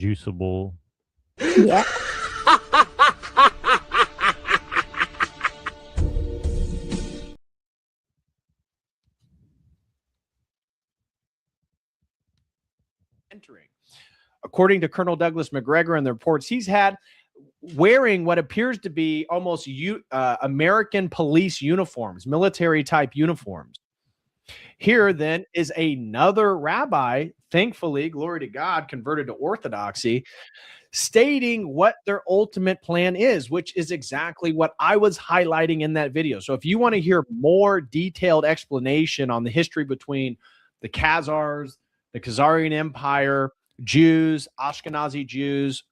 juiceable. Yeah. Entering. According to Colonel Douglas McGregor and the reports he's had, wearing what appears to be almost American police uniforms, military type uniforms. Here then is another rabbi, thankfully, glory to God, converted to Orthodoxy, stating what their ultimate plan is, which is exactly what I was highlighting in that video. So if you want to hear more detailed explanation on the history between the Khazars, the Khazarian Empire, Jews, Ashkenazi Jews,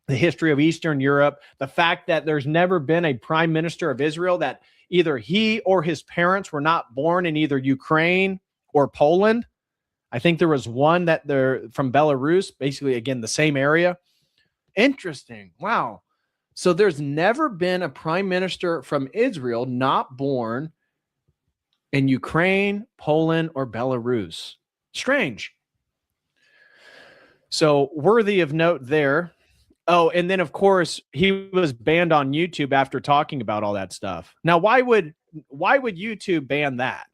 the history of Eastern Europe, the fact that there's never been a prime minister of Israel that either he or his parents were not born in either Ukraine or Poland. I think there was one that they're from Belarus, basically, again, the same area. Interesting. Wow. So there's never been a prime minister from Israel not born in Ukraine, Poland, or Belarus. Strange. So worthy of note there. Oh, and then of course he was banned on YouTube after talking about all that stuff. Now, why would YouTube ban that?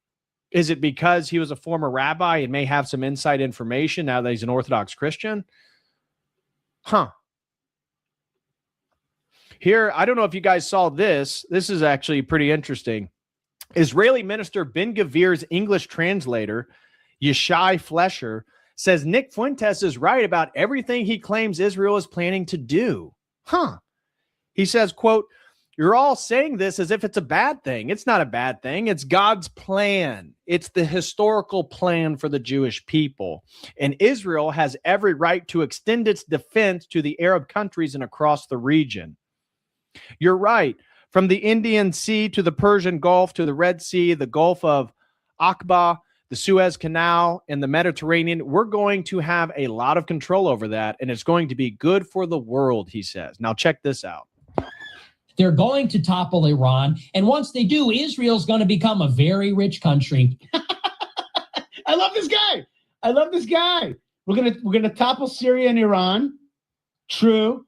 Is it because he was a former rabbi and may have some inside information now that he's an Orthodox Christian? Huh. Here, I don't know if you guys saw this. This is actually pretty interesting. Israeli minister Ben-Gvir's English translator, Yishai Flesher, says Nick Fuentes is right about everything he claims Israel is planning to do. Huh. He says, quote, "You're all saying this as if it's a bad thing. It's not a bad thing. It's God's plan. It's the historical plan for the Jewish people. And Israel has every right to extend its defense to the Arab countries and across the region. You're right. From the Indian Sea to the Persian Gulf to the Red Sea, the Gulf of Aqaba, the Suez Canal, and the Mediterranean, we're going to have a lot of control over that, and it's going to be good for the world," he says. Now, check this out. They're going to topple Iran, and once they do, Israel's going to become a very rich country. I love this guy. I love this guy. We're gonna topple Syria and Iran. True.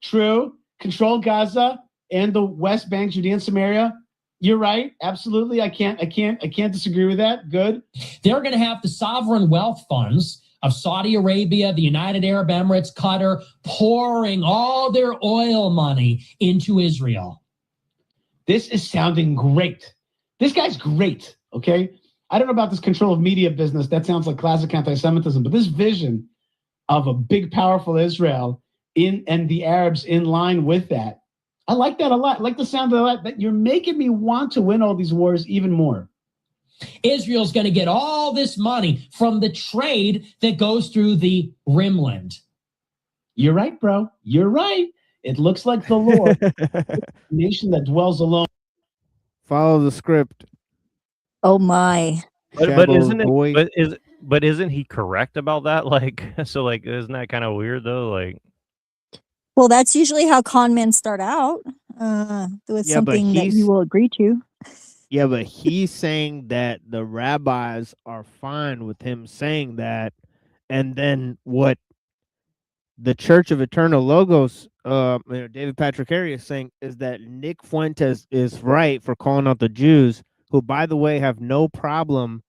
Control Gaza and the West Bank, Judea and Samaria. You're right. Absolutely. I can't disagree with that. Good. They're going to have the sovereign wealth funds of Saudi Arabia, the United Arab Emirates, Qatar, pouring all their oil money into Israel. This is sounding great. This guy's great. Okay. I don't know about this control of media business. That sounds like classic anti-Semitism, but this vision of a big, powerful Israel and the Arabs in line with that. I like that a lot. I like the sound of that. But you're making me want to win all these wars even more. Israel's going to get all this money from the trade that goes through the Rimland. You're right, bro. You're right. It looks like the Lord, nation that dwells alone. Follow the script. Oh my. But isn't he correct about that? Like, so like, isn't that kind of weird though? Like, Well, that's usually how con men start out, with something that you will agree to. Yeah, but he's saying that the rabbis are fine with him saying that, and then what the Church of Eternal Logos, David Patrick is saying is that Nick Fuentes is right for calling out the Jews, who, by the way, have no problem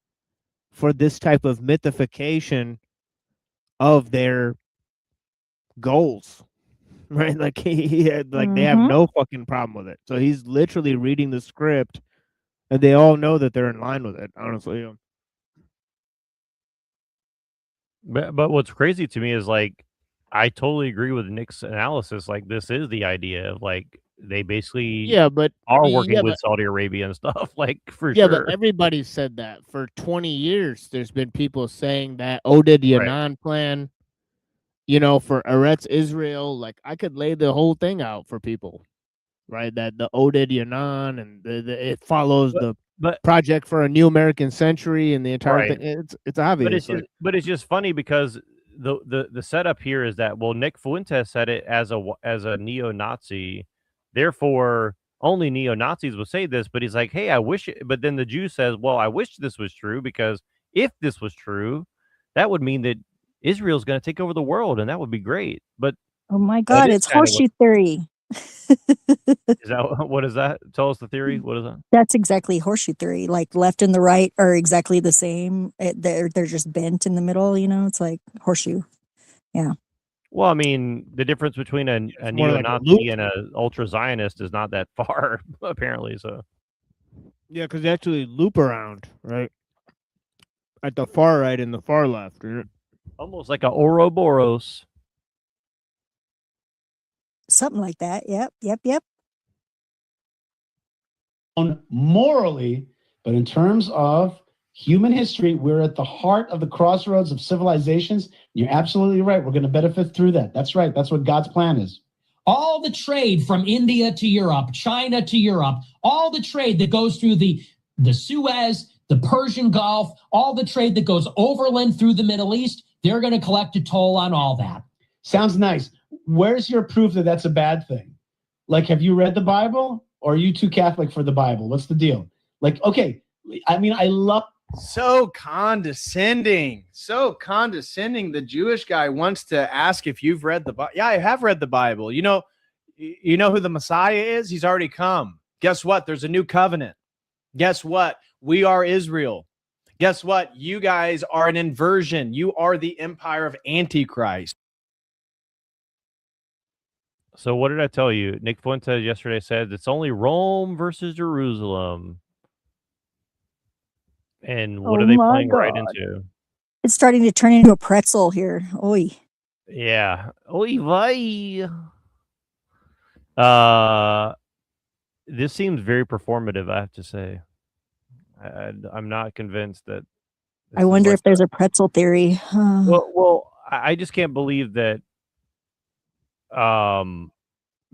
for this type of mythification of their goals. Right, like he had, like they have no fucking problem with it. So he's literally reading the script, and they all know that they're in line with it. Honestly, but what's crazy to me is like, I totally agree with Nick's analysis. Like, this is the idea of like they basically are working with Saudi Arabia and stuff. Like for sure. But everybody said that for 20 years. There's been people saying that Oded Yanan plan. You know, for Eretz Israel, like I could lay the whole thing out for people, right? That the Oded Yanan and it follows the project for a new American century and the entire thing. It's obvious. But it's just funny because the setup here is that, well, Nick Fuentes said it as a neo-Nazi, therefore only neo-Nazis will say this. But he's like, hey, I wish it. But then the Jew says, well, I wish this was true, because if this was true, that would mean that Israel's going to take over the world, and that would be great. But Oh my God, is it's kinda what horseshoe theory. is that what is that? Tell us the theory. What is that? That's exactly horseshoe theory. Like left and the right are exactly the same. They're just bent in the middle. It's like horseshoe. Yeah. Well, I mean, the difference between a more like a neo-Nazi loop. and a ultra-Zionist is not that far, apparently. So Yeah, because they actually loop around, right? At the far right and the far left. Right? almost like a Ouroboros. Something like that. Yep. Morally, but in terms of human history, we're at the heart of the crossroads of civilizations. You're absolutely right. We're going to benefit through that. That's right. That's what God's plan is. All the trade from India to Europe, China to Europe, all the trade that goes through the Suez, the Persian Gulf, all the trade that goes overland through the Middle East, they're going to collect a toll on all that. Sounds nice. Where's your proof that that's a bad thing? Like, have you read the Bible, or are you too Catholic for the Bible? What's the deal? Like, okay, I mean, I love. So condescending. The Jewish guy wants to ask if you've read the Bible. Yeah, I have read the Bible. You know who the Messiah is? He's already come. Guess what? There's a new covenant. Guess what? We are Israel. Guess what? You guys are an inversion. You are the empire of Antichrist. So what did I tell you? Nick Fuentes yesterday said it's only Rome versus Jerusalem. And what are they playing right into? It's starting to turn into a pretzel here. Oy. Yeah. Oy vey. This seems very performative, I have to say. I'm not convinced that. I wonder if there's a pretzel theory. Well, I just can't believe that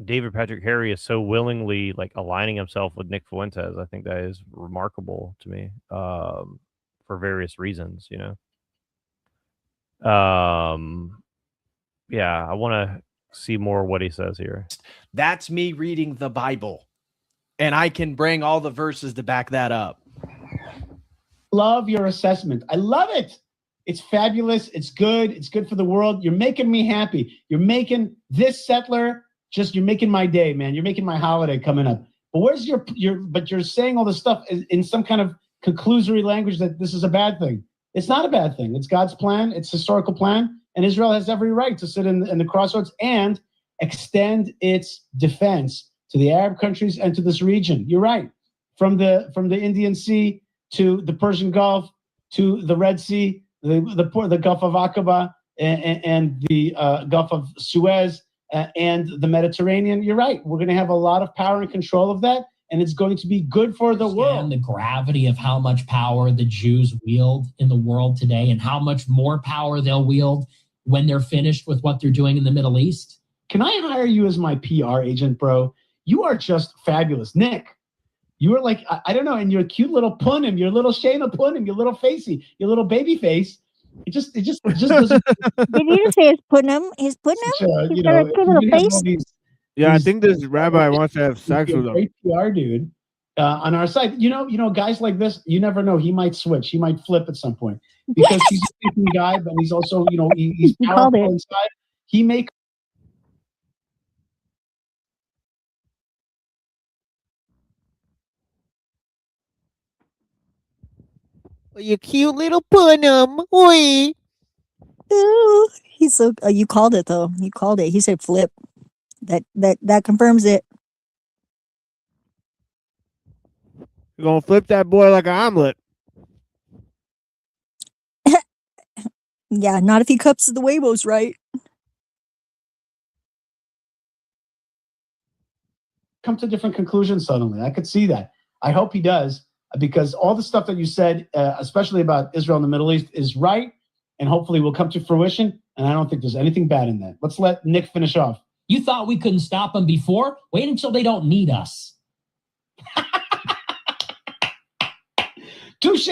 David Patrick Harry is so willingly like aligning himself with Nick Fuentes. I think that is remarkable to me, for various reasons, Yeah, I want to see more what he says here. That's me reading the Bible, and I can bring all the verses to back that up. Love your assessment. I love it. It's fabulous. It's good. It's good for the world. You're making me happy. You're making this settler you're making my day, man. You're making my holiday coming up. But where's but you're saying all this stuff in some kind of conclusory language that this is a bad thing. It's not a bad thing. It's God's plan. It's historical plan. And Israel has every right to sit in the crossroads and extend its defense to the Arab countries and to this region. You're right. From the Indian Sea to the Persian Gulf to the Red Sea, the Gulf of Aqaba and the Gulf of Suez and the Mediterranean. You're right. We're going to have a lot of power and control of that, and it's going to be good for the world. The gravity of how much power the Jews wield in the world today and how much more power they'll wield when they're finished with what they're doing in the Middle East. Can I hire you as my PR agent, bro? You are just fabulous. Nick, you are like, I don't know, and your cute little punim, your little Shayna punim, your little facey, your little baby face. It just doesn't. Did you say his punim? He's got a cute little face. Yeah, I think this rabbi wants to have sex with him. Great PR dude on our side. You know, guys like this, you never know. He might switch. He might flip at some point because he's a thinking guy, but he's also, he's powerful inside. He may. You cute little punim. Oi. Ooh, he's so. You called it though. You called it. He said flip. That confirms it. You're gonna flip that boy like an omelet. Yeah, not if he cups the huevos right. Come to different conclusions suddenly. I could see that. I hope he does, because all the stuff that you said, especially about Israel and the Middle East, is right, and hopefully will come to fruition. And I don't think there's anything bad in that. Let's let Nick finish off. You thought we couldn't stop them before? Wait until they don't need us. Touche!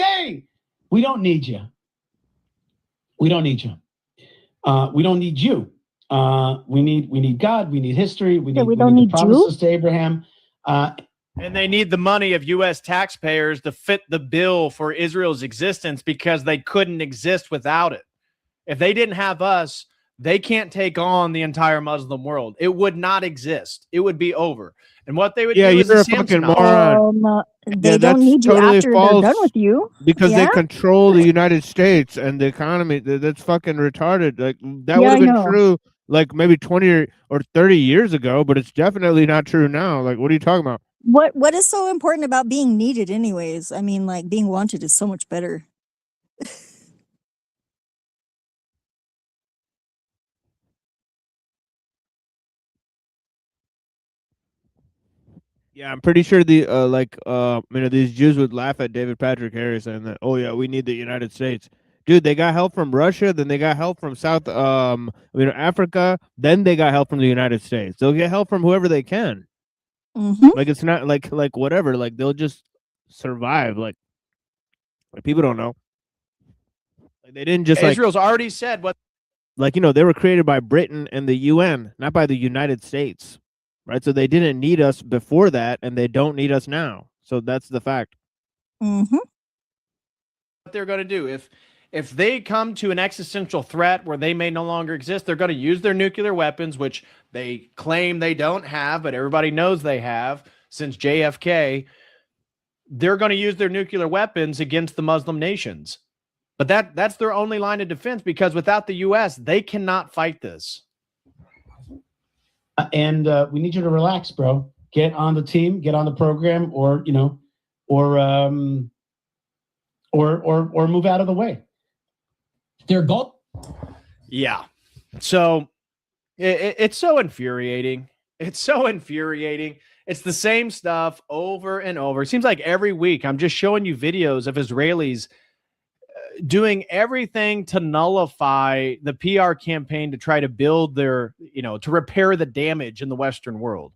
We don't need you. We don't need you. We don't need you. We need God. We need history. We need the promises to Abraham. And they need the money of U.S. taxpayers to fit the bill for Israel's existence, because they couldn't exist without it. If they didn't have us, they can't take on the entire Muslim world. It would not exist. It would be over. And what they would do is you're a Samson fucking moron. They that's don't need you totally after they're false. done with you. Because Yeah? they control the United States and the economy. That's fucking retarded. Like that would Yeah, have I been know. true like maybe 20 or 30 years ago, but it's definitely not true now. Like, what are you talking about? What is so important about being needed anyways? I mean, like being wanted is so much better. Yeah, I'm pretty sure the these Jews would laugh at David Patrick Harris and that, oh yeah, we need the United States. Dude, they got help from Russia, then they got help from Africa, then they got help from the United States. They'll get help from whoever they can. Mm-hmm. Like it's not like whatever, like they'll just survive. Like people don't know. Like they didn't just Israel's already said what they were created by Britain and the UN, not by the United States. Right? So they didn't need us before that, and they don't need us now. So that's the fact. Mm-hmm. they're going to do. If they come to an existential threat where they may no longer exist, they're going to use their nuclear weapons, which they claim they don't have, but everybody knows they have since JFK. They're going to use their nuclear weapons against the Muslim nations. But that's their only line of defense, because without the U.S., they cannot fight this. And we need you to relax, bro. Get on the team, get on the program, or move out of the way. Their goal. Yeah. So it's so infuriating. It's so infuriating. It's the same stuff over and over. It seems like every week I'm just showing you videos of Israelis doing everything to nullify the PR campaign to try to build their, to repair the damage in the Western world.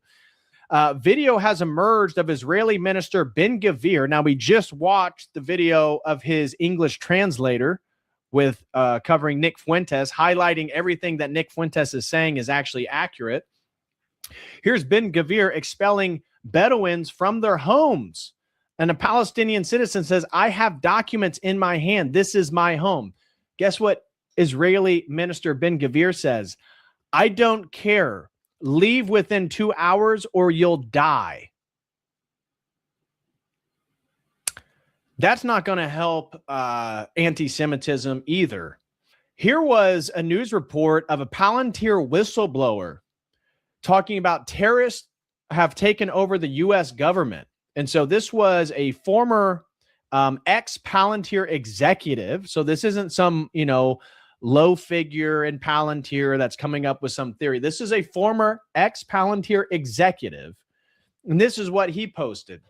Video has emerged of Israeli Minister Ben-Gvir. Now, we just watched the video of his English translator with covering Nick Fuentes, highlighting everything that Nick Fuentes is saying is actually accurate. Here's Ben-Gvir expelling Bedouins from their homes. And a Palestinian citizen says, I have documents in my hand. This is my home. Guess what Israeli Minister Ben-Gvir says? I don't care. Leave within 2 hours or you'll die. That's not going to help anti-Semitism either. Here was a news report of a Palantir whistleblower talking about terrorists have taken over the U.S. government. And so this was a former ex-Palantir executive. So this isn't some, low figure in Palantir that's coming up with some theory. This is a former ex-Palantir executive. And this is what he posted.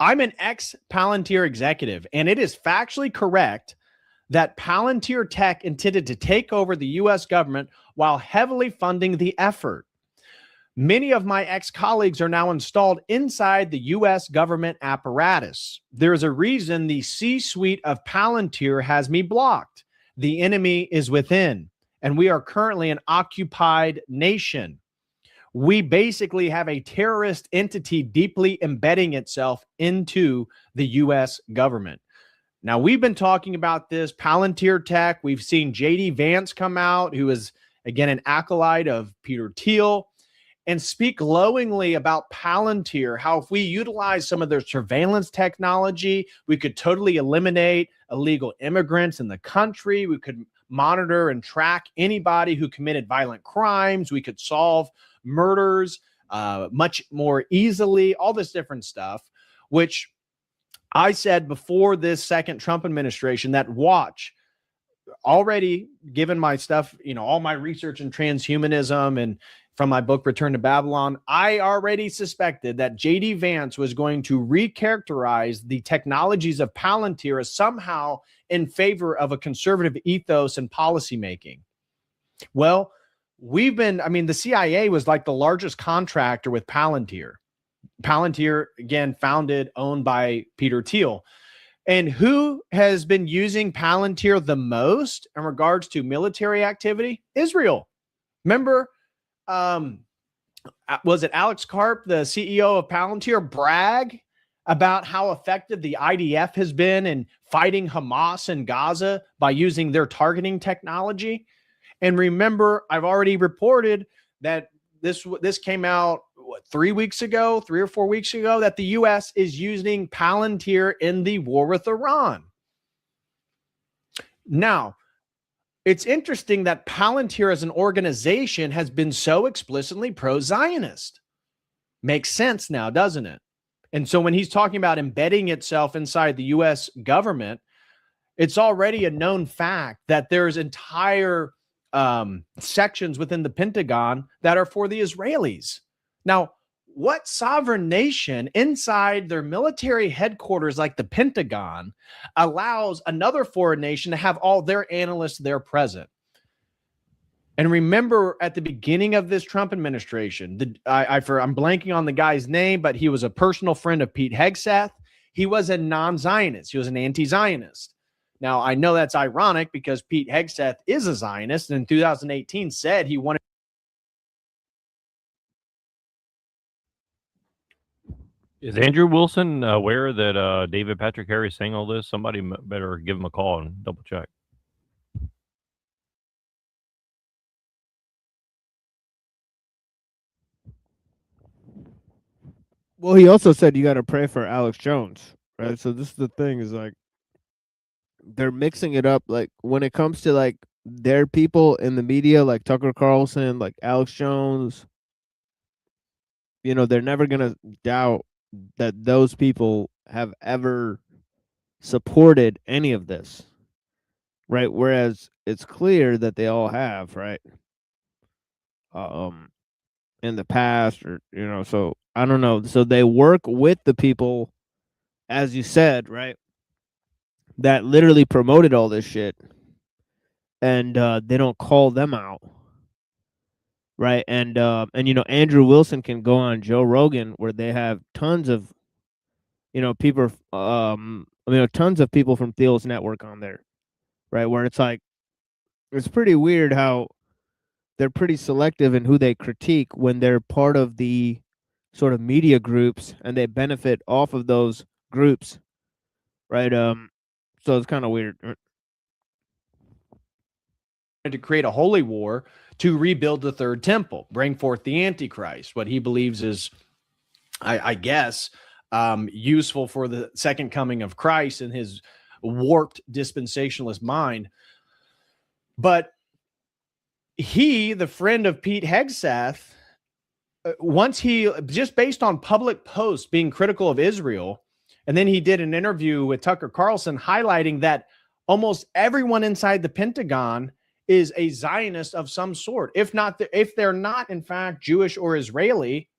I'm an ex-Palantir executive, and it is factually correct that Palantir Tech intended to take over the U.S. government while heavily funding the effort. Many of my ex-colleagues are now installed inside the U.S. government apparatus. There is a reason the C-suite of Palantir has me blocked. The enemy is within, and we are currently an occupied nation. We basically have a terrorist entity deeply embedding itself into the U.S. government. Now, we've been talking about this, Palantir Tech. We've seen J.D. Vance come out, who is, again, an acolyte of Peter Thiel, and speak glowingly about Palantir, how if we utilize some of their surveillance technology, we could totally eliminate illegal immigrants in the country. We could monitor and track anybody who committed violent crimes. We could solve murders much more easily, all this different stuff, which I said before this second Trump administration that watch, already given my stuff, all my research in transhumanism and from my book, Return to Babylon, I already suspected that J.D. Vance was going to recharacterize the technologies of Palantir as somehow in favor of a conservative ethos and policymaking. Well, the CIA was like the largest contractor with Palantir. Palantir, again, founded, owned by Peter Thiel. And who has been using Palantir the most in regards to military activity? Israel. Remember, was it Alex Karp, the CEO of Palantir, brag about how effective the IDF has been in fighting Hamas in Gaza by using their targeting technology? And remember, I've already reported that this came out 3 weeks ago, 3 or 4 weeks ago, that the U.S. is using Palantir in the war with Iran. Now, it's interesting that Palantir as an organization has been so explicitly pro-Zionist. Makes sense now, doesn't it? And so when he's talking about embedding itself inside the U.S. government, it's already a known fact that there's entire sections within the Pentagon that are for the Israelis. Now, what sovereign nation inside their military headquarters like the Pentagon allows another foreign nation to have all their analysts there present? And remember, at the beginning of this Trump administration, I'm blanking on the guy's name, but he was a personal friend of Pete Hegseth. He was a non-Zionist. He was an anti-Zionist. Now, I know that's ironic because Pete Hegseth is a Zionist, and in 2018 said he wanted. Is Andrew Wilson aware that David Patrick Harry is saying all this? Somebody better give him a call and double check. Well, he also said you got to pray for Alex Jones, right? So this is the thing is like they're mixing it up. Like when it comes to like their people in the media, like Tucker Carlson, like Alex Jones, you know, they're never gonna doubt that those people have ever supported any of this, right? Whereas it's clear that they all have, right? In the past, or you know, so I don't know. So they work with the people, as you said, right? That literally promoted all this shit, and they don't call them out, right? And you know, Andrew Wilson can go on Joe Rogan where they have tons of, you know, people, tons of people from Thiel's network on there, right? Where it's like, it's pretty weird how they're pretty selective in who they critique when they're part of the sort of media groups and they benefit off of those groups, right? So it's kind of weird. To create a holy war to rebuild the third temple, bring forth the Antichrist, what he believes is, I guess, useful for the second coming of Christ in his warped dispensationalist mind. But he, the friend of Pete Hegseth, once he, just based on public posts being critical of Israel, and then he did an interview with Tucker Carlson highlighting that almost everyone inside the Pentagon is a Zionist of some sort. If they're not, in fact, Jewish or Israeli.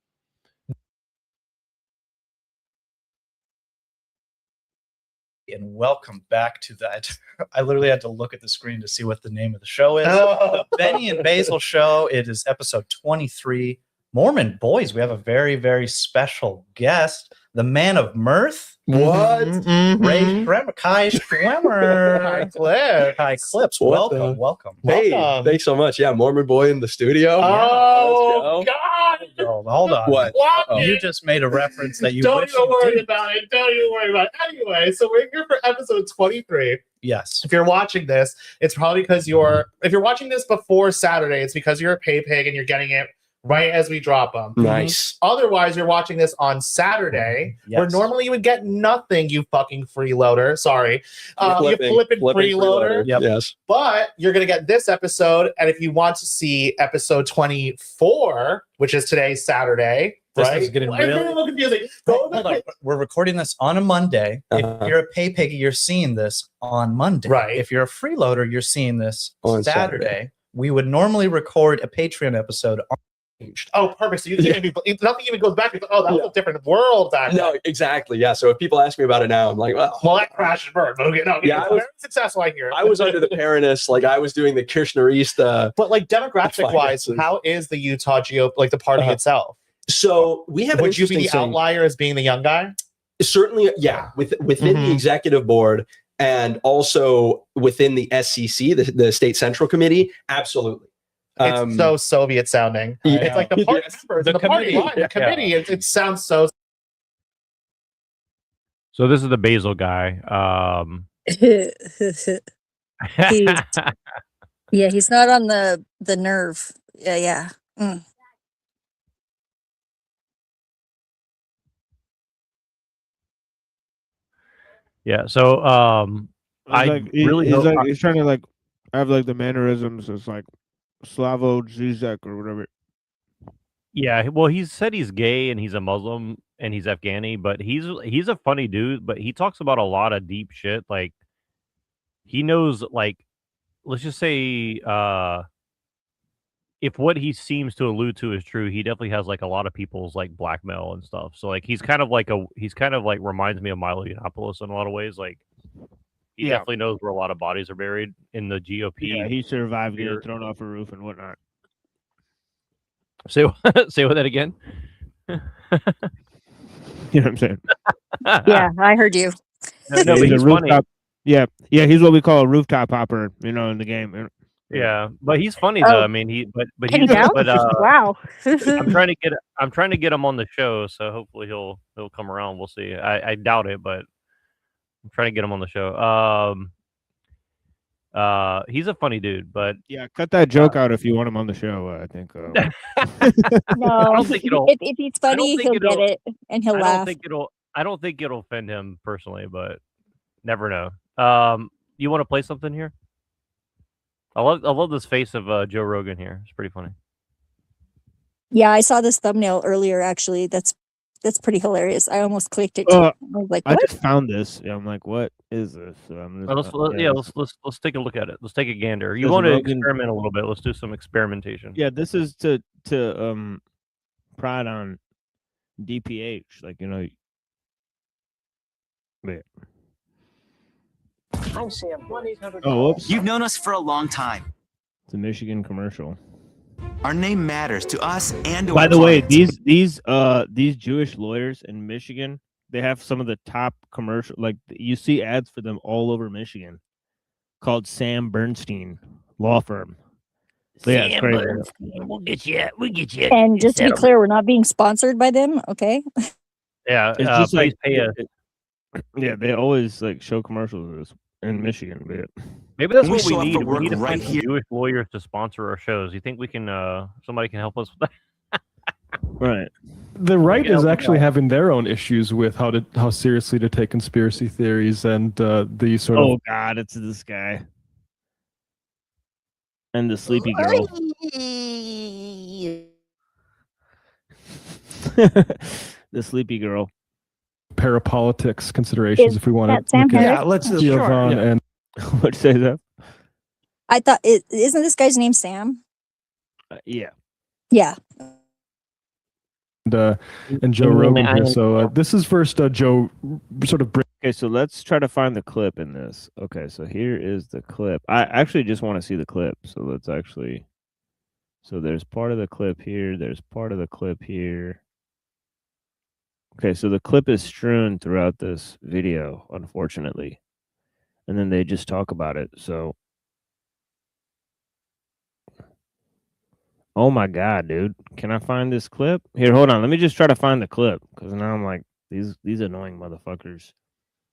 And welcome back to that. I literally had to look at the screen to see what the name of the show is. Oh. The Benny and Basil Show. It is episode 23. Mormon boys, we have a very, very special guest, the man of mirth. What? Ray Schremer, Kai Schremer. Kai Clips. Welcome. Hey, thanks so much. Yeah, Mormon boy in the studio. Oh, God. Hold on. What? You just made a reference that you Don't wish even you worry didn't. about it. Don't even worry about it. Anyway, so we're here for episode 23. Yes. If you're watching this, it's probably because if you're watching this before Saturday, it's because you're a pay pig and you're getting it right as we drop them. Nice. Otherwise, you're watching this on Saturday, where Yes. normally you would get nothing, you fucking freeloader. Sorry. You flipping Flipping freeloader. Yep. Yes. But you're going to get this episode. And if you want to see episode 24, which is today's Saturday, This right? is getting It's really- a little confusing. Go Hold on. We're recording this on a Monday. Uh-huh. If you're a pay piggy, you're seeing this on Monday. Right. If you're a freeloader, you're seing this On Saturday. Saturday. We would normally record a Patreon episode on Oh, perfect. So you nothing even goes back. Oh, that was a different world back then. No, exactly. Yeah. So if people ask me about it now, I'm like, well, That crash and burn. Okay, no, Yeah, it's very successful, I hear. I was under the Paranus, like I was doing the Kirchner East. But like demographic wise, Finances. how is the Utah the party itself? So we have. an Would you be the interesting thing. outlier as being the young guy? Certainly, yeah. Within the executive board and also within the SCC, the State Central Committee, absolutely. It's so Soviet sounding. Yeah. It's like the party Yes. members, The the party committee. line, the committee. It sounds so. So this is the Basil guy. Yeah, he's not on the nerve. Yeah. Mm. Yeah. So I really he's hope like he's trying to like have like the mannerisms. It's like Slavo Zizek or whatever. yeah, well, he said he's gay and he's a Muslim and he's Afghani, but he's a funny dude, but he talks about a lot of deep shit. Like he knows, like, let's just say if what he seems to allude to is true, he definitely has like a lot of people's like blackmail and stuff. So like he's kind of like reminds me of Milo Yiannopoulos in a lot of ways. Like he Yeah. definitely knows where a lot of bodies are buried in the GOP. Yeah, he survived getting sphere. thrown off a roof and whatnot. Say say that again. You know what I'm saying? Yeah, I heard you. No, but He's a he's funny. rooftop. Yeah, he's what we call a rooftop hopper, you know, in the game. Yeah, but he's funny Oh. though. I mean, but Can he he's bounce? but Wow. I'm trying to get him on the show, so hopefully he'll come around. We'll see. I doubt it, but I'm trying to get him on the show. He's a funny dude, but Yeah, cut that joke out if you want him on the show. I think. No, I don't think it'll. if he's I don't funny, think he'll get it'll- it and he'll I laugh. don't think it'll offend him personally, but never know. You want to play something here? I love this face of Joe Rogan here. It's pretty funny. Yeah, I saw this thumbnail earlier. Actually, that's pretty hilarious. I almost clicked it. Uh, I was like, I what? just found this. Yeah, I'm like, what is this? So I'm just, Let's take a look at it. Let's take a gander. You Does want to Rogan- experiment a little bit? Let's do some experimentation. Yeah, this is to pride on DPH, like, you know. Wait. I'm Sam. 1-800. Oh, whoops. You've known us for a long time. It's a Michigan commercial. Our name matters to us and to By our the way, clients. these Jewish lawyers in Michigan, they have some of the top commercial. Like you see ads for them all over Michigan, called Sam Bernstein Law Firm. So yeah, it's crazy. We'll get you. And just to be clear, we're not being sponsored by them. Okay. Yeah, It's just please like pay us. yeah, they always like show commercials of this in Michigan. But Maybe that's We what we show up need. for We work need to right find some here. Jewish lawyers to sponsor our shows. You think we can? Somebody can help us with that? right, The right Yeah, is we actually got- having their own issues with how seriously to take conspiracy theories and the sort of oh god, it's this guy and the sleepy girl. The sleepy girl. parapolitics considerations Is if we want that to Sam look at Harris? Yeah, let's just Giovanni sure. and What'd you say that? I thought, isn't this guy's name Sam? Yeah. Yeah. and Joe Rogan here. So this is first Joe sort of Okay, so let's try to find the clip in this. Okay, so here is the clip. I actually just want to see the clip. So let's actually. So there's part of the clip here. There's part of the clip here. Okay, so the clip is strewn throughout this video, unfortunately. And then they just talk about it. So. Oh my God, dude. Can I find this clip? Here, hold on. Let me just try to find the clip. Because now I'm like, these annoying motherfuckers.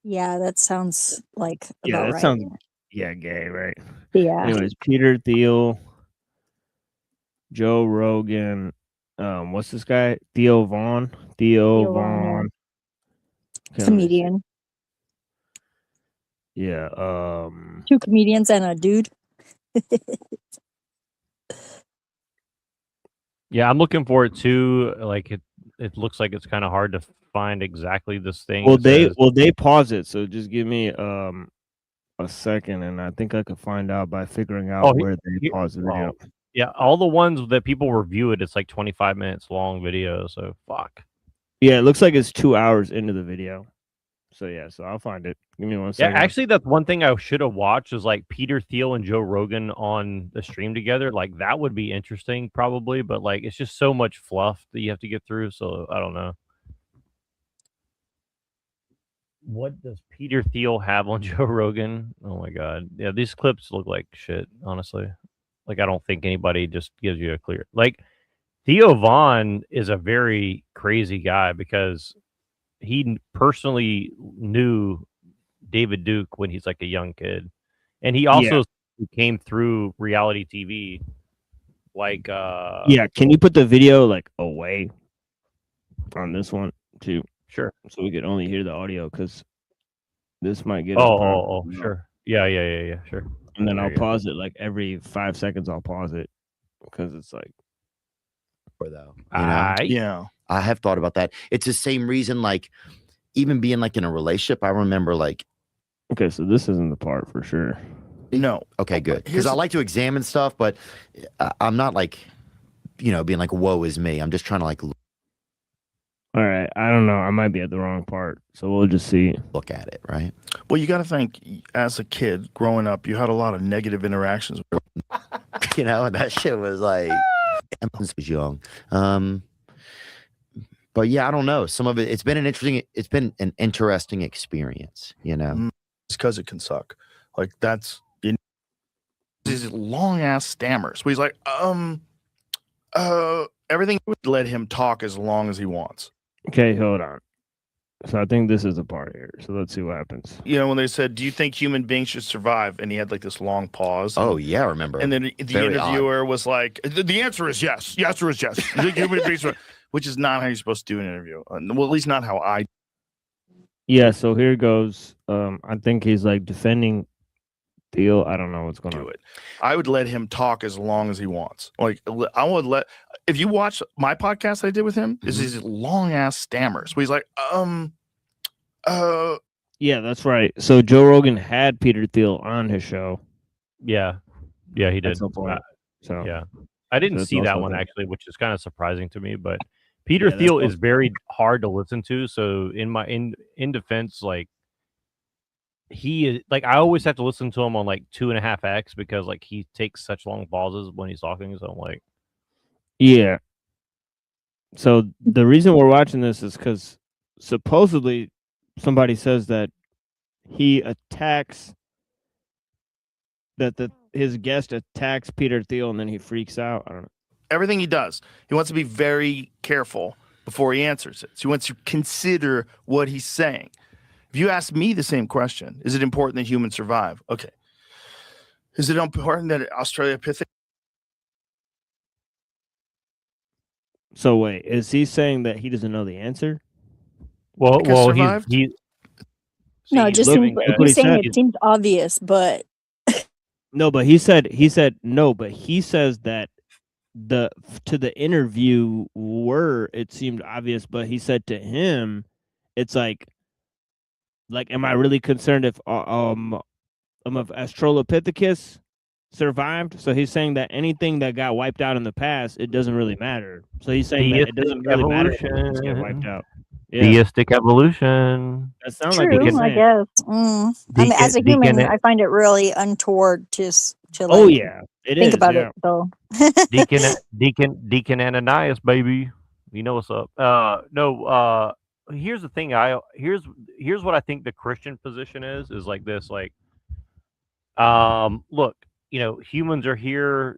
Yeah, that sounds like Yeah, about that right. sounds gay, right? Yeah. Anyways, Peter Thiel, Joe Rogan, what's this guy? Theo Vaughn. Theo Vaughn, Okay, let me see. Comedian. Yeah. 2 comedians and a dude. Yeah, I'm looking for it too. Like it looks like it's kind of hard to find exactly this thing. Well, It says- they pause it. So just give me a second, and I think I could find out by figuring out Oh, where they pause the video. yeah, all the ones that people review it's like 25 minutes long video. So fuck. Yeah, it looks like it's 2 hours into the video. So yeah, so I'll find it. Give me 1 Yeah, second. actually, that's one thing I should have watched is like Peter Thiel and Joe Rogan on the stream together. Like that would be interesting, probably, but like it's just so much fluff that you have to get through. So I don't know. What does Peter Thiel have on Joe Rogan? Oh my god, yeah, these clips look like shit. Honestly, like I don't think anybody just gives you a clear. Like Theo Vaughn is a very crazy guy because he personally knew David Duke when he's like a young kid, and he also who came through reality TV. Like, Yeah, can you put the video like away on this one too? Sure. So we could only hear the audio because this might get us. Sure. Yeah, sure. And then There I'll you go. pause it like every 5 seconds. I'll pause it because it's like, For though, you know? Yeah. I have thought about that. It's the same reason, like even being like in a relationship. I remember like, okay, so this isn't the part for sure. No. okay, good, because Here's I the- like to examine stuff, but I'm not like, being like, woe is me. I'm just trying to like All right, I don't know. I might be at the wrong part, so we'll just see. look at it, right? Well, you got to think, as a kid growing up, you had a lot of negative interactions. And that shit was like, Evans was young. But yeah, I don't know. Some of it, it's been an interesting experience, It's because it can suck. Like that's these long ass stammers. Where he's like, everything would let him talk as long as he wants. Okay, hold on. So I think this is the part here. So let's see what happens. You know, when they said, "Do you think human beings should survive?" and he had like this long pause. Oh yeah, I remember. And then the Very odd. interviewer was like, "The answer is yes. The answer is yes." You think human beings should-" Which is not how you're supposed to do an interview. Well, at least not how I. Yeah, so here goes. I think he's like defending Theo. I don't know what's going on. I would let him talk as long as he wants. Like I would let. If you watch my podcast that I did with him, is these long ass stammers where he's like, Yeah, that's right. So Joe Rogan had Peter Thiel on his show. Yeah, he did. At some point. So yeah, I didn't so it's see that also one there. actually, which is kind of surprising to me. But Peter Yeah, that's Thiel is also- very hard to listen to. So in defense, like he is like I always have to listen to him on like 2.5x because like he takes such long pauses when he's talking. So I'm like, Yeah. So the reason we're watching this is because supposedly somebody says that he attacks his guest attacks Peter Thiel and then he freaks out. I don't know. everything he does, he wants to be very careful before he answers it. So he wants to consider what he's saying. If you ask me the same question, is it important that humans survive? Okay. Is it important that Australopithecus? So wait, is he saying that he doesn't know the answer? well, survived? he's No, it he's just living seems at- what he he's saying said. it seems obvious, but No, but he said no, but he says that to the interviewer it seemed obvious, but he said to him, it's like am I really concerned if Australopithecus survived? So he's saying that anything that got wiped out in the past, it doesn't really matter. So he's saying that it doesn't really matter if humans get wiped out. Yeah, theistic evolution. that sounds like true, what he's I saying. guess. I mean, as a human, Deacon- I find it really untoward to like, Oh yeah, it think is, about yeah. it though. Deacon Ananias, baby. You know what's up. No, here's the thing. Here's what I think the Christian position is like this, like look, humans are here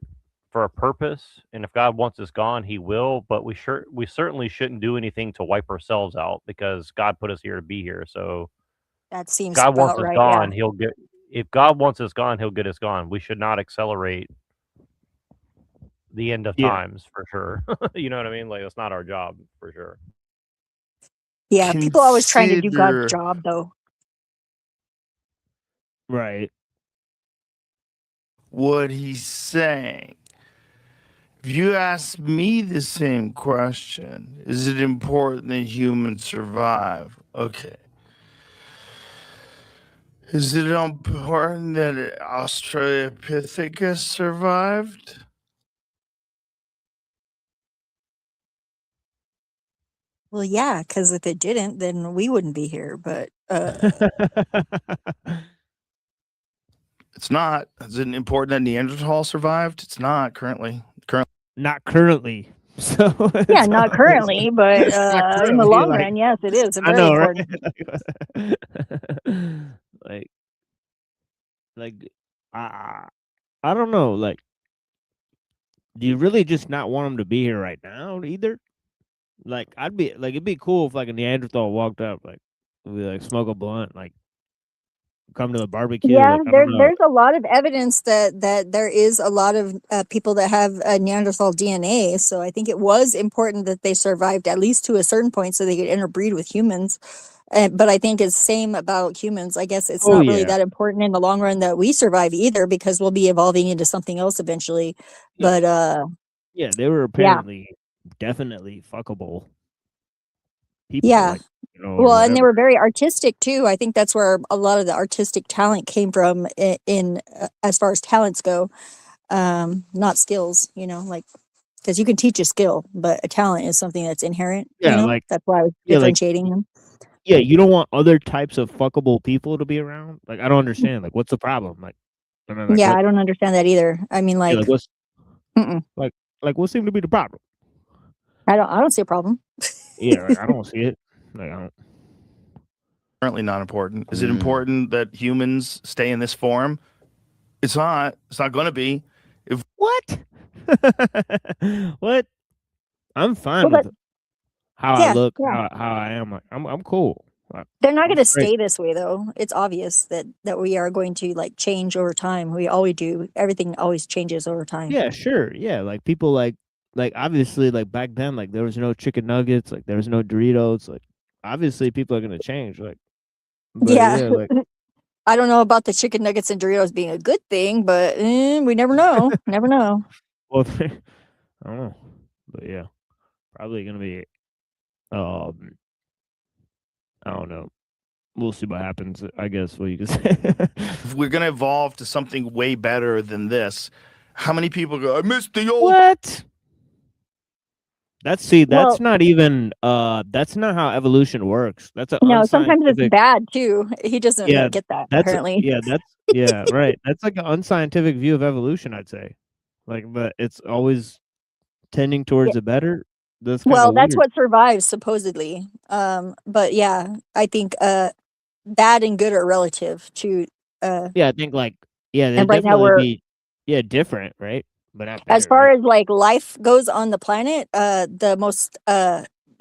for a purpose, and if God wants us gone, he will, but we certainly shouldn't do anything to wipe ourselves out because God put us here to be here. So That seems God wants about us right. gone, Yeah. if God wants us gone, he'll get us gone. We should not accelerate the end of Yeah. times for sure. You know what I mean? Like, that's not our job for sure. Yeah, people always trying to do Consider- God's job though. Right. What he's saying. If you ask me the same question, is it important that humans survive? Okay. Is it important that Australopithecus survived? Well, yeah, because if it didn't, then we wouldn't be here. But It's not. Is it important that Neanderthal survived? It's not currently. Not currently. So yeah, not currently, but Not in the currently, long like- run, yes, it is. I Very know, important. right? I don't know. Like, do you really just not want him to be here right now either? Like, it'd be cool if like a Neanderthal walked up, like, we'd be like smoke a blunt, like, come to the barbecue. Yeah, Like, I don't know. there's a lot of evidence that there is a lot of people that have Neanderthal DNA. So I think it was important that they survived at least to a certain point so they could interbreed with humans. But I think it's same about humans. I guess it's not really that important in the long run that we survive either, because we'll be evolving into something else eventually. But Yeah, they were apparently definitely fuckable people. yeah. Like, you know, or Well, and they whatever. were very artistic too. I think that's where a lot of the artistic talent came from in as far as talents go, not skills. You know, like because you can teach a skill, but a talent is something that's inherent. Yeah, you know, like that's why I was yeah, like differentiating them. yeah, you don't want other types of fuckable people to be around. Like, I don't understand. Like, what's the problem? Like, I mean, like Yeah, what? I don't understand that either. I mean, Yeah, like, like what's mm-mm. like what seemed to be the problem? I don't see a problem. Yeah, like, I don't see it. Like, I don't. Currently not important. Is it important that humans stay in this form? It's not. It's not going to be. If What? What? I'm fine Well, but with how I yeah, look, yeah. how I am. Like, I'm cool. Like, They're not I'm going to straight. stay this way, though. It's obvious that we are going to like change over time. We always do. Everything always changes over time. Yeah, sure. Yeah, like people like obviously like back then, like there was no chicken nuggets, like there was no Doritos. Like obviously people are gonna change. Like, but Yeah. yeah, like I don't know about the chicken nuggets and Doritos being a good thing, but we never know. Never know. well, I don't know, but yeah, probably gonna be. I don't know. We'll see what happens. I guess what you can say. if we're going to evolve to something way better than this, how many people go, I missed the old. What? That's Well, not even that's not how evolution works. That's a no, sometimes it's unscientific. bad too. He doesn't Yeah, get that that's apparently. yeah, right. That's like an unscientific view of evolution, I'd say. Like, but it's always tending towards the better. That's kind Well, of that's weird. what survives supposedly. But yeah, I think bad and good are relative to Yeah, I think like they'd and right now definitely be different, right? But not as better, far right? as like life goes on the planet, the most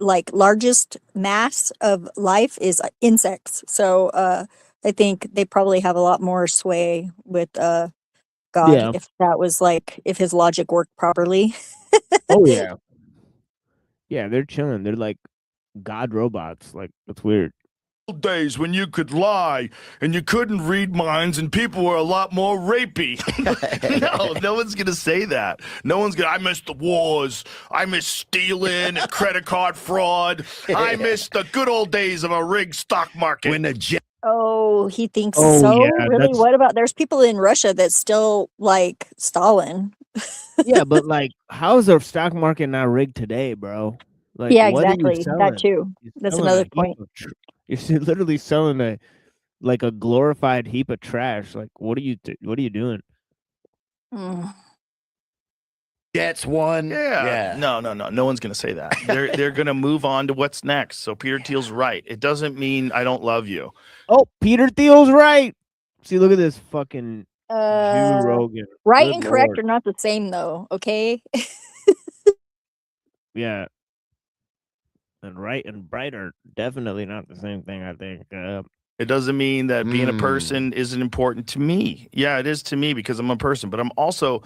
like largest mass of life is insects. So I think they probably have a lot more sway with God Yeah. if that was like if his logic worked properly. Oh yeah. Yeah, they're chilling. They're like god robots. Like, that's weird. Days when you could lie and you couldn't read minds and people were a lot more rapey. No one's gonna say that. No one's gonna. I miss the wars. I miss stealing and credit card fraud. I miss the good old days of a rigged stock market. When the Oh, he thinks Oh, so? yeah, Really? that's- What about there's people in Russia that still like Stalin. Yeah, but like, how is the stock market not rigged today, bro? Like, Yeah, what are you exactly. selling? That too. You're That's selling another a heap point. of you're literally selling a glorified heap of trash. Like, what are you doing? Mm. Gets one. Yeah. No. No one's gonna say that. They're gonna move on to what's next. So Peter Thiel's right. It doesn't mean I don't love you. Oh, Peter Thiel's right. See, look at this fucking Jew Rogan. Right Good and correct Lord. are not the same though, okay? Yeah. And right and bright are definitely not the same thing, I think. It doesn't mean that being a person isn't important to me. Yeah, it is to me because I'm a person. But I'm also,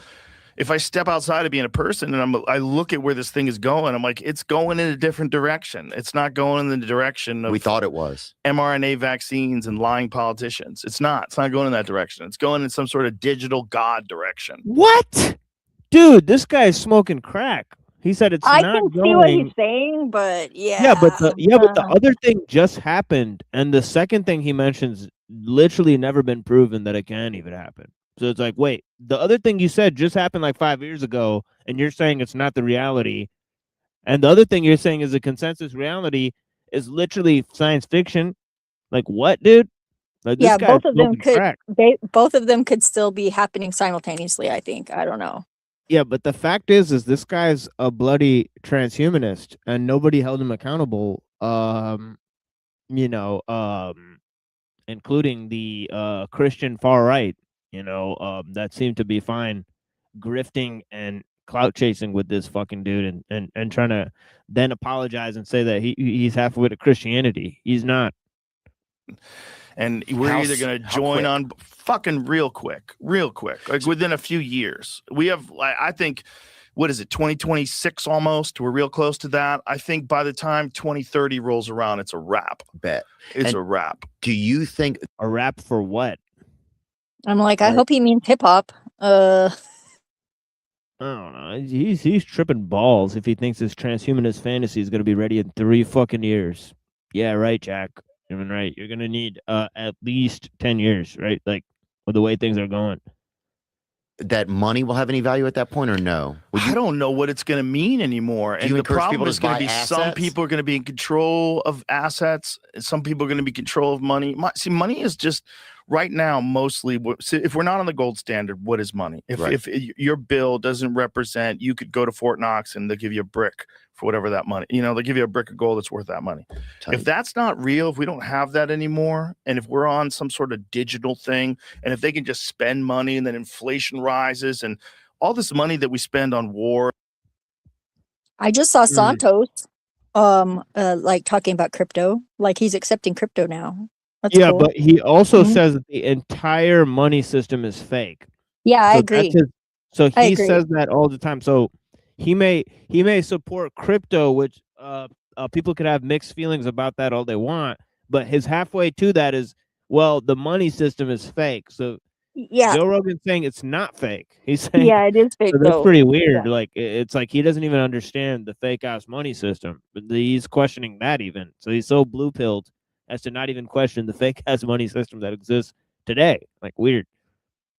if I step outside of being a person and I look at where this thing is going, I'm like, it's going in a different direction. It's not going in the direction of We thought it was. mRNA vaccines and lying politicians. It's not. It's not going in that direction. It's going in some sort of digital god direction. What? Dude, this guy's smoking crack. He said it's I not can going. see what he's saying, but yeah. Yeah, but the other thing just happened, and the second thing he mentions literally never been proven that it can even happen. So it's like, wait, the other thing you said just happened like 5 years ago, and you're saying it's not the reality. And the other thing you're saying is the consensus reality is literally science fiction. Like, what, dude? Like, this yeah, guy's both of them smoking could crack. both of them could still be happening simultaneously, I think. I don't know. Yeah, but the fact is this guy's a bloody transhumanist, and nobody held him accountable. Including the Christian far right. That seemed to be fine, grifting and clout chasing with this fucking dude, and trying to then apologize and say that he's halfway to Christianity. He's not. And we're How either s- going to how join quick? on fucking real quick, like within a few years. We have, I think, what is it, 2026 almost? We're real close to that. I think by the time 2030 rolls around, it's a wrap. Bet. It's And a wrap. Do you think A rap for what? I'm like, I Like- hope he means hip hop. I don't know. He's tripping balls if he thinks his transhumanist fantasy is going to be ready in 3 fucking years. Yeah, right, Jack. I mean, right. You're going to need at least 10 years, right? Like with the way things are going. that money will have any value at that point, or no? Would I you, don't know what it's going to mean anymore. Do And you the encourage problem people to is going to buy be some assets? people are going to be in control of assets. And some people are going to be in control of money. See, money is just right now mostly. If we're not on the gold standard, what is money? Right. If your bill doesn't represent, you could go to Fort Knox and they'll give you a brick for whatever that money. They'll give you a brick of gold that's worth that money. Tight. If that's not real, if we don't have that anymore, and if we're on some sort of digital thing, and if they can just spend money and then inflation rises and all this money that we spend on war. I just saw Santos, like talking about crypto, like he's accepting crypto now. That's Yeah, cool. but he also Mhm. says that the entire money system is fake. Yeah, I So agree. that's so I he agree. says that all the time. So he may support crypto, which people could have mixed feelings about that all they want. But his halfway to that is, well, the money system is fake. So Yeah, Joe Rogan's saying it's not fake. He's saying yeah, it is fake so that's though. pretty weird. Yeah. Like it's like he doesn't even understand the fake ass money system. But he's questioning that even. So he's so blue pilled as to not even question the fake ass money system that exists today. Like weird.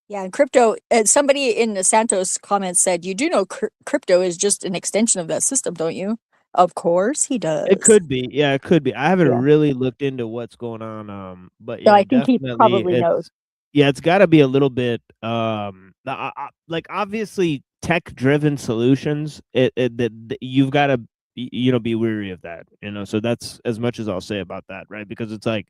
Yeah, and crypto. Somebody in the Santos comments said, "You do know crypto is just an extension of that system, don't you?" Of course, he does. It could be. Yeah, it could be. I haven't Yeah. really looked into what's going on. But So yeah, I think he definitely probably knows. Yeah, it's got to be a little bit like obviously tech driven solutions. That you've got to be wary of that. So that's as much as I'll say about that, right? Because it's like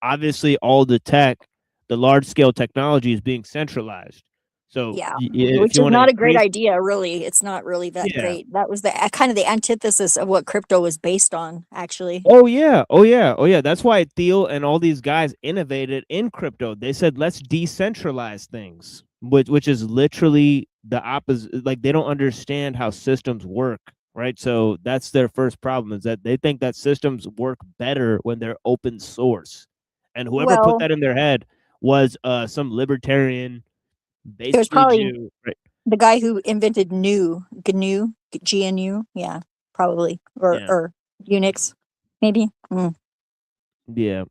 obviously all the tech, the large scale technology is being centralized. So Yeah, if which you is wanna not a great increase- idea, really. It's not really that Yeah. great. That was the kind of the antithesis of what crypto was based on, actually. Oh yeah. That's why Thiel and all these guys innovated in crypto. They said let's decentralize things, which is literally the opposite. Like they don't understand how systems work, right? So that's their first problem is that they think that systems work better when they're open source. And whoever Well- put that in their head was some libertarian, It was basically probably Jew, right? the guy who invented GNU, yeah, probably, or Yeah. or Unix, maybe. Yeah.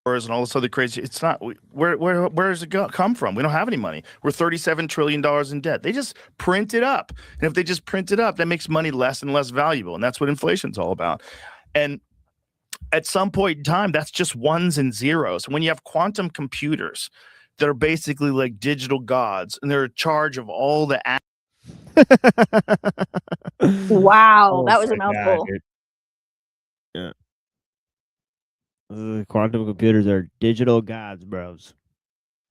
And all this other crazy. It's not. Where does it come from? We don't have any money. We're $37 trillion in debt. They just print it up, and if they just print it up, that makes money less and less valuable, and that's what inflation's all about. And at some point in time, that's just ones and zeros. When you have quantum computers that are basically like digital gods, and they're in charge of all the. Wow, Oh that was a my God, mouthful. dude. Yeah. The quantum computers are digital gods, bros.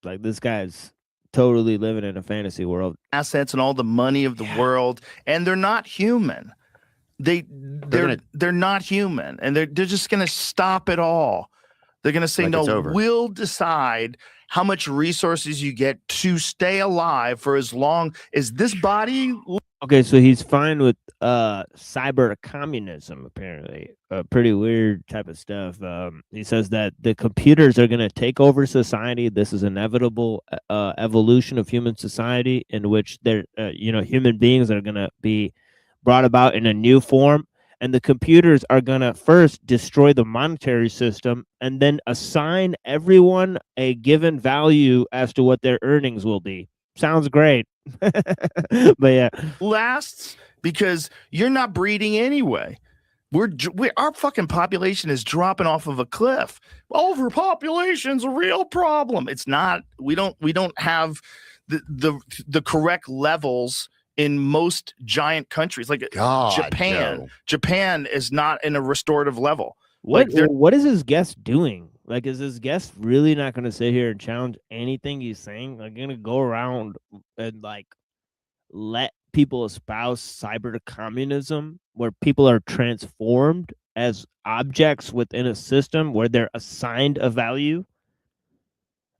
Like this guy's totally living in a fantasy world. Assets and all the money of the world, and they're not human. They're not human, and they're just going to stop it all. They're going to say, Like it's no, over. we'll decide how much resources you get to stay alive for as long as this body. Okay, so he's fine with cyber communism, apparently. Pretty weird type of stuff. He says that the computers are going to take over society. This is inevitable evolution of human society in which human beings are going to be brought about in a new form. And the computers are going to first destroy the monetary system and then assign everyone a given value as to what their earnings will be. Sounds great. But yeah. Lasts because you're not breeding anyway. Our fucking population is dropping off of a cliff. Overpopulation's a real problem. It's not. We don't have the correct levels in most giant countries like God, Japan. Joe. Japan is not in a restorative level. What Like, they're- what is his guest doing? Like, is his guest really not going to sit here and challenge anything he's saying? Like, going to go around and like let people espouse cyber communism, where people are transformed as objects within a system where they're assigned a value,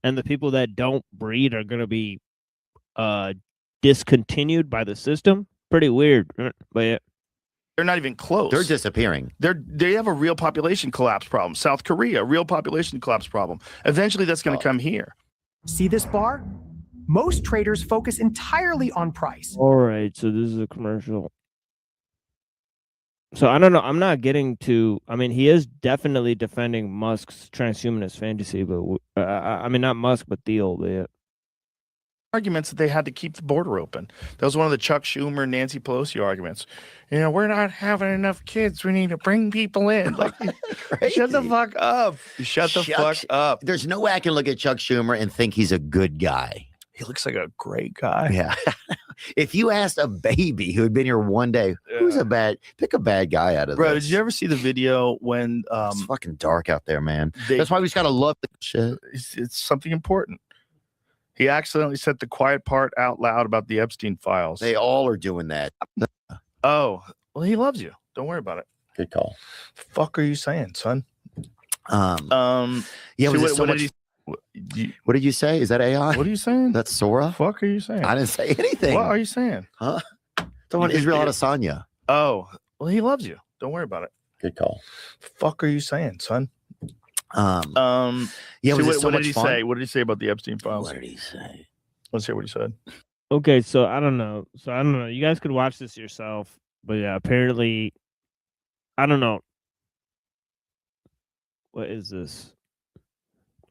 and the people that don't breed are going to be discontinued by the system. Pretty weird, but yeah. They're not even close. They're disappearing. They have a real population collapse problem. South Korea, real population collapse problem. Eventually, that's going to come here. See this bar? Most traders focus entirely on price. All right, so this is a commercial. So I don't know. I'm not getting to. I mean, he is definitely defending Musk's transhumanist fantasy, but I mean, not Musk, but Thiel. But yeah. Arguments that they had to keep the border open. That was one of the Chuck Schumer, Nancy Pelosi arguments. You know, we're not having enough kids. We need to bring people in. Like, shut the fuck up. Shut the fuck up. There's no way I can look at Chuck Schumer and think he's a good guy. He looks like a great guy. Yeah. If you asked a baby who had been here one day, who's a bad, pick a bad guy out of Bro, this. did you ever see the video when It's fucking dark out there, man. That's why we just gotta love the shit. It's something important. He accidentally said the quiet part out loud about the Epstein files. They all are doing that. Oh, well, he loves you. Don't worry about it. Good call. The fuck are you saying, son? Yeah, see, was what, it so what much? What did you say? Is that AI? What are you saying? That's Sora? Fuck are you saying? I didn't say anything. What are you saying? Huh? Talking about Israel Adesanya. Oh, well, he loves you. Don't worry about it. Good call. The fuck are you saying, son? Yeah, see, was it so what did much he fun? say? What did he say about the Epstein files? What did he say? Let's hear what he said. Okay, so I don't know. You guys could watch this yourself, but yeah, apparently, I don't know. What is this?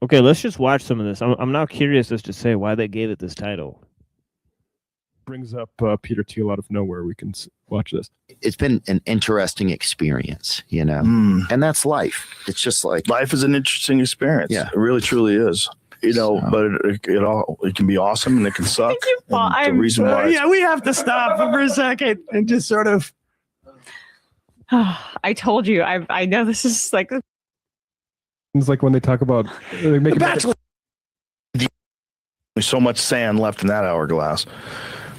Okay, let's just watch some of this. I'm now curious as to say why they gave it this title. Brings up Peter Thiel out of nowhere. We can watch this. It's been an interesting experience, you know, and that's life. It's just like life is an interesting experience. Yeah, it really truly is. You know, but it can be awesome and it can suck. The reason why yeah, we have to stop for a second and just sort of. I told you. I know this is like. It's like when they talk about The Bachelor. There's so much sand left in that hourglass.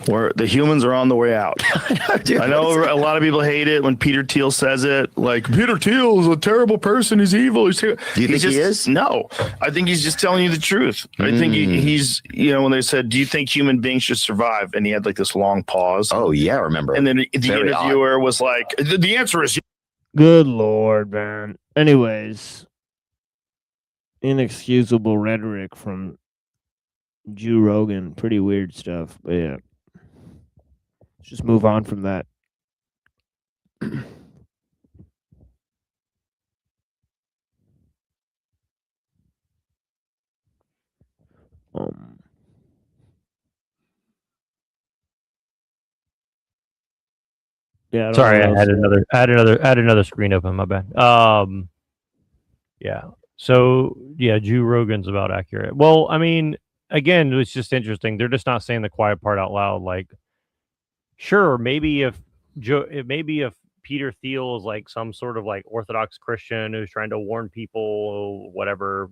Where the humans are on the way out. I know a lot of people hate it when Peter Thiel says it. Like, Peter Thiel is a terrible person. He's evil. Do you think he is? No. I think he's just telling you the truth. I think he's, you know, when they said, do you think human beings should survive? And he had like this long pause. Oh, yeah, I remember. And then the Very interviewer was like, the answer is. Good Lord, man. Anyways, inexcusable rhetoric from Joe Rogan. Pretty weird stuff, but yeah. Let's just move on from that. Yeah. Sorry, I had another screen open. My bad. Yeah. So yeah, Joe Rogan's about accurate. Well, I mean, again, it's just interesting. They're just not saying the quiet part out loud. Like, sure, maybe if Peter Thiel is like some sort of like Orthodox Christian who's trying to warn people, whatever.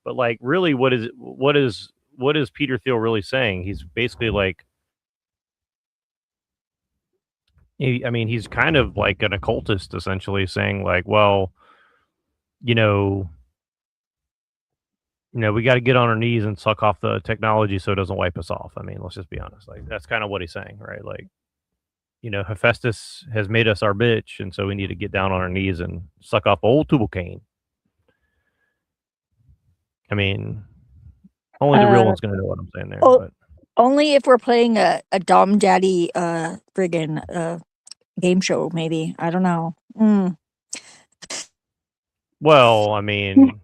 But like, really, what is Peter Thiel really saying? He's basically like, he's kind of like an occultist, essentially saying like, well, you know, we got to get on our knees and suck off the technology so it doesn't wipe us off. I mean, let's just be honest. Like, that's kind of what he's saying, right? Like, you know, Hephaestus has made us our bitch, and so we need to get down on our knees and suck off old Tubal Cain. I mean, only the real one's going to know what I'm saying there. But. Only if we're playing a Dom Daddy friggin' game show, maybe. I don't know. Well, I mean,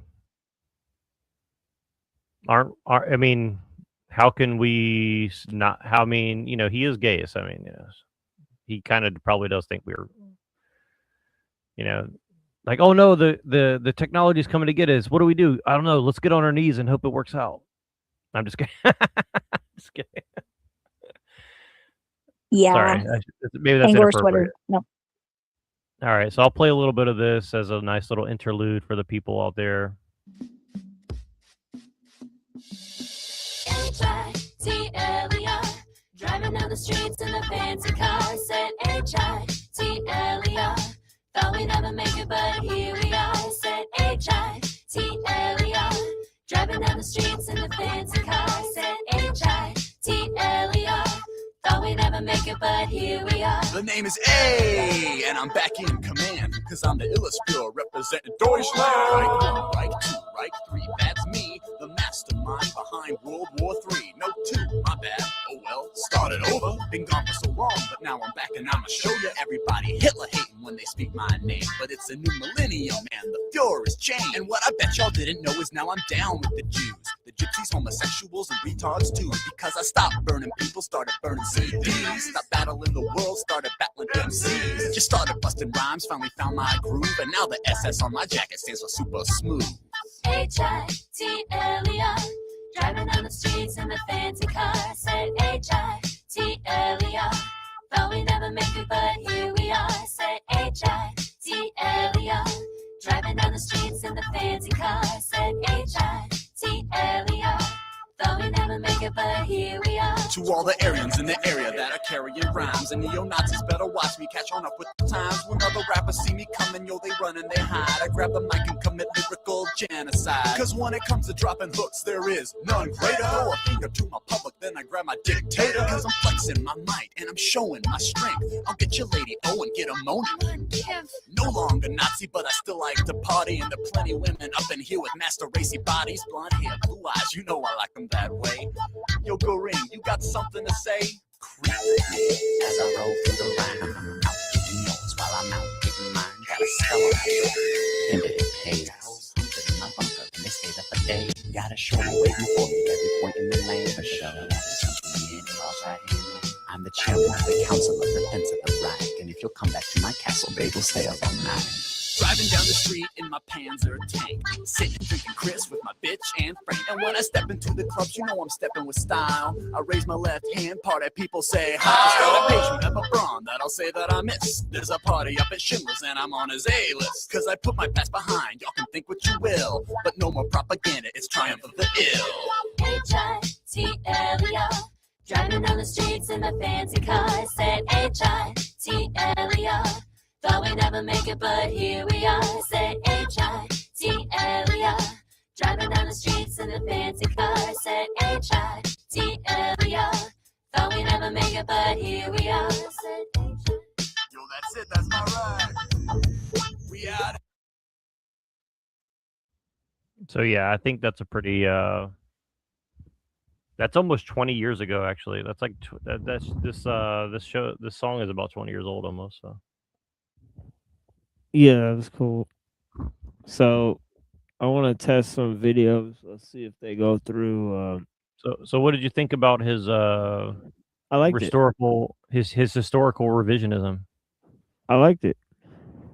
how can we not? You know, he is gay. So, I mean, he kind of probably does think we're, you know, like, oh no, the technology is coming to get us. What do we do? I don't know. Let's get on our knees and hope it works out. I'm just kidding. Just kidding. Yeah. Sorry. Maybe that's Angler inappropriate. sweater. No. All right, so I'll play a little bit of this as a nice little interlude for the people out there. H-I-T-L-E-R, driving down the streets in a fancy car, said H-I-T-L-E-R, felt Thought we never make it, but here we are. I said H-I-T-L-E-R. Driving down the streets in the fancy car. I said H-I-T-L-E-R. Thought we never make it, but here we are. The name is A, and I'm back in command, cause I'm the illest pure representing Deutschland. Reich 1, Reich 2, Reich 3, that's me, the mastermind behind World War III. No 2, my bad, oh well, started over. Been gone for so long, but now I'm back and I'ma show you everybody Hitler hating when they speak my name. But it's a new millennium, man, the Fuhrer is changed. And what I bet y'all didn't know is now I'm down with the Jews, the gypsies, homosexuals, and retards too. Because I stopped burning people, started burning CDs. Stopped battling the world, started battling MCs. Just started busting rhymes, finally found my groove. And now the SS on my jacket stands for super smooth. H-I-T-L-E-R. Driving down the streets in the fancy car. I said H-I-T-L-E-R. Thought we never make it, but here we are. I said H-I-T-L-E-R. Driving down the streets in the fancy car. I said H-I-T-L-E-R. Thought we never make it, but here we are. To all the Aryans in the area that are carrying rhymes, and neo-Nazis better watch me catch on up with the times. When other rappers see me coming, yo, they run and they hide. I grab the mic and commit lyrical genocide. Cause when it comes to dropping hooks, there is none greater. Throw a finger to my public, then I grab my dictator. Cause I'm flexing my might and I'm showing my strength. I'll get your lady and get a moaning. No longer Nazi, but I still like to party. And there are plenty women up in here with master racy bodies. Blonde hair, blue eyes, you know I like them that way. Yo, Goreen, you got something to say? Creep with me as I roll through the line. I'm out getting yours while I'm out getting mine. Got a spell on my shoulder, and it pays. Hunters in my bunker, and they stayed up a day. Got a show waiting for me every point in the lane for sure. I'm the chairman of the Council of Defense of the Reich, and if you'll come back to my castle, babe, we'll stay up all night. Driving down the street in my Panzer tank, sitting drinking Chris with my bitch and Frank. And when I step into the clubs, you know I'm stepping with style. I raise my left hand, party people say hi. Got a page from Emma Braun that I'll say that I miss. There's a party up at Schindler's and I'm on his A-list. Cause I put my past behind, y'all can think what you will, but no more propaganda, it's triumph of the ill. H-I-T-L-E-R. Driving down the streets in the fancy car. I said H-I-T-L-E-R. Thought we'd never make it, but here we are. I said H-I-T-L-E-R. Driving down the streets in the fancy car. I said H-I-T-L-E-R. Thought we'd never make it, but here we are. I said Yo, that's it, that's my ride. We out. So yeah, I think that's a pretty that's almost 20 years ago actually. That's like that's this song is about 20 years old almost, so. Yeah, it was cool. So I want to test some videos. Let's see if they go through. So what did you think about his I liked historical his historical revisionism? I liked it.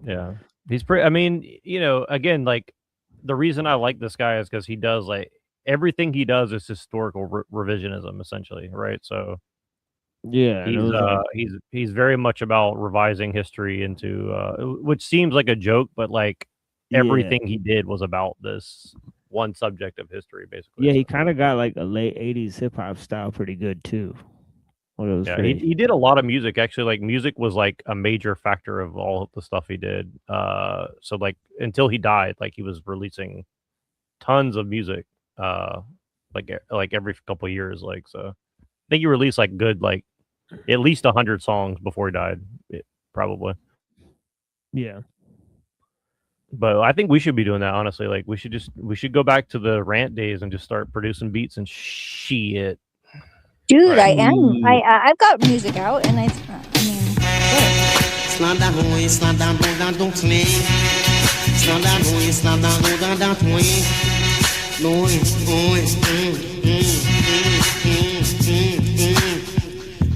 Yeah, he's pretty. I mean, you know, again, like the reason I like this guy is because he does like everything he does is historical revisionism, essentially, right? So yeah, he's very much about revising history into which seems like a joke, but like everything he did was about this one subject of history, basically. Yeah, he kind of got like a late 80s hip hop style pretty good too. Yeah, he did a lot of music actually. Like music was like a major factor of all of the stuff he did. So like until he died, like he was releasing tons of music, like every couple of years. Like so, I think he released like good like at least 100 songs before he died, probably. Yeah. But I think we should be doing that, honestly. Like we should go back to the rant days and just start producing beats and shit. Dude, I am. I've got music out, and I mean,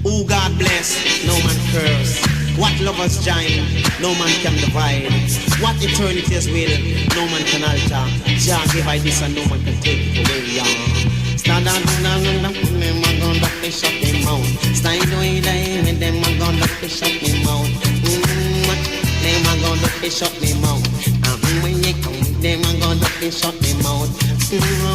Oh, God bless, no man curse. What lovers join, no man can divide. What eternity is with, no man can alter. Jah give I this and no man can take it away. Stand down, them a gun up, they shut them out. Stand away, them a gun up, they shut them out. Them a gun up, they shut them out. When you come, them a gun up, they shut them out.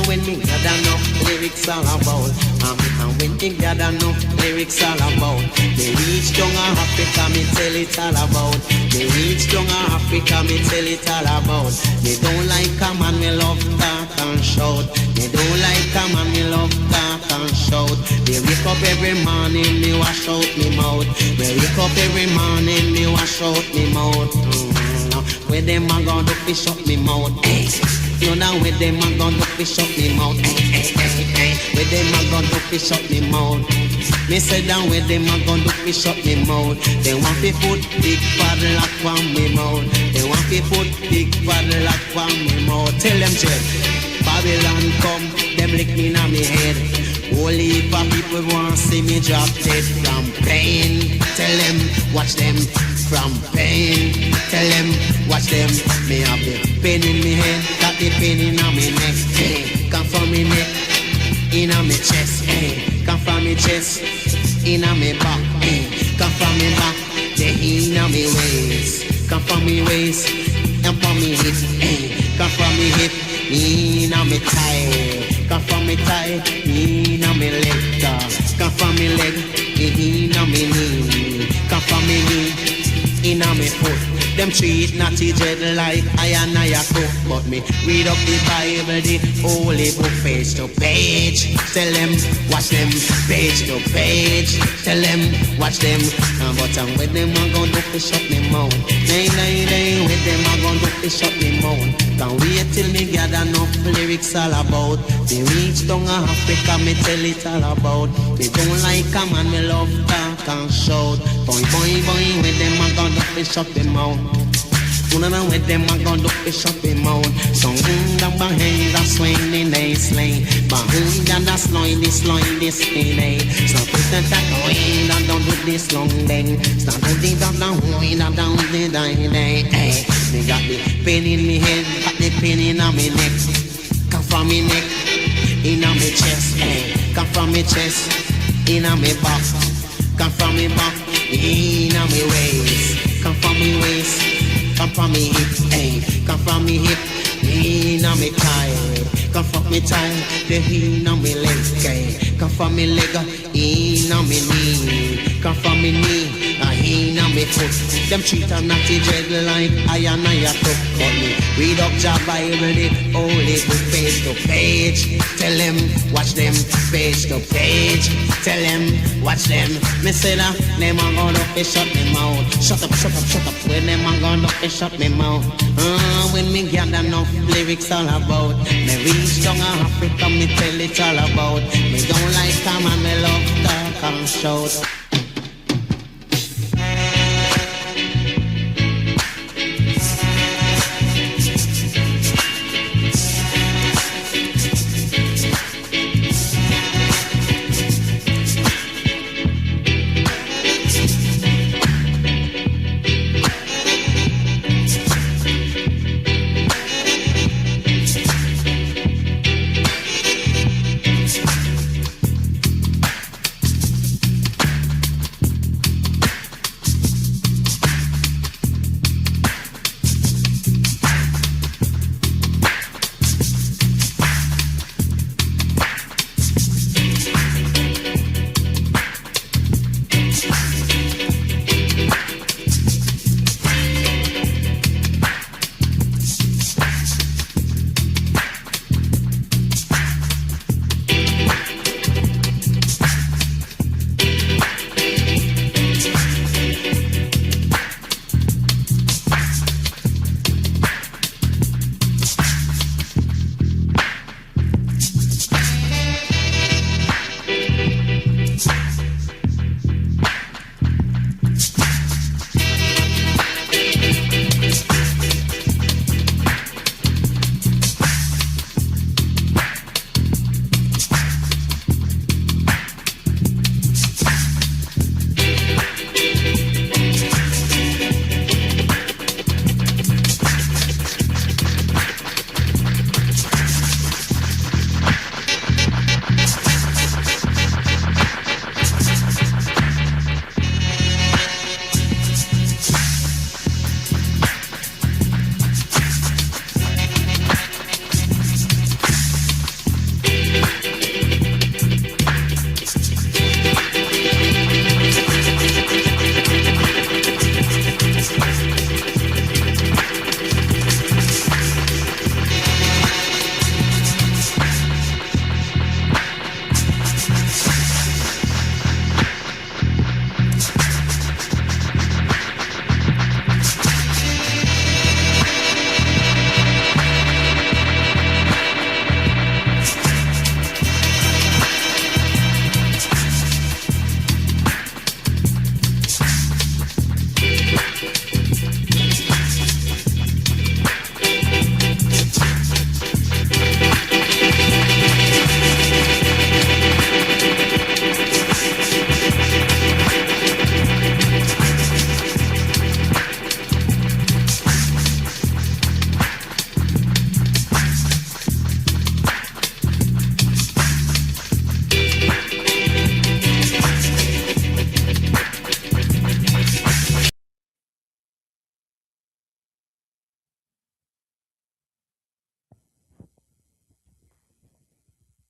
When me gather enough, lyrics all about. And when me gather enough, lyrics all about. They reach down Africa, me tell it all about. They reach down Africa, me tell it all about. Me don't like a man, me love talk and shout. Me don't like a man, me love talk and shout. Me wake up every morning, me wash out me mouth. Me wake up every morning, me wash out me mouth. Where them a gonna do fish up me mouth? You know where them a gonna do fish up me mouth? Where them a gonna do fish up me mouth? Me say down where them a gonna do fish up me mouth. They want to put big padlock on me mouth. They want to put big padlock on me mouth. Tell them, Jed, Babylon come, them lick me na me head. Only if people want to see me drop dead from pain. Tell them, watch them from pain. Tell them, watch them. Me have the pain in me head, got the pain in me neck. Hey, come from me neck, in me chest. Hey, come from me chest, in me back. Hey, come from me back, the in me waist. Come from me waist, and from me hip. Hey, come from me hip, in me thigh. Come from me thigh, in me leg. Come from me leg, in me knee. Come from me knee, in me foot. Them treat naughty dread like I and I a cook. But me read up the Bible, the holy book, page to page. Tell them, watch them, page to page. Tell them, watch them. But with them I gon' do to shut me mouth. Nay, with them I gon' do to shut me mouth. Can't wait till me gather enough lyrics all about. Me reach down to Africa, me tell it all about. Me don't like a man, me love talk and shout. Boy, with them I gon' do to shut me mouth. Una with them I gon' do to shut me mouth. So down behind the swing in a sling. Behind the slide this in a. So put the tack away and don't do this long thing. Start to dig up the way and down the day. Hey, me got the pain in me head, got the pain in me neck. Come from me neck, in me chest. Hey, come from me chest, in me back. Come from me back, in me waist. Come from me waist, come from me hip, hey. Come from me hip, in me thigh. Come from me thigh, the in me leg, hey. Come from me leg, in me knee. Come from me knee, in me foot. Them treat a naughty dread like I and I a cook. But me read up job Bible, the holy book, page to page. Tell them, watch them, page to page. Tell them, watch them. Me say that, them a gonna shut me mouth. Shut up. When them a gonna shut me mouth. When me gather enough lyrics all about. Me reach down to Africa, me tell it all about. Me don't like come and me love talk and shout.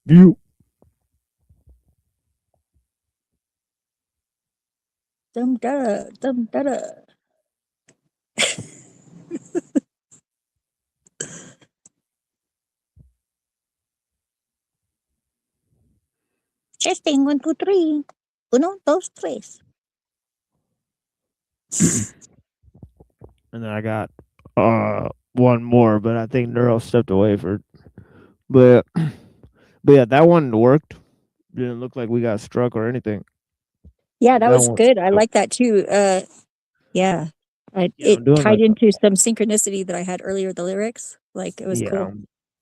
You. Dum da dum da da. Testing 1, 2, 3. Uno, dos, tres. And then I got one more, but I think Neuro stepped away for. But yeah, that one worked. Didn't look like we got struck or anything. Yeah, that was one- good. I like that too. Yeah. It doing tied like- into some synchronicity that I had earlier, the lyrics. Like it was Yeah, cool.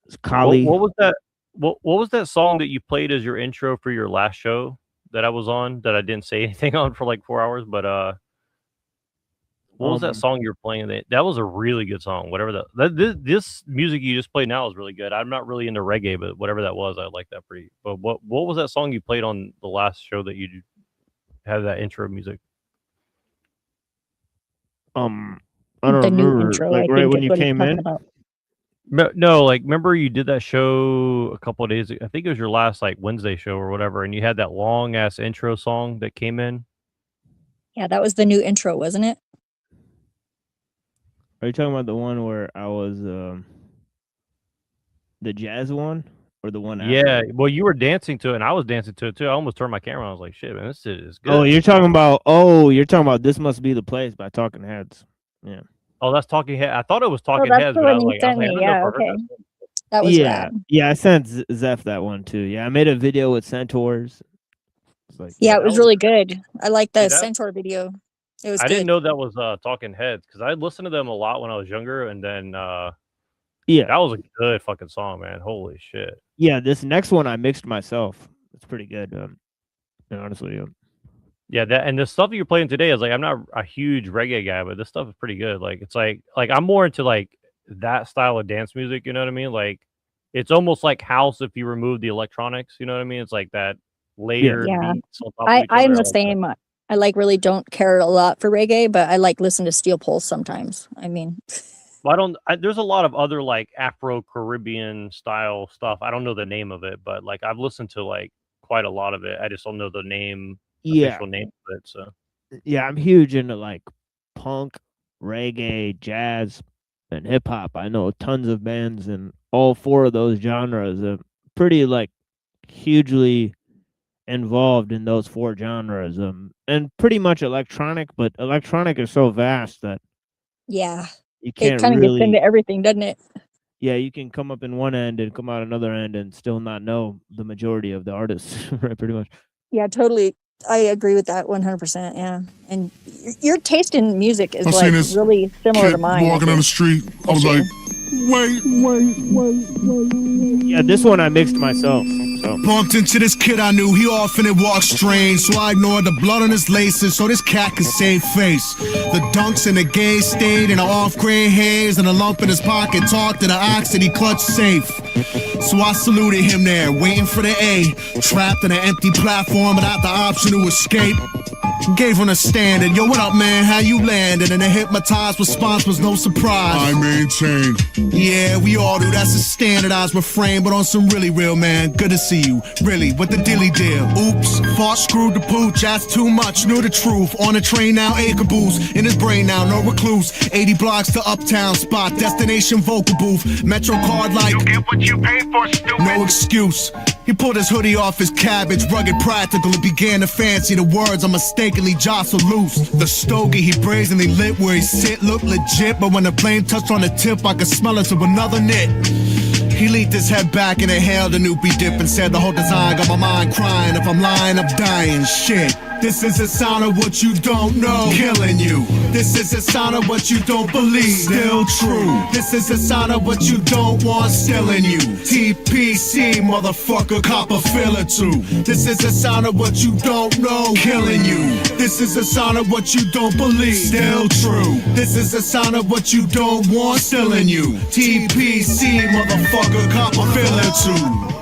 It's Kali. What was that? What was that song that you played as your intro for your last show that I was on that I didn't say anything on for like 4 hours? But what was that song you were playing? That was a really good song. Whatever this music you just played now is really good. I'm not really into reggae, but whatever that was, I like that pretty. But what was that song you played on the last show that you had that intro music? I don't The new remember. intro, Like I right think when is you what he's came talking in. about. No, like remember you did that show a couple of days ago. I think it was your last like Wednesday show or whatever, and you had that long ass intro song that came in. Yeah, that was the new intro, wasn't it? Are you talking about the one where I was the jazz one or the one? After? Yeah, well, you were dancing to it, and I was dancing to it too. I almost turned my camera on. I was like, "Shit, man, this shit is good." Oh, you're talking about "This Must Be the Place" by Talking Heads. Yeah. Oh, that's Talking Head. I thought it was Talking that's Heads, the but I one was you like, sent I me. don't know Yeah, if I heard okay. that song. That was yeah, rad. yeah. I sent Zeph that one too. Yeah, I made a video with Centaurs. It's like, Yeah, it that was was- really good. I like the Dude, that- Centaur video. It was I good. didn't know that was Talking Heads because I listened to them a lot when I was younger, and then Yeah, that was a good fucking song, man. Holy shit. yeah. This next one I mixed myself. It's pretty good. Honestly. Yeah, that and the stuff that you're playing today is like I'm not a huge reggae guy, but this stuff is pretty good. Like it's like I'm more into like that style of dance music, you know what I mean? Like it's almost like house if you remove the electronics, you know what I mean? It's like that layered Yeah. beats on top of each I'm other. the same. I like really don't care a lot for reggae, but I like listen to Steel Pulse sometimes. I mean, Well, there's a lot of other like Afro Caribbean style stuff. I don't know the name of it, but like I've listened to like quite a lot of it. I just don't know the name, Yeah. official name of it. So Yeah, I'm huge into like punk, reggae, jazz, and hip hop. I know tons of bands in all four of those genres. I'm pretty like hugely involved in those four genres. And pretty much electronic, but electronic is so vast that yeah, you it can't kind of really. gets into everything, doesn't it? Yeah, you can come up in one end and come out another end and still not know the majority of the artists, right? Pretty much. Yeah, totally. I agree with that 100%. Yeah, and your taste in music is I like seen this really similar to kid mine. I walking down the think. street. I was like, wait. Yeah, this one I mixed myself. So. Bumped into this kid I knew, he often it walked strange, so I ignored the blood on his laces so this cat could save face. The dunks and the gaze stayed in an off-gray haze, and a lump in his pocket talked to the ox that he clutched safe. So I saluted him there, waiting for the A, trapped in an empty platform without the option to escape. Gave him a standard, yo, what up, man, how you landed? And the hypnotized response was no surprise. I maintain. Yeah, we all do, that's a standardized refrain, but on some really real, man, good to see you, really, what the dilly deal? Oops, thought screwed the pooch, asked too much, knew the truth, on the train now, a caboose, in his brain now, no recluse, 80 blocks to uptown spot, destination vocal booth, Metro card like, you get what you pay for, stupid. No excuse. He pulled his hoodie off his cabbage, rugged practical, and began to fancy the words I mistakenly jostled loose. The stogie he brazenly lit where he sit looked legit, but when the flame touched on the tip, I could smell it of another knit. He leaned his head back and inhaled a Noopy dip and said the whole design got my mind crying. If I'm lying, I'm dying. Shit. This is a sound of what you don't know, killing you. This is a sound of what you don't believe, still true. This is a sound of what you don't want, still in you. TPC, motherfucker, cop a filler too. This is a sound of what you don't know, killing you. This is a sound of what you don't believe, still true. This is a sound of what you don't want, still in you. TPC, motherfucker, cop a filler too.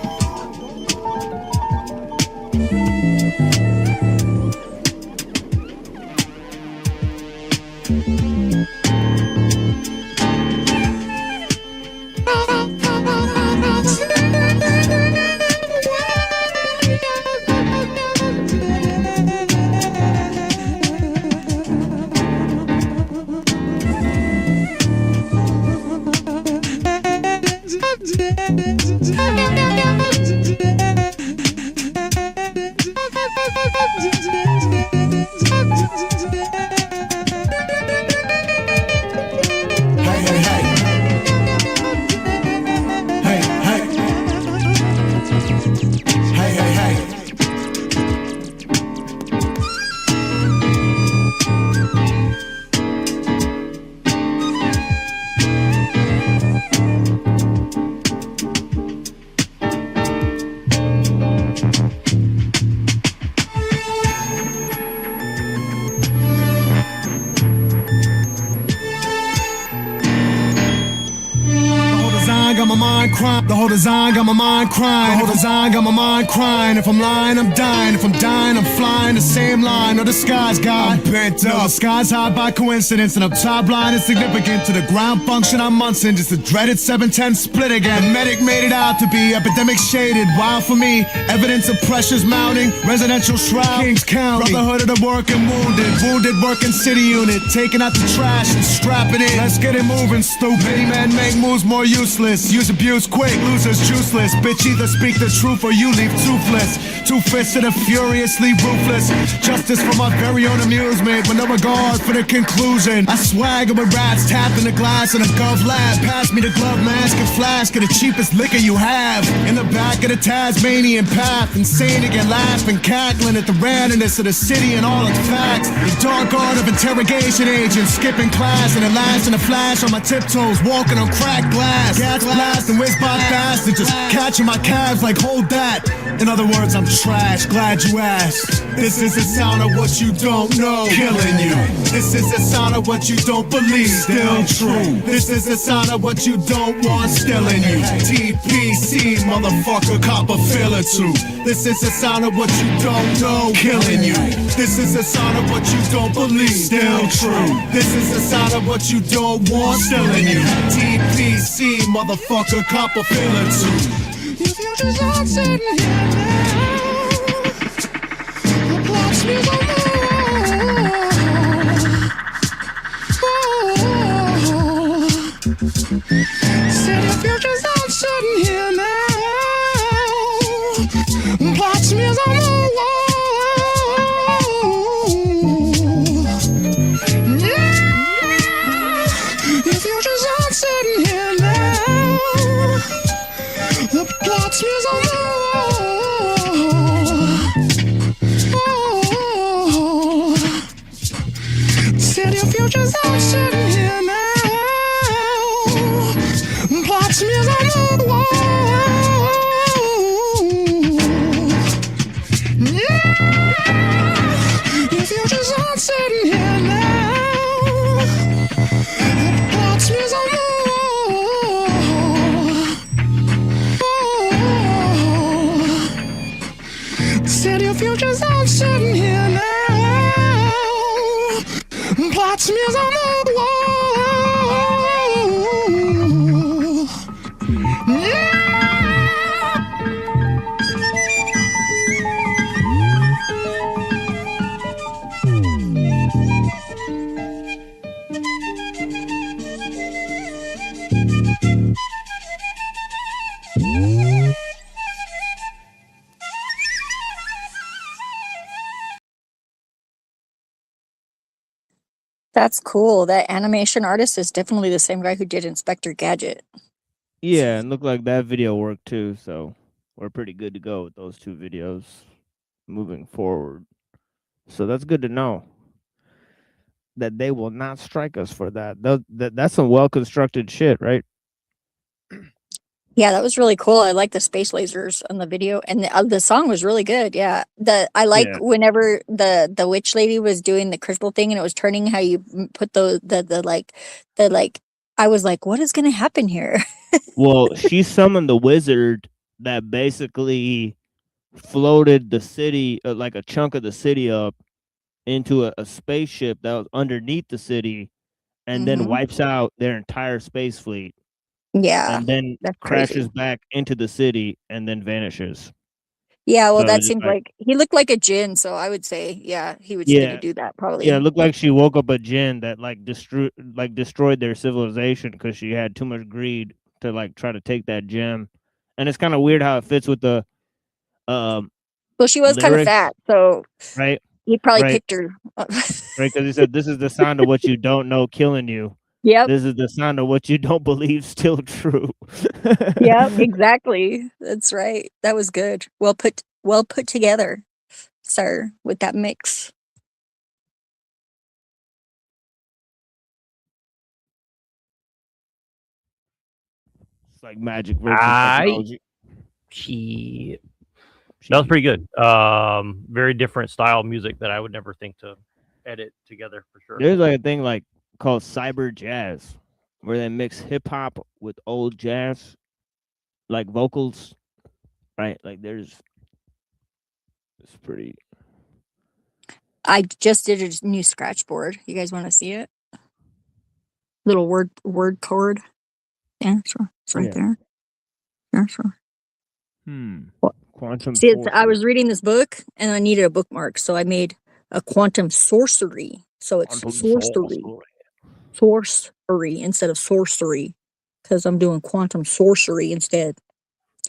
got my mind crying. The whole design got my mind crying. The whole design got my mind crying. If I'm lying, I'm dying. If I'm dying, I'm flying. The same line. No disguise, God. I'm bent up. No, the sky's high by coincidence. And up top line is significant. To the ground function, I'm Munson. Just a dreaded 710 split again. Medic made it out to be epidemic shaded. Wild for me. Evidence of pressures mounting. Residential shroud. Kings County. Brotherhood of the working wounded. Wounded working city unit. Taking out the trash and strapping it. Let's get it moving, stupid. Many men make moves more useless. Use abuse quick, losers juiceless. Bitch, either speak the truth or you leave toothless. Two-fisted and furiously ruthless. Justice for my very own amusement, with no regard for the conclusion. I swagger with rats tapped in the glass in a gov lab. Pass me the glove mask and flask of the cheapest liquor you have. In the back of the Tasmanian path, insane to get laughing, cackling at the randomness of the city and all its facts. The dark art of interrogation agents, skipping class and the last in a flash on my tiptoes, walking on cracked glass. Gas blast and whiz by fast and just catching my calves like hold that. In other words, I'm trash, glad you asked. This is the sound of what you don't know, killing you. This is the sound of what you don't believe, still true. This is the sound of what you don't want, still in you. TPC, motherfucker, cop a feel or two. This is the sound of what you don't know, killing you. This is the sound of what you don't believe, still true. This is the sound of what you don't want, still in you. TPC, motherfucker, cop a feel or two. If you just aren't sitting here now, the clock's on said if you just aren't sitting here now, plot smears on the wall. Yeah, if you just aren't sitting here now, the plot smears on the wall. Said if you just aren't sitting here now, plot smears on the wall. Yeah, if you just aren't sitting here now, plot smears on the wall. Said your future's not sitting here now. Plot smears on the wall. Yeah. That's cool. That animation artist is definitely the same guy who did Inspector Gadget. Yeah, and looked like that video worked too, so we're pretty good to go with those two videos moving forward. So that's good to know that they will not strike us for that. That's some well-constructed shit, right? Yeah, that was really cool. I like the space lasers on the video, and the song was really good. Yeah, I like Yeah. whenever the witch lady was doing the crystal thing, and it was turning how you put the I was like, what is gonna happen here? Well, she summoned the wizard that basically floated the city, like a chunk of the city up into a spaceship that was underneath the city and then Mhm. wipes out their entire space fleet Yeah, and then that's crashes crazy. back into the city and then vanishes. Yeah, well, So that it's just seemed like he looked like a djinn, so I would say, yeah, he was gonna Yeah. do that probably. Yeah, it looked like she woke up a djinn that destroyed their civilization because she had too much greed to try to take that gem. And it's kind of weird how it fits with the Well, she was kind of lyrics, fat, so right? he probably Right. picked her. Right, because he said, "This is the sound of what you don't know killing you. Yep. This is the sound of what you don't believe still true." Yep, exactly. That's right. That was good. Well put together, sir, with that mix. It's like magic versus technology. That was pretty good. Very different style of music that I would never think to edit together for sure. There's like a thing called cyber jazz, where they mix hip hop with old jazz, like vocals, right? Like it's pretty. I just did a new scratch board. You guys want to see it? Little word chord. Yeah, sure. It's right Yeah. there. Yeah, sure. Quantum. See, I was reading this book and I needed a bookmark, so I made a quantum sorcery. So it's sorcery instead of sorcery, because I'm doing quantum sorcery instead.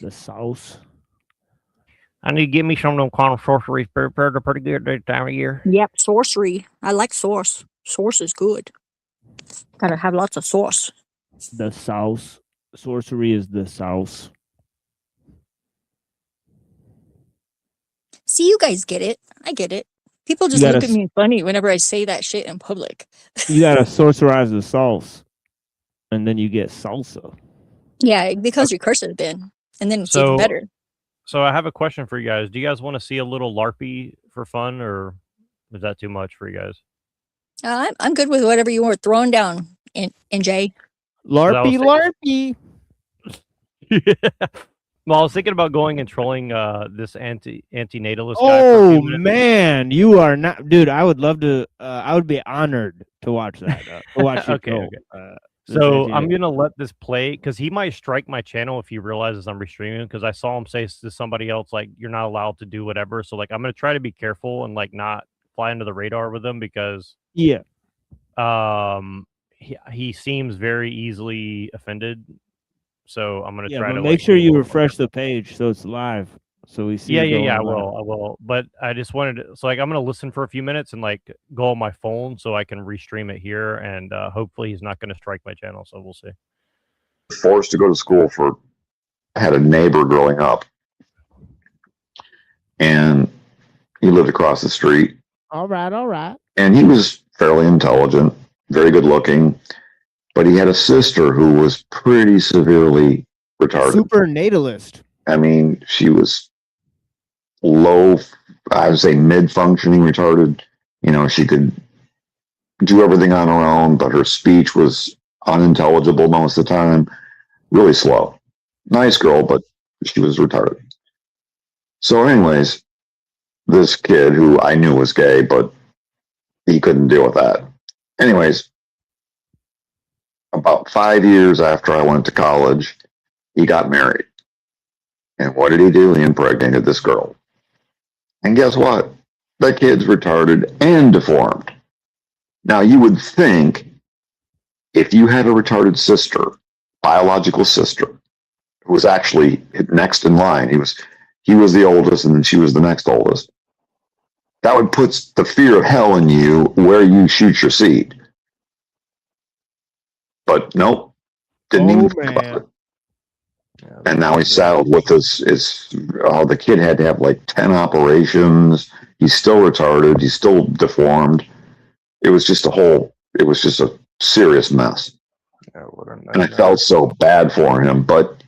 The sauce. I need to get me some of them quantum sorceries prepared. They're pretty good this time of year. Yep, sorcery. I like sauce. Sauce is good. Gotta have lots of sauce. The sauce. Sorcery is the sauce. See, you guys get it. I get it. People just look at me funny whenever I say that shit in public. You gotta sorcerize the sauce, and then you get salsa. Yeah, it becomes recursive then, and then it's even better. So I have a question for you guys. Do you guys want to see a little LARPy for fun, or is that too much for you guys? I'm good with whatever you want throwing down, NJ. LARPy. Well, I was thinking about going and trolling this antinatalist guy. Oh man, you are not, dude. I would love to. I would be honored to watch that. To watch you Okay. troll, So I'm gonna let this play because he might strike my channel if he realizes I'm restreaming. Because I saw him say to somebody else like, "You're not allowed to do whatever." So like, I'm gonna try to be careful and like not fly under the radar with him because yeah, he seems very easily offended. So I'm gonna try to make sure you refresh the page so it's live, so we see. Yeah, it I going live. will. But I just wanted to, so like I'm gonna listen for a few minutes and like go on my phone so I can restream it here, and hopefully he's not gonna strike my channel. So we'll see. Forced to go to school I had a neighbor growing up, and he lived across the street, All right. and he was fairly intelligent, very good looking, but he had a sister who was pretty severely retarded. Super natalist. I mean, she was low, I would say mid-functioning retarded. You know, she could do everything on her own, but her speech was unintelligible most of the time, really slow. Nice girl, but she was retarded. So anyways, this kid who I knew was gay, but he couldn't deal with that. Anyways, about 5 years after I went to college, he got married. And what did he do? He impregnated this girl. And guess what? The kid's retarded and deformed. Now, you would think if you had a retarded sister, biological sister, who was actually next in line, he was the oldest and then she was the next oldest, that would put the fear of hell in you where you shoot your seed. But nope, didn't even think about it. And now he's saddled with the kid had to have like 10 operations. He's still retarded. He's still deformed. It was just a serious mess. And I felt so bad for him. But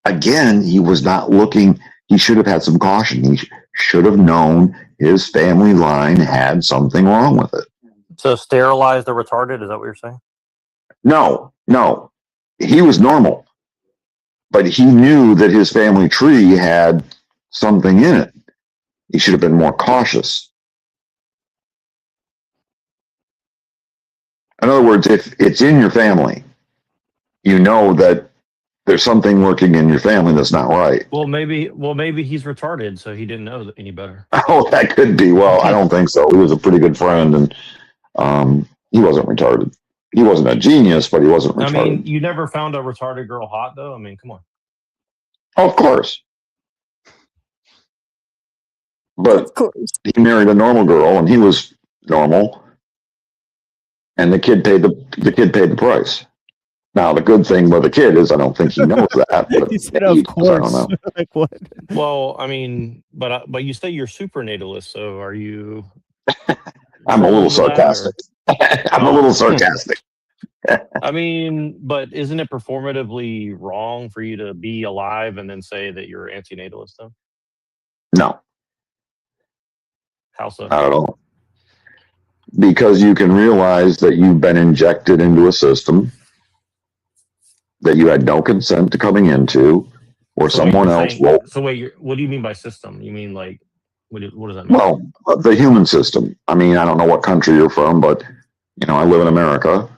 again, he was not looking. He should have had some caution. He should have known his family line had something wrong with it. So sterilize the retarded? Is that what you're saying? No. He was normal. But he knew that his family tree had something in it. He should have been more cautious. In other words, if it's in your family, you know that there's something working in your family that's not right. Well, maybe he's retarded, so he didn't know any better. Oh, that could be. Well, I don't think so. He was a pretty good friend, and he wasn't retarded. He wasn't a genius, but he wasn't retarded. I mean, you never found a retarded girl hot, though? I mean, come on. Of course. But he married a normal girl, and he was normal, and the kid paid the price. Now, the good thing with the kid is I don't think he knows that. But He said, "Of course." I don't know. Like what? Well, I mean, but you say you're super natalist, so are you? I'm a little sarcastic. I'm a little sarcastic. I mean, but isn't it performatively wrong for you to be alive and then say that you're antinatalist, though? No. How so? Not at all. Because you can realize that you've been injected into a system that you had no consent to coming into, or So wait, someone you're else saying, will. so wait, what do you mean by system? You mean like, what does that mean? Well, the human system. I mean, I don't know what country you're from, but you know, I live in America,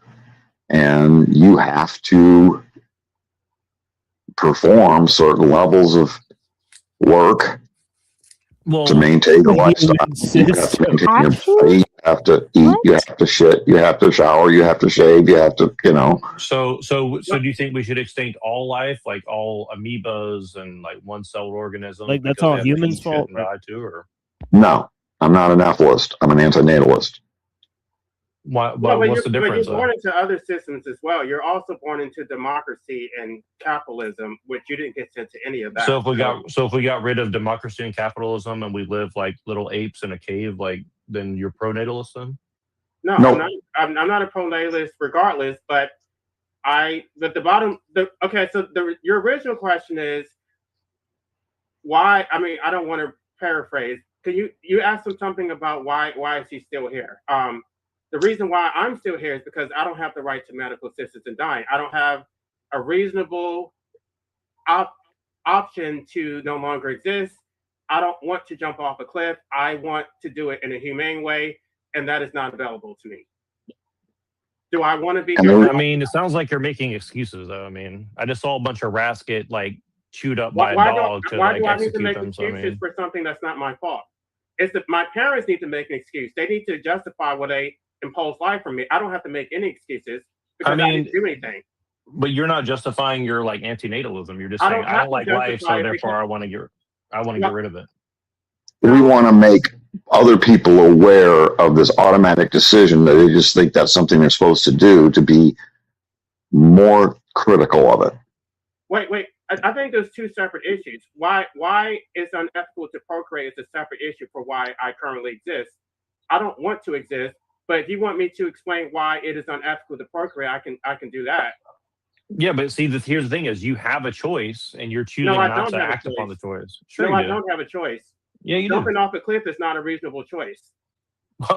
and you have to perform certain levels of work to maintain the lifestyle. You have to maintain your body. You have to eat. You have to shit. You have to shower. You have to shave. You have to, you know. So do you think we should extinct all life, like all amoebas and like one-celled organisms? Like, that's because all they have to humans' eat shit fault, and right? die too, or No, I'm not an ethicist. I'm an antinatalist. why? Well, but What's the you're difference? born into other systems as well. You're also born into democracy and capitalism, which you didn't get into any of that. So if we got rid of democracy and capitalism and we live like little apes in a cave, like then you're pro-natalist then? No, Nope. I'm not a pro-natalist regardless, but your original question is why? I mean, I don't want to paraphrase. Can you asked him something about why is he still here? The reason why I'm still here is because I don't have the right to medical assistance in dying. I don't have a reasonable option to no longer exist. I don't want to jump off a cliff. I want to do it in a humane way, and that is not available to me. Do I want to be here? I mean, it sounds like you're making excuses, though. I mean, I just saw a bunch of rats get like chewed up by a dog to Why like do I need to execute make them. So I excuses mean, for something that's not my fault? It's that my parents need to make an excuse. They need to justify what they impose life from me. I don't have to make any excuses because I didn't do anything. but you're not justifying your like antinatalism. You're just I saying don't I have don't to like life, justify so it therefore because- I want to get rid of it. We want to make other people aware of this automatic decision that they just think that's something they're supposed to do, to be more critical of it. Wait. I think there's two separate issues. Why it's unethical to procreate is a separate issue for why I currently exist. I don't want to exist, but if you want me to explain why it is unethical to procreate, I can do that. Yeah, but see, here's the thing: is you have a choice, and you're choosing I not don't to have a act upon the choice. choice. Sure, No, you I do. don't have a choice. Yeah, you do. Jumping off a cliff is not a reasonable choice.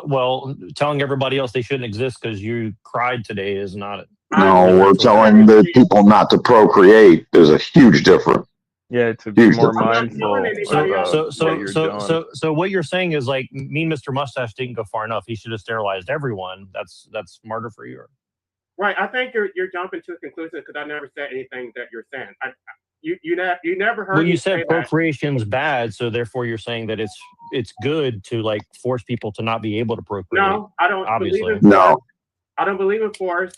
Well, telling everybody else they shouldn't exist because you cried today is not. No, we're telling the people not to procreate. There's a huge difference. Yeah, to be Huge more difference. mindful of what you're doing. So what you're saying is like me, Mr. Mustache didn't go far enough. He should have sterilized everyone. That's smarter for you. Right. I think you're jumping to a conclusion because I never said anything that you're saying. You never heard Well, me you say said that. procreation's bad, so therefore you're saying that it's good to like force people to not be able to procreate. No, I don't obviously. believe in force. I don't believe in force.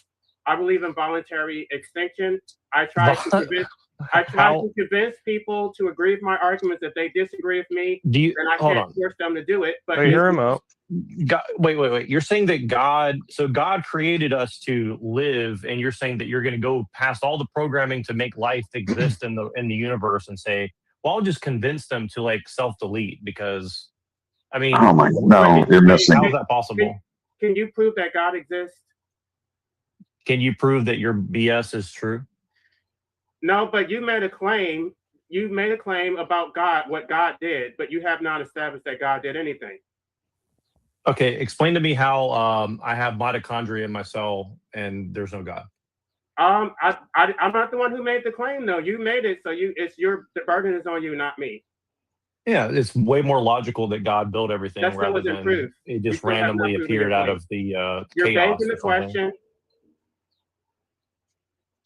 I believe in voluntary extinction. I try to convince people to agree with my arguments. If they disagree with me, then I hold can't on. force them to do it. But Wait, hear him out. God, wait. You're saying that God created us to live, and you're saying that you're going to go past all the programming to make life exist in the universe, and say, "Well, I'll just convince them to like self-delete," because, I mean, Oh my, no, you're missing. How is that possible? Can you prove that God exists? Can you prove that your BS is true? No, but you made a claim. You made a claim about God, what God did, but you have not established that God did anything. Okay, explain to me how I have mitochondria in my cell and there's no God. I'm not the one who made the claim, though. You made it, so the burden is on you, not me. Yeah, it's way more logical that God built everything That still rather wasn't than proof. it You just still have not randomly proven your appeared out point. of the You're chaos. begging the or something. question.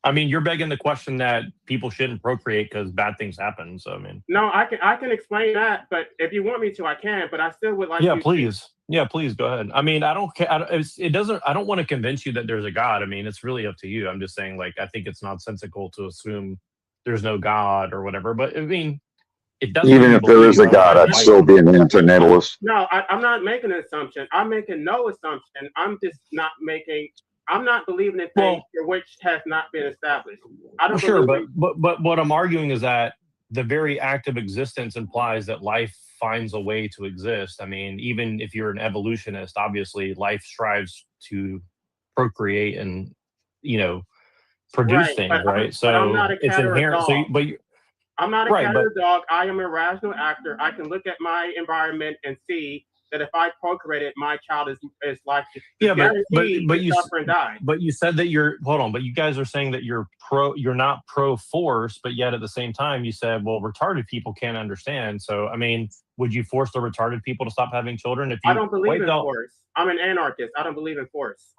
I mean, you're begging the question that people shouldn't procreate because bad things happen. So I mean, No, I can explain that, but if you want me to, I can. But I still would like. yeah, you please. Yeah, please go ahead. I mean, I don't care. I don't want to convince you that there's a God. I mean, it's really up to you. I'm just saying, like, I think it's nonsensical to assume there's no God or whatever. But I mean, it doesn't. Even if there is a God, I'd still be an antinatalist. No, I'm not making an assumption. I'm making no assumption. I'm not believing in things for which has not been established. I don't Sure, believe but what I'm arguing is that the very act of existence implies that life finds a way to exist. I mean, even if you're an evolutionist, obviously life strives to procreate and, produce Right, things, but right? I'm not a it's cat or a inherent. So, dog. I'm not a Right, cat or a dog. I am a rational actor. I can look at my environment and see that if I procreated, my child is like Yeah, guaranteed but to you suffer and die. but you said that hold on, but you guys are saying that you're not pro force, but yet at the same time you said, well, retarded people can't understand. So I mean, would you force the retarded people to stop having children if you I don't believe in wiped out? force. I'm an anarchist. I don't believe in force.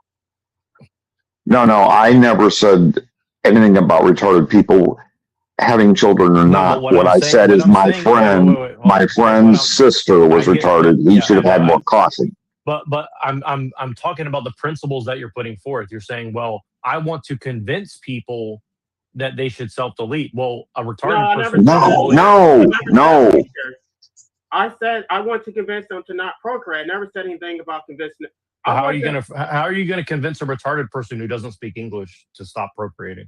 No, I never said anything about retarded people having children or not. what What I'm I saying- said what is I'm my saying- friend, wait, hold my on. friend's sister was I get it. retarded. He Yeah, should have I had know. more coffee. But I'm talking about the principles that you're putting forth. You're saying, well, I want to convince people that they should self-delete. Well, a retarded person. No. I said I want to convince them to not procreate. I never said anything about convincing. How are you gonna convince a retarded person who doesn't speak English to stop procreating?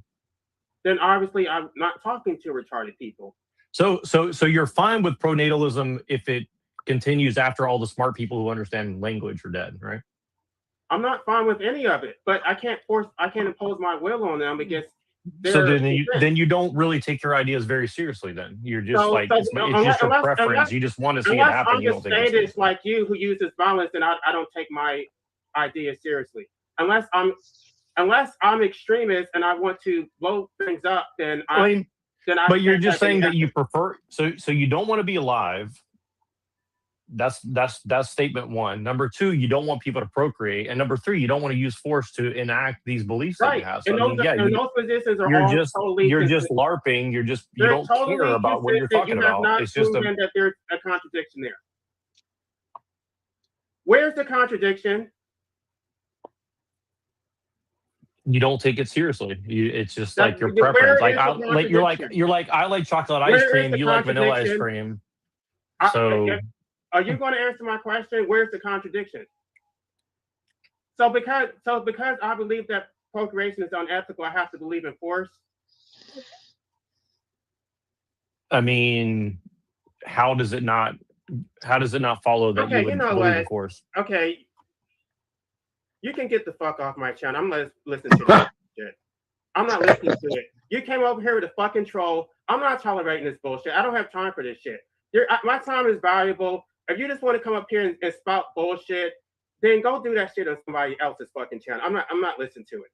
Then obviously I'm not talking to retarded people. So you're fine with pronatalism if it continues after all the smart people who understand language are dead, right? I'm not fine with any of it, but I can't impose my will on them because So they're then you don't really take your ideas very seriously. Then you're just it's unless- just your unless- preference. unless- you just want to see it unless happen. I'm You just don't take it sadist like you who uses violence, and I don't take my ideas seriously. Unless I'm extremist and I want to blow things up, then But you're just saying that you prefer. So you don't want to be alive. That's statement one. Number two, you don't want people to procreate, and number three, you don't want to use force to enact these beliefs that you have. So, And those positions are all totally you're just consistent. LARPing. You They're don't totally care about what you're consistent. talking You have about. not It's just proven that there's a contradiction there. Where's the contradiction? you don't take it seriously. It's just That- like your where preference. is Like the you're like I like chocolate ice Where is cream. the You like vanilla ice contradiction? cream. So Are you going to answer my question? Where's the contradiction? So because I believe that procreation is unethical, I have to believe in force. I mean, how does it not follow that Okay, you would you know believe in what? force? Okay, you can get the fuck off my channel. I'm not listening to that shit. I'm not listening to it. You came over here with a fucking troll. I'm not tolerating this bullshit. I don't have time for this shit. My time is valuable. If you just want to come up here and spout bullshit, then go do that shit on somebody else's fucking channel. I'm not listening to it.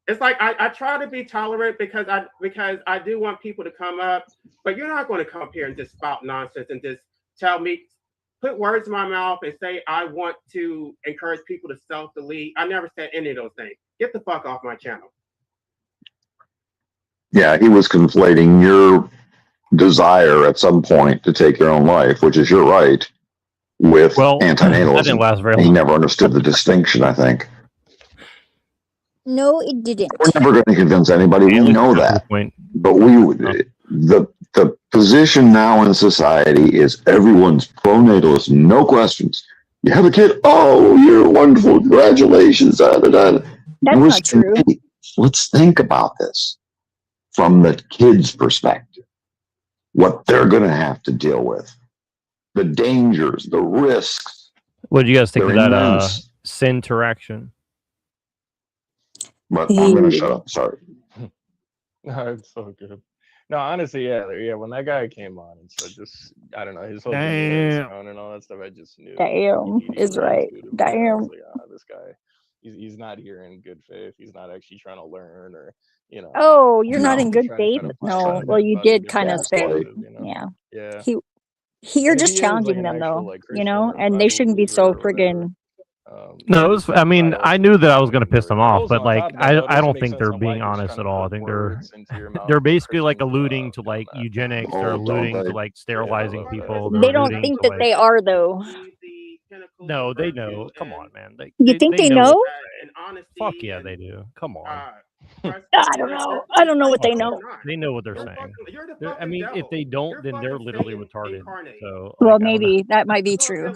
It's like I try to be tolerant because I do want people to come up, but you're not going to come up here and just spout nonsense and just tell me, put words in my mouth and say I want to encourage people to self-delete. I never said any of those things. Get the fuck off my channel. Yeah, he was conflating your desire at some point to take your own life, which is your right, with that didn't antinatalism. last very He long. never understood the distinction, I think. No, it didn't. We're never going to convince anybody. We know that. But the position now in society is everyone's pronatalist, no questions. You have a kid? Oh, you're wonderful. Congratulations. Da, da, da. That's not true. Hey, let's think about this from the kid's perspective. What they're going to have to deal with, the dangers, the risks. What do you guys think of They're that immense. sin interaction? But I'm going to shut up. Sorry. No, it's so good. No, honestly, yeah. When that guy came on and said just, I don't know, his whole Damn. tone and all that stuff, I just knew. Damn is right. Damn. Like, this guy, he's not here in good faith. He's not actually trying to learn, or Oh, you're not No. in good Trying faith? to No. find Well, you a did good kind of balance say, of it, yeah. Yeah. You're And if just he is, challenging like, them an though, actual, like, you know, Christian or and they Bible shouldn't be so believer or whatever, friggin'. No, it was, I mean, I knew that I was going to piss them off, but on like, top of that, though, it I doesn't don't make think sense they're on why being he was honest trying at to all. I put think they're words into your mouth they're of basically like Christian, alluding to like eugenics. They're Oh, don't alluding to they? like sterilizing people. They They're don't alluding think to, that they like, are though. no, they know. Come on, man. You think they know? know? Fuck yeah, they do. Come on. I don't know. I don't know what they know. They know what they're saying. I mean, if they don't, then they're literally retarded. So, Well, like, I don't know. maybe that might be true.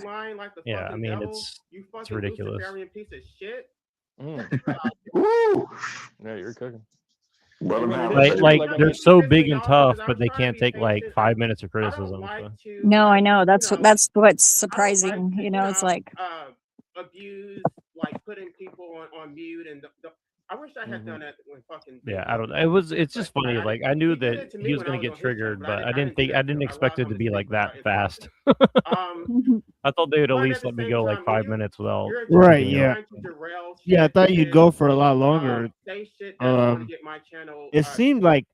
Yeah, I mean, it's ridiculous. Yeah, you're cooking. Let 'em have it, Like, baby. like they're so big and tough, but they can't take like 5 minutes of criticism. So. No, I know. That's what's surprising. You know, it's like abuse, like putting people on mute, and I wish I had done that when fucking. Yeah, I don't. It's just funny. Like I knew that he was going to get triggered, but I didn't expect it to be like that fast. I thought they would at least let me go like 5 minutes without. Right? Yeah. Yeah, I thought you'd go for a lot longer. It seemed like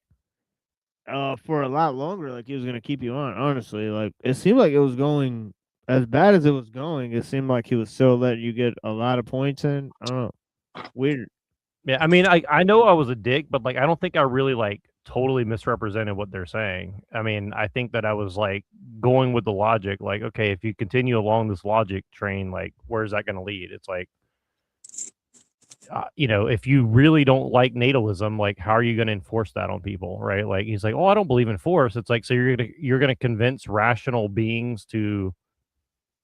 for a lot longer, like he was going to keep you on. Honestly, like it seemed like it was going as bad as it was going. It seemed like he was still letting you get a lot of points in. I don't know. Weird. Yeah, I mean, I know I was a dick, but like I don't think I really like totally misrepresented what they're saying. I mean, I think that I was like going with the logic, like, okay, if you continue along this logic train, like, where's that going to lead? It's like, if you really don't like natalism, like, how are you going to enforce that on people, right? Like, he's like, oh, I don't believe in force. It's like, so you're gonna convince rational beings to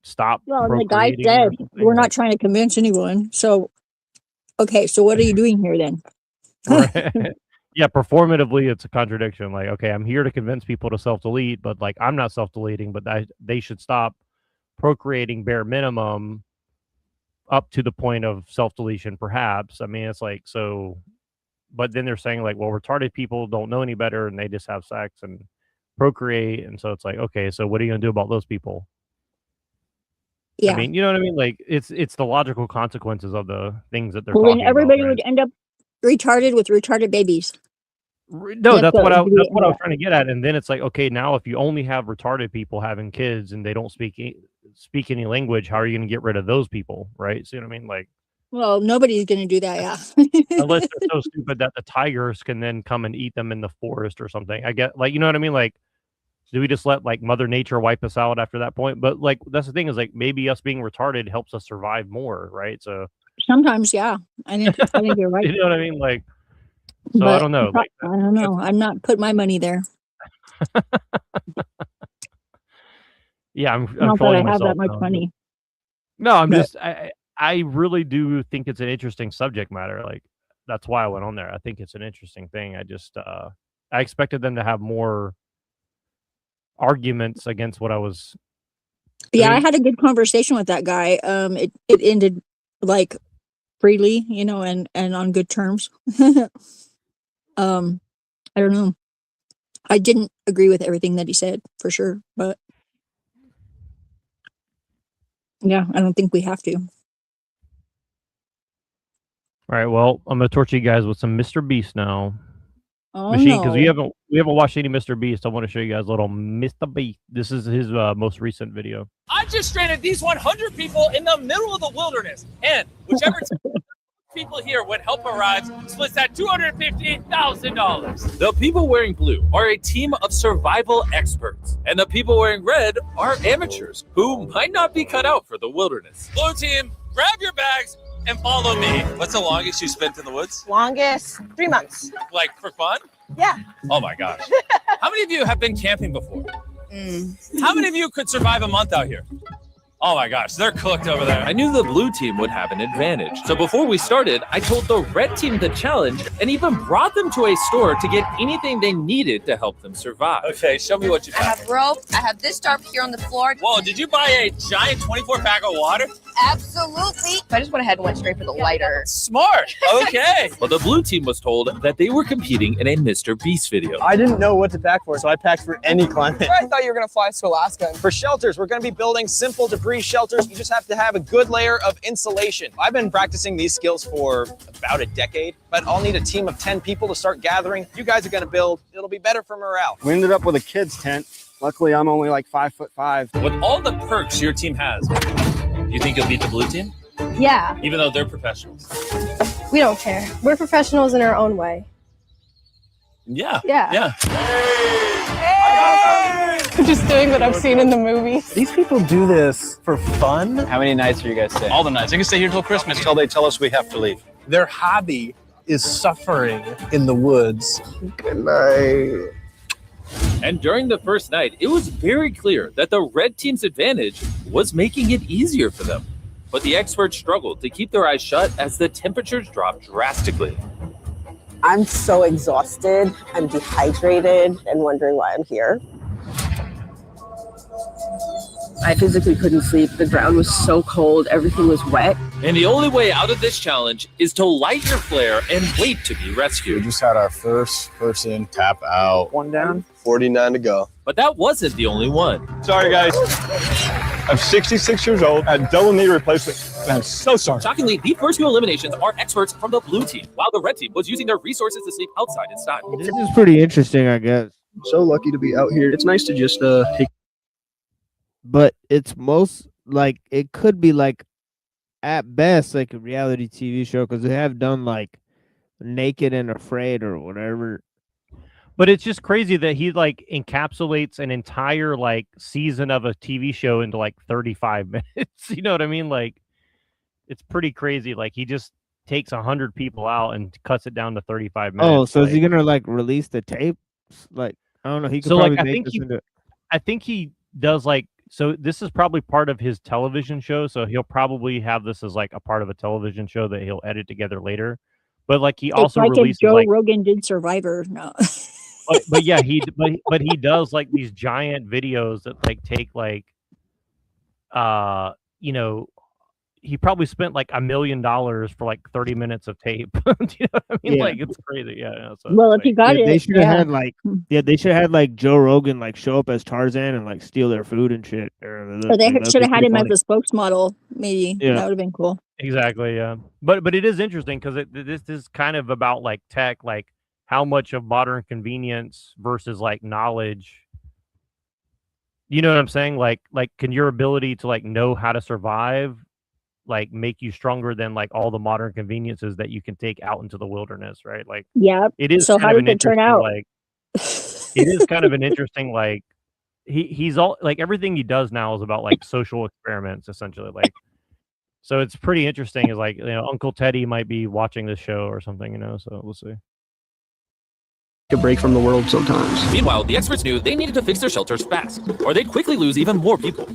stop. Well, the guy said we're not trying to convince anyone. So, okay, so what are you doing here then? Yeah, performatively, it's a contradiction. Like, okay, I'm here to convince people to self-delete, but like, I'm not self-deleting, but they should stop procreating bare minimum up to the point of self-deletion, perhaps. I mean, it's like, so, but then they're saying like, well, retarded people don't know any better and they just have sex and procreate. And so it's like, okay, so what are you going to do about those people? Yeah. I mean, you know what I mean? Like, it's the logical consequences of the things that they're Well, talking then everybody about. would end up retarded with retarded babies. No, that's what I was trying to get at. And then it's like, okay, now if you only have retarded people having kids and they don't speak any language, how are you going to get rid of those people, right? See what I mean? Like, Well, nobody's going to do that, yeah. unless they're so stupid that the tigers can then come and eat them in the forest or something. I get, like, you know what I mean? Like, do we just let like Mother Nature wipe us out after that point? But like, that's the thing, is like, maybe us being retarded helps us survive more, right? So Sometimes, yeah. I think you're right. you know what I mean? Like, so I But don't know. Like, I don't know. I'm not putting my money there. yeah, I'm Not that I trolling have that myself much now. money. No, I'm But- just I really do think it's an interesting subject matter. Like, that's why I went on there. I think it's an interesting thing. I just I expected them to have more arguments against what I was. Yeah, I had a good conversation with that guy. It ended like freely, and on good terms. I don't know. I didn't agree with everything that he said for sure, but yeah, I don't think we have to. All right, well, I'm gonna torture you guys with some Mr. Beast now. Oh, Machine, because no. we haven't watched any Mr. Beast. I want to show you guys a little Mr. Beast. This is his most recent video. I just stranded these 100 people in the middle of the wilderness, and whichever people here when help arrives splits that $250,000. The people wearing blue are a team of survival experts, and the people wearing red are amateurs who might not be cut out for the wilderness. Blue team, grab your bags and follow me. What's the longest you spent in the woods? Longest 3 months. Like for fun? Yeah. Oh my gosh. How many of you have been camping before? How many of you could survive a month out here? Oh my gosh, they're cooked over there. I knew the blue team would have an advantage. So before we started, I told the red team the challenge and even brought them to a store to get anything they needed to help them survive. Okay, show me what you I got. have rope. I have this tarp here on the floor. Whoa, did you buy a giant 24-pack of water? Absolutely. I just went ahead and went straight for the lighter. Smart. Okay. Well, the blue team was told that they were competing in a Mr. Beast video. I didn't know what to pack for, so I packed for any climate. I thought you were going to fly to Alaska. For shelters, we're going to be building simple debris shelters. You just have to have a good layer of insulation. I've been practicing these skills for about a decade, but I'll need a team of 10 people to start gathering. You guys are going to build. It'll be better for morale. We ended up with a kid's tent. Luckily, I'm only like 5'5". With all the perks your team has, do you think you'll beat the blue team? Yeah, Even though they're professionals. we don't care. We're professionals in our own way. Yeah. Yeah. Yeah. I'm just doing what I've seen in the movies. These people do this for fun. How many nights are you guys staying? All the nights. You can stay here till Christmas. Until they tell us we have to leave. Their hobby is suffering in the woods. Good night. And during the first night, it was very clear that the red team's advantage was making it easier for them. But the experts struggled to keep their eyes shut as the temperatures dropped drastically. I'm so exhausted. I'm dehydrated and wondering why I'm here. I physically couldn't sleep. The ground was so cold. Everything was wet. And the only way out of this challenge is to light your flare and wait to be rescued. We just had our first person tap out. One down. 49 to go. But that wasn't the only one. Sorry, guys. I'm 66 years old. I had double knee replacement. And I'm so sorry. Shockingly, the first few eliminations are experts from the blue team, while the red team was using their resources to sleep outside in style. This is pretty interesting, I guess. So lucky to be out here. It's nice to just take. But it's most like it could be like at best like a reality TV show because they have done like Naked and Afraid or whatever. But it's just crazy that he like encapsulates an entire like season of a TV show into like 35 minutes. You know what I mean? Like it's pretty crazy. Like he just takes 100 people out and cuts it down to 35 minutes. Oh, so like, is he gonna like release the tapes? Like I don't know. He could so probably like make this into. I think he does like so. This is probably part of his television show. So he'll probably have this as like a part of a television show that he'll edit together later. But like he also like releases if Joe like. Rogan did Survivor. No. But yeah, but he does like these giant videos that like take like, you know, he probably spent like $1 million for like 30 minutes of tape. Do you know what I mean? Yeah. Like it's crazy. Yeah. So Well, it's if you like- got it, They should have yeah. had like they should have had like Joe Rogan like show up as Tarzan and like steal their food and shit. Or they that'd should be have had pretty him as funny. a spokesmodel. Maybe Yeah. that would have been cool. Exactly. Yeah. But it is interesting because this is kind of about like tech, like how much of modern convenience versus like knowledge. You know what I'm saying? Like can your ability to like know how to survive like make you stronger than like all the modern conveniences that you can take out into the wilderness, right? Like Yeah. it is So kind how of did an it turn interesting, out? like it is kind of an interesting like he's all like everything he does now is about like social experiments essentially, like so it's pretty interesting. Is like, you know, Uncle Teddy might be watching this show or something, you know, so we'll see. A break from the world sometimes. Meanwhile, the experts knew they needed to fix their shelters fast, or they'd quickly lose even more people.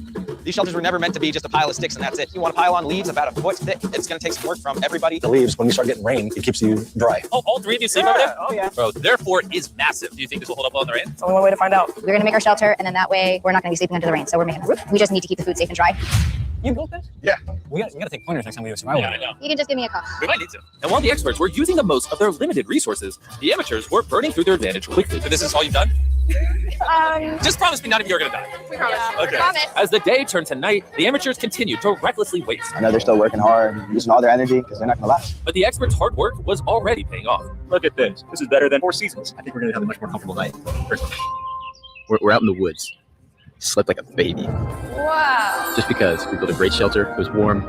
These shelters were never meant to be just a pile of sticks and that's it. You want to pile on leaves about a foot thick, it's going to take some work from everybody. The leaves, when we start getting rain, it keeps you dry. Oh, all three of you sleep over there? Oh, yeah. Bro, their fort is massive. Do you think this will hold up well in the rain? It's only one way to find out. We're going to make our shelter, and then that way we're not going to be sleeping under the rain. So we're making a roof. We just need to keep the food safe and dry. You built this? Yeah. We got to take pointers next time we do a survival. Yeah, I know. You can just give me a call. We might need to. And while the experts were using the most of their limited resources, the amateurs were burning through their advantage quickly. So this is all you've done? Just promise me none of you are going to die. We promise. Okay. Promise. As the day turned to night, the amateurs continued to recklessly waste. I know they're still working hard, using all their energy because they're not going to last. But the experts' hard work was already paying off. Look at this. This is better than 4 seasons. I think we're going to have a much more comfortable night. We're out in the woods. Slept like a baby. Wow. Just because we built a great shelter. It was warm.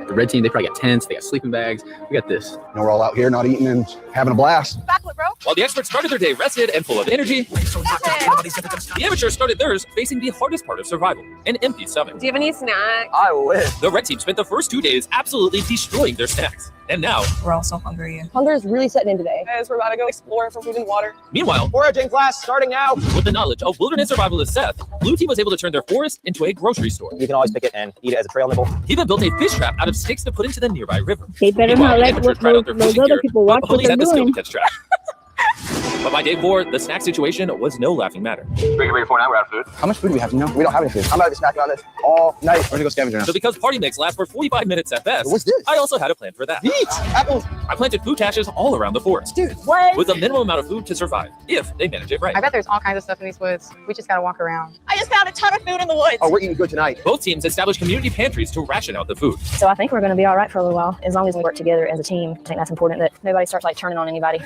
The red team, they probably got tents. They got sleeping bags. We got this. Now we're all out here not eating and having a blast. Backflip, bro. While the experts started their day rested and full of energy, the amateurs started theirs facing the hardest part of survival, an empty stomach. Do you have any snacks? I wish. The red team spent the first 2 days absolutely destroying their snacks. And now, We're all so hungry. Hunger is really setting in today. Guys, we're about to go explore for food and water. meanwhile, Foraging class starting now. with the knowledge of wilderness survivalist Seth, Blue Team was able to turn their forest into a grocery store. You can always pick it and eat it as a trail nibble. He even built a fish trap out of sticks to put into the nearby river. They better Meanwhile, not the let amateurs tried out their those fishing other gear, people but watch what police they're had to still doing. catch trash. But by day 4, the snack situation was no laughing matter. We're out of food. How much food do we have? You know, we don't have any food. I'm about to be snacking on this all night. We're going to go scavenging now. So because party mix lasts for 45 minutes at best, What's this? I also had a plan for that. Eat apples. I planted food caches all around the forest, Dude, what? with a minimum amount of food to survive, if they manage it right. I bet there's all kinds of stuff in these woods. We just got to walk around. I just found a ton of food in the woods. Oh, we're eating good tonight. Both teams established community pantries to ration out the food. So I think we're going to be all right for a little while, as long as we work together as a team. I think that's important that nobody starts like turning on anybody.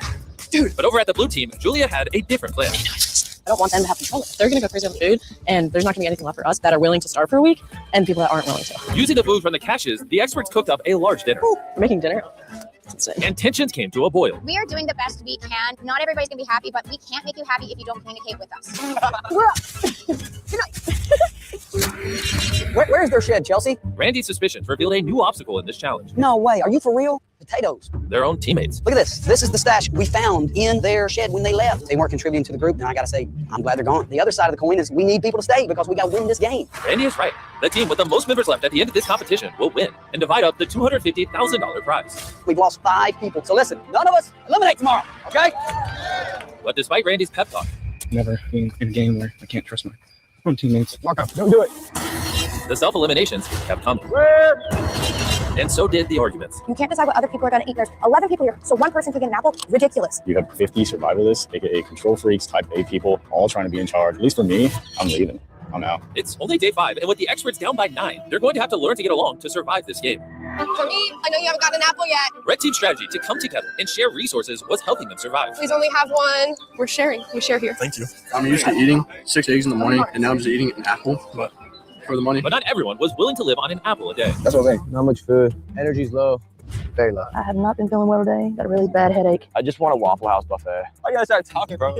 But over at the blue team, Julia had a different plan. I don't want them to have control. They're going to go crazy on the food, and there's not going to be anything left for us that are willing to starve for a week, and people that aren't willing to. Using the food from the caches, the experts cooked up a large dinner. We're making dinner. And tensions came to a boil. We are doing the best we can. Not everybody's going to be happy, but we can't make you happy if you don't communicate with us. Where's their shed, Chelsea? Randy's suspicions revealed a new obstacle in this challenge. No way. Are you for real? Potatoes. Their own teammates. Look at this. This is the stash we found in their shed when they left. They weren't contributing to the group, and I got to say, I'm glad they're gone. The other side of the coin is we need people to stay because we got to win this game. Randy is right. The team with the most members left at the end of this competition will win and divide up the $250,000 prize. We've lost 5 people. So listen, none of us eliminate tomorrow, okay? But despite Randy's pep talk, Never being in a game where I can't trust my own teammates. Walk up. Don't do it. the self-eliminations kept coming. and so did the arguments. You can't decide what other people are going to eat. There's 11 people here, so one person can get an apple. Ridiculous. You have 50 survivalists, aka control freaks, type A people, all trying to be in charge. At least for me, I'm leaving. I'm out. It's only day 5, and with the experts down by 9, they're going to have to learn to get along to survive this game. For me, I know you haven't gotten an apple yet. Red Team's strategy to come together and share resources was helping them survive. Please only have one. We're sharing. We share here. Thank you. I'm used to eating 6 eggs in the morning, and now I'm just eating an apple, but for the money. But not everyone was willing to live on an apple a day. That's what I'm saying. Not much food. Energy's low. Very low. I have not been feeling well today. Got a really bad headache. I just want a Waffle House buffet. Why you gotta start talking, bro?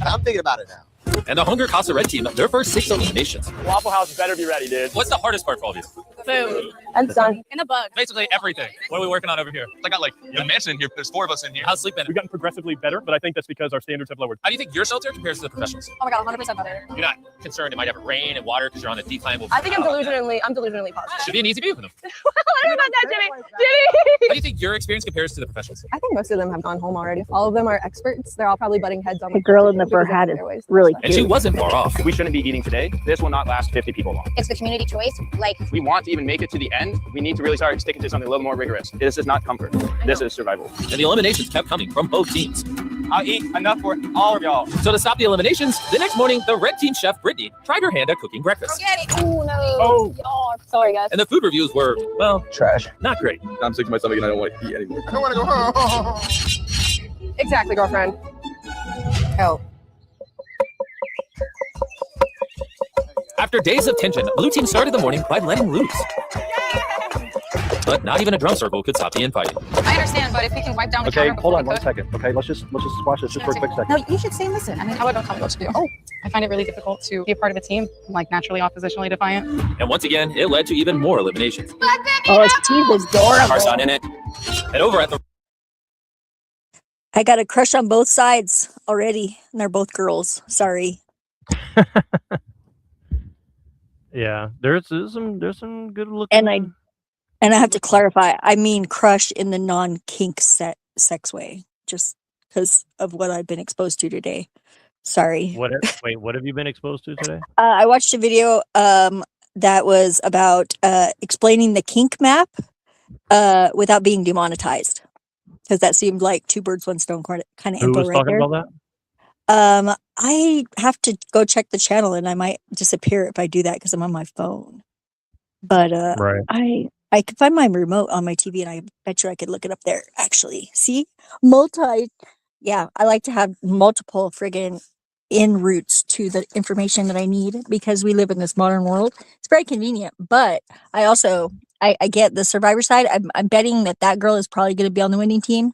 I'm thinking about it now. And the hunger cost the Red Team their first 6 eliminations. Waffle House better be ready, dude. What's the hardest part for all of you? Food. And sun. And a bug. Basically everything. What are we working on over here? I got like a mansion in here. There's 4 of us in here. How's sleep been? We've gotten progressively better, but I think that's because our standards have lowered. How do you think your shelter compares to the professionals? Oh my God, 100% better. You're not concerned it might have rain and water because you're on a decline? I think I'm delusionally positive. Should be an easy view for them. I don't know about that, Jimmy. How do you think your experience compares to the professionals? I think most of them have gone home already. All of them are experts. They're all probably butting heads on The girl in the fur hat is really And she cute. wasn't far off. We shouldn't be eating today. This will not last 50 people long. It's the community choice. Like, If we want to even make it to the end, we need to really start sticking to something a little more rigorous. This is not comfort. This is survival. And the eliminations kept coming from both teams. I'll eat enough for all of y'all. So to stop the eliminations, the next morning, the Red Team chef, Brittany, tried her hand at cooking breakfast. spaghetti. Oh no. Oh. Oh, sorry guys. And the food reviews were, well, Trash. not great. I'm sick to my stomach and I don't want to eat anymore. I don't want to go home. Exactly, girlfriend. Help. After days of tension, Blue Team started the morning by letting loose. But not even a drum circle could stop the infighting. I understand, but if we can wipe down the Okay, counter hold before on we 1 cook. second. Okay, let's just watch this just for a quick second. No, you should stay and listen. I mean, how about don't tell me what to do? Oh, I find it really difficult to be a part of a team. I'm like naturally oppositionally defiant. And once again, it led to even more eliminations. Oh, his teeth is adorable. Tarzan in it. And over at the I got a crush on both sides already, and they're both girls. Sorry. Yeah, there's some good looking. And I have to clarify. I mean, crush in the non-kink sex way, just because of what I've been exposed to today. Sorry. What have you been exposed to today? I watched a video that was about explaining the kink map without being demonetized, because that seemed like 2 birds, 1 stone kind of Who info was right talking there. about that? I have to go check the channel, and I might disappear if I do that because I'm on my phone. But Right. I could find my remote on my TV, and I bet you I could look it up there. Actually, see, Yeah, I like to have multiple friggin' in routes to the information that I need because we live in this modern world. It's very convenient, but I also I get the survivor side. I'm betting that girl is probably going to be on the winning team,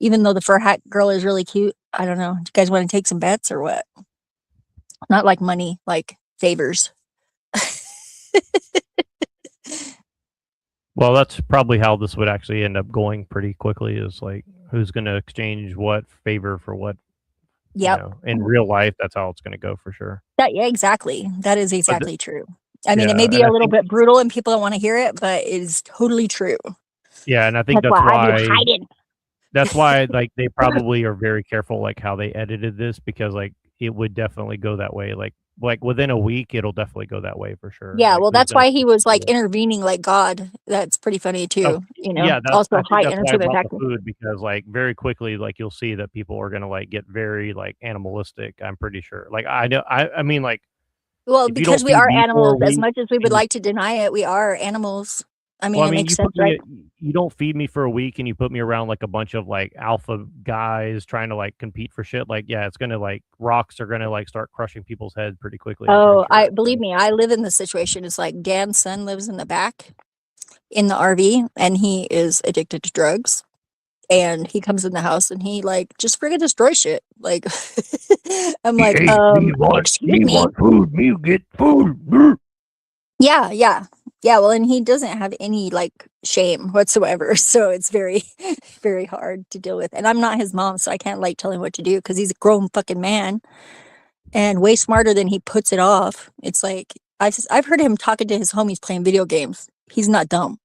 even though the fur hat girl is really cute. I don't know. Do you guys want to take some bets or what? Not like money, like favors. Well, that's probably how this would actually end up going pretty quickly. Is like who's going to exchange what favor for what. Yep. In real life, that's how it's going to go for sure. Yeah, exactly. That is exactly true. I mean, Yeah, it may be and a I little think- bit brutal and people don't want to hear it, but it is totally true. Yeah, and I think That's that's why I why be hiding. that's why like they probably are very careful like how they edited this because like it would definitely go that way. Like within a week, it'll definitely go that way for sure. Yeah, Like, well, there's that's why he was like intervening like God. That's pretty funny too. Oh, You know, yeah, also I think high that's why energy I brought attack. the food because like very quickly like you'll see that people are gonna like get very like animalistic. I'm pretty sure. Like I know I mean like Well, if you because don't we feed are me for a animals. As week much as we would and- like to deny it, we are animals. I mean, well, it makes you sense, put me, right? you don't feed me for a week and you put me around like a bunch of like alpha guys trying to like compete for shit. Like, yeah, it's gonna like rocks are gonna like start crushing people's heads pretty quickly. Oh, I believe me, I live in the situation. It's like Dan's son lives in the back in the RV, and he is addicted to drugs. And he comes in the house and he like just friggin' destroys shit. Like I'm like, excuse me. food, me get food. Yeah, yeah. Yeah, well, and he doesn't have any like shame whatsoever. So it's very, very hard to deal with. And I'm not his mom, so I can't like tell him what to do because he's a grown fucking man and way smarter than he puts it off. It's like I've heard him talking to his homies playing video games. He's not dumb.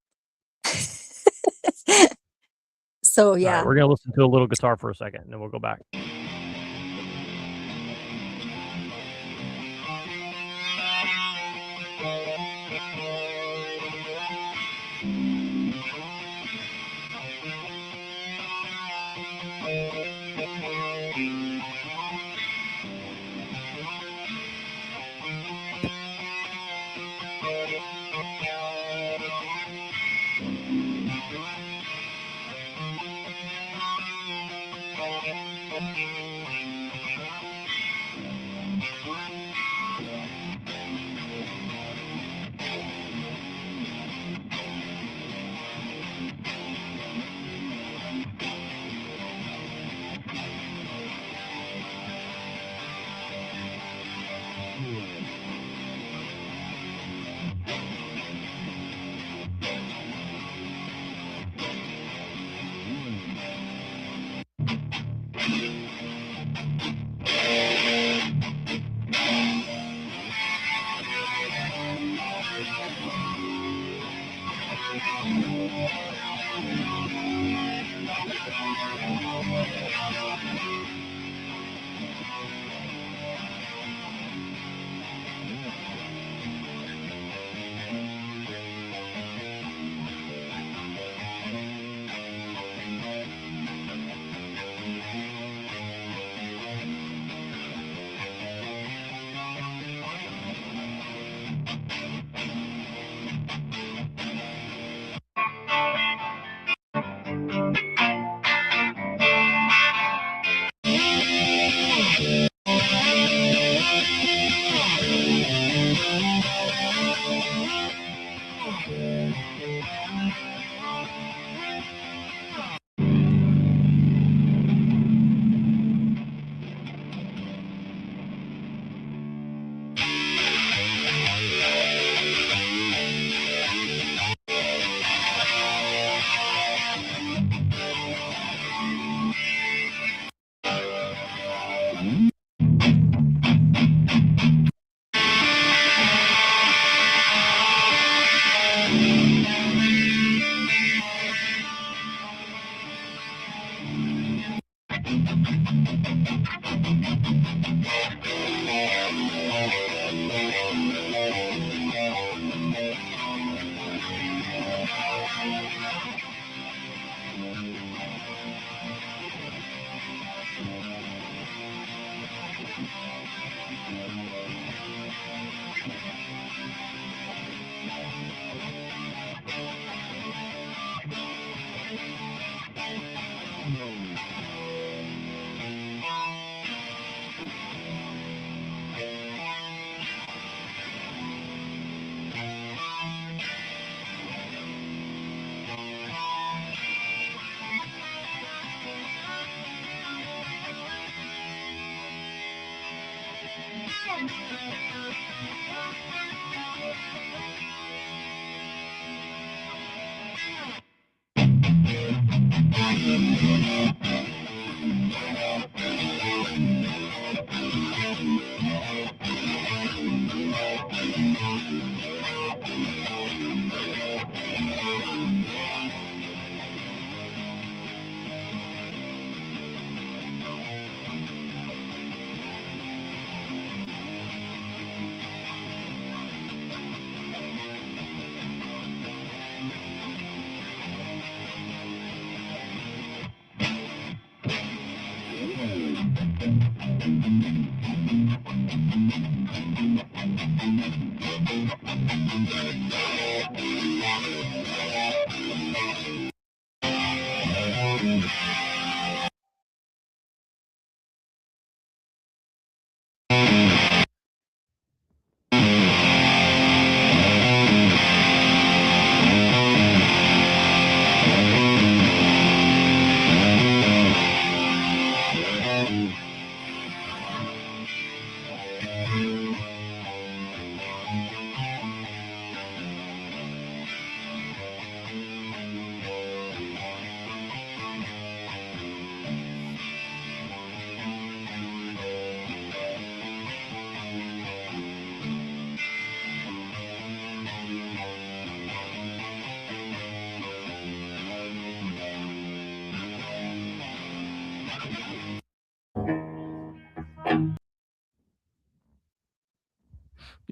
So All yeah. right, we're gonna listen to a little guitar for a second and then we'll go back.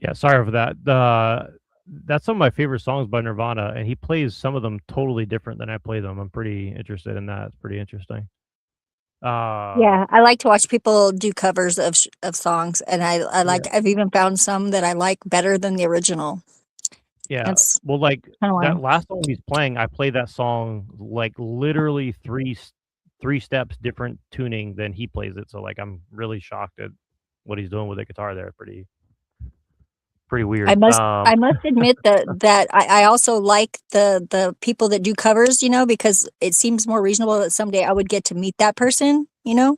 Yeah, sorry for that. That's some of my favorite songs by Nirvana, and he plays some of them totally different than I play them. I'm pretty interested in that. It's pretty interesting. Yeah, I like to watch people do covers of songs, and I like. I've even found some that I like better than the original. Yeah. That's Well, like kinda that wild. last song he's playing, I played that song like literally 3 steps different tuning than he plays it. So like I'm really shocked at what he's doing with the guitar there. Pretty weird. I must admit that I also like the people that do covers, you know, because it seems more reasonable that someday I would get to meet that person, you know.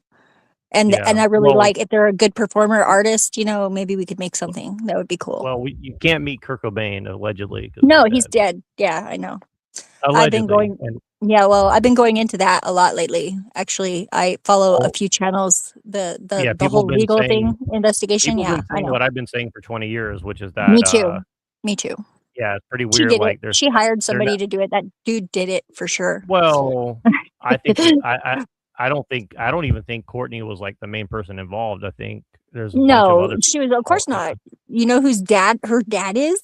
And I really like if they're a good performer artist, you know, maybe we could make something that would be cool. Well, you can't meet Kurt Cobain allegedly. 'Cause No, he's dead. Yeah, I know. Allegedly. I've been going into that a lot lately. Actually, I follow a few channels. The people whole been legal saying- thing investigation. People Yeah, been I saying know. what I've been saying for 20 years, which is that Me too. Me too. yeah, it's pretty She weird. did Like it. She hired somebody not- to do it. That dude did it for sure. Well, I think I don't even think Courtney was like the main person involved. I think there's a bunch of No, other she was. Of course not. You know whose dad her dad is?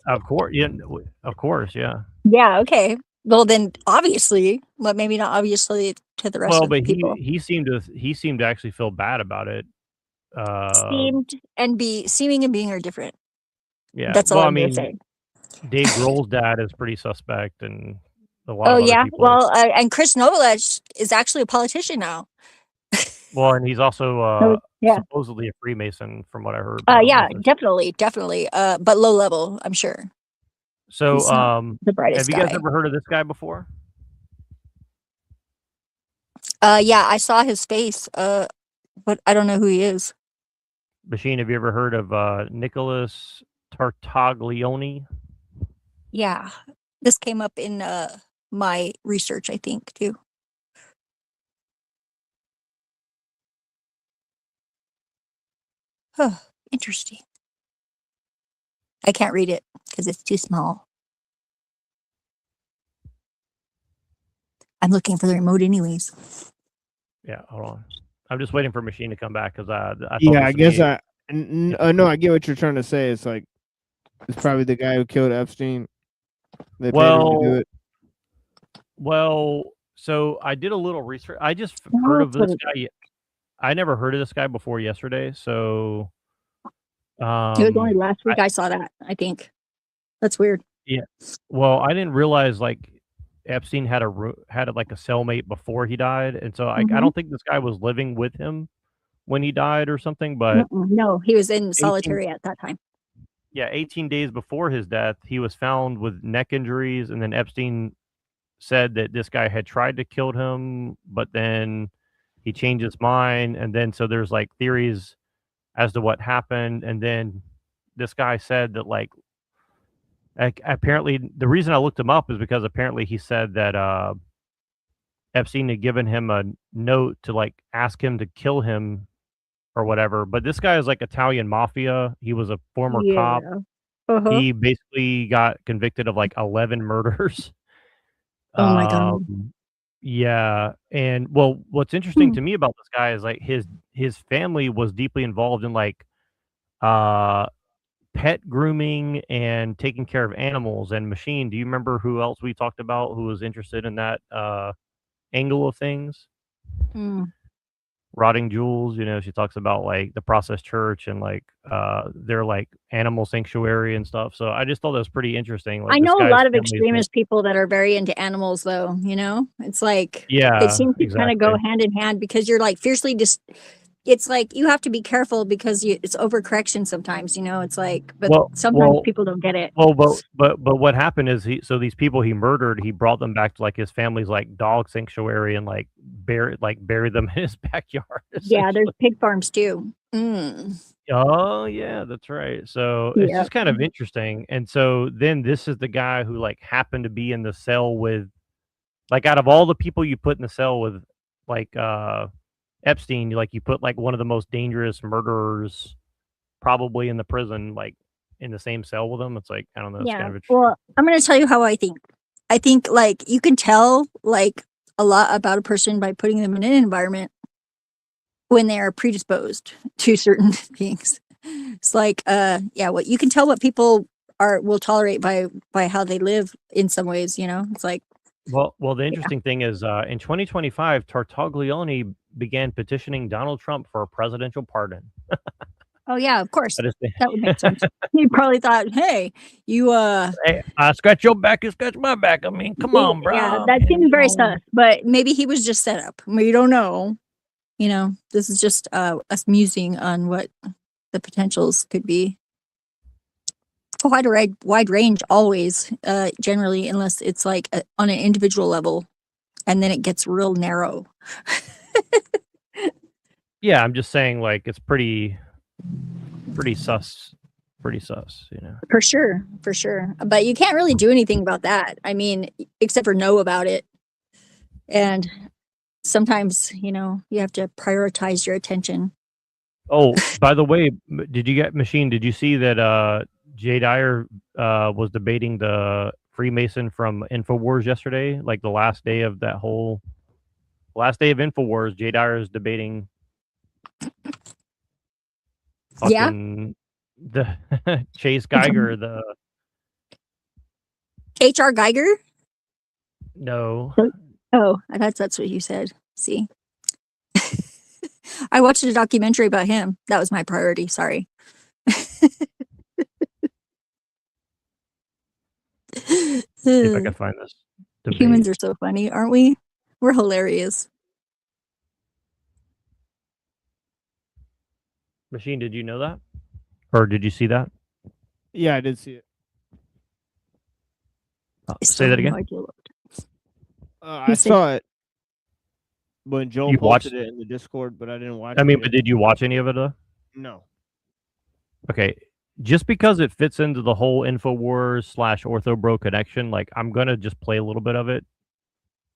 of course, yeah, of course, yeah. Yeah. Okay. Well, then obviously, but maybe not obviously to the rest Well, of the but people. he seemed to actually feel bad about it. Seeming and being are different. Yeah, That's all well, I'm gonna say. Dave Grohl's dad is pretty suspect, and a lot Oh of other yeah. people. Well, and Chris Novak is actually a politician now. Well, and he's also yeah. supposedly a Freemason, from what I heard. Yeah, definitely. But low level, I'm sure. So, He's not the brightest have you guys guy. ever heard of this guy before? Yeah, I saw his face. But I don't know who he is. Machine, have you ever heard of Nicholas Tartaglione? Yeah, this came up in my research, I think, too. Huh, interesting. I can't read it because it's too small. I'm looking for the remote anyways. Yeah, hold on. I'm just waiting for Machine to come back because I I guess no, I get what you're trying to say. It's like it's probably the guy who killed Epstein. They paid him to do it. Well, so I did a little research. I just heard of this guy. I never heard of this guy before yesterday. So, It was only last week I saw that, I think. That's weird. Yeah. Well, I didn't realize like Epstein had like a cellmate before he died, and so I don't think this guy was living with him when he died or something. But No, he was in solitary at that time. yeah, 18 days before his death, he was found with neck injuries, and then Epstein said that this guy had tried to kill him, but then he changed his mind, and then so there's like theories as to what happened, and then this guy said that like apparently the reason I looked him up is because apparently he said that Epstein had given him a note to like ask him to kill him or whatever. But this guy is like Italian mafia. He was a former cop. He basically got convicted of like 11 murders. Oh my God. Yeah, and well, what's interesting to me about this guy is like his family was deeply involved in like pet grooming and taking care of animals. And Machine, do you remember who else we talked about who was interested in that angle of things? Rotting Jewels, you know, she talks about like the Process Church and like their like animal sanctuary and stuff. So I just thought that was pretty interesting. Like, I this know a guy's lot of family is, like- extremist people that are very into animals, though. You know, it's like Yeah, it seems to kind of go exactly. hand in hand because you're like fiercely just. It's like you have to be careful because it's overcorrection sometimes. You know, it's like, but sometimes people don't get it. Well, but what happened is these people he murdered, he brought them back to like his family's like dog sanctuary and like buried them in his backyard. Yeah, there's pig farms too. Oh yeah, that's right. So it's Yeah. just kind of interesting. And so then this is the guy who like happened to be in the cell with, like, out of all the people you put in the cell with, like Epstein, you put like one of the most dangerous murderers probably in the prison, like in the same cell with him. It's like, I don't know. It's kind of interesting. Well, I'm going to tell you how I think. I think like you can tell like a lot about a person by putting them in an environment when they are predisposed to certain things. It's like, what you can tell what people will tolerate by how they live in some ways, you know, it's like, Well, the interesting thing is in 2025, Tartaglione began petitioning Donald Trump for a presidential pardon. Oh yeah, of course. I just That would make sense. He probably thought, hey, you hey, I scratch your back, you scratch my back. I mean, come on, bro. Yeah, that seems very sus. But maybe he was just set up. We don't know. You know, this is just us musing on what the potentials could be. A wide range always, generally, unless it's like on an individual level, and then it gets real narrow. Yeah, I'm just saying, like, it's pretty sus, you know. For sure. But you can't really do anything about that. I mean, except for know about it. And sometimes, you know, you have to prioritize your attention. Oh, by the way, did you see that Jay Dyer was debating the Freemason from InfoWars yesterday? Like the last day of InfoWars, Jay Dyer is debating the Chase Geiger, the H.R. Geiger? No. Oh, that's what you said. See? I watched a documentary about him. That was my priority. Sorry. See if I can find this debate. Humans are so funny, aren't we? We're hilarious. Machine, did you know that? Or did you see that? Yeah, I did see it. Say that again. I saw it when Joel You posted watched- it in the Discord, but I didn't watch I mean, it. but did you watch any of it though? No. Okay. Just because it fits into the whole InfoWars / OrthoBro connection, like I'm gonna just play a little bit of it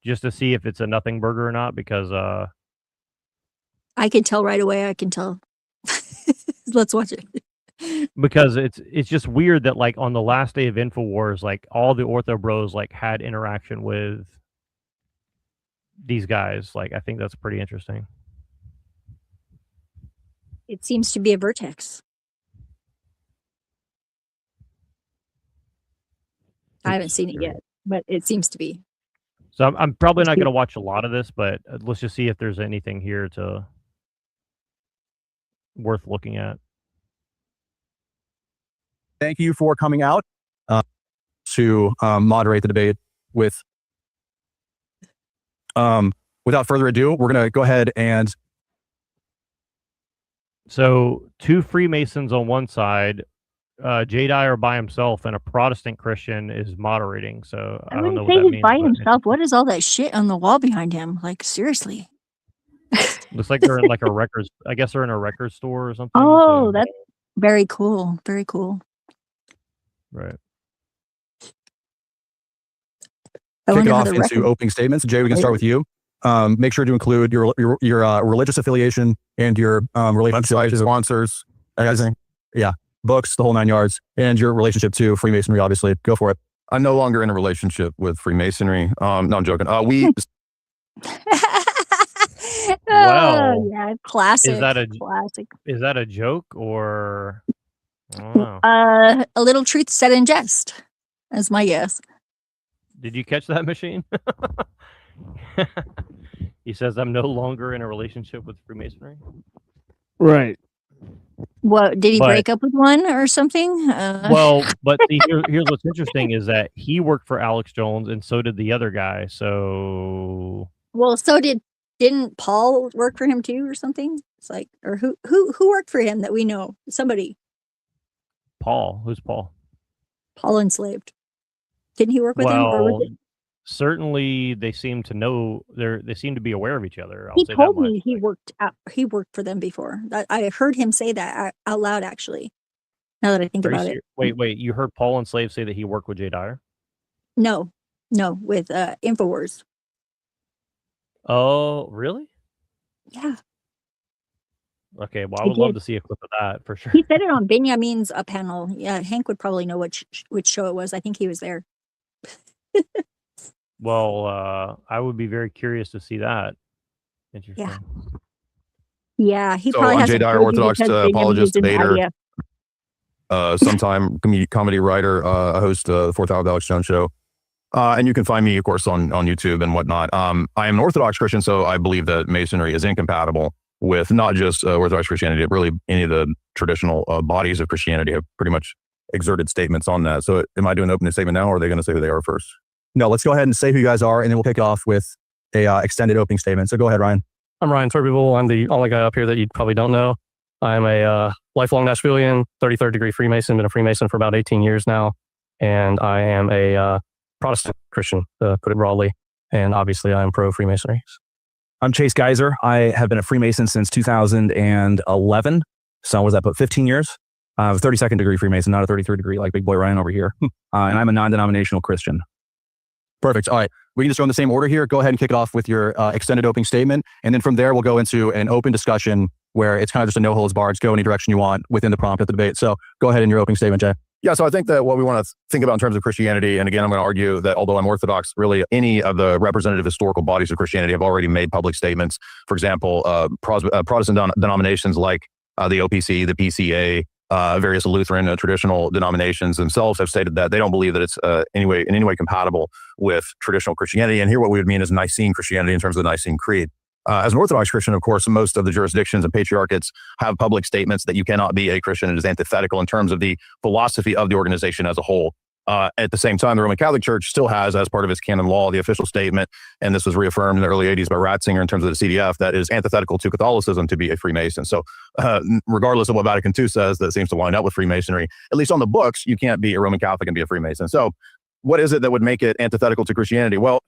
just to see if it's a nothing burger or not, because I can tell right away. I can tell. Let's watch it. because it's just weird that like on the last day of InfoWars, like all the Ortho Bros like had interaction with these guys. Like I think that's pretty interesting. It seems to be a vertex. I haven't seen it yet, but it seems to be. So I'm probably not gonna watch a lot of this, but let's just see if there's anything here to worth looking at. Thank you for coming out to moderate the debate with. Without further ado, we're going to go ahead and. So 2 Freemasons on one side, Jay Dyer by himself, and a Protestant Christian is moderating. So I don't know what say that he's means. by but himself. What is all that shit on the wall behind him? Like seriously. looks like they're in like a records. I guess they're in a record store or something. Oh, so- that's very cool. Very cool. right. I Kick it wonder how off the into record- opening statements. Jay, we can start with you. Make sure to include your religious affiliation and your relationship to sponsors, books, the whole 9 yards, and your relationship to Freemasonry. Obviously, go for it. I'm no longer in a relationship with Freemasonry. No, I'm joking. We Wow. Oh, yeah, classic. Is that a joke or I don't know. A little truth said in jest? That's my guess. Did you catch that, Machine? He says I'm no longer in a relationship with Freemasonry. Right. What did he But- break up with one or something? Well, but here's what's interesting is that he worked for Alex Jones and so did the other guy. So well, so didn't Paul work for him too or something? It's like, or who worked for him that we know? Somebody. Paul, who's Paul? Paul Enslaved. Didn't he work with him? Or Well, was it? certainly they seem to know. They seem to be aware of each other. I'll He say told that much. me he worked for them before. That I heard him say that out loud. Actually, now that I think Are you about it, serious? Wait. You heard Paul and Slave say that he worked with Jay Dyer? no, with Infowars. Oh, really? Yeah, Okay. Well, I He would love did. to see a clip of that for sure. he said it on Benjamin's panel. Yeah, Hank would probably know which show it was. I think he was there. Well, I would be very curious to see that. Interesting. Yeah, he So probably I'm has Jay a Dyer, preview Orthodox because Benjamin apologist, used an debater. idea. sometime comedy writer. I host the Fourth Hour with Alex Jones show. And you can find me, of course, on YouTube and whatnot. I am an Orthodox Christian, so I believe that Masonry is incompatible with not just Orthodox Christianity, but really any of the traditional bodies of Christianity have pretty much exerted statements on that. So am I doing an opening statement now, or are they going to say who they are first? No, let's go ahead and say who you guys are, and then we'll kick off with a extended opening statement. So go ahead, Ryan. I'm Ryan Turbybull. I'm the only guy up here that you probably don't know. I'm a lifelong Nashvilleian, 33rd degree Freemason, been a Freemason for about 18 years now. And I am a Protestant Christian, to put it broadly. And obviously I am pro-Freemasonry. I'm Chase Geiser. I have been a Freemason since 2011. So what was that, about 15 years? I'm a 32nd degree Freemason, not a 33rd degree like big boy Ryan over here. And I'm a non-denominational Christian. Perfect. All right. We can just go in the same order here. Go ahead and kick it off with your extended opening statement. And then from there, we'll go into an open discussion where it's kind of just a no holds barred, go any direction you want within the prompt of the debate. So go ahead in your opening statement, Jay. Yeah, so I think that what we want to think about in terms of Christianity, and again, I'm going to argue that although I'm Orthodox, really any of the representative historical bodies of Christianity have already made public statements. For example, Protestant denominations like the OPC, the PCA, various Lutheran traditional denominations themselves have stated that they don't believe that it's in any way compatible with traditional Christianity. And here what we would mean is Nicene Christianity in terms of the Nicene Creed. As an Orthodox Christian, of course, most of the jurisdictions and patriarchates have public statements that you cannot be a Christian. It is antithetical in terms of the philosophy of the organization as a whole. At the same time, the Roman Catholic Church still has, as part of its canon law, the official statement, and this was reaffirmed in the early 80s by Ratzinger in terms of the CDF, that is antithetical to Catholicism to be a Freemason. So regardless of what Vatican II says, that seems to line up with Freemasonry, at least on the books, you can't be a Roman Catholic and be a Freemason. So what is it that would make it antithetical to Christianity? Well,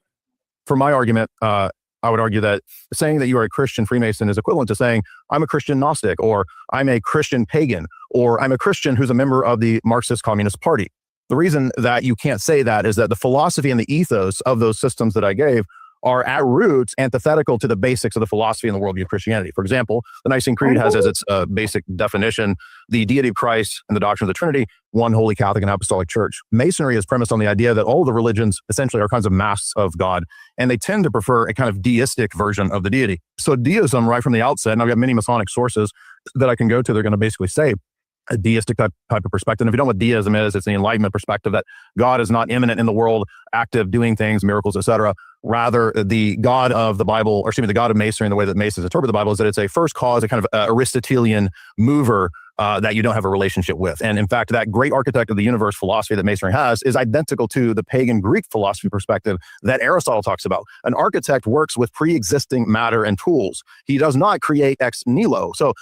for my argument, I would argue that saying that you are a Christian Freemason is equivalent to saying, I'm a Christian Gnostic, or I'm a Christian pagan, or I'm a Christian who's a member of the Marxist Communist Party. The reason that you can't say that is that the philosophy and the ethos of those systems that I gave are at roots antithetical to the basics of the philosophy and the worldview of Christianity. For example, the Nicene Creed has as its basic definition the deity of Christ and the doctrine of the Trinity, one holy Catholic and Apostolic Church. Masonry is premised on the idea that all the religions essentially are kinds of masks of God, and they tend to prefer a kind of deistic version of the deity. So deism, right from the outset, and I've got many Masonic sources that I can go to, they're going to basically say a deistic type of perspective. And if you don't know what deism is, it's the Enlightenment perspective that God is not immanent in the world, active, doing things, miracles, etc. Rather, the God of the Bible, or excuse me, the God of Masonry, and the way that Masons interpret the Bible is that it's a first cause, a kind of Aristotelian mover that you don't have a relationship with. And in fact, that great architect of the universe philosophy that Masonry has is identical to the pagan Greek philosophy perspective that Aristotle talks about. An architect works with pre-existing matter and tools. He does not create ex nihilo. So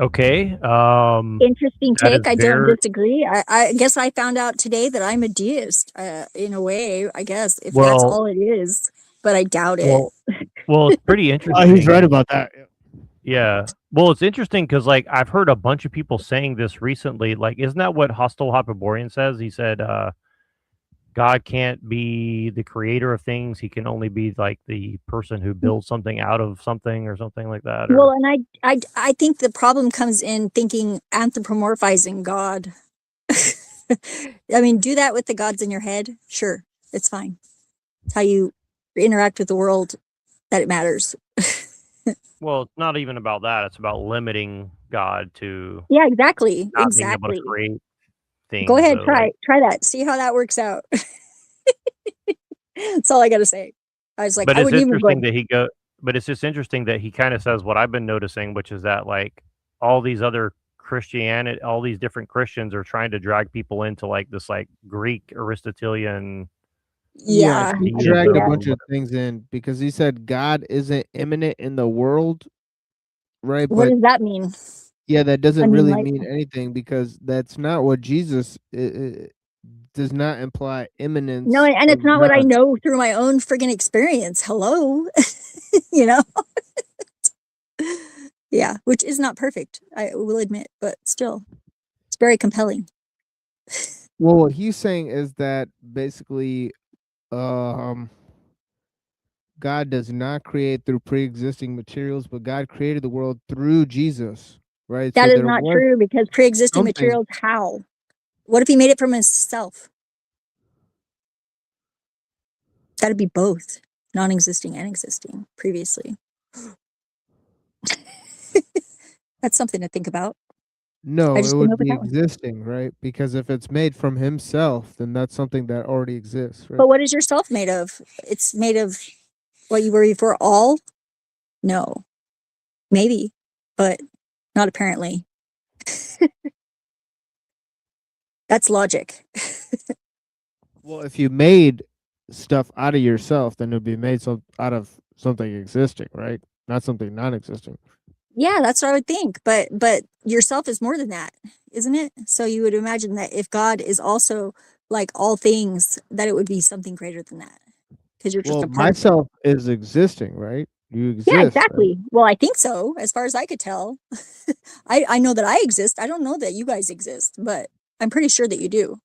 okay. Interesting that take. is I don't very- disagree. I guess I found out today that I'm a deist, in a way, I guess, if that's Well- all it is, but I doubt it. Well, it's pretty interesting. He's right about that. Yeah. Well, it's interesting because, like, I've heard a bunch of people saying this recently. Like, isn't that what Hostel Hyperborean says? He said, God can't be the creator of things. He can only be, like, the person who builds something out of something or something like that. Or... Well, and I think the problem comes in thinking anthropomorphizing God. I mean, do that with the gods in your head. Sure, it's fine. It's how you interact with the world that it matters. Well, it's not even about that. It's about limiting God to Yeah, exactly. not being able Exactly. to create things. Go ahead, So, try like, try that. See how that works out. That's all I gotta say. I was like, but I it's wouldn't even interesting go. that he go. But it's just interesting that he kind of says what I've been noticing, which is that, like, all these other Christianity, all these different Christians are trying to drag people into, like, this, like, Greek Aristotelian. Yeah, he dragged a bunch of things in because he said God isn't immanent in the world, right? What But does that mean? yeah, that doesn't I mean, really like- mean anything because that's not what Jesus does not imply imminence. No, and it's of not what I God. know through my own friggin' experience. Hello, you know. Yeah, which is not perfect, I will admit, but still, it's very compelling. Well, what he's saying is that basically, God does not create through pre-existing materials, but God created the world through Jesus, right? That So is there not was true because pre-existing something- materials. How? What if he made it from himself? Got to be both, non-existing and existing previously. That's something to think about. No, I it just didn't would know be that one. existing, right? Because if it's made from himself, then that's something that already exists, right? But what is yourself made of? It's made of what you were before all? No. Maybe, but not apparently. That's logic. Well, if you made stuff out of yourself, then it would be made out of something existing, right? Not something non-existing. Yeah, that's what I would think. But yourself is more than that, isn't it? So you would imagine that if God is also like all things, that it would be something greater than that. Because you're just Well, a part of it. myself is existing, right? You exist. Yeah, right? exactly. Well, I think so, as far as I could tell. I know that I exist. I don't know that you guys exist, but I'm pretty sure that you do.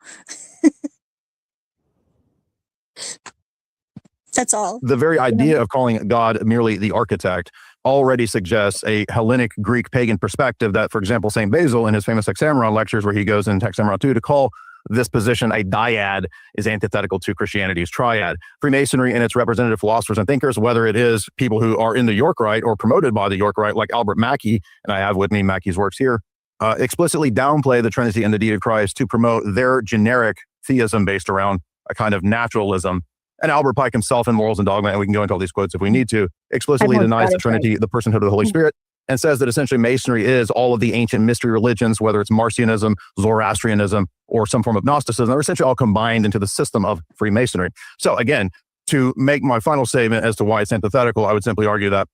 That's all. The very idea of calling God merely the architect already suggests a Hellenic Greek pagan perspective that, for example, St. Basil in his famous Hexameron lectures, where he goes in Hexameron 2 to call this position a dyad, is antithetical to Christianity's triad. Freemasonry and its representative philosophers and thinkers, whether it is people who are in the York Rite or promoted by the York Rite, like Albert Mackey, and I have with me Mackey's works here, explicitly downplay the Trinity and the deity of Christ to promote their generic theism based around a kind of naturalism. And Albert Pike himself in Morals and Dogma, and we can go into all these quotes if we need to, explicitly denies the Trinity, the personhood of the Holy Spirit, and says that essentially Masonry is all of the ancient mystery religions, whether it's Marcionism, Zoroastrianism, or some form of Gnosticism. They're essentially all combined into the system of Freemasonry. So again, to make my final statement as to why it's antithetical, I would simply argue that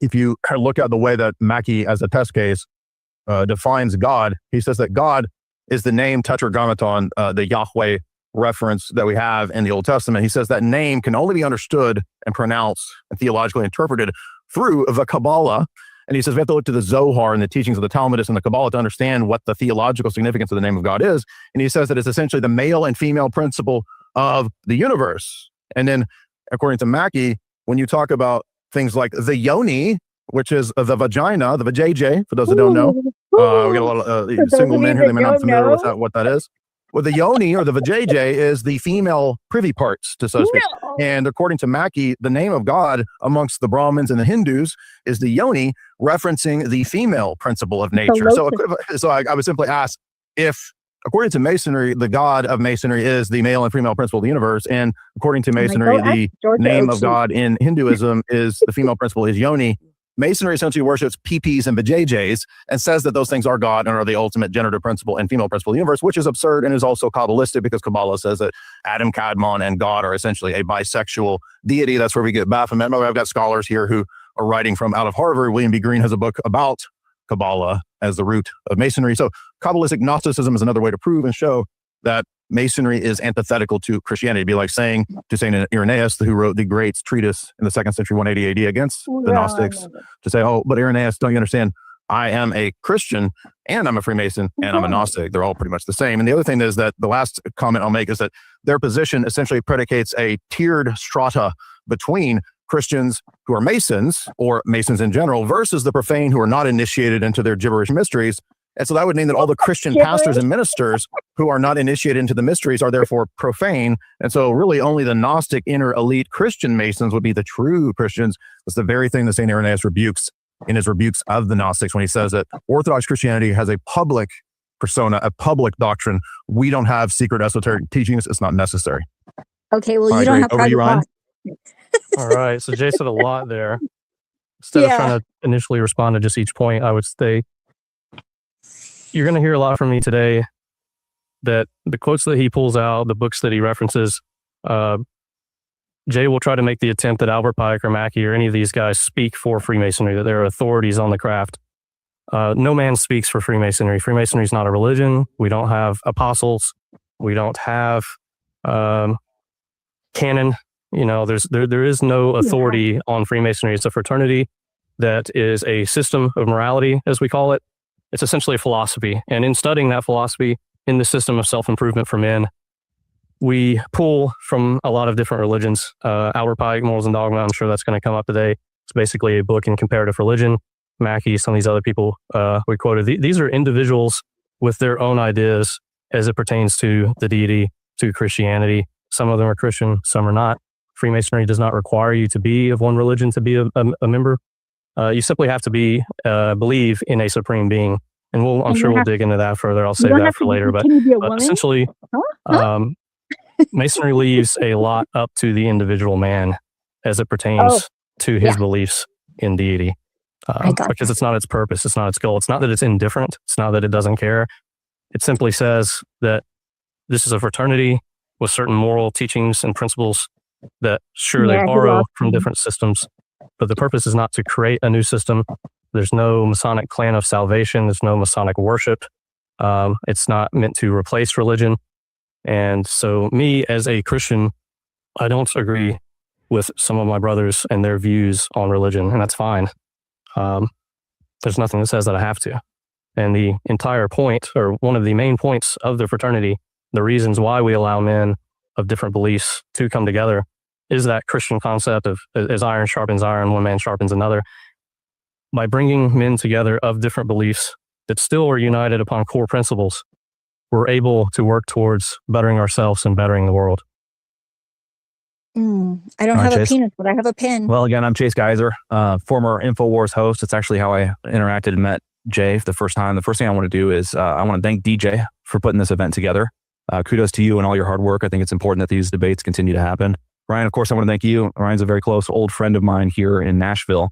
if you look at the way that Mackey, as a test case, defines God, he says that God is the name Tetragrammaton, the Yahweh reference that we have in the Old Testament. He says that name can only be understood and pronounced and theologically interpreted through the Kabbalah. And he says we have to look to the Zohar and the teachings of the Talmudists and the Kabbalah to understand what the theological significance of the name of God is. And he says that it's essentially the male and female principle of the universe. And then, according to Mackey, when you talk about things like the yoni, which is the vagina, the vajayjay, for those that don't know, we got a lot of single men here, they may not be familiar with that, what that is. Well, the yoni or the vajayjay is the female privy parts, to so to speak. No. And according to Mackey, the name of God amongst the Brahmins and the Hindus is the yoni, referencing the female principle of nature. So I would simply ask if, according to Masonry, the God of Masonry is the male and female principle of the universe, and according to Masonry, the name of God in Hinduism is the female principle is yoni. Masonry essentially worships PPs and vajayjays and says that those things are God and are the ultimate generative principle and female principle of the universe, which is absurd and is also Kabbalistic because Kabbalah says that Adam Kadmon and God are essentially a bisexual deity. That's where we get Baphomet. I've got scholars here who are writing from out of Harvard. William B. Green has a book about Kabbalah as the root of Masonry. So Kabbalistic Gnosticism is another way to prove and show that Masonry is antithetical to Christianity. It'd be like saying to St. Irenaeus, who wrote the great treatise in the 2nd century, 180 AD, against the Gnostics, to say, oh, but Irenaeus, don't you understand? I am a Christian and I'm a Freemason and I'm a Gnostic. They're all pretty much the same. And the other thing is that the last comment I'll make is that their position essentially predicates a tiered strata between Christians who are Masons or Masons in general versus the profane who are not initiated into their gibberish mysteries. And so that would mean that all the Christian pastors and ministers who are not initiated into the mysteries are therefore profane. And so really only the Gnostic inner elite Christian Masons would be the true Christians. That's the very thing that St. Irenaeus rebukes in his rebukes of the Gnostics when he says that Orthodox Christianity has a public persona, a public doctrine. We don't have secret esoteric teachings. It's not necessary. Okay, well, you don't have private Ryan. All right. So Jay said a lot there. Instead of trying to initially respond to just each point, I would say, you're going to hear a lot from me today that the quotes that he pulls out, the books that he references, Jay will try to make the attempt that Albert Pike or Mackey or any of these guys speak for Freemasonry, that they're authorities on the craft. No man speaks for Freemasonry. Freemasonry is not a religion. We don't have apostles. We don't have canon. You know, there is no authority on Freemasonry. It's a fraternity that is a system of morality, as we call it. It's essentially a philosophy. And in studying that philosophy in the system of self-improvement for men, we pull from a lot of different religions. Albert Pike, Morals and Dogma, I'm sure that's going to come up today. It's basically a book in comparative religion. Mackey, some of these other people we quoted. These are individuals with their own ideas as it pertains to the deity, to Christianity. Some of them are Christian, some are not. Freemasonry does not require you to be of one religion to be a member. You simply have to believe in a supreme being. and I'm And sure you we'll have- dig into that further. I'll you save don't that have for to later. But can you be a woman? essentially, Masonry leaves a lot up to the individual man as it pertains to his beliefs in deity. Because it's not its purpose, it's not its goal. It's not that it's indifferent. It's not that it doesn't care. It simply says that this is a fraternity with certain moral teachings and principles that sure they borrow from different systems, but the purpose is not to create a new system. There's no Masonic clan of salvation. There's no Masonic worship. It's not meant to replace religion. And so me as a Christian, I don't agree with some of my brothers and their views on religion, and that's fine. There's nothing that says that I have to. And the entire point, or one of the main points of the fraternity, the reasons why we allow men of different beliefs to come together, is that Christian concept of as iron sharpens iron, one man sharpens another. By bringing men together of different beliefs that still are united upon core principles, we're able to work towards bettering ourselves and bettering the world. I don't All right, have a Chase. penis, but I have a pen. Well, again, I'm Chase Geyser, former InfoWars host. It's actually how I interacted and met Jay for the first time. The first thing I want to do is I want to thank DJ for putting this event together. Kudos to you and all your hard work. I think it's important that these debates continue to happen. Ryan, of course, I want to thank you. Ryan's a very close old friend of mine here in Nashville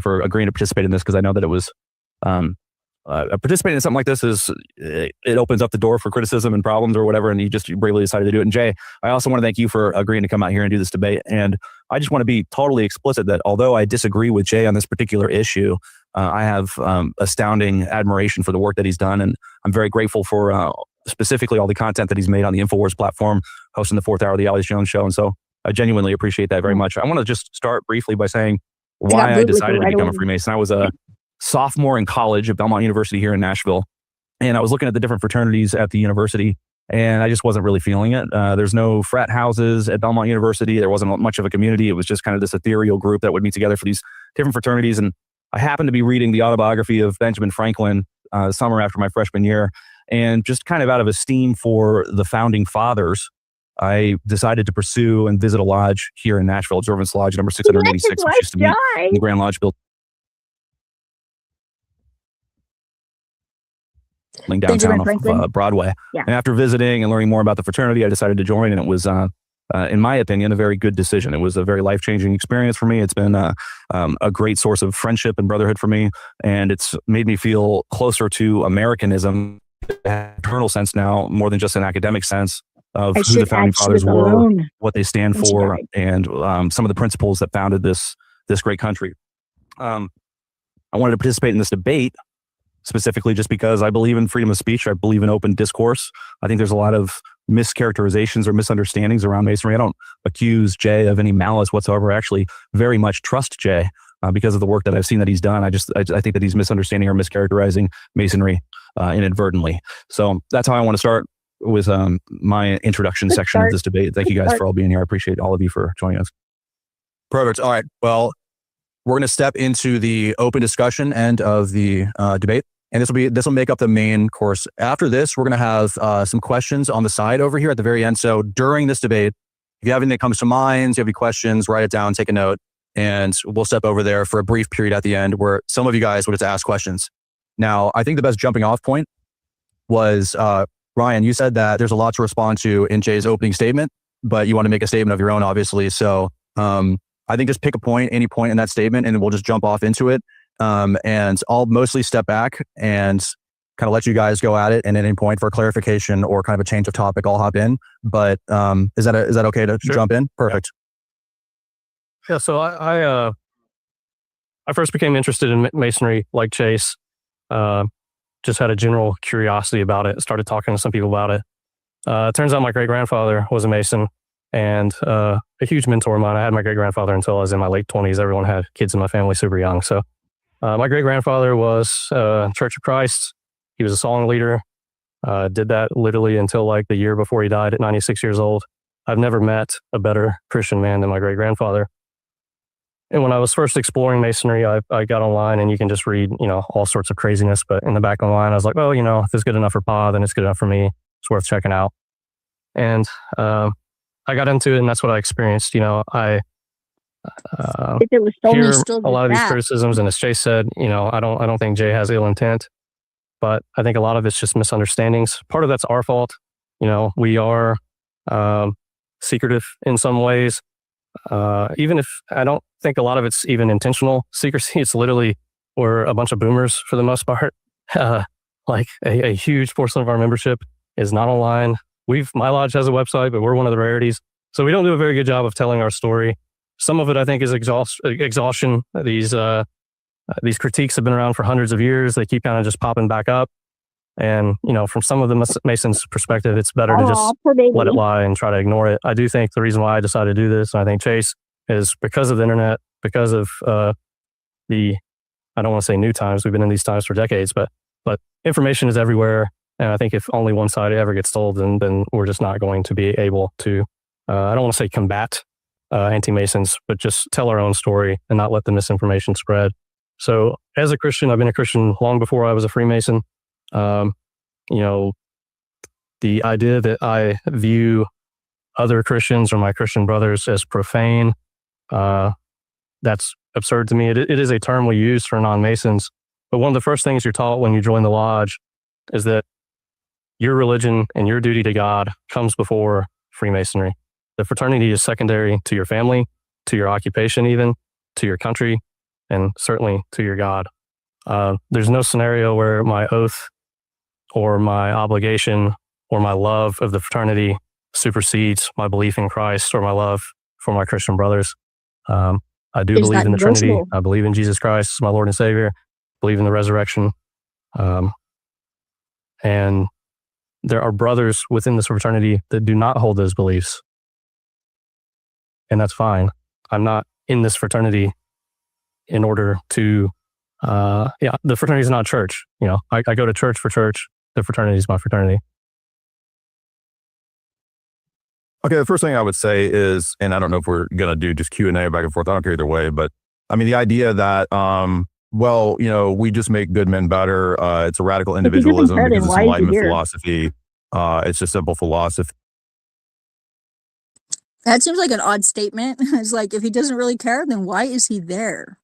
for agreeing to participate in this, because I know that it was participating in something like this it opens up the door for criticism and problems or whatever, and you just bravely decided to do it. And Jay, I also want to thank you for agreeing to come out here and do this debate. And I just want to be totally explicit that although I disagree with Jay on this particular issue, I have astounding admiration for the work that he's done, and I'm very grateful for specifically all the content that he's made on the InfoWars platform, hosting the 4th hour of the Alex Jones Show. And so I genuinely appreciate that very much. I want to just start briefly by saying why I decided to become a Freemason. I was a sophomore in college at Belmont University here in Nashville, and I was looking at the different fraternities at the university, and I just wasn't really feeling it. There's no frat houses at Belmont University. There wasn't much of a community. It was just kind of this ethereal group that would meet together for these different fraternities. And I happened to be reading the autobiography of Benjamin Franklin summer after my freshman year, and just kind of out of esteem for the founding fathers, I decided to pursue and visit a lodge here in Nashville, Observance Lodge number 686, which used to be in the Grand Lodge building downtown off Broadway. Yeah. And after visiting and learning more about the fraternity, I decided to join, and it was, in my opinion, a very good decision. It was a very life-changing experience for me. It's been a great source of friendship and brotherhood for me, and it's made me feel closer to Americanism in an eternal sense now, more than just an academic sense of who the founding fathers were, what they stand for, and some of the principles that founded this great country. I wanted to participate in this debate specifically just because I believe in freedom of speech. I believe in open discourse. I think there's a lot of mischaracterizations or misunderstandings around Masonry. I don't accuse Jay of any malice whatsoever. I actually very much trust Jay because of the work that I've seen that he's done. I think that he's misunderstanding or mischaracterizing Masonry inadvertently. So that's how I want to start with my introduction section of this debate. Thank you guys for all being here. I appreciate all of you for joining us. Perfect. All right. Well, we're going to step into the open discussion end of the debate. And this will make up the main course. After this, we're going to have some questions on the side over here at the very end. So during this debate, if you have anything that comes to mind, you have any questions, write it down, take a note, and we'll step over there for a brief period at the end where some of you guys would have to ask questions. Now, I think the best jumping off point was, Ryan, you said that there's a lot to respond to in Jay's opening statement, but you want to make a statement of your own, obviously. So I think just pick a point, any point in that statement, and we'll just jump off into it. And I'll mostly step back and kind of let you guys go at it. And at any point for clarification or kind of a change of topic, I'll hop in. But is that okay to jump in? Perfect. Yeah. So I first became interested in Masonry like Chase. Just had a general curiosity about it. Started talking to some people about it. It turns out my great grandfather was a Mason and a huge mentor of mine. I had my great grandfather until I was in my late 20s. Everyone had kids in my family super young. So my great grandfather was Church of Christ. He was a song leader. Did that literally until like the year before he died at 96 years old. I've never met a better Christian man than my great grandfather. And when I was first exploring Masonry, I got online and you can just read, all sorts of craziness. But in the back of the line, I was like, well, if it's good enough for Pa, then it's good enough for me. It's worth checking out. And I got into it, and that's what I experienced. I hear a lot of these criticisms, and as Jay said, I don't think Jay has ill intent, but I think a lot of it's just misunderstandings. Part of that's our fault. We are secretive in some ways. Even if I don't think a lot of it's even intentional secrecy, it's literally we're a bunch of boomers for the most part. Like a huge portion of our membership is not online. My lodge has a website, but we're one of the rarities. So we don't do a very good job of telling our story. Some of it, I think, is exhaustion. These critiques have been around for hundreds of years. They keep kind of just popping back up. And, from some of the Masons' perspective, it's better to just let it lie and try to ignore it. I do think the reason why I decided to do this, and I think Chase, is because of the internet, because of I don't want to say new times. We've been in these times for decades, but information is everywhere. And I think if only one side ever gets told, then we're just not going to be able to, I don't want to say combat anti-Masons, but just tell our own story and not let the misinformation spread. So as a Christian, I've been a Christian long before I was a Freemason. The idea that I view other Christians or my Christian brothers as profane, that's absurd to me. It is a term we use for non-Masons, but one of the first things you're taught when you join the lodge is that your religion and your duty to God comes before Freemasonry. The fraternity is secondary to your family, to your occupation even, to your country, and certainly to your God. There's no scenario where my oath or my obligation or my love of the fraternity supersedes my belief in Christ or my love for my Christian brothers. I do believe in the Trinity. I believe in Jesus Christ as my Lord and Savior. Believe in the resurrection. And there are brothers within this fraternity that do not hold those beliefs. And that's fine. I'm not in this fraternity in order to, the fraternity is not a church. I go to church for church. The fraternity is my fraternity. Okay, the first thing I would say is, and I don't know if we're going to do just Q&A back and forth. I don't care either way, but I mean, the idea that, we just make good men better. It's a radical individualism because it's Enlightenment philosophy. It's just simple philosophy. That seems like an odd statement. It's like, if he doesn't really care, then why is he there?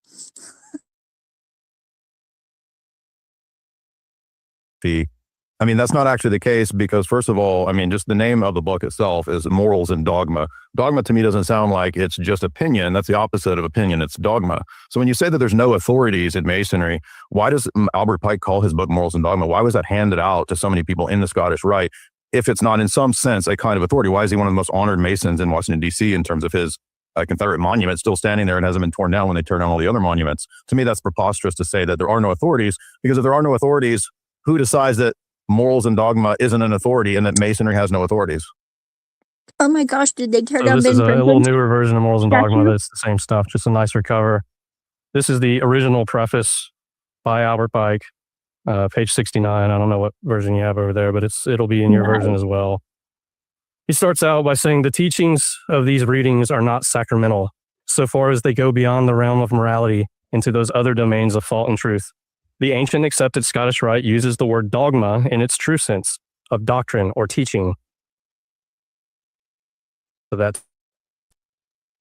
I mean, that's not actually the case because, first of all, I mean, just the name of the book itself is Morals and Dogma. Dogma to me doesn't sound like it's just opinion. That's the opposite of opinion. It's dogma. So when you say that there's no authorities in Masonry, why does Albert Pike call his book Morals and Dogma? Why was that handed out to so many people in the Scottish Rite if it's not in some sense a kind of authority? Why is he one of the most honored Masons in Washington, D.C. in terms of his Confederate monument still standing there and hasn't been torn down when they turn down all the other monuments? To me, that's preposterous to say that there are no authorities, because if there are no authorities, who decides that Morals and Dogma isn't an authority and that Masonry has no authorities? Oh my gosh, did they tear So down this Ben is a little Franklin's newer version of Morals and Dogma, statue? but it's the same stuff, just a nicer cover. This is the original preface by Albert Pike, page 69. I don't know what version you have over there, but it'll be in your version as well. He starts out by saying the teachings of these readings are not sacramental, so far as they go beyond the realm of morality into those other domains of thought and truth. The ancient accepted Scottish Rite uses the word dogma in its true sense of doctrine or teaching. So that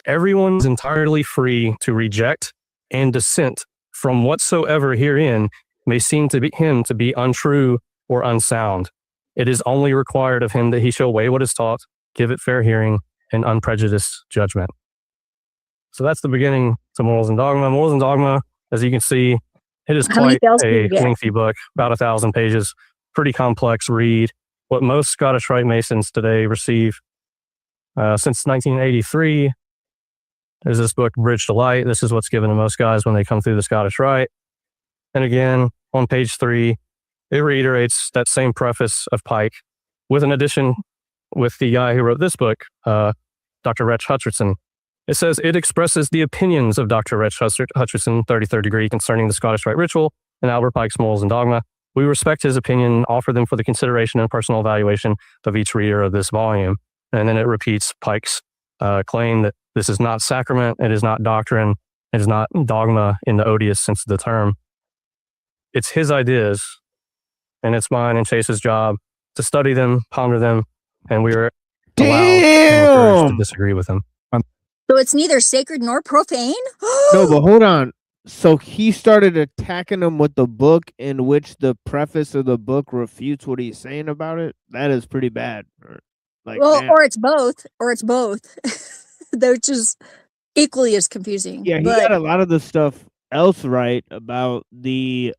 everyone's entirely free to reject and dissent from whatsoever herein may seem to be him to be untrue or unsound. It is only required of him that he shall weigh what is taught, give it fair hearing, and unprejudiced judgment. So that's the beginning to Morals and Dogma. Morals and Dogma, as you can see, it is How many quite fails did a you get? lengthy book, about 1,000 pages, pretty complex read. What most Scottish Rite Masons today receive since 1983 is this book, Bridge to Light. This is what's given to most guys when they come through the Scottish Rite. And again, on page 3, it reiterates that same preface of Pike with an addition with the guy who wrote this book, Dr. Wretch Hutcherson. It says, it expresses the opinions of Dr. Wretch Hutcherson, 33rd degree, concerning the Scottish Rite ritual and Albert Pike's Morals and Dogma. We respect his opinion and offer them for the consideration and personal evaluation of each reader of this volume. And then it repeats Pike's claim that this is not sacrament, it is not doctrine, it is not dogma in the odious sense of the term. It's his ideas, and it's mine and Chase's job to study them, ponder them, and we are allowed and encouraged to disagree with them. So it's neither sacred nor profane? No, but hold on. so he started attacking him with the book in which the preface of the book refutes what he's saying about it. That is pretty bad. Like, Well, damn. or it's both, which is equally as confusing. Yeah, he but got a lot of the stuff else right about the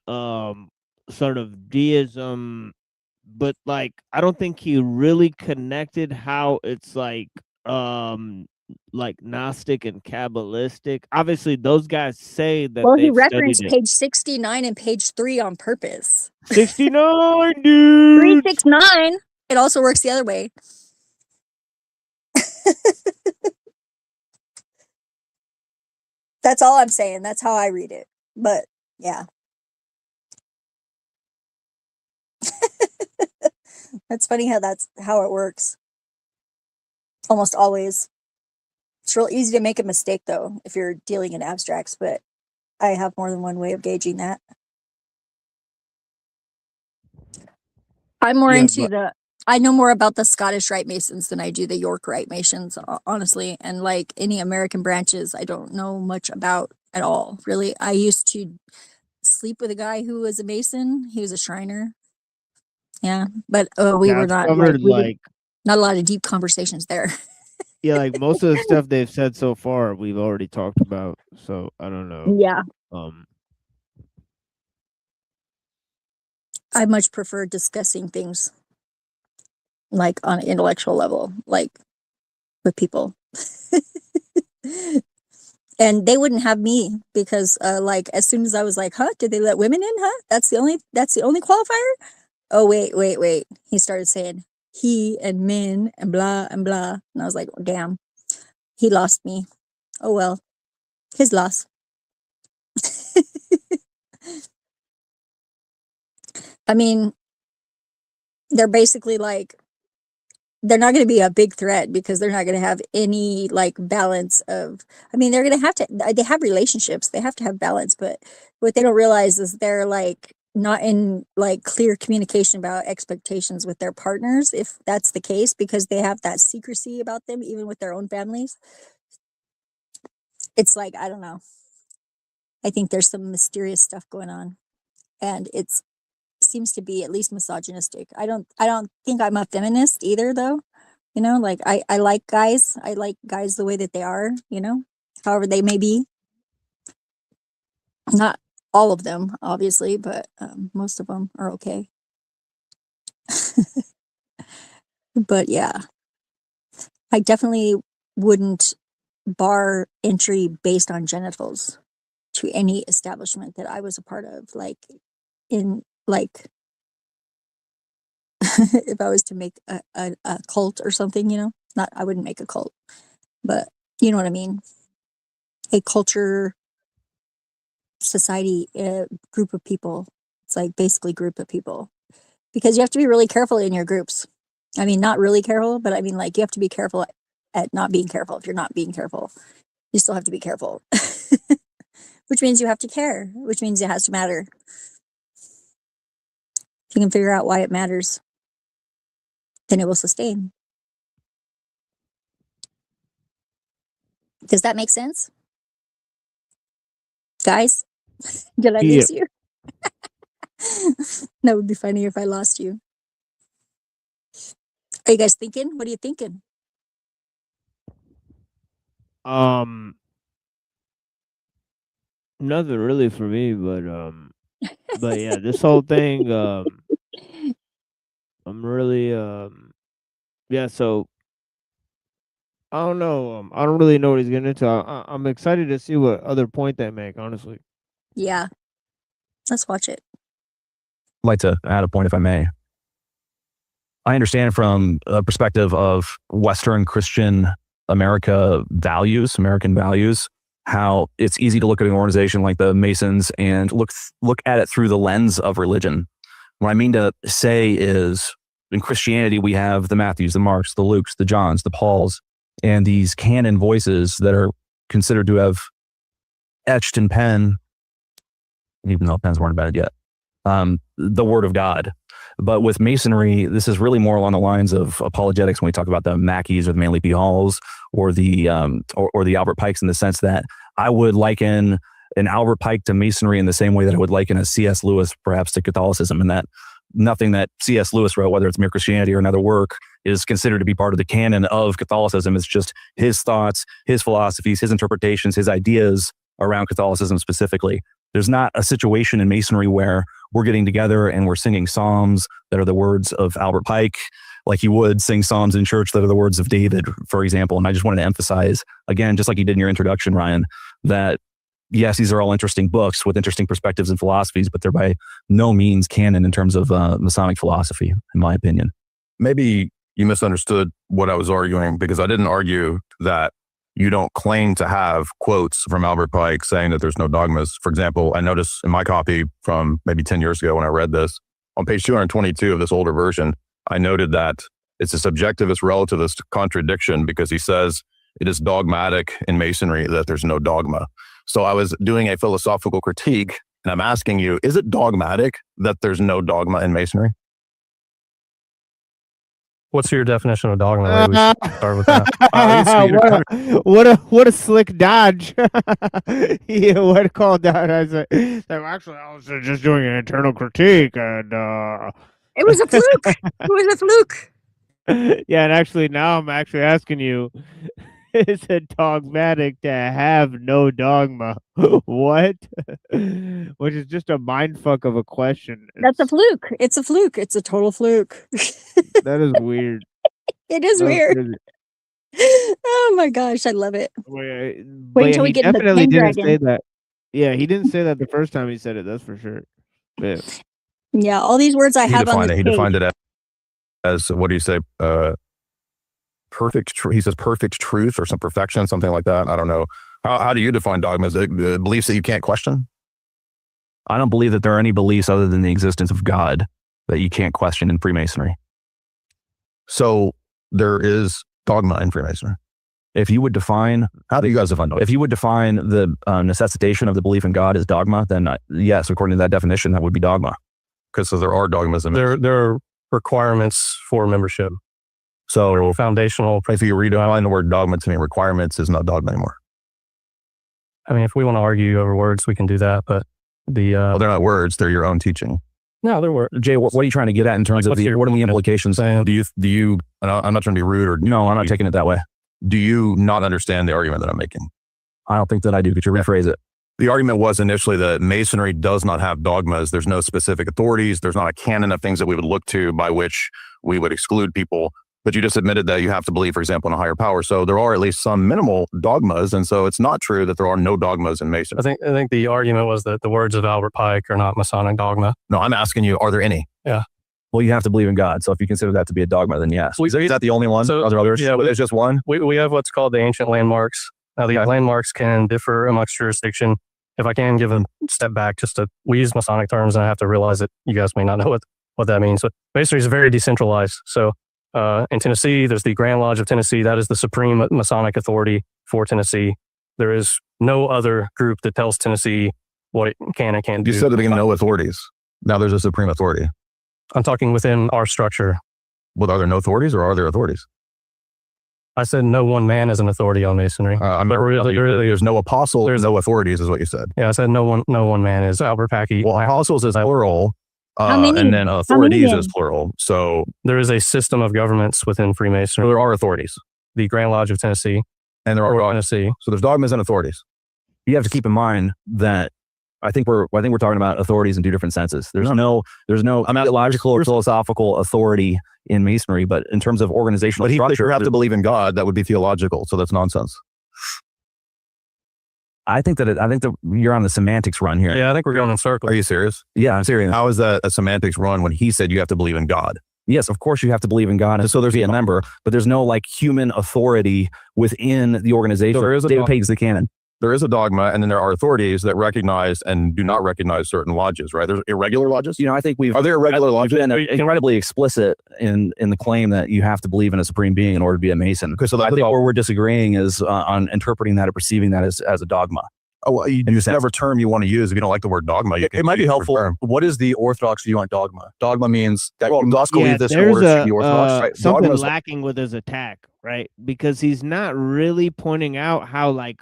sort of deism, but like I don't think he really connected how it's like Gnostic and Kabbalistic. Obviously, those guys say that well, he they've studied referenced it. page 69 and page 3 on purpose. 69, dude. 369. It also works the other way. That's all I'm saying. That's how I read it. But yeah. That's funny that's how it works. Almost always. It's real easy to make a mistake though if you're dealing in abstracts, but I have more than one way of gauging that. I'm more into I know more about the Scottish Rite Masons than I do the York Rite Masons, honestly. And like any American branches, I don't know much about at all, really. I used to sleep with a guy who was a Mason. He was a Shriner. Yeah, but we were not not a lot of deep conversations there. Yeah, like most of the stuff they've said so far, we've already talked about. So I don't know. Yeah. I much prefer discussing things like on an intellectual level, like with people. And they wouldn't have me because like as soon as I was like, did they let women in? That's the only qualifier? Oh, wait. He started saying he and men and blah and blah. And I was like, oh, damn, he lost me. Oh, well, his loss. I mean, they're basically like, they're not going to be a big threat because they're not going to have any like balance of, I mean, they're going to have to, they have relationships, they have to have balance, but what they don't realize is they're like not in like clear communication about expectations with their partners, if that's the case, because they have that secrecy about them, even with their own families. It's like, I don't know. I think there's some mysterious stuff going on, and it's seems to be at least misogynistic. I don't think I'm a feminist either, though. You know, like I like guys. I like guys the way that they are, you know, however they may be. Not all of them, obviously, but most of them are okay. But yeah, I definitely wouldn't bar entry based on genitals to any establishment that I was a part of, like in like if I was to make a cult or something, you know, I wouldn't make a cult, but you know what I mean? A culture, society, group of people. It's like basically group of people, because you have to be really careful in your groups. I mean, not really careful, but I mean, like you have to be careful at not being careful. If you're not being careful, you still have to be careful, which means you have to care, which means it has to matter. If you can figure out why it matters, then it will sustain. Does that make sense? Guys, did I lose you? That would be funny if I lost you. Are you guys thinking? What are you thinking? Nothing really for me, but yeah, this whole thing, I'm really, yeah, so I don't know. I don't really know what he's getting into. I'm excited to see what other point they make, honestly. Yeah. Let's watch it. I'd like to add a point, if I may. I understand from a perspective of Western Christian American values, how it's easy to look at an organization like the Masons and look at it through the lens of religion. What I mean to say is, in Christianity, we have the Matthews, the Marks, the Lukes, the Johns, the Pauls, and these canon voices that are considered to have etched in pen, even though pens weren't invented yet, the Word of God. But with Masonry, this is really more along the lines of apologetics when we talk about the Mackeys or the Manly P. Halls or the Albert Pikes, in the sense that I would liken an Albert Pike to Masonry in the same way that I would liken a C.S. Lewis perhaps to Catholicism, and that nothing that C.S. Lewis wrote, whether it's Mere Christianity or another work, is considered to be part of the canon of Catholicism. It's just his thoughts, his philosophies, his interpretations, his ideas around Catholicism specifically. There's not a situation in Masonry where we're getting together and we're singing psalms that are the words of Albert Pike, like you would sing psalms in church that are the words of David, for example. And I just wanted to emphasize, again, just like you did in your introduction, Ryan, that yes, these are all interesting books with interesting perspectives and philosophies, but they're by no means canon in terms of Masonic philosophy, in my opinion. Maybe you misunderstood what I was arguing, because I didn't argue that you don't claim to have quotes from Albert Pike saying that there's no dogmas. For example, I noticed in my copy from maybe 10 years ago when I read this, on page 222 of this older version, I noted that it's a subjectivist relativist contradiction, because he says it is dogmatic in Masonry that there's no dogma. So I was doing a philosophical critique, and I'm asking you, is it dogmatic that there's no dogma in Masonry? What's your definition of dogma? Maybe we should start with that. What a slick dodge. Yeah, what a call down. I said, actually, I was just doing an internal critique, and It was a fluke. It was a fluke. Yeah, and actually now I'm actually asking you, is it dogmatic to have no dogma? What? Which is just a mindfuck of a question. That's a fluke. It's a fluke. It's a total fluke. That is weird. It is That's weird. crazy. Oh my gosh, I love it. Wait till we he get into definitely didn't Pendragon. say that. Yeah, he didn't say that the first time he said it. That's for sure. Yeah. Yeah, all these words I He have on defined the it. He defined it as what do you say? Perfect. He says perfect truth or some perfection, something like that. I don't know. How do you define dogmas? Beliefs that you can't question? I don't believe that there are any beliefs other than the existence of God that you can't question in Freemasonry. So there is dogma in Freemasonry. If you would define, how do you guys define dogma? If you would define the necessitation of the belief in God as dogma, then yes, according to that definition, that would be dogma. Because so there are dogmas in There are requirements for membership. So foundational. If you redefine the word dogma to mean requirements, is not dogma anymore. I mean, if we want to argue over words, we can do that. But well, they're not words; they're your own teaching. No, they're words. Jay, what are you trying to get at in terms of what are the implications? Do you? And I'm not trying to be rude, or no, I'm not taking it that way. Do you not understand the argument that I'm making? I don't think that I do. Could you rephrase it? The argument was initially that Masonry does not have dogmas. There's no specific authorities. There's not a canon of things that we would look to by which we would exclude people. But you just admitted that you have to believe, for example, in a higher power. So there are at least some minimal dogmas. And so it's not true that there are no dogmas in Masonry. I think the argument was that the words of Albert Pike are not Masonic dogma. No, I'm asking you, are there any? Yeah. Well, you have to believe in God. So if you consider that to be a dogma, then yes. Is that the only one? So, are there others? Yeah, There's just one? We have what's called the ancient landmarks. Now, the landmarks can differ amongst jurisdiction. If I can give a step back, we use Masonic terms, and I have to realize that you guys may not know what that means. So Masonry is very decentralized. So in Tennessee, there's the Grand Lodge of Tennessee. That is the supreme Masonic authority for Tennessee. There is no other group that tells Tennessee what it can and can't do. You said at the beginning, no authorities. Now there's a supreme authority. I'm talking within our structure. Well, are there no authorities, or are there authorities? I said no one man is an authority on Masonry. There's no apostle, there's no authorities, is what you said. Yeah, I said no one man is. Albert Pike. Well, apostles is plural. many- and then how authorities many? is plural. So there is a system of governments within Freemasonry. there are authorities. The Grand Lodge of Tennessee. And there are Tennessee. So there's dogmas and authorities. You have to keep in mind that I think we're talking about authorities in two different senses. There's no theological or philosophical authority in Masonry, but in terms of organizational But structure, if you have to believe in God, that would be theological. So that's nonsense. I think that you're on the semantics run here. Yeah, I think we're going in circles. Are you serious? Yeah, I'm serious. How is that a semantics run when he said you have to believe in God? Yes, of course you have to believe in God, and so there's a member, but there's no like human authority within the organization. So there is a David Page's the canon. There is a dogma, and then there are authorities that recognize and do not recognize certain lodges, right? There's irregular lodges. You know, I think Are there irregular lodges? been incredibly explicit in the claim that you have to believe in a supreme being in order to be a Mason. Okay, so I think where we're disagreeing is on interpreting that or perceiving that as a dogma. Oh, well, whatever term you want to use. If you don't like the word dogma, It might be helpful. What is the Orthodox view on dogma? Dogma means that you must believe this in there's order to be Orthodox. Right? something Dogma is lacking with his attack, right? Because he's not really pointing out how like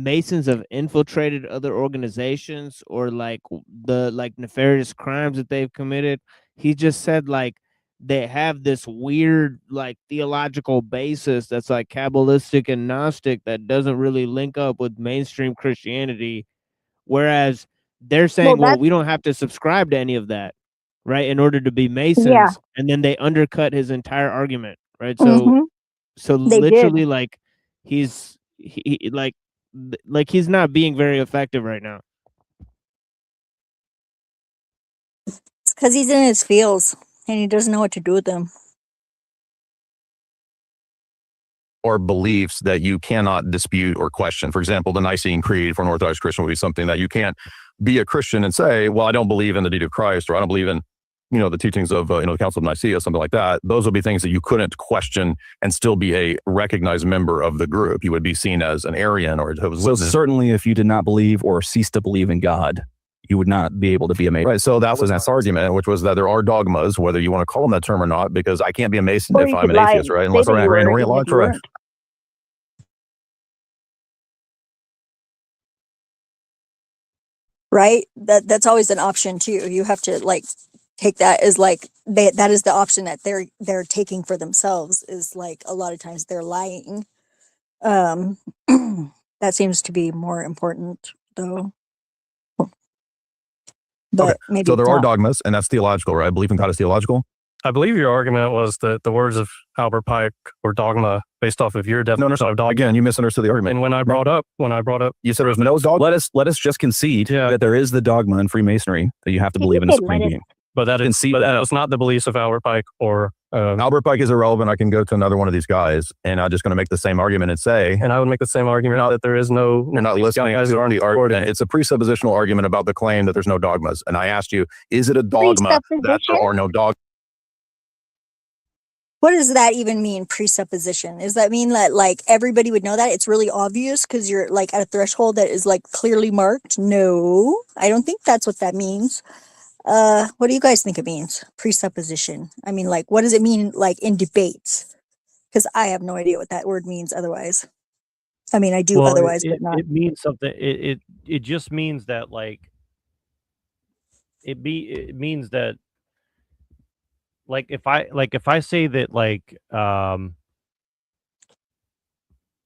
Masons have infiltrated other organizations or like the nefarious crimes that they've committed. He just said like they have this weird like theological basis that's like Kabbalistic and Gnostic that doesn't really link up with mainstream Christianity. Whereas they're saying, well, we don't have to subscribe to any of that, right, in order to be Masons. Yeah. And then they undercut his entire argument, right? So, so They literally, did. like he's he's not being very effective right now. It's because he's in his fields and he doesn't know what to do with them. Or beliefs that you cannot dispute or question. For example, the Nicene Creed for an Orthodox Christian would be something that you can't be a Christian and say, well, I don't believe in the deity of Christ, or I don't believe in, the teachings of, the Council of Nicaea, something like that. Those would be things that you couldn't question and still be a recognized member of the group. You would be seen as an Arian or So certainly if you did not believe or cease to believe in God, you would not be able to be a Mason. Right. So that was that argument, which was that there are dogmas, whether you want to call them that term or not, because I can't be a Mason Or if you I'm could an lie atheist, right? and Unless say I'm that an you were, Orient even law. if you Correct. weren't. Right? That's always an option too. You have to like take that as like that is the option that they're taking for themselves, is like a lot of times they're lying. That seems to be more important though. But Okay. maybe So it's there are not. dogmas, and that's theological, right? Belief in God is theological. I believe your argument was that the words of Albert Pike were dogma based off of your definition of dogma. Again, you misunderstood the argument. And when I brought up, you said there was no dogma. Let us just concede that there is the dogma in Freemasonry that you have to believe in a supreme being. but that was not the beliefs of Albert Pike or Albert Pike is irrelevant. I can go to another one of these guys, and I'm just going to make the same argument and say, and I would make the same argument that there is no. You're not listening. Guys who are already arguing. It's a presuppositional argument about the claim that there's no dogmas. And I asked you, is it a dogma that there are no dogmas? What does that even mean, presupposition? Does that mean that like everybody would know that? It's really obvious because you're like at a threshold that is like clearly marked? No, I don't think that's what that means. What do you guys think it means? Presupposition. I mean, like, what does it mean like in debates? Because I have no idea what that word means otherwise. I mean, I do otherwise, but not. It means something. It just means that like it means that like if I say that like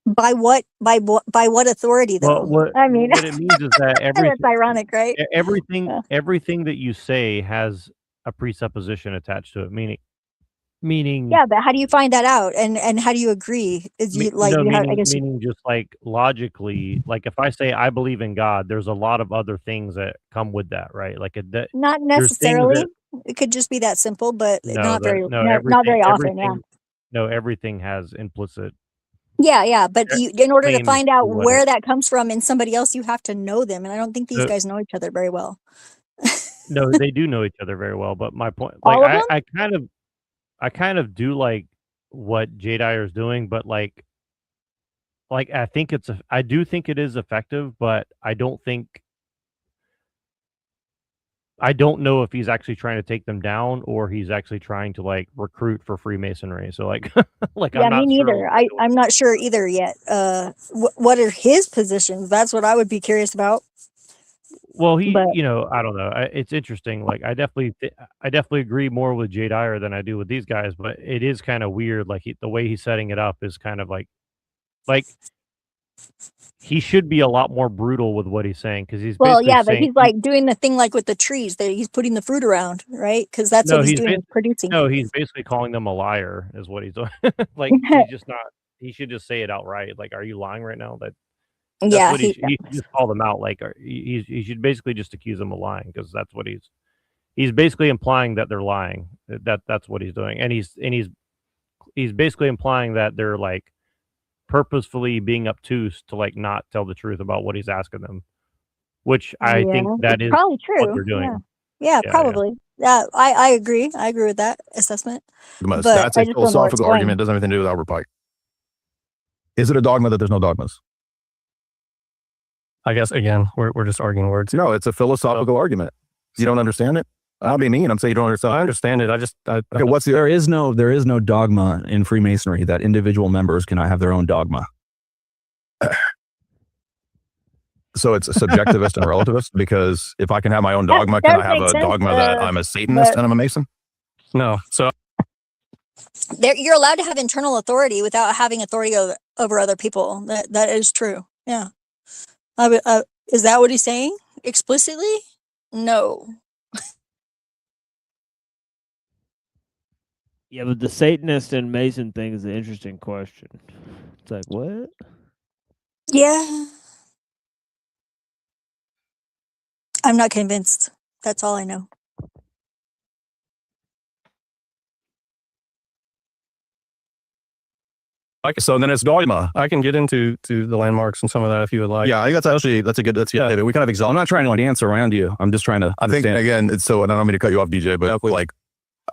By what authority though? well, I mean, what it means is that that's ironic, right? everything that you say has a presupposition attached to it, meaning Yeah, but how do you find that out? And how do you agree? Is you like you have, I guess meaning just like logically, like if I say I believe in God, there's a lot of other things that come with that, right? Like not there's things necessarily. that- It could just be that simple, but No, not that- very no, not very often. everything- Yeah. No, everything has implicit. Yeah, but in order to claims find out to what where it- that comes from in somebody else, you have to know them, and I don't think these The- guys know each other very well. No, they do know each other very well. But my point, All like of them? I kind of do like what Jay Dyer is doing, but like I think I do think it is effective, but I don't know if he's actually trying to take them down or he's actually trying to like recruit for Freemasonry. So like, like Yeah, I'm not me sure neither. I'm not sure either yet. What are his positions? That's what I would be curious about. Well, I But- don't know. It's interesting. Like, I definitely agree more with Jay Dyer than I do with these guys. But it is kind of weird. Like the way he's setting it up is kind of like he should be a lot more brutal with what he's saying because he's Well, basically yeah, but saying, he's like doing the thing like with the trees that he's putting the fruit around, right? Because that's No, what he's he's doing, bas- producing. No, he's basically calling them a liar, is what he's doing. Like he's just not. He should just say it outright. Like, are you lying right now? That's Yeah, what he should just call them out. Like, he should basically just accuse them of lying because that's what he's basically implying that they're lying. That's what he's doing, and he's basically implying that they're like purposefully being obtuse to like not tell the truth about what he's asking them, which I think that it's is probably true. what they're doing. Yeah, probably. Yeah, I agree. I agree with that assessment. Dogmas. But That's I a just don't know where it's philosophical going. argument. It doesn't have anything to do with Albert Pike. Is it a dogma that there's no dogmas? I guess again, we're just arguing words. No, it's a philosophical argument. You don't understand it? I'll be mean. I'm saying you don't understand. I understand it. Okay, what's There is no dogma in Freemasonry that individual members cannot have their own dogma. So it's a subjectivist and relativist, because if I can have my own dogma, That can I does have make a sense, dogma that I'm a Satanist but- and I'm a Mason? No. So You're allowed to have internal authority without having authority over other people. That is true. Yeah. Is that what he's saying explicitly? No. Yeah, but the Satanist and Mason thing is an interesting question. It's like, what? Yeah. I'm not convinced. That's all I know. So then it's dogma. I can get into the landmarks and some of that if you would like. Yeah, I think that's a good. We kind of exalt. I'm not trying to like answer around you. I'm just trying to. I think understand. again, it's so, and I don't mean to cut you off, DJ, but like,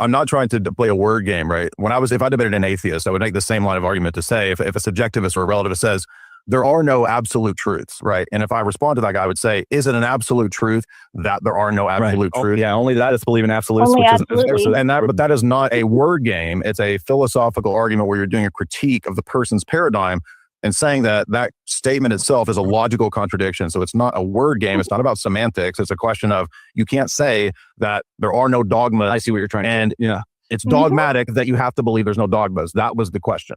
I'm not trying to play a word game, right? If I debated an atheist, I would make the same line of argument to say, if a subjectivist or a relativist says, there are no absolute truths, right? And if I respond to that guy, I would say, is it an absolute truth that there are no absolute truths? Yeah, only that is believe in absolutes. Only which absolutely. But that is not a word game. It's a philosophical argument where you're doing a critique of the person's paradigm and saying that that statement itself is a logical contradiction. So it's not a word game. It's not about semantics. It's a question of, you can't say that there are no dogmas. I see what you're trying to and say. Yeah. It's dogmatic that you have to believe there's no dogmas. That was the question.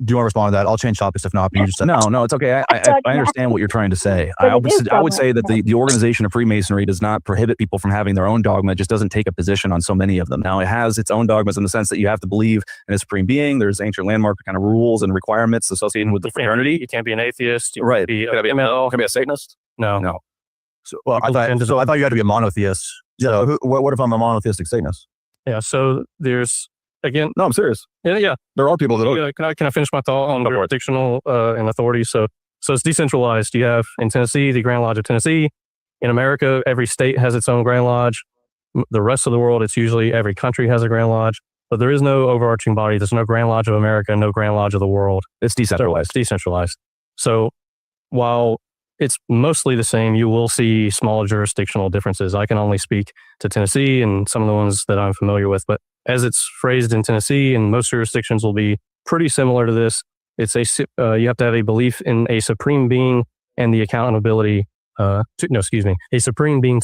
Do you want to respond to that? I'll change topics if not. But you just said No, it's okay. I understand what you're trying to say. I would say that the organization of Freemasonry does not prohibit people from having their own dogma. It just doesn't take a position on so many of them. Now, it has its own dogmas in the sense that you have to believe in a supreme being. There's ancient landmark kind of rules and requirements associated with the fraternity. You can't be an atheist. You Right. can't be Can I be ML. a Satanist? No. So, I thought you had to be a monotheist. Yeah. So what if I'm a monotheistic Satanist? Yeah. So there's, again, No, I'm serious. yeah. There are people that are. Can I finish my thought on jurisdictional and authority? So it's decentralized. You have in Tennessee the Grand Lodge of Tennessee. In America, every state has its own Grand Lodge. The rest of the world, it's usually every country has a Grand Lodge. But there is no overarching body. There's no Grand Lodge of America, no Grand Lodge of the world. It's decentralized. It's decentralized. So while it's mostly the same, you will see small jurisdictional differences. I can only speak to Tennessee and some of the ones that I'm familiar with, but as it's phrased in Tennessee, and most jurisdictions will be pretty similar to this, it's you have to have a belief in a supreme being and the accountability. A supreme being.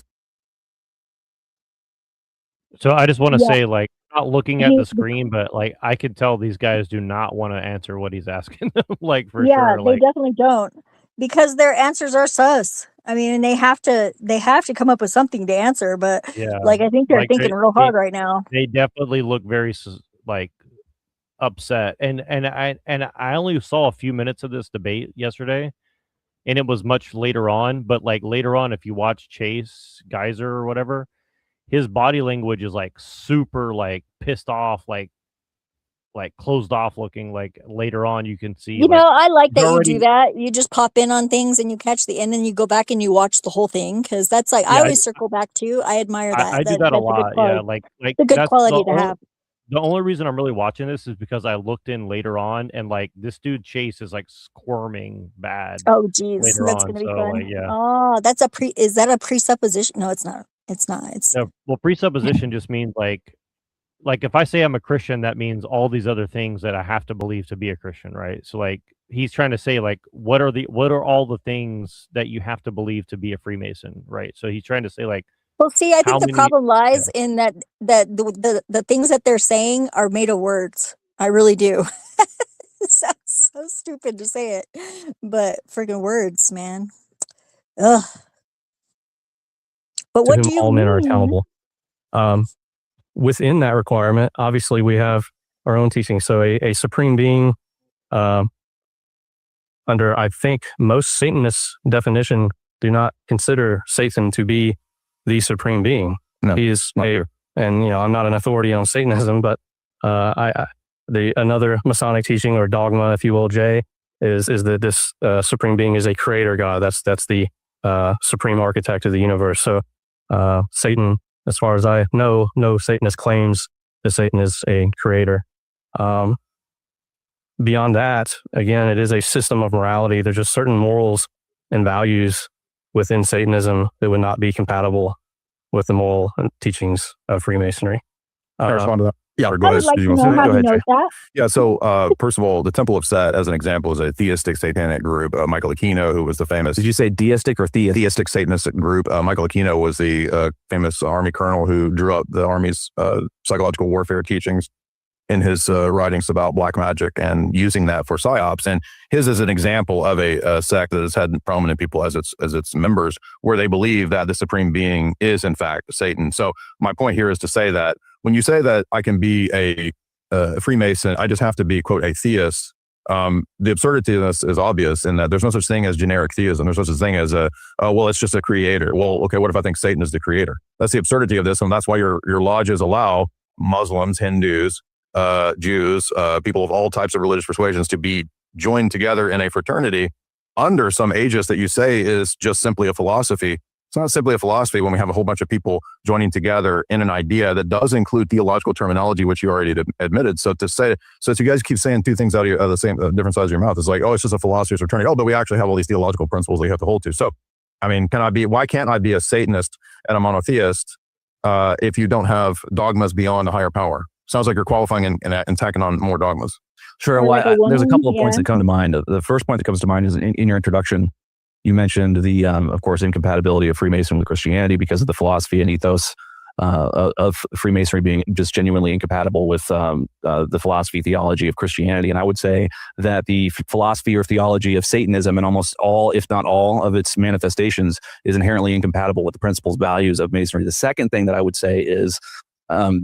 So I just want to say, like, not looking at the screen, but like, I could tell these guys do not want to answer what he's asking them. Like, for Yeah, sure. they Like, definitely don't, because their answers are sus. I mean, and they have to come up with something to answer. But yeah, like, I think they're like thinking real hard right now. They definitely look very like upset, and I only saw a few minutes of this debate yesterday, and it was much later on. But like later on, if you watch Chase Geyser or whatever, his body language is like super like pissed off, like closed off looking. Like later on, you can see. You know, I like that already- you do that. You just pop in on things and you catch the end, and you go back and you watch the whole thing, because that's like, I Yeah, always circle back too. I admire that. I do that a that's good lot. quality. Yeah, like It's a good that's quality to only- have. The only reason I'm really watching this is because I looked in later on, and like this dude Chase is like squirming bad. Oh, geez, later that's on, gonna be so, fun. like, yeah. Oh, that's is that a presupposition? No, it's not. It's not. It's No, well, presupposition just means like if I say I'm a Christian, that means all these other things that I have to believe to be a Christian, right? So like he's trying to say like what are all the things that you have to believe to be a Freemason, right? So he's trying to say like, well. See, I how think the many- problem lies in that the things that they're saying are made of words. I really do. It sounds so stupid to say it, but freaking words, man. Ugh. But To what whom do you all men are mean? accountable. Within that requirement, obviously we have our own teaching. So a supreme being, under I think most Satanists' definition, do not consider Satan to be the supreme being. No, he is and I'm not an authority on Satanism, but another Masonic teaching or dogma, if you will, Jay, is that this supreme being is a creator God. That's the supreme architect of the universe. So Satan, as far as I know, no Satanist claims that Satan is a creator. Beyond that, again, it is a system of morality. There's just certain morals and values within Satanism that would not be compatible with the moral teachings of Freemasonry. Can I respond to that? Yeah, I would like to know how he knows that. Yeah, so first of all, the Temple of Set, as an example, is a theistic satanic group. Michael Aquino, who was the famous... Did you say deistic or theistic? Theistic Satanistic group. Michael Aquino was the famous Army colonel who drew up the Army's psychological warfare teachings in his writings about black magic and using that for psyops. And his is an example of a sect that has had prominent people as its members, where they believe that the supreme being is in fact Satan. So my point here is to say that when you say that I can be a Freemason, I just have to be, quote, a theist. The absurdity of this is obvious in that there's no such thing as generic theism. There's no such thing as well, it's just a creator. Well, okay, what if I think Satan is the creator? That's the absurdity of this. And that's why your lodges allow Muslims, Hindus, Jews, people of all types of religious persuasions to be joined together in a fraternity under some aegis that you say is just simply a philosophy. It's not simply a philosophy when we have a whole bunch of people joining together in an idea that does include theological terminology, which you already admitted. So you guys keep saying two things out of the same different sides of your mouth. It's like, oh, it's just a philosopher's fraternity. Oh, but we actually have all these theological principles that you have to hold to. So, I mean, why can't I be a Satanist and a monotheist if you don't have dogmas beyond a higher power? Sounds like you're qualifying and tacking on more dogmas. Sure. Well, there's a couple of points that come to mind. The first point that comes to mind is in your introduction, you mentioned the, of course, incompatibility of Freemasonry with Christianity because of the philosophy and ethos of Freemasonry being just genuinely incompatible with the philosophy, theology of Christianity. And I would say that the philosophy or theology of Satanism and almost all, if not all, of its manifestations is inherently incompatible with the principles, values of Masonry. The second thing that I would say is,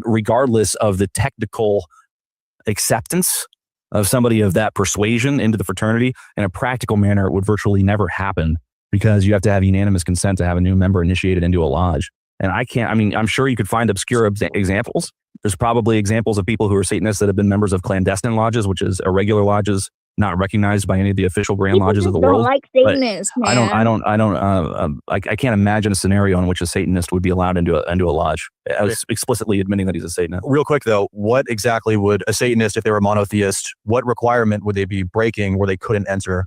regardless of the technical acceptance of somebody of that persuasion into the fraternity, in a practical manner, it would virtually never happen because you have to have unanimous consent to have a new member initiated into a lodge. And I'm sure you could find obscure examples. There's probably examples of people who are Satanists that have been members of clandestine lodges, which is irregular lodges, not recognized by any of the official grand lodges of the world. Like Satanists, man. I can't imagine a scenario in which a Satanist would be allowed into a lodge, explicitly admitting that he's a Satanist. Real quick though, what exactly would a Satanist, if they were a monotheist, what requirement would they be breaking where they couldn't enter?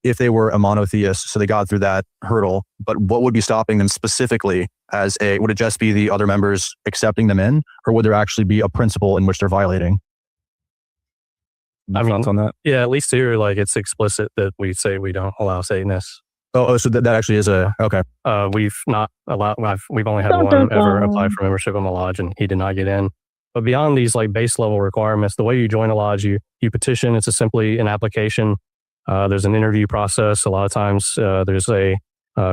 If they were a monotheist, so they got through that hurdle, but what would be stopping them specifically would it just be the other members accepting them in, or would there actually be a principle in which they're violating? Thoughts on that? Yeah, at least here, like it's explicit that we say we don't allow Satanists. Oh, so that actually is okay. We've not allowed. We've only had one ever apply for membership in the lodge, and he did not get in. But beyond these like base level requirements, the way you join a lodge, you petition. It's simply an application. There's an interview process. A lot of times, there's a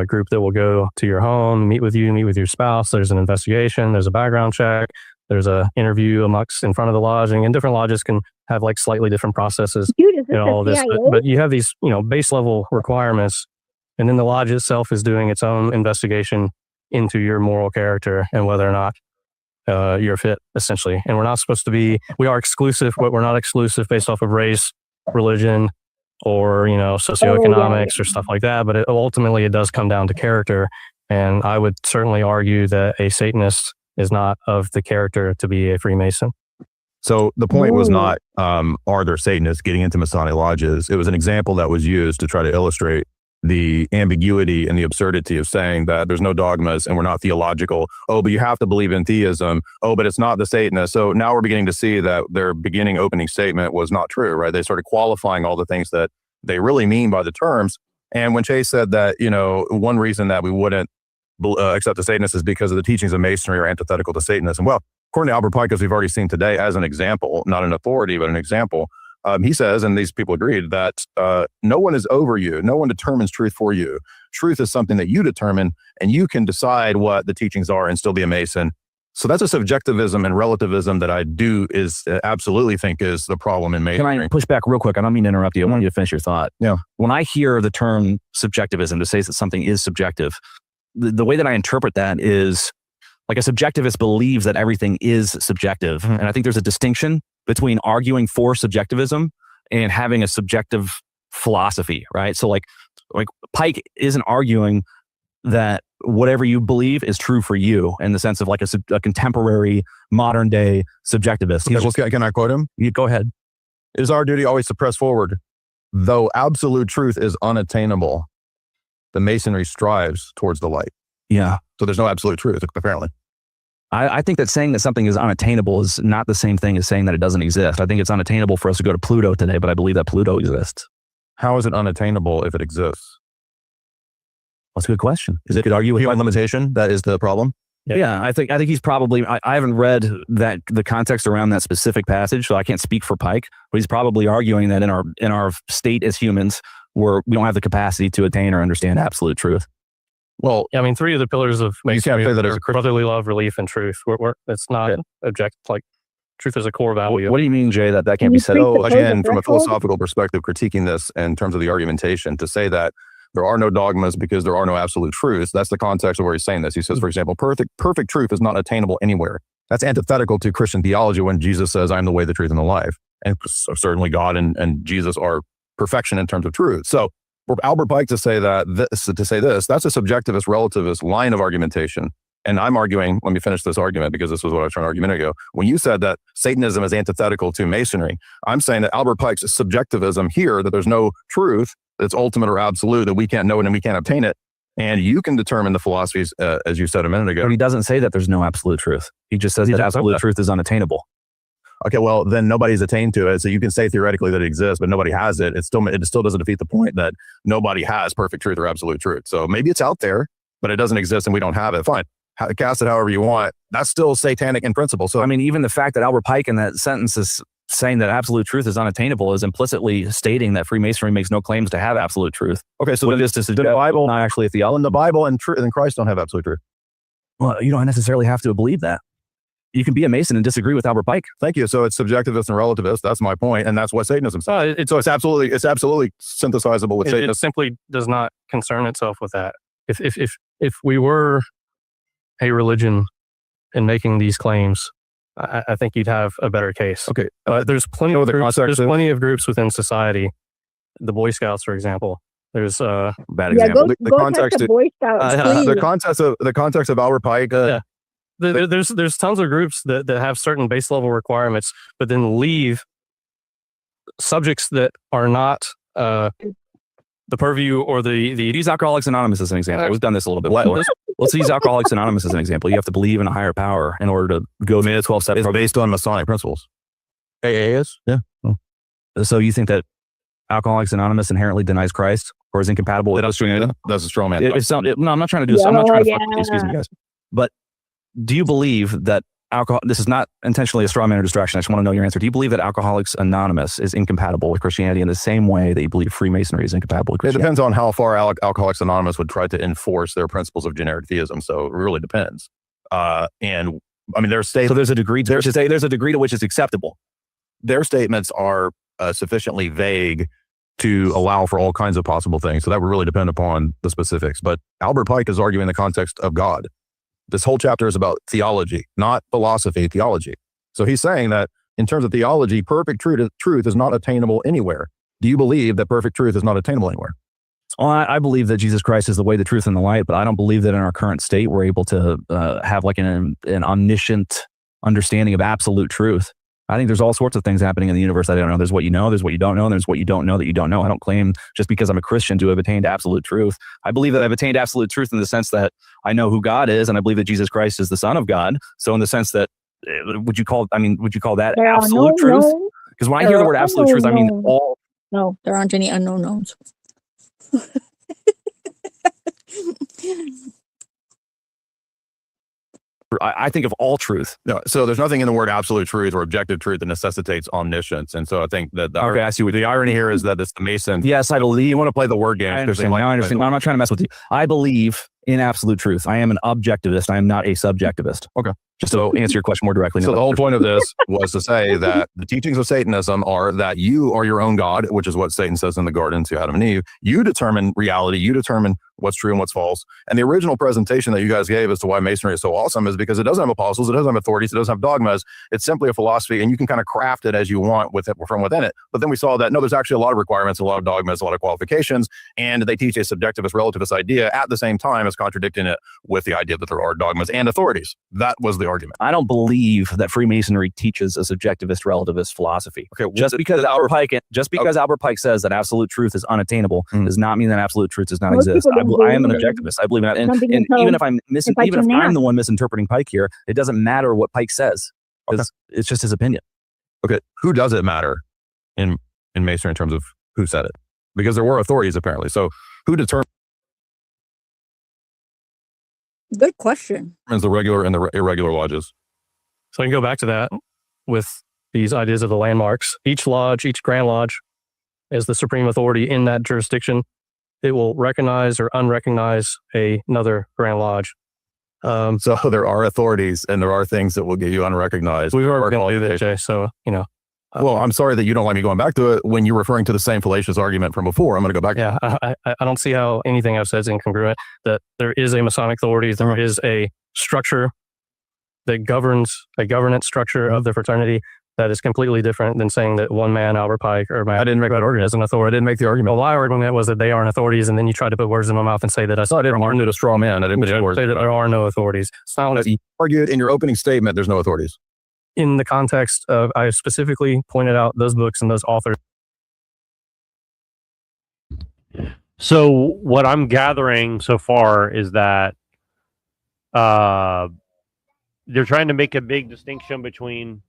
group that will go to your home, meet with you, meet with your spouse. There's an investigation. There's a background check. There's a interview in front of the lodge, and different lodges can have like slightly different processes. All of this, but you have these, base level requirements, and then the lodge itself is doing its own investigation into your moral character and whether or not you're fit, essentially. And we are exclusive, but we're not exclusive based off of race, religion, or socioeconomics or stuff like that. But ultimately, it does come down to character, and I would certainly argue that a Satanist is not of the character to be a Freemason. So the point was not, are there Satanists getting into Masonic lodges? It was an example that was used to try to illustrate the ambiguity and the absurdity of saying that there's no dogmas and we're not theological. Oh, but you have to believe in theism. Oh, but it's not the Satanists. So now we're beginning to see that their opening statement was not true, right? They started qualifying all the things that they really mean by the terms. And when Chase said that, one reason that we wouldn't accept the Satanists is because of the teachings of Masonry are antithetical to Satanism. Well, according to Albert Pike, as we've already seen today, as an example, not an authority, but an example, he says, and these people agreed, that no one is over you. No one determines truth for you. Truth is something that you determine, and you can decide what the teachings are and still be a Mason. So that's a subjectivism and relativism that I absolutely think is the problem in Masonry. Can I push back real quick? I don't mean to interrupt you. I want you to finish your thought. Yeah. When I hear the term subjectivism to say that something is subjective, the way that I interpret that is like a subjectivist believes that everything is subjective. Mm-hmm. And I think there's a distinction between arguing for subjectivism and having a subjective philosophy, right? So like Pike isn't arguing that whatever you believe is true for you in the sense of like a contemporary modern day subjectivist. Can I quote him? You go ahead. It is our duty always to press forward. Though absolute truth is unattainable, the Masonry strives towards the light. Yeah. So there's no absolute truth, apparently. I think that saying that something is unattainable is not the same thing as saying that it doesn't exist. I think it's unattainable for us to go to Pluto today, but I believe that Pluto exists. How is it unattainable if it exists? That's a good question. You could argue with human limitation. That is the problem. Yeah, I think he's probably. I haven't read that the context around that specific passage, so I can't speak for Pike. But he's probably arguing that in our state as humans, we don't have the capacity to attain or understand absolute truth. Well, I mean, 3 of the pillars of masonry say that as are a brotherly love, relief, and truth. It's not like truth is a core value. What do you mean, Jay? That can't be said? So again, from a philosophical perspective, critiquing this in terms of the argumentation, to say that there are no dogmas because there are no absolute truths, that's the context of where he's saying this. He says, for example, perfect truth is not attainable anywhere. That's antithetical to Christian theology when Jesus says, I am the way, the truth, and the life. And certainly God and Jesus are perfection in terms of truth. So for Albert Pike to say this, that's a subjectivist, relativist line of argumentation. And I'm arguing, let me finish this argument because this was what I was trying to argue a minute ago. When you said that Satanism is antithetical to Masonry, I'm saying that Albert Pike's subjectivism here, that there's no truth that's ultimate or absolute, that we can't know it and we can't obtain it. And you can determine the philosophies, as you said a minute ago. But he doesn't say that there's no absolute truth. He just says that absolute truth is unattainable. Okay, well, then nobody's attained to it. So you can say theoretically that it exists, but nobody has it. It still doesn't defeat the point that nobody has perfect truth or absolute truth. So maybe it's out there, but it doesn't exist and we don't have it. Fine. Cast it however you want. That's still satanic in principle. So I mean, even the fact that Albert Pike in that sentence is saying that absolute truth is unattainable is implicitly stating that Freemasonry makes no claims to have absolute truth. Okay, so what it is to suggest, the Bible, not actually a theology. in the Bible and Christ don't have absolute truth. Well, you don't necessarily have to believe that. You can be a Mason and disagree with Albert Pike. Thank you. So it's subjectivist and relativist. That's my point, and that's what Satanism says. So it's absolutely synthesizable with Satanism. It simply does not concern itself with that. If we were a religion in making these claims, I think you'd have a better case. Okay. There's plenty of groups within society. The Boy Scouts, for example. There's bad example. Go check the Boy Scouts, please. The context of Albert Pike. There's tons of groups that have certain base level requirements, but then leave subjects that are not the purview or the use Alcoholics Anonymous as an example. We've done this a little bit before. Let's use Alcoholics Anonymous as an example. You have to believe in a higher power in order to go to 12 steps. It's based on Masonic principles. AA is? Yeah. Oh. So you think that Alcoholics Anonymous inherently denies Christ or is incompatible with Christianity? That's a straw man. No, I'm not trying to do. I'm not trying to. Excuse me, guys. But do you believe that this is not intentionally a straw man or distraction? I just want to know your answer. Do you believe that Alcoholics Anonymous is incompatible with Christianity in the same way that you believe Freemasonry is incompatible with Christianity? It depends on how far Alcoholics Anonymous would try to enforce their principles of generic theism. So it really depends. And I mean, there's a degree to which it's acceptable. Their statements are sufficiently vague to allow for all kinds of possible things. So that would really depend upon the specifics. But Albert Pike is arguing the context of God. This whole chapter is about theology, not philosophy, theology. So he's saying that in terms of theology, perfect truth is not attainable anywhere. Do you believe that perfect truth is not attainable anywhere? Well, I believe that Jesus Christ is the way, the truth, and the light, but I don't believe that in our current state we're able to have like an omniscient understanding of absolute truth. I think there's all sorts of things happening in the universe I don't know. There's what you know, there's what you don't know, and there's what you don't know that you don't know. I don't claim just because I'm a Christian to have attained absolute truth. I believe that I've attained absolute truth in the sense that I know who God is, and I believe that Jesus Christ is the Son of God. So in the sense that, would you call that absolute truth? Because when I hear the word absolute truth, I mean all. No, there aren't any unknown knowns. I think of all truth. No, so there's nothing in the word absolute truth or objective truth that necessitates omniscience. And so I think that I see what the irony here is that it's the Mason. Yes, I believe. You want to play the word game. I understand. I'm not trying to mess with you. I believe in absolute truth. I am an objectivist. I am not a subjectivist. Okay. Just to answer your question more directly. So the whole point of this was to say that the teachings of Satanism are that you are your own God, which is what Satan says in the garden to Adam and Eve. You determine reality. You determine what's true and what's false. And the original presentation that you guys gave as to why Masonry is so awesome is because it doesn't have apostles, it doesn't have authorities, it doesn't have dogmas. It's simply a philosophy, and you can kind of craft it as you want with it from within it. But then we saw that, no, there's actually a lot of requirements, a lot of dogmas, a lot of qualifications, and they teach a subjectivist, relativist idea at the same time as contradicting it with the idea that there are dogmas and authorities. That was the argument. I don't believe that Freemasonry teaches a subjectivist relativist philosophy. Okay, just because Albert Pike says that absolute truth is unattainable does not mean that absolute truth does not Most exist. people don't I am an believe objectivist. I believe in that. And something even until if I'm the one misinterpreting Pike here, it doesn't matter what Pike says. Because it's just his opinion. Okay, who does it matter in Masonry in terms of who said it? Because there were authorities apparently. So who determines Good question. the regular and the irregular lodges? So I can go back to that with these ideas of the landmarks. Each lodge, each Grand Lodge, is the supreme authority in that jurisdiction. It will recognize or unrecognize another Grand Lodge. So there are authorities and there are things that will get you unrecognized. We've already worked on that, Jay. So, well, I'm sorry that you don't like me going back to it when you're referring to the same fallacious argument from before. I'm going to go back. Yeah, I don't see how anything I've said is incongruent. That there is a Masonic authority, there is a structure that governs a governance structure of the fraternity that is completely different than saying that one man, Albert Pike, or I didn't make that argument as an authority. I didn't make the argument. Well, my argument was that they aren't authorities, and then you tried to put words in my mouth and say that I didn't argue a straw man. I didn't say that there are no authorities. It's not what you argued in your opening statement. There's no authorities. In the context of, I specifically pointed out those books and those authors. So what I'm gathering so far is that they're trying to make a big distinction between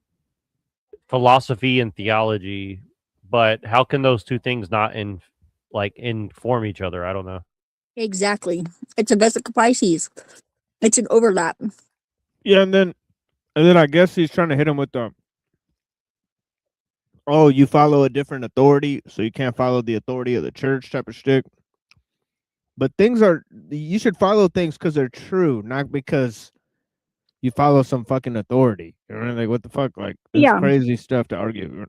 philosophy and theology, but how can those two things not inform each other? I don't know. Exactly. It's a Vesica Pisces. It's an overlap. Yeah, and then I guess he's trying to hit him with the, oh, you follow a different authority, so you can't follow the authority of the church type of shtick. But you should follow things because they're true, not because you follow some fucking authority. You know, like, what the fuck? Like, it's crazy stuff to argue.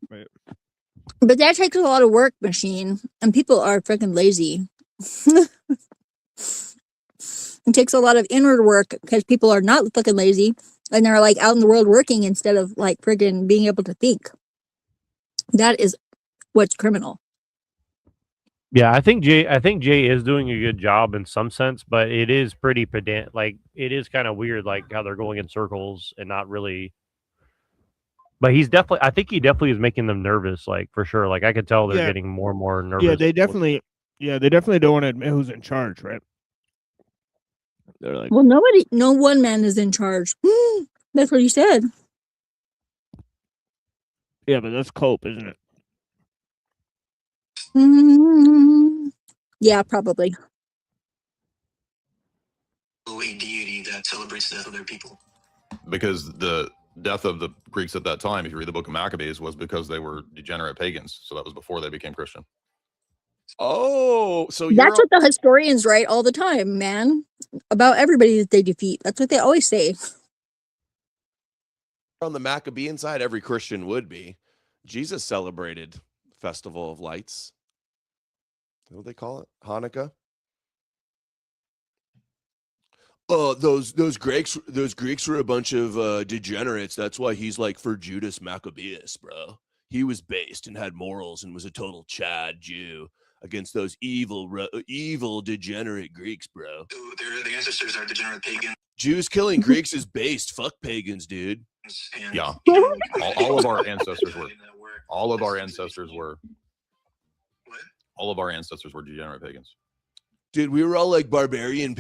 But that takes a lot of work, Machine, and people are freaking lazy. It takes a lot of inward work because people are not fucking lazy and they're like out in the world working instead of like friggin' being able to think. That is what's criminal. Yeah, I think Jay is doing a good job in some sense, but it is pretty pedant. Like, it is kind of weird, like how they're going in circles and not really. But I think he definitely is making them nervous, like, for sure. Like, I could tell they're getting more and more nervous. Yeah, they definitely don't want to admit who's in charge, right? They're like, well, no one man is in charge. That's what he said. Yeah, but that's Cope, isn't it? Yeah, probably. A deity that celebrates the death of their people. Because the death of the Greeks at that time, if you read the book of Maccabees, was because they were degenerate pagans. So that was before they became Christian. Oh, so that's what the historians write all the time, man. About everybody that they defeat. That's what they always say. On the Maccabean side, every Christian would be. Jesus celebrated Festival of Lights. What do they call it? Hanukkah. Those Greeks were a bunch of degenerates. That's why he's like for Judas Maccabeus, bro. He was based and had morals and was a total Chad Jew against those evil degenerate Greeks, bro. The ancestors are degenerate pagans. Jews killing Greeks is based. Fuck pagans, dude. Yeah, all of our ancestors were. All of our ancestors were. All of our ancestors were degenerate pagans. Dude, we were all like barbarian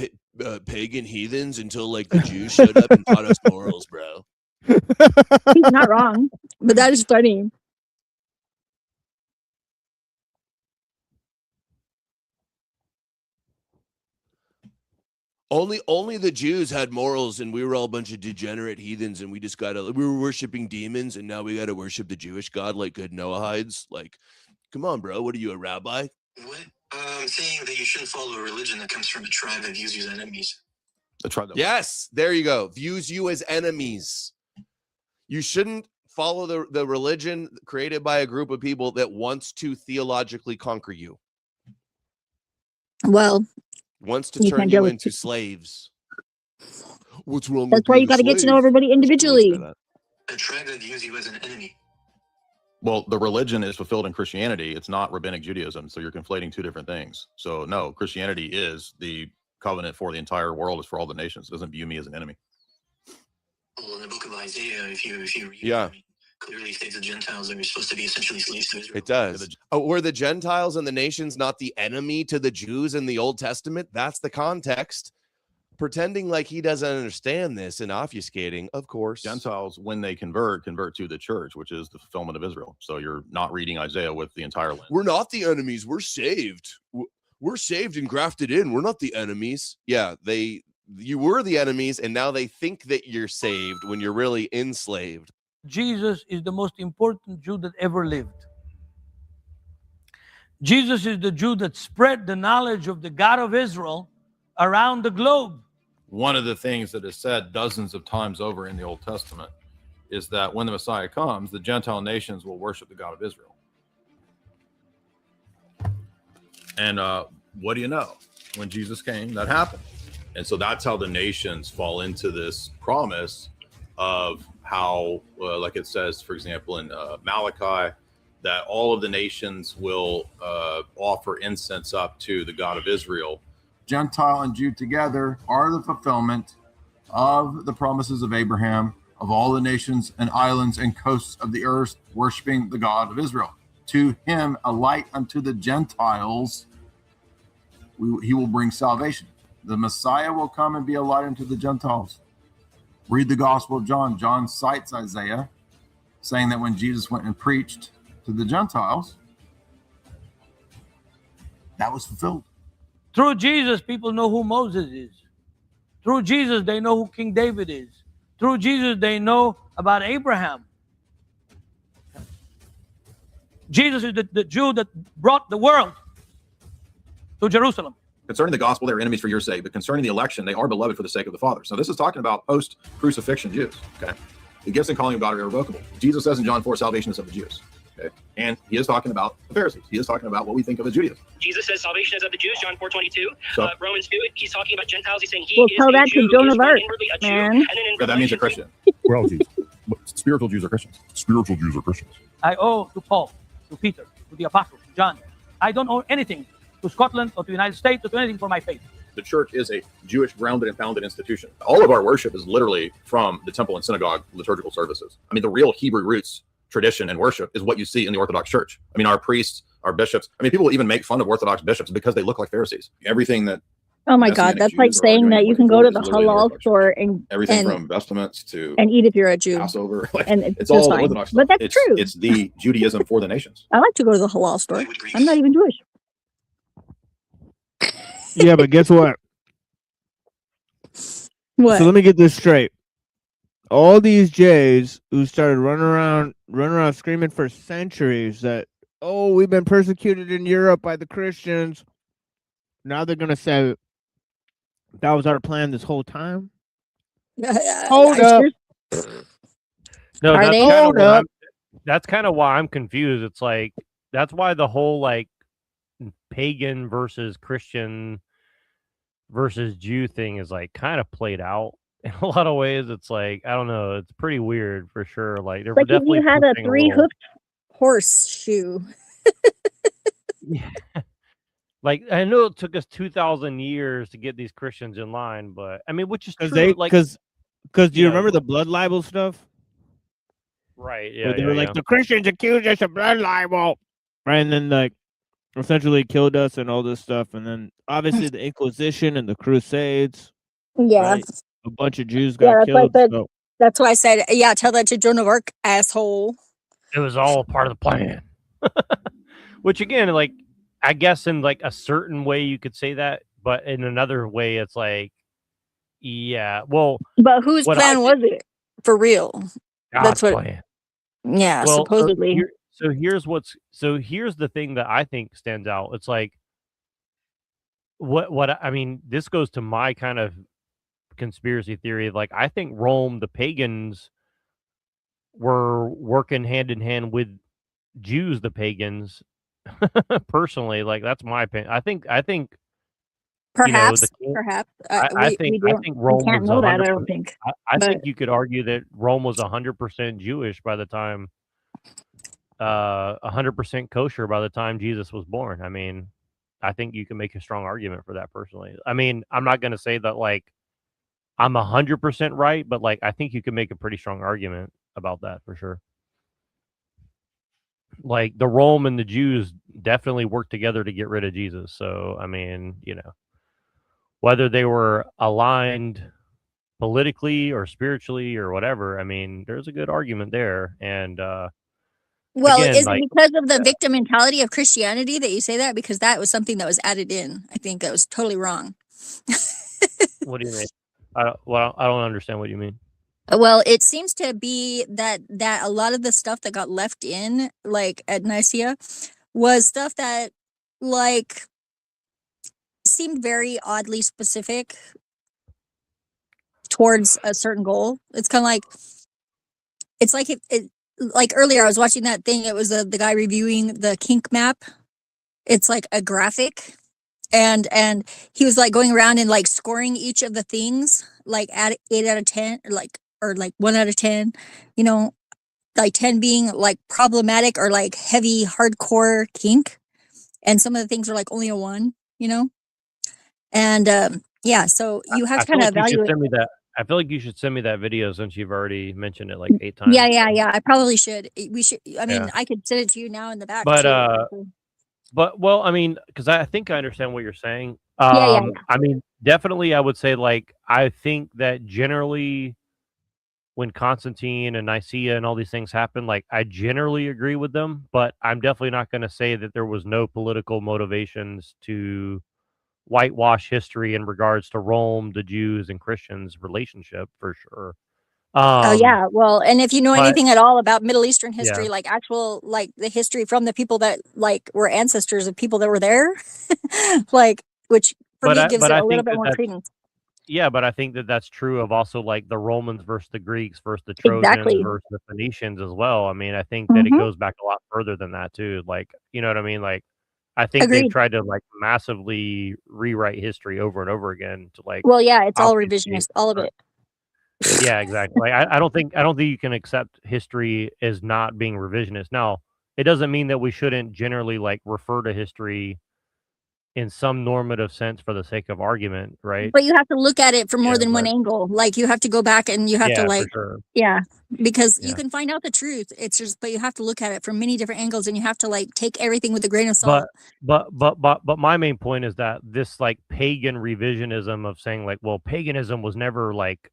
pagan heathens until like the Jews showed up and taught us morals, bro. He's not wrong, but that is funny. Only the Jews had morals, and we were all a bunch of degenerate heathens, and we were worshiping demons, and now we gotta worship the Jewish God like good Noahides. Like, come on, bro. What are you, a rabbi? What? I'm saying that you shouldn't follow a religion that comes from a tribe that views you as enemies. The tribe. Yes, there you go. Views you as enemies. You shouldn't follow the religion created by a group of people that wants to theologically conquer you. Well, wants to turn you into slaves. What's wrong? That's why you got to get to know everybody individually. A tribe that views you as an enemy. Well, the religion is fulfilled in Christianity. It's not rabbinic Judaism. So you're conflating two different things. So no, Christianity is the covenant for the entire world, is for all the nations. It doesn't view me as an enemy. Well, in the book of Isaiah, if you read Yeah. it, clearly states the Gentiles are supposed to be essentially slaves to Israel. It does. Oh, were the Gentiles and the nations not the enemy to the Jews in the Old Testament? That's the context. Pretending like he doesn't understand this and obfuscating, of course. Gentiles, when they convert to the church, which is the fulfillment of Israel. So you're not reading Isaiah with the entire lens. We're not the enemies. We're saved. We're saved and grafted in. We're not the enemies. Yeah, you were the enemies, and now they think that you're saved when you're really enslaved. Jesus is the most important Jew that ever lived. Jesus is the Jew that spread the knowledge of the God of Israel around the globe. One of the things that is said dozens of times over in the Old Testament is that when the Messiah comes, the Gentile nations will worship the God of Israel. And what do you know? When Jesus came, that happened. And so that's how the nations fall into this promise of how, like it says, for example, in Malachi, that all of the nations will offer incense up to the God of Israel. Gentile and Jew together are the fulfillment of the promises of Abraham, of all the nations and islands and coasts of the earth worshiping the God of Israel. To him, a light unto the Gentiles, he will bring salvation. The Messiah will come and be a light unto the Gentiles. Read the Gospel of John. John cites Isaiah, saying that when Jesus went and preached to the Gentiles, that was fulfilled. Through Jesus, people know who Moses is. Through Jesus, they know who King David is. Through Jesus, they know about Abraham. Jesus is the Jew that brought the world to Jerusalem. Concerning the gospel, they are enemies for your sake, but concerning the election, they are beloved for the sake of the Father. So this is talking about post-crucifixion Jews. Okay, the gifts and calling of God are irrevocable. Jesus says in John 4, salvation is of the Jews. Okay, and he is talking about the Pharisees. He is talking about what we think of as Judaism. Jesus says salvation is of the Jews, John 4:22. So, Romans 2, he's talking about Gentiles. He's saying he Well, is tell a that Jew, to Joan he is of born Arc, inwardly a Jew. man. And then in yeah, that means a Revelation, Christian. We're all Jews. Spiritual Jews are Christians. Spiritual Jews are Christians. I owe to Paul, to Peter, to the apostles, to John. I don't owe anything to Scotland or to the United States or to anything for my faith. The church is a Jewish grounded and founded institution. All of our worship is literally from the temple and synagogue liturgical services. I mean, the real Hebrew roots, tradition, and worship is what you see in the Orthodox Church. I mean, our priests, our bishops. I mean, people even make fun of Orthodox bishops because they look like Pharisees. Everything that Oh my God, that's like saying that you can go to the halal store everything from vestments to and eat if you're a Jew. Passover, and it's all fine. Orthodox But stuff. that's true. It's the Judaism for the nations. I like to go to the halal store. I'm not even Jewish. Yeah, but guess what? What? So let me get this straight. All these Jays who started running around screaming for centuries that, oh, we've been persecuted in Europe by the Christians. Now they're gonna say that was our plan this whole time. Hold up. No, Are that's they? kind of Hold why up. that's kind of why I'm confused. It's like that's why the whole like pagan versus Christian versus Jew thing is like kind of played out in a lot of ways. It's like I don't know. It's pretty weird for sure. Like they're Like if definitely you had a pushing three-hoofed horseshoe. Like I know it took us 2,000 years to get these Christians in line, but I mean, which is true. Because do you yeah, remember the blood libel stuff? Right? Where Yeah, they yeah, were like yeah. the Christians accused us of blood libel, right? And then like essentially killed us and all this stuff, and then obviously the Inquisition and the Crusades. Yeah. Right? A bunch of Jews Yeah, got that's why I killed. said. So That's why I said, yeah. Tell that to Joan of Arc, asshole. It was all part of the plan. Which again, like I guess in like a certain way you could say that, but in another way it's like, yeah, well, But whose what plan I was it for real? God's That's what. plan. Yeah, Well, supposedly. here's here's the thing that I think stands out. It's like what I mean, this goes to my kind of conspiracy theory. Like I think Rome, the pagans, were working hand in hand with Jews, the pagans. Personally, like that's my opinion. I think Perhaps, you know, perhaps. I think Rome can't was know that. I 100%. don't think. I But think you could argue that Rome was 100% Jewish by the time, 100% kosher by the time Jesus was born. I mean, I think you can make a strong argument for that personally. I mean, I'm not going to say that like I'm 100% right, but like I think you can make a pretty strong argument about that for sure. Like the Rome and the Jews definitely worked together to get rid of Jesus. So I mean, you know, whether they were aligned politically or spiritually or whatever, I mean, there's a good argument there. And Well, again, is like it because of the victim mentality of Christianity that you say that? Because that was something that was added in. I think that was totally wrong. what do you mean? I don't understand what you mean. Well, it seems to be that a lot of the stuff that got left in, like at Nicaea, was stuff that like seemed very oddly specific towards a certain goal. It's kind of like, it's like it like earlier I was watching that thing. It was the guy reviewing the kink map. It's like a graphic, and he was like going around and like scoring each of the things, like at 8 out of 10, or like 1 out of 10, you know, like 10 being like problematic or like heavy hardcore kink, and some of the things are like only a 1, you know. And yeah, so you have to kind of evaluate. I feel like you should send me that video since you've already mentioned it like 8 times. Yeah. I probably should. We should. I mean, Yeah. I could send it to you now in the back. But too. but well, I mean, because I think I understand what you're saying. Yeah. I mean, definitely, I would say like I think that generally, when Constantine and Nicaea and all these things happen, like I generally agree with them, but I'm definitely not going to say that there was no political motivations to whitewash history in regards to Rome, the Jews, and Christians' relationship for sure. Oh yeah, well, and if you know but- anything at all about Middle Eastern history, Yeah. like actual, like the history from the people that like were ancestors of people that were there, like, which for But me I- gives but it I a little think bit that more that's- credence. Yeah, but I think that that's true of also like the Romans versus the Greeks versus the Trojans Exactly. versus the Phoenicians as well. I mean, I think that it Mhm. goes back a lot further than that too. Like, you know what I mean? Like, I think Agreed. they've tried to like massively rewrite history over and over again to like. Well, yeah, it's all obfuscate- revisionist, all of it. Yeah, exactly. Like, I don't think you can accept history as not being revisionist. Now, it doesn't mean that we shouldn't generally like refer to history in some normative sense for the sake of argument, right? But you have to look at it from more Yeah, than one but- angle. Like you have to go back and you have Yeah, to for like, sure. yeah, because Yeah. you can find out the truth. It's just, but you have to look at it from many different angles, and you have to like take everything with a grain of salt. But my main point is that this like pagan revisionism of saying like, well, paganism was never like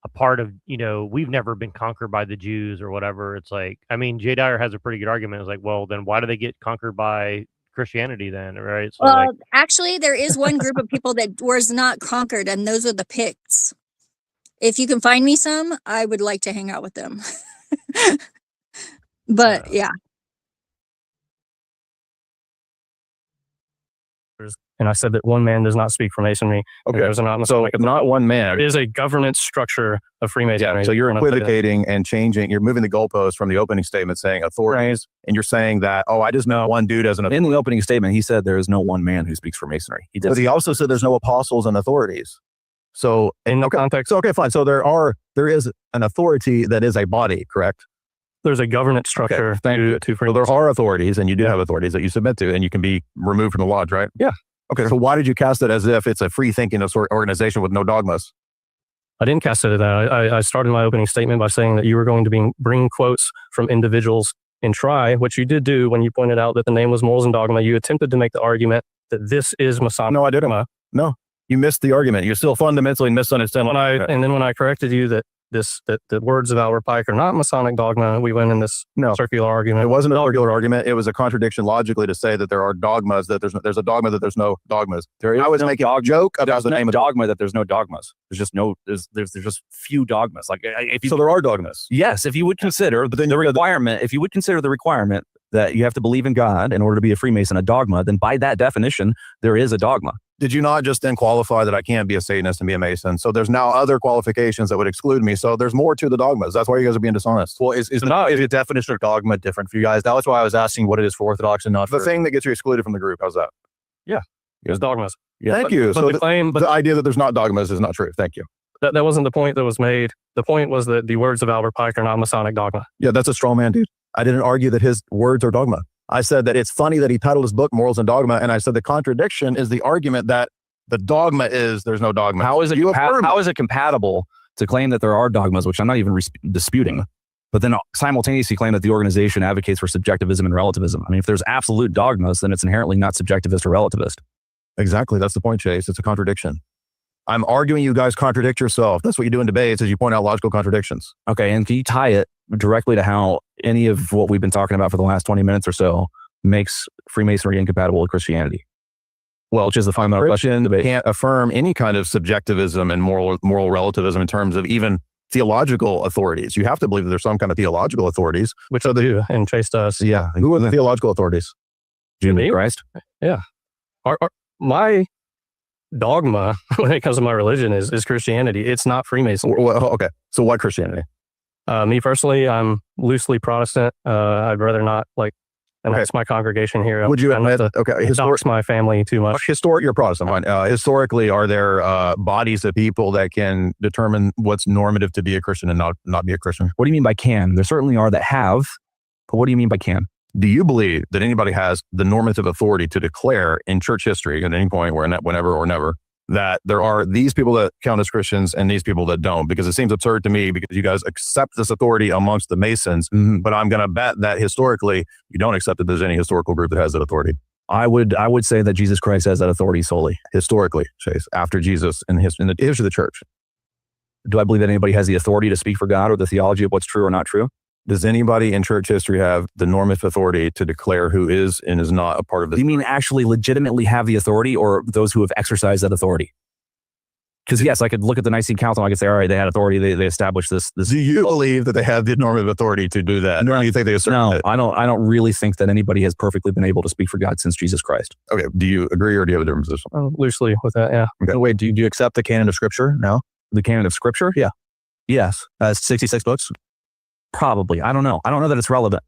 a part of, you know, we've never been conquered by the Jews or whatever. It's like, I mean, Jay Dyer has a pretty good argument. It's like, well, then why do they get conquered by Christianity then, right? So Well, like, actually, there is one group of people that was not conquered, and those are the Picts. If you can find me some, I would like to hang out with them. But yeah, And I said that one man does not speak for Masonry. Okay. There's not So not one man. It is a governance structure of Freemasonry. Yeah, so you're I'm gonna say that. equivocating and changing. You're moving the goalpost from the opening statement saying authorities, and you're saying that, oh, I just know one dude as an In the opening statement, he said there is no one man who speaks for Masonry. He did. But he also said there's no apostles and authorities. So in the context, so okay, fine. So there is an authority that is a body, correct? There's a governance structure to So there are authorities, and you do have authorities that you submit to, and you can be removed from the lodge, right? Yeah. Okay. So why did you cast it as if it's a free thinking organization with no dogmas? I didn't cast it at that. I started my opening statement by saying that you were going to bring quotes from individuals in Tri, which you did do when you pointed out that the name was Morals and Dogma. You attempted to make the argument that this is Masonic. No, I didn't. No, you missed the argument. You still fundamentally misunderstand. And then when I corrected you that the words of Albert Pike are not Masonic dogma, we went in this circular argument. It wasn't a circular argument. It was a contradiction logically to say that there are dogmas, that there's a dogma that there's no dogmas. I was making a joke about the name of of dogma that there's no dogmas. There's just no there's just few dogmas. Like if you, So there are dogmas. yes, if you would consider the requirement, if you would consider the requirement that you have to believe in God in order to be a Freemason a dogma, then by that definition, there is a dogma. Did you not just then qualify that I can't be a Satanist and be a Mason? So there's now other qualifications that would exclude me. So there's more to the dogmas. That's why you guys are being dishonest. Well, is the definition of dogma different for you guys? That was why I was asking what it is for Orthodox and not The for thing that gets you excluded from the group. How's that? It's dogmas. Yeah, Thank But- you. but So the claim, but the idea that there's not dogmas is not true. Thank you. that wasn't the point that was made. The point was that the words of Albert Pike are not Masonic dogma. Yeah, that's a straw man, dude. I didn't argue that his words are dogma. I said that it's funny that he titled his book Morals and Dogma, and I said the contradiction is the argument that The dogma is there's no dogma. How is it? You affirm How is it compatible to claim that there are dogmas, which I'm not even disputing, but then simultaneously claim that the organization advocates for subjectivism and relativism? I mean, if there's absolute dogmas, then it's inherently not subjectivist or relativist. Exactly. That's the point, Chase. It's a contradiction. I'm arguing you guys contradict yourself. That's what you do in debates is you point out logical contradictions. Okay. And can you tie it directly to how any of what we've been talking about for the last 20 minutes or so makes Freemasonry incompatible with Christianity? Well, which is the fundamental question. Can't affirm any kind of subjectivism and moral relativism in terms of even theological authorities. You have to believe that there's some kind of theological authorities. Which are the and Chase does. Yeah. Who are the theological authorities? Jesus Christ. Yeah. My dogma when it comes to my religion is Christianity. It's not Freemasonry. Well, okay. So why Christianity? Me personally, I'm loosely Protestant. I'd rather not and that's my congregation here. Would you admit, dox my family too much. You're Protestant. Fine. Historically, are there bodies of people that can determine what's normative to be a Christian and not be a Christian? What do you mean by can? There certainly are that have, but what do you mean by can? Do you believe that anybody has the normative authority to declare in church history at any point, whenever or never, that there are these people that count as Christians and these people that don't? Because it seems absurd to me because you guys accept this authority amongst the Masons, but I'm going to bet that historically you don't accept that there's any historical group that has that authority. I would say that Jesus Christ has that authority solely. Historically, Chase, after Jesus in the history of the church. Do I believe that anybody has the authority to speak for God or the theology of what's true or not true? Does anybody in church history have the normative authority to declare who is and is not a part of this? Do you mean actually legitimately have the authority, or those who have exercised that authority? Because yes, I could look at the Nicene Council and I could say, all right, they had authority. They established this. Do you believe that they have the normative authority to do that? Or do you think they assert No, it? I don't really think that anybody has perfectly been able to speak for God since Jesus Christ. Okay. Do you agree or do you have a different position? Loosely with that, yeah. Okay. Wait, do you accept the canon of Scripture? No? The canon of Scripture? Yeah. Yes. 66 books? Probably. I don't know. I don't know that it's relevant.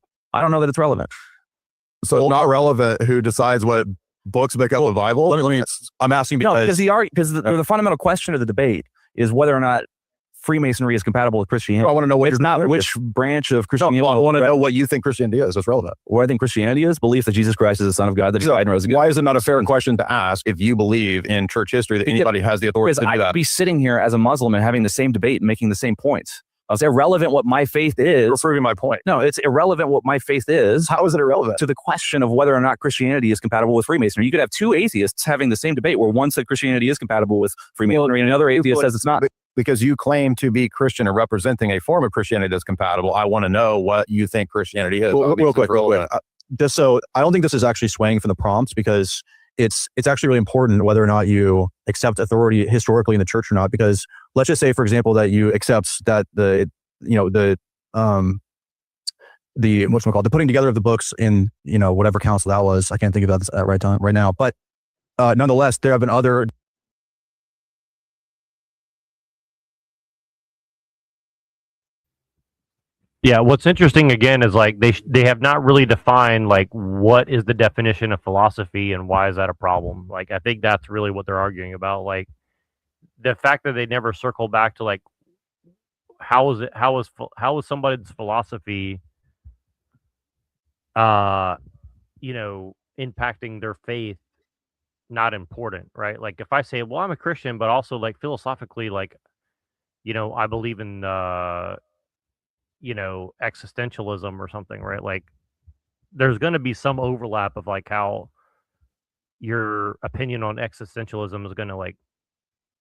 So not relevant who decides what books make up the Bible? Let me I'm asking because the fundamental question of the debate is whether or not Freemasonry is compatible with Christianity. I want to know it's not which branch of Christianity. I want to know what you think Christianity is. That's relevant. What I think Christianity is, belief that Jesus Christ is the Son of God, that he died and rose again. Why is it not a fair question to ask if you believe in church history that anybody has the authority to do that? I'd be sitting here as a Muslim and having the same debate and making the same points. It's irrelevant what my faith is. You're proving my point. No, it's irrelevant what my faith is. How is it irrelevant? To the question of whether or not Christianity is compatible with Freemasonry. You could have two atheists having the same debate where one said Christianity is compatible with Freemasonry and another atheist says it's not. Because you claim to be Christian or representing a form of Christianity that's compatible, I want to know what you think Christianity is. Real quick. Just so I don't think this is actually swaying from the prompts because it's actually really important whether or not you accept authority historically in the church or not. Because let's just say, for example, that you accept that the putting together of the books in whatever council that was. I can't think of that right now. But nonetheless, there have been other. Yeah, what's interesting again is they have not really defined what is the definition of philosophy and why is that a problem? I think that's really what they're arguing about. The fact that they never circle back to how is somebody's philosophy impacting their faith not important, right? If I say, well, I'm a Christian, but also philosophically I believe in existentialism or something, right? There's going to be some overlap of how your opinion on existentialism is going to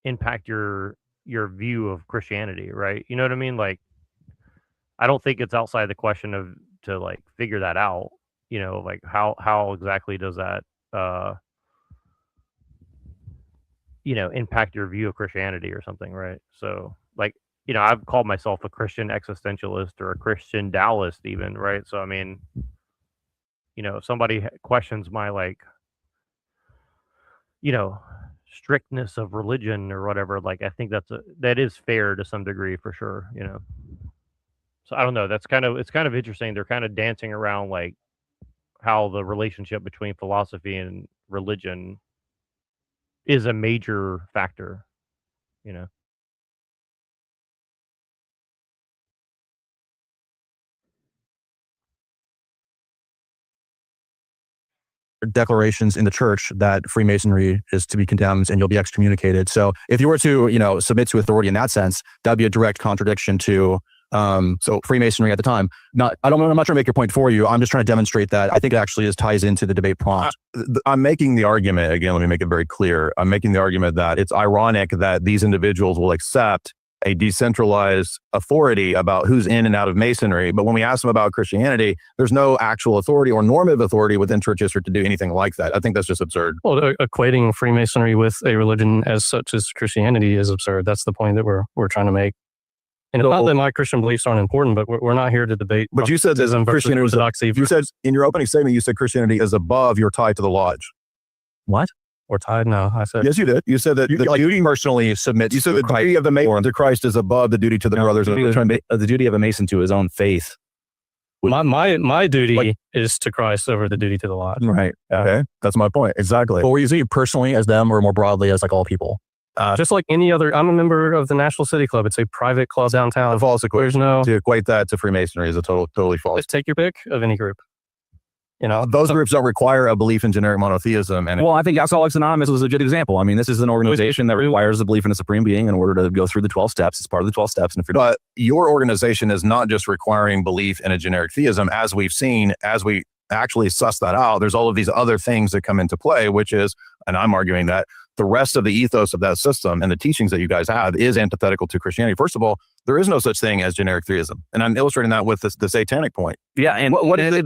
impact your view of Christianity, right? You know what I mean? I don't think it's outside the question of to figure that out, how exactly does that impact your view of Christianity or something, right? So I've called myself a Christian existentialist or a Christian Taoist even, right? So, I mean, if somebody questions my strictness of religion or whatever, I think that is fair to some degree for sure, So I don't know. It's kind of interesting. They're kind of dancing around how the relationship between philosophy and religion is a major factor, declarations in the church that Freemasonry is to be condemned and you'll be excommunicated. So if you were to, submit to authority in that sense, that'd be a direct contradiction to so Freemasonry at the time. I'm not trying to make your point for you. I'm just trying to demonstrate that I think it actually ties into the debate prompt. I'm making the argument, again, let me make it very clear. I'm making the argument that it's ironic that these individuals will accept a decentralized authority about who's in and out of Masonry. But when we ask them about Christianity, there's no actual authority or normative authority within church history to do anything like that. I think that's just absurd. Well, equating Freemasonry with a religion as such as Christianity is absurd. That's the point that we're trying to make. And it's not that my Christian beliefs aren't important, but we're not here to debate. But you said that Christianity was orthodoxy. You said in your opening statement, you said Christianity is above your tie to the lodge. What? Or tied? No, I said. Yes, you did. You said that you personally submit. You said the duty of the Mason to Christ is above the duty to the brothers. The duty of a Mason to his own faith. My duty is to Christ over the duty to the lodge. Right. Okay. That's my point. Exactly. But were you saying personally as them or more broadly as like all people? Just like any other, I'm a member of the National City Club. It's a private club downtown. False equation. To equate that to Freemasonry is a totally false. Just take your pick of any group. Those groups don't require a belief in generic monotheism. And I think Alcoholics Anonymous was a good example. I mean, this is an organization that requires a belief in a supreme being in order to go through the 12 steps. It's part of the 12 steps. But your organization is not just requiring belief in a generic theism, as we've seen, as we actually suss that out. There's all of these other things that come into play, which is, and I'm arguing that the rest of the ethos of that system and the teachings that you guys have is antithetical to Christianity. First of all, there is no such thing as generic theism. And I'm illustrating that with the satanic point. Yeah, and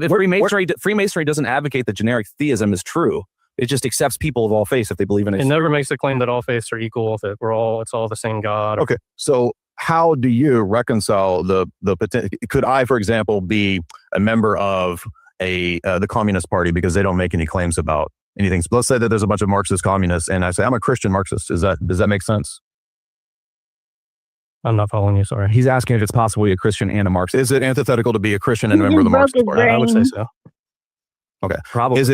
Freemasonry doesn't advocate that generic theism is true. It just accepts people of all faiths if they believe in it. It never makes the claim that all faiths are equal, that it's all the same God. Okay, so how do you reconcile the potential? Could I, for example, be a member of the Communist Party because they don't make any claims about anything? So let's say that there's a bunch of Marxist communists and I say I'm a Christian Marxist. Does that make sense? I'm not following you, sorry. He's asking if it's possible to be a Christian and a Marxist. Is it antithetical to be a Christian and a member of the Marxist Party? I would say so. Okay. Probably. Is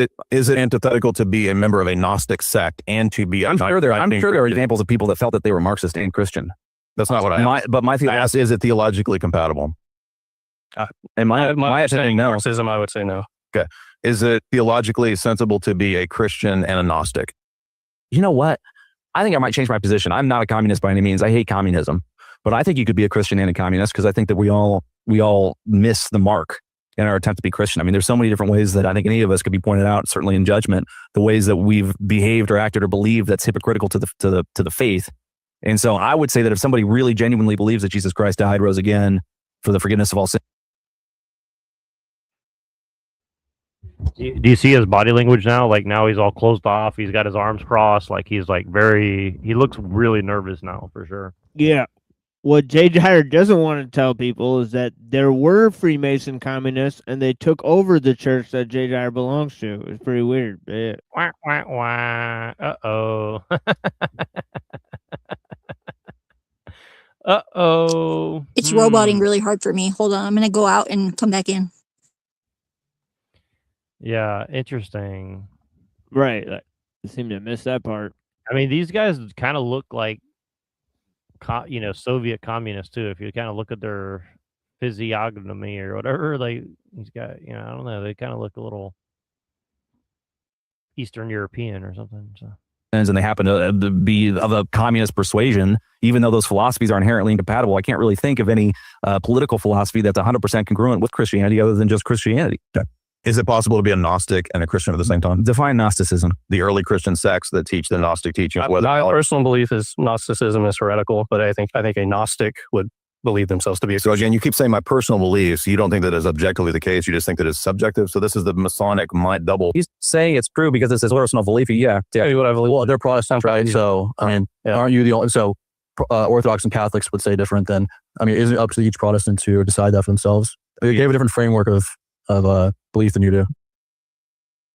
it antithetical to be a member of a Gnostic sect and to be I'm sure there are examples of people that felt that they were Marxist and Christian. That's not what I asked. I asked, is it theologically compatible? And my attending Marxism, I would say no. Okay. Is it theologically sensible to be a Christian and a Gnostic? You know what? I think I might change my position. I'm not a communist by any means. I hate communism. But I think you could be a Christian and a communist because I think that we all miss the mark in our attempt to be Christian. I mean, there's so many different ways that I think any of us could be pointed out, certainly in judgment, the ways that we've behaved or acted or believed that's hypocritical to the faith. And so I would say that if somebody really genuinely believes that Jesus Christ died, rose again for the forgiveness of all sin. Do you see his body language now? Like now he's all closed off. He's got his arms crossed. Like he's like he looks really nervous now for sure. Yeah. What Jay Dyer doesn't want to tell people is that there were Freemason communists and they took over the church that Jay Dyer belongs to. It's pretty weird. Yeah. Wah, wah, wah. Uh-oh. Uh-oh. It's roboting really hard for me. Hold on. I'm going to go out and come back in. Yeah, interesting. Right. I seem to miss that part. I mean, these guys kind of look like Soviet communists too. If you kind of look at their physiognomy or whatever, like he's got, I don't know, they kind of look a little Eastern European or something. So. And they happen to be of a communist persuasion, even though those philosophies are inherently incompatible. I can't really think of any political philosophy that's 100% congruent with Christianity other than just Christianity. Is it possible to be a Gnostic and a Christian at the same time? Define Gnosticism. The early Christian sects that teach the Gnostic teaching. My personal belief is Gnosticism is heretical, but I think a Gnostic would believe themselves to be. So again, you keep saying my personal beliefs. You don't think that is objectively the case. You just think that it's subjective. So this is the Masonic mind double. He's saying it's true because it's his personal belief. Yeah. What I believe. Well, they're Protestant, right? So I mean, aren't you the only? So Orthodox and Catholics would say different than. I mean, isn't it up to each Protestant to decide that for themselves? They have a different framework of belief than you do.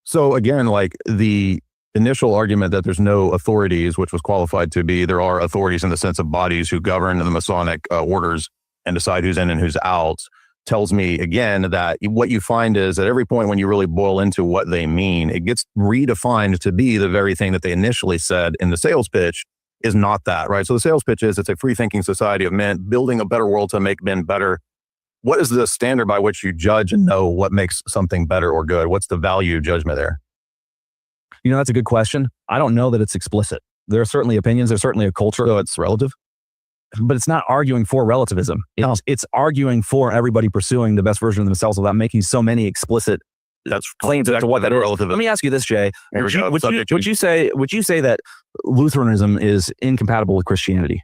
So again, like the initial argument that there's no authorities, which was qualified to be, there are authorities in the sense of bodies who govern the Masonic orders and decide who's in and who's out, tells me again that what you find is at every point when you really boil into what they mean, it gets redefined to be the very thing that they initially said in the sales pitch is not that, right? So the sales pitch is it's a free-thinking society of men building a better world to make men better. What is the standard by which you judge and know what makes something better or good? What's the value judgment there? You know, that's a good question. I don't know that it's explicit. There are certainly opinions. There's certainly a culture. So it's relative. But it's not arguing for relativism. It's arguing for everybody pursuing the best version of themselves without making so many explicit claims as to what that is. Let me ask you this, Jay. Would you say that Lutheranism is incompatible with Christianity?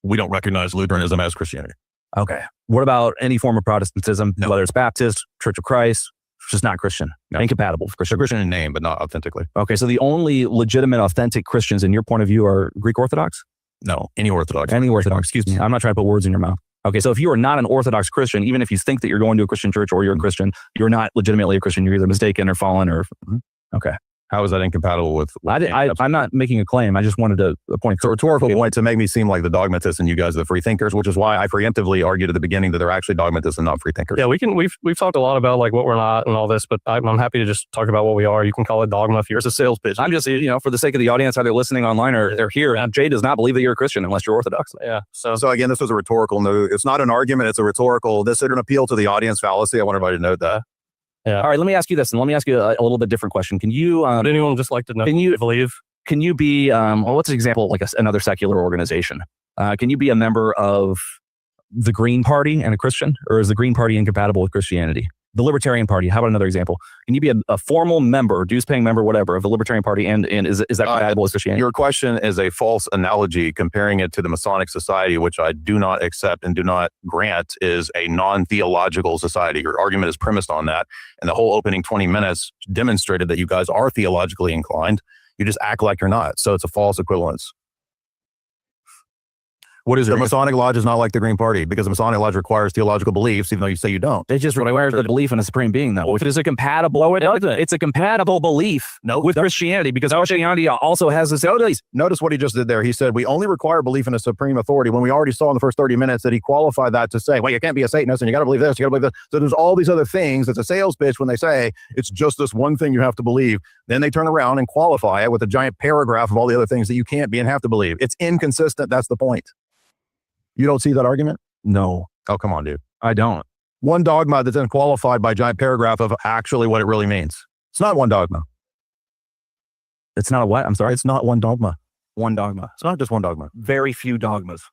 We don't recognize Lutheranism as Christianity. Okay. What about any form of Protestantism, whether it's Baptist, Church of Christ? It's just not Christian. No. Incompatible with Christian. They're Christian in name, but not authentically. Okay, so the only legitimate, authentic Christians in your point of view are Greek Orthodox? No, any Orthodox. Any Orthodox, excuse me. I'm not trying to put words in your mouth. Okay, so if you are not an Orthodox Christian, even if you think that you're going to a Christian church or you're a Christian, you're not legitimately a Christian. You're either mistaken or fallen or... Okay. How is that incompatible with... I'm not making a claim. I just wanted to point... It's a rhetorical point to make me seem like the dogmatist and you guys are the free thinkers, which is why I preemptively argued at the beginning that they're actually dogmatists and not free thinkers. Yeah, we've talked a lot about like what we're not and all this, but I'm happy to just talk about what we are. You can call it dogma if you're a sales pitch. I'm just, for the sake of the audience, either listening online or they're here, Jay does not believe that you're a Christian unless you're Orthodox. Yeah. So again, this was a rhetorical note. It's not an argument. It's a rhetorical. This is an appeal to the audience fallacy. I want everybody to note that. Yeah. All right. Let me ask you this, and let me ask you a little bit different question. Can you? Would anyone just like to know? Believe? Can you be? What's an example like another secular organization? Can you be a member of the Green Party and a Christian, or is the Green Party incompatible with Christianity? The Libertarian Party. How about another example? Can you be a formal member, dues-paying member, whatever, of the Libertarian Party, and is that compatible with Christianity? Your question is a false analogy, comparing it to the Masonic Society, which I do not accept and do not grant is a non-theological society. Your argument is premised on that, and the whole opening 20 minutes demonstrated that you guys are theologically inclined. You just act like you're not, so it's a false equivalence. What is it? The Masonic Lodge is not like the Green Party because the Masonic Lodge requires theological beliefs, even though you say you don't. It just requires the belief in a supreme being, though. If it is a compatible, it's a compatible belief with Christianity because Christianity also has this. Notice what he just did there. He said, we only require belief in a supreme authority when we already saw in the first 30 minutes that he qualified that to say, well, you can't be a Satanist and you got to believe this, you got to believe this. So there's all these other things. It's a sales pitch when they say it's just this one thing you have to believe. Then they turn around and qualify it with a giant paragraph of all the other things that you can't be and have to believe. It's inconsistent. That's the point. You don't see that argument? No. Oh, come on, dude. I don't. One dogma that's then qualified by a giant paragraph of actually what it really means. It's not one dogma. It's not a what? I'm sorry. It's not one dogma. One dogma. It's not just one dogma. Very few dogmas.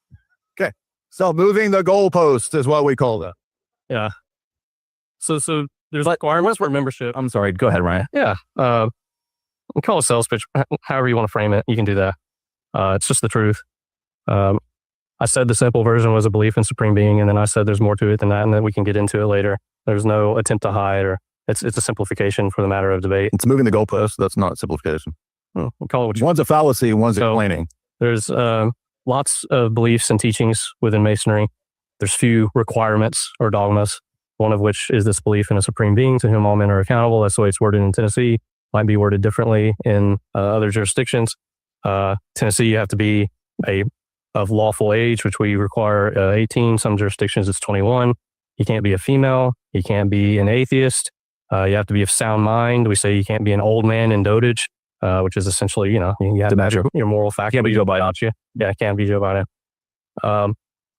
Okay. So moving the goalpost is what we call that. Yeah. So there's requirements for membership. I'm sorry. Go ahead, Ryan. Yeah. We call it a sales pitch. However you want to frame it, you can do that. It's just the truth. I said the simple version was a belief in supreme being, and then I said there's more to it than that, and then we can get into it later. There's no attempt to hide, or it's a simplification for the matter of debate. It's moving the goalpost. That's not simplification. We'll call it what you One's a fallacy, one's explaining. There's lots of beliefs and teachings within Masonry. There's few requirements or dogmas, one of which is this belief in a supreme being to whom all men are accountable. That's the way it's worded in Tennessee. Might be worded differently in other jurisdictions. Tennessee, you have to be of lawful age, which we require 18. Some jurisdictions it's 21. You can't be a female. You can't be an atheist. You have to be of sound mind. We say you can't be an old man in dotage, which is essentially, you have to measure your moral faculty. Can't be Joe Biden. Yeah, can't be Joe Biden.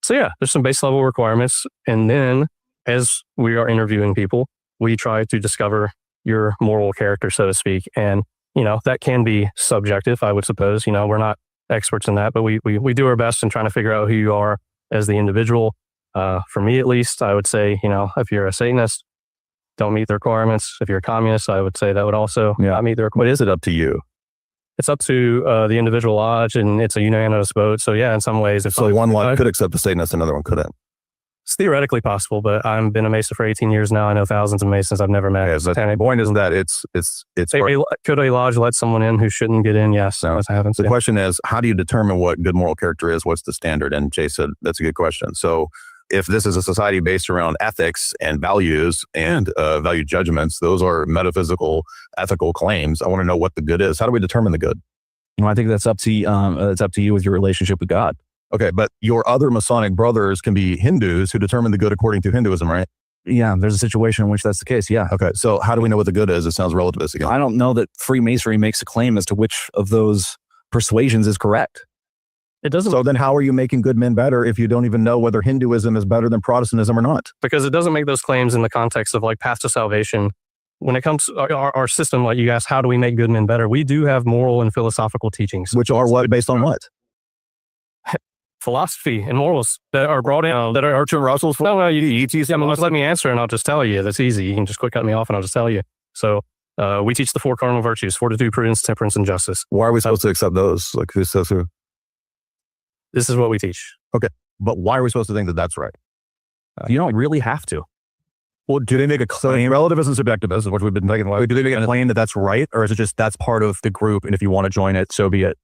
So yeah, there's some base level requirements. And then as we are interviewing people, we try to discover your moral character, so to speak. And, that can be subjective, I would suppose. We're not experts in that, but we do our best in trying to figure out who you are as the individual. For me, at least, I would say, if you're a Satanist, don't meet the requirements. If you're a communist, I would say that would also not meet the requirements. But is it up to you? It's up to the individual lodge, and it's a unanimous vote. So yeah, in some ways, so one lodge could accept a Satanist, another one couldn't. It's theoretically possible, but I've been a Mason for 18 years now. I know thousands of Masons I've never met. The point isn't that it's. Could a lodge let someone in who shouldn't get in? Yes, that happens. The question is, how do you determine what good moral character is? What's the standard? And Jay said that's a good question. So if this is a society based around ethics and values and value judgments, those are metaphysical, ethical claims. I want to know what the good is. How do we determine the good? I think that's up to you with your relationship with God. Okay, but your other Masonic brothers can be Hindus who determine the good according to Hinduism, right? Yeah, there's a situation in which that's the case, yeah. Okay, so how do we know what the good is? It sounds relativist again. I don't know that Freemasonry makes a claim as to which of those persuasions is correct. It doesn't. So then how are you making good men better if you don't even know whether Hinduism is better than Protestantism or not? Because it doesn't make those claims in the context of like path to salvation when it comes to our system, like you asked, how do we make good men better? We do have moral and philosophical teachings. Which are what? Based on what? Philosophy and morals that are brought in, that are Bertrand Russell's. No, you teach them. Let me answer and I'll just tell you. That's easy. You can just quick cut me off and I'll just tell you. So we teach the 4 cardinal virtues: fortitude, prudence, temperance, and justice. Why are we supposed to accept those? Like, who says who? This is what we teach. Okay. But why are we supposed to think that that's right? You don't really have to. Well, do they make a claim? Relativism and subjectivism, which we've been taking. Do they make a claim that that's right? Or is it just that's part of the group? And if you want to join it, so be it.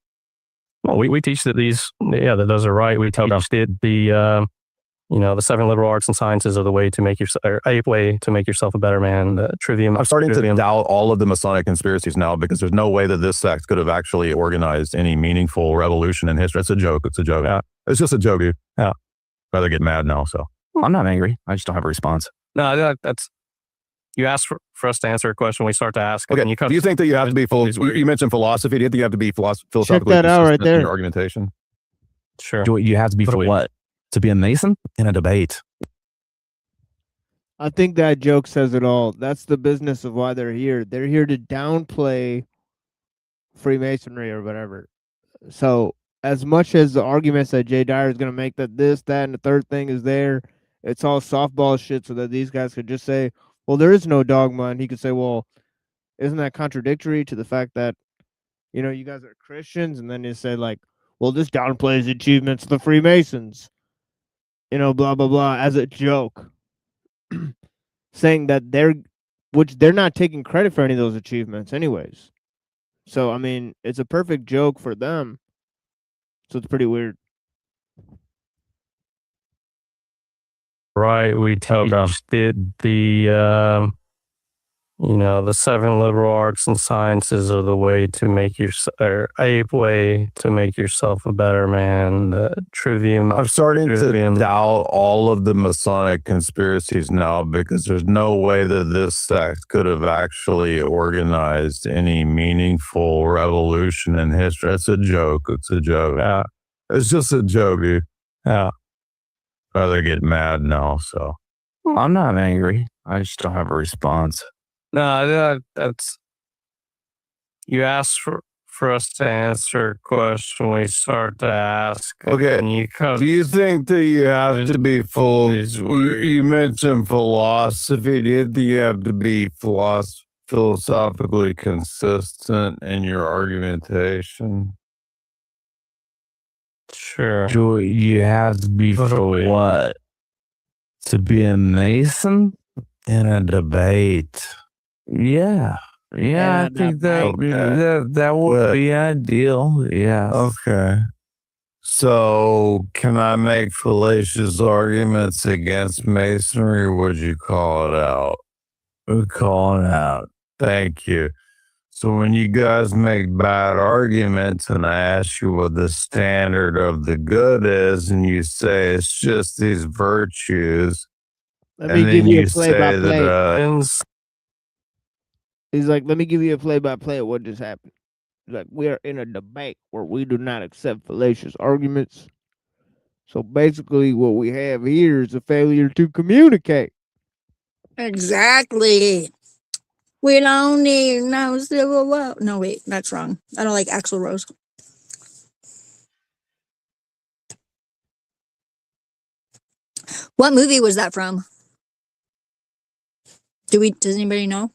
Well, we teach that that those are right. We teach that the 7 liberal arts and sciences are the way to make a way to make yourself a better man. The trivium. I'm starting to doubt all of the Masonic conspiracies now, because there's no way that this sect could have actually organized any meaningful revolution in history. It's a joke. It's a joke. Yeah. It's just a joke, dude. Yeah. Rather get mad now. So I'm not angry. I just don't have a response. No, that's. You ask for us to answer a question, we start to ask. Okay. Do you think that you have to be you mentioned philosophy. Do you think you have to be philosophically Check that out right there. in your argumentation? Sure. Do you have to be for what? To be a Mason in a debate? I think that joke says it all. That's the business of why they're here. They're here to downplay Freemasonry or whatever. So as much as the arguments that Jay Dyer is going to make that this, that, and the third thing is there, it's all softball shit so that these guys could just say, well, there is no dogma. And he could say, well, isn't that contradictory to the fact that, you guys are Christians? And then they say, like, well, this downplays the achievements of the Freemasons. Blah, blah, blah, as a joke. Saying that they're not taking credit for any of those achievements anyways. So, I mean, it's a perfect joke for them. So it's pretty weird. Right, we teach the 7 liberal arts and sciences are the way to make a way to make yourself a better man. The trivium. I'm starting to doubt all of the Masonic conspiracies now, because there's no way that this sect could have actually organized any meaningful revolution in history. It's a joke. It's a joke. Yeah. It's just a joke, dude. Yeah. Rather get mad now, so. I'm not angry. I just don't have a response. No, that's. You ask for us to answer a question, we start to ask. Okay. Do you think that you have to be you mentioned philosophy. Do you think you have to be philosophically consistent in your argumentation? Sure. Do you have to be for what? To be a Mason in a debate? Yeah. Yeah, I think that would be ideal. Yeah. Okay. So, can I make fallacious arguments against Masonry, or would you call it out? We'll call it out. Thank you. So when you guys make bad arguments and I ask you what the standard of the good is, and you say it's just these virtues, Let me give you a play-by-play. He's like, let me give you a play-by-play of what just happened. He's like, we are in a debate where we do not accept fallacious arguments. So basically what we have here is a failure to communicate. Exactly. We don't need no civil war. No, wait, that's wrong. I don't like Axl Rose. What movie was that from? Does anybody know?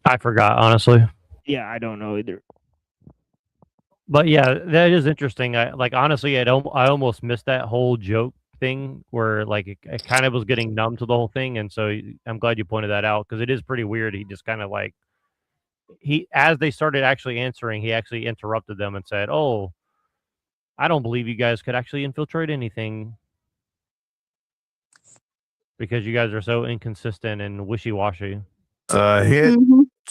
I forgot, honestly. Yeah, I don't know either. But yeah, that is interesting. Honestly, I almost missed that whole joke thing where it kind of was getting numb to the whole thing, and so I'm glad you pointed that out, because it is pretty weird. He just kind of as they started actually answering, he actually interrupted them and said, "Oh, I don't believe you guys could actually infiltrate anything because you guys are so inconsistent and wishy-washy."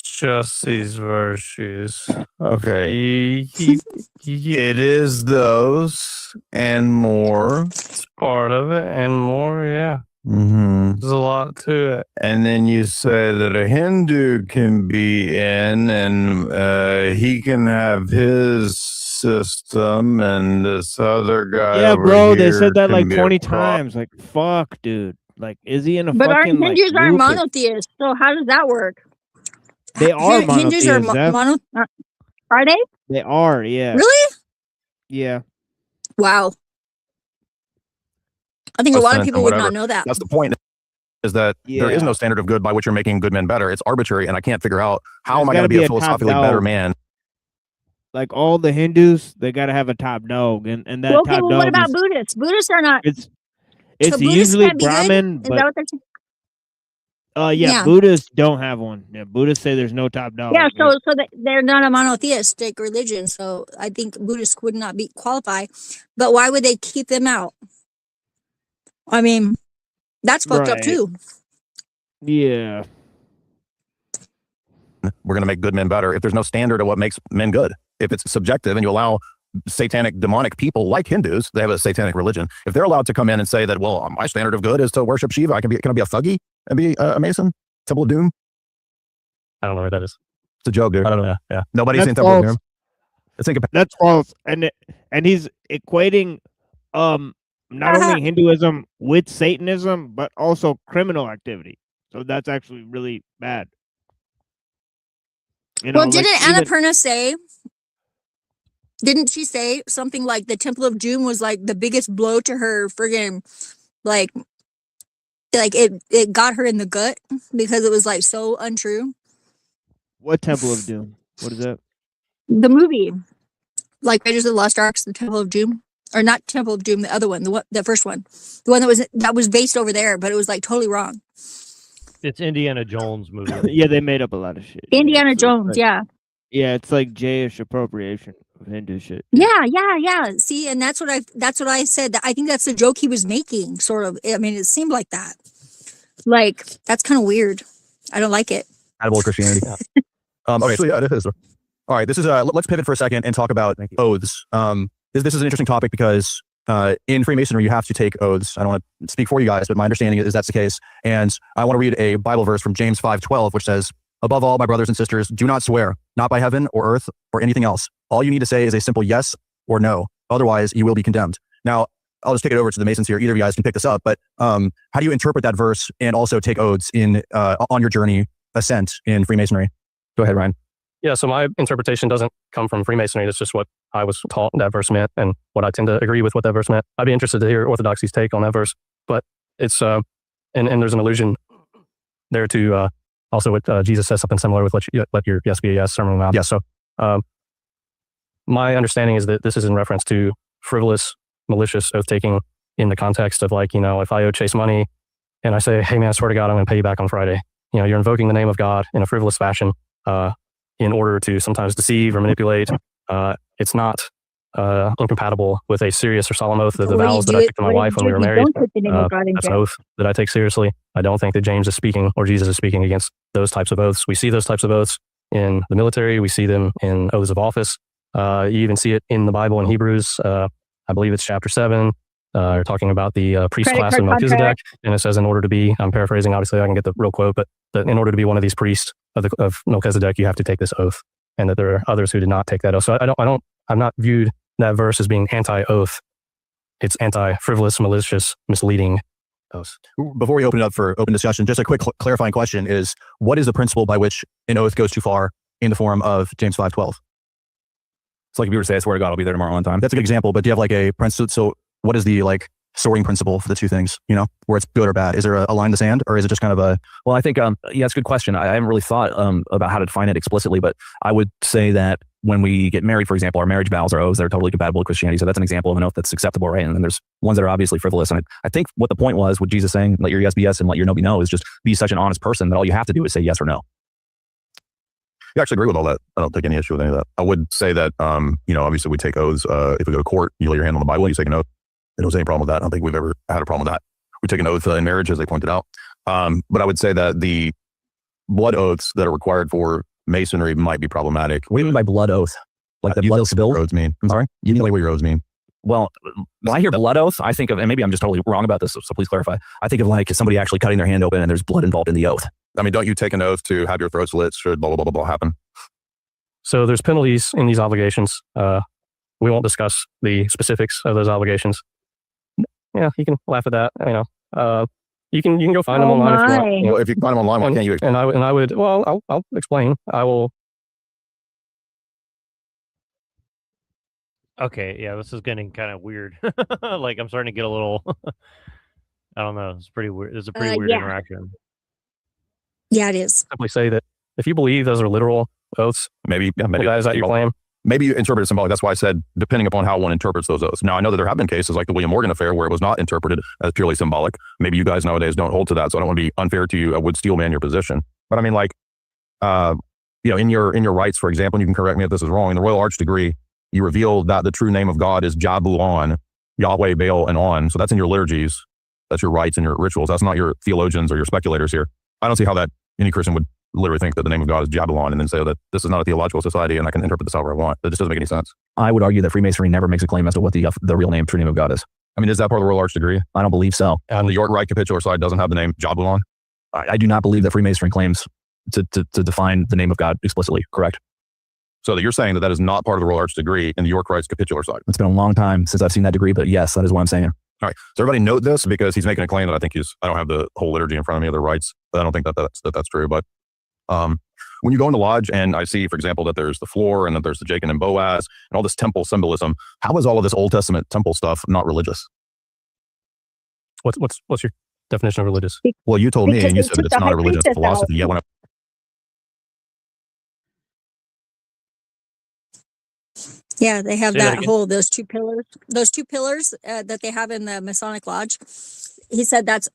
Just these virtues. Okay. It is those and more. It's part of it and more, yeah. Mm-hmm. There's a lot to it. And then you say that a Hindu can be in and he can have his system and this other guy. Yeah, over bro. They here said that can like be a 20 pro- times. Like, fuck, dude. Like, is he in a But our fucking like Hindus are loop? monotheists, so how does that work? They are Hindus are monotheists. are they? They are, yeah. Really? Yeah. Wow. I think a lot of and people would whatever. not know that. That's the point. Is that there is no standard of good by which you're making good men better. It's arbitrary, and I can't figure out how am I going to be a philosophically better man. Like all the Hindus, they gotta have a top dog, and that Okay, top well, dog what about is, Buddhists? Buddhists are not. it's Buddhists usually can't be good? Brahmin, Is that but what they're saying? yeah, Buddhists don't have one. Yeah, Buddhists say there's no top dog. Yeah, so they're not a monotheistic religion, so I think Buddhists would not be qualify. But why would they keep them out? I mean, that's fucked up Right. too. Yeah. We're going to make good men better if there's no standard of what makes men good. If it's subjective and you allow satanic, demonic people like Hindus, they have a satanic religion. If they're allowed to come in and say that, well, my standard of good is to worship Shiva, can I be a thuggy and be a Mason? Temple of Doom? I don't know where that is. It's a joke, dude. I don't know. Yeah. Nobody's That's seen Temple of false. Doom. It's incompatible. That's false, and he's equating not only Hinduism with Satanism, but also criminal activity. So that's actually really bad. You know, Well, like, didn't even- Annapurna say? Didn't she say something like the Temple of Doom was like the biggest blow to her friggin' like it got her in the gut because it was like so untrue. What Temple of Doom? What is that? The movie, like Raiders of the Lost Ark, the Temple of Doom, or not Temple of Doom, the other one, the first one, the one that was based over there, but it was like totally wrong. It's Indiana Jones movie. Yeah, they made up a lot of shit. Indiana So Jones, like- yeah. Yeah, it's like Jayish appropriation of Hindu shit. Yeah. See, and that's what I said. I think that's the joke he was making, sort of. I mean, it seemed like that. Like, that's kind of weird. I don't like it. Attaboy Christianity. Okay, so yeah, it is. All right, this is let's pivot for a second and talk about oaths. This is an interesting topic because in Freemasonry you have to take oaths. I don't want to speak for you guys, but my understanding is that's the case. And I want to read a Bible verse from James 5:12, which says, "Above all, my brothers and sisters, do not swear, not by heaven or earth or anything else. All you need to say is a simple yes or no. Otherwise, you will be condemned." Now, I'll just take it over to the Masons here. Either of you guys can pick this up, but how do you interpret that verse and also take oaths in on your journey ascent in Freemasonry? Go ahead, Ryan. Yeah, so my interpretation doesn't come from Freemasonry. It's just what I was taught that verse meant and what I tend to agree with what that verse meant. I'd be interested to hear Orthodoxy's take on that verse, but it's, and there's an allusion there to also what Jesus says something similar with let your yes be a yes, sermon mouth. Yes. So my understanding is that this is in reference to frivolous, malicious oath-taking in the context of like, if I owe Chase money and I say, hey man, I swear to God, I'm going to pay you back on Friday. You're invoking the name of God in a frivolous fashion in order to sometimes deceive or manipulate. It's not incompatible with a serious or solemn oath of the vows that I took to my wife when we were married. That's an oath that I take seriously. I don't think that James is speaking or Jesus is speaking against those types of oaths. We see those types of oaths in the military. We see them in oaths of office. You even see it in the Bible in Hebrews. I believe it's chapter 7. You're talking about the priest Credit class card of Melchizedek. contract. And it says in order to be, I'm paraphrasing, obviously I can get the real quote, but that in order to be one of these priests of Melchizedek, you have to take this oath, and that there are others who did not take that oath. So I've not viewed that verse as being anti-oath. It's anti-frivolous, malicious, misleading oath. Before we open it up for open discussion, just a quick clarifying question is, what is the principle by which an oath goes too far in the form of James 5:12? It's like if you were to say, I swear to God, I'll be there tomorrow on time. That's a good example, but do you have like a principle? So what is the sorting principle for the two things, where it's good or bad? Is there a line in the sand, or is it just kind of a... Well, I think, yeah, it's a good question. I haven't really thought about how to define it explicitly, but I would say that when we get married, for example, our marriage vows are oaths that are totally compatible with Christianity. So that's an example of an oath that's acceptable, right? And then there's ones that are obviously frivolous. And I think what the point was with Jesus saying, let your yes be yes and let your no be no, is just be such an honest person that all you have to do is say yes or no. I actually agree with all that. I don't take any issue with any of that. I would say that, obviously we take oaths. If we go to court, you lay your hand on the Bible, you take an oath. I don't see any problem with that. I don't think we've ever had a problem with that. We take an oath in marriage, as they pointed out. But I would say that the blood oaths that are required for Masonry might be problematic. What do you mean by blood oath? Like the blood spilled? Oaths mean. I'm sorry? You mean like what your oaths mean? Well, when I hear blood oath, I think of, and maybe I'm just totally wrong about this, so please clarify. I think of like somebody actually cutting their hand open and there's blood involved in the oath. I mean, don't you take an oath to have your throat slit should blah, blah, blah, blah, blah happen? So there's penalties in these obligations. We won't discuss the specifics of those obligations. Yeah, you can laugh at that. You can go find them online if you want. Well, if you can find them online, why can't you? And I would. Well, I'll explain. I will. Okay, yeah, this is getting kind of weird. Like I'm starting to get a little. I don't know. It's pretty weird. It's a pretty weird yeah. interaction. Yeah, it is. Simply say that if you believe those are literal oaths, maybe is that your claim? Maybe you interpret it symbolic. That's why I said, depending upon how one interprets those oaths. Now, I know that there have been cases like the William Morgan affair where it was not interpreted as purely symbolic. Maybe you guys nowadays don't hold to that, so I don't want to be unfair to you. I would steelman your position. But I mean, like, in your rights, for example, and you can correct me if this is wrong, in the Royal Arch degree, you reveal that the true name of God is Jabulon, Yahweh, Baal, and On. So that's in your liturgies. That's your rites and your rituals. That's not your theologians or your speculators here. I don't see how that any Christian would literally think that the name of God is Jabulon and then say that this is not a theological society and I can interpret this however I want. That just doesn't make any sense. I would argue that Freemasonry never makes a claim as to what the real name, true name of God is. I mean, is that part of the Royal Arch degree? I don't believe so. And the York Rite Capitular side doesn't have the name Jabulon? I do not believe that Freemasonry claims to define the name of God explicitly. Correct. So that you're saying that is not part of the Royal Arch degree in the York Rite's Capitular side? It's been a long time since I've seen that degree, but yes, that is what I'm saying. All right. So everybody note this because he's making a claim that I think I don't have the whole liturgy in front of me of the rites, but I don't think that's true. But when you go into lodge and I see, for example, that there's the floor and that there's the Jachin and Boaz and all this temple symbolism, how is all of this Old Testament temple stuff not religious? What's your definition of religious? Well, you told me and you said that it's not a religious philosophy. Yet when Yeah, they have Say that that again. whole those two pillars that they have in the Masonic Lodge. He said that's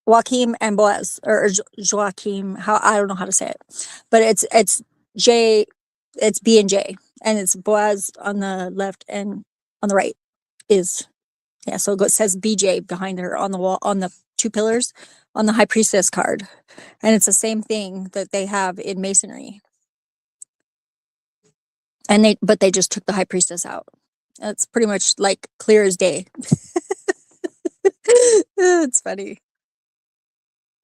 Joachim and Boaz or Joachim. How I don't know how to say it, but it's J, it's B and J, and it's Boaz on the left and on the right is So it says BJ behind her on the wall on the two pillars on the high priestess card, and it's the same thing that they have in Masonry. And they just took the high priestess out. It's pretty much like clear as day. It's funny.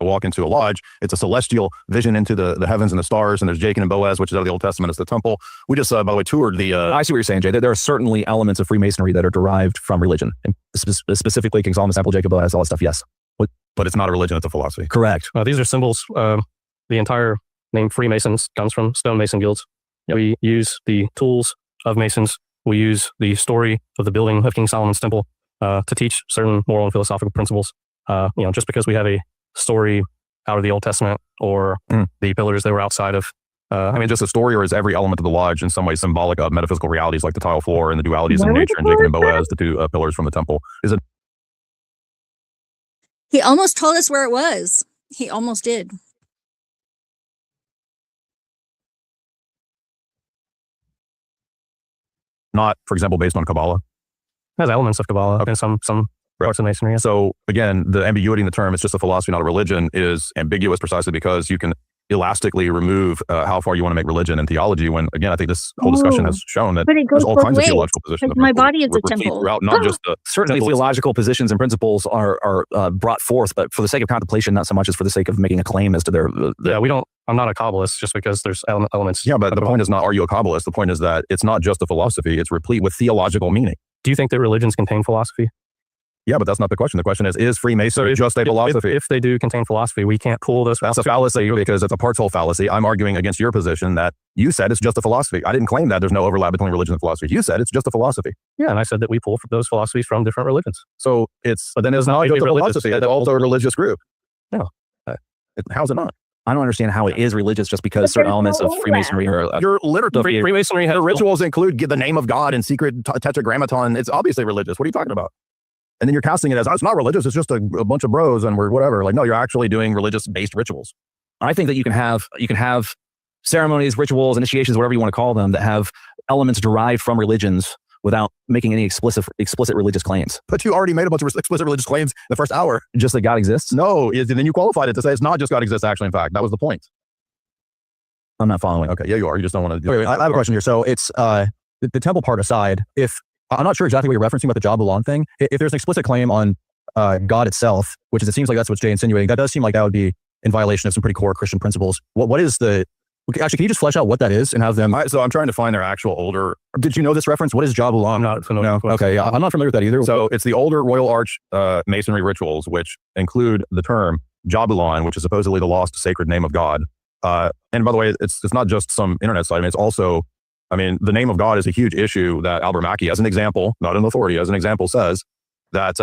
walk into a lodge, it's a celestial vision into the heavens and the stars, and there's Jachin and Boaz, which is out of the Old Testament. It's the temple. We just, by the way, toured the... I see what you're saying, Jay. There are certainly elements of Freemasonry that are derived from religion, and specifically King Solomon's Temple, Jacob, Boaz, all that stuff, yes. But it's not a religion, it's a philosophy. Correct. These are symbols. The entire name Freemasons comes from stonemason guilds. We use the tools of Masons. We use the story of the building of King Solomon's Temple to teach certain moral and philosophical principles. Just because we have a story out of the Old Testament or the pillars that were outside of. Just a story, or is every element of the lodge in some way symbolic of metaphysical realities like the tile floor and the dualities in nature and Jachin and Boaz, the two pillars from the temple? Is it? He almost told us where it was. He almost did. Not, for example, based on Kabbalah? It has elements of Kabbalah and some parts of Masonry. So again, the ambiguity in the term, it's just a philosophy, not a religion, is ambiguous precisely because you can elastically remove how far you want to make religion and theology when, again, I think this whole discussion has shown that there's all kinds of theological positions. My body is a temple. Throughout, not just the certainly theological positions and principles are brought forth, but for the sake of contemplation, not so much as for the sake of making a claim as to their... I'm not a Kabbalist just because there's elements. Yeah, but the point is not, are you a Kabbalist? The point is that it's not just a philosophy, it's replete with theological meaning. Do you think that religions contain philosophy? Yeah, but that's not the question. The question is Freemasonry just a philosophy? If they do contain philosophy, we can't pull those. That's a fallacy because it's a parts-whole fallacy. I'm arguing against your position that you said it's just a philosophy. I didn't claim that there's no overlap between religion and philosophy. You said it's just a philosophy. Yeah, and I said that we pull those philosophies from different religions. So but then it's not just a philosophy. It's also a religious group. No. How's it not? I don't understand how it is religious just because certain elements of Freemasonry are... Your liturgy. Freemasonry has... The rituals include the name of God and secret tetragrammaton. It's obviously religious. What are you talking about? And then you're casting it as, it's not religious, it's just a bunch of bros and we're whatever. Like, no, you're actually doing religious-based rituals. I think that you can have ceremonies, rituals, initiations, whatever you want to call them, that have elements derived from religions without making any explicit religious claims. But you already made a bunch of explicit religious claims in the first hour. Just that God exists? No, and then you qualified it to say it's not just God exists, actually, in fact. That was the point. I'm not following. Okay, yeah, you are. You just don't want to... Wait, I have a question here. So it's, the temple part aside, if I'm not sure exactly what you're referencing about the Jabulon thing. If there's an explicit claim on God itself, which is, it seems like that's what Jay insinuating, that does seem like that would be in violation of some pretty core Christian principles. What is the, actually, can you just flesh out what that is and have them? So I'm trying to find their actual older. Did you know this reference? What is Jabulon? I'm not familiar. No. Okay. Yeah, I'm not familiar with that either. So it's the older Royal Arch Masonry rituals, which include the term Jabulon, which is supposedly the lost sacred name of God. And by the way, it's not just some internet site. I mean, it's also, I mean, the name of God is a huge issue that Albert Mackey, as an example, not an authority, as an example, says that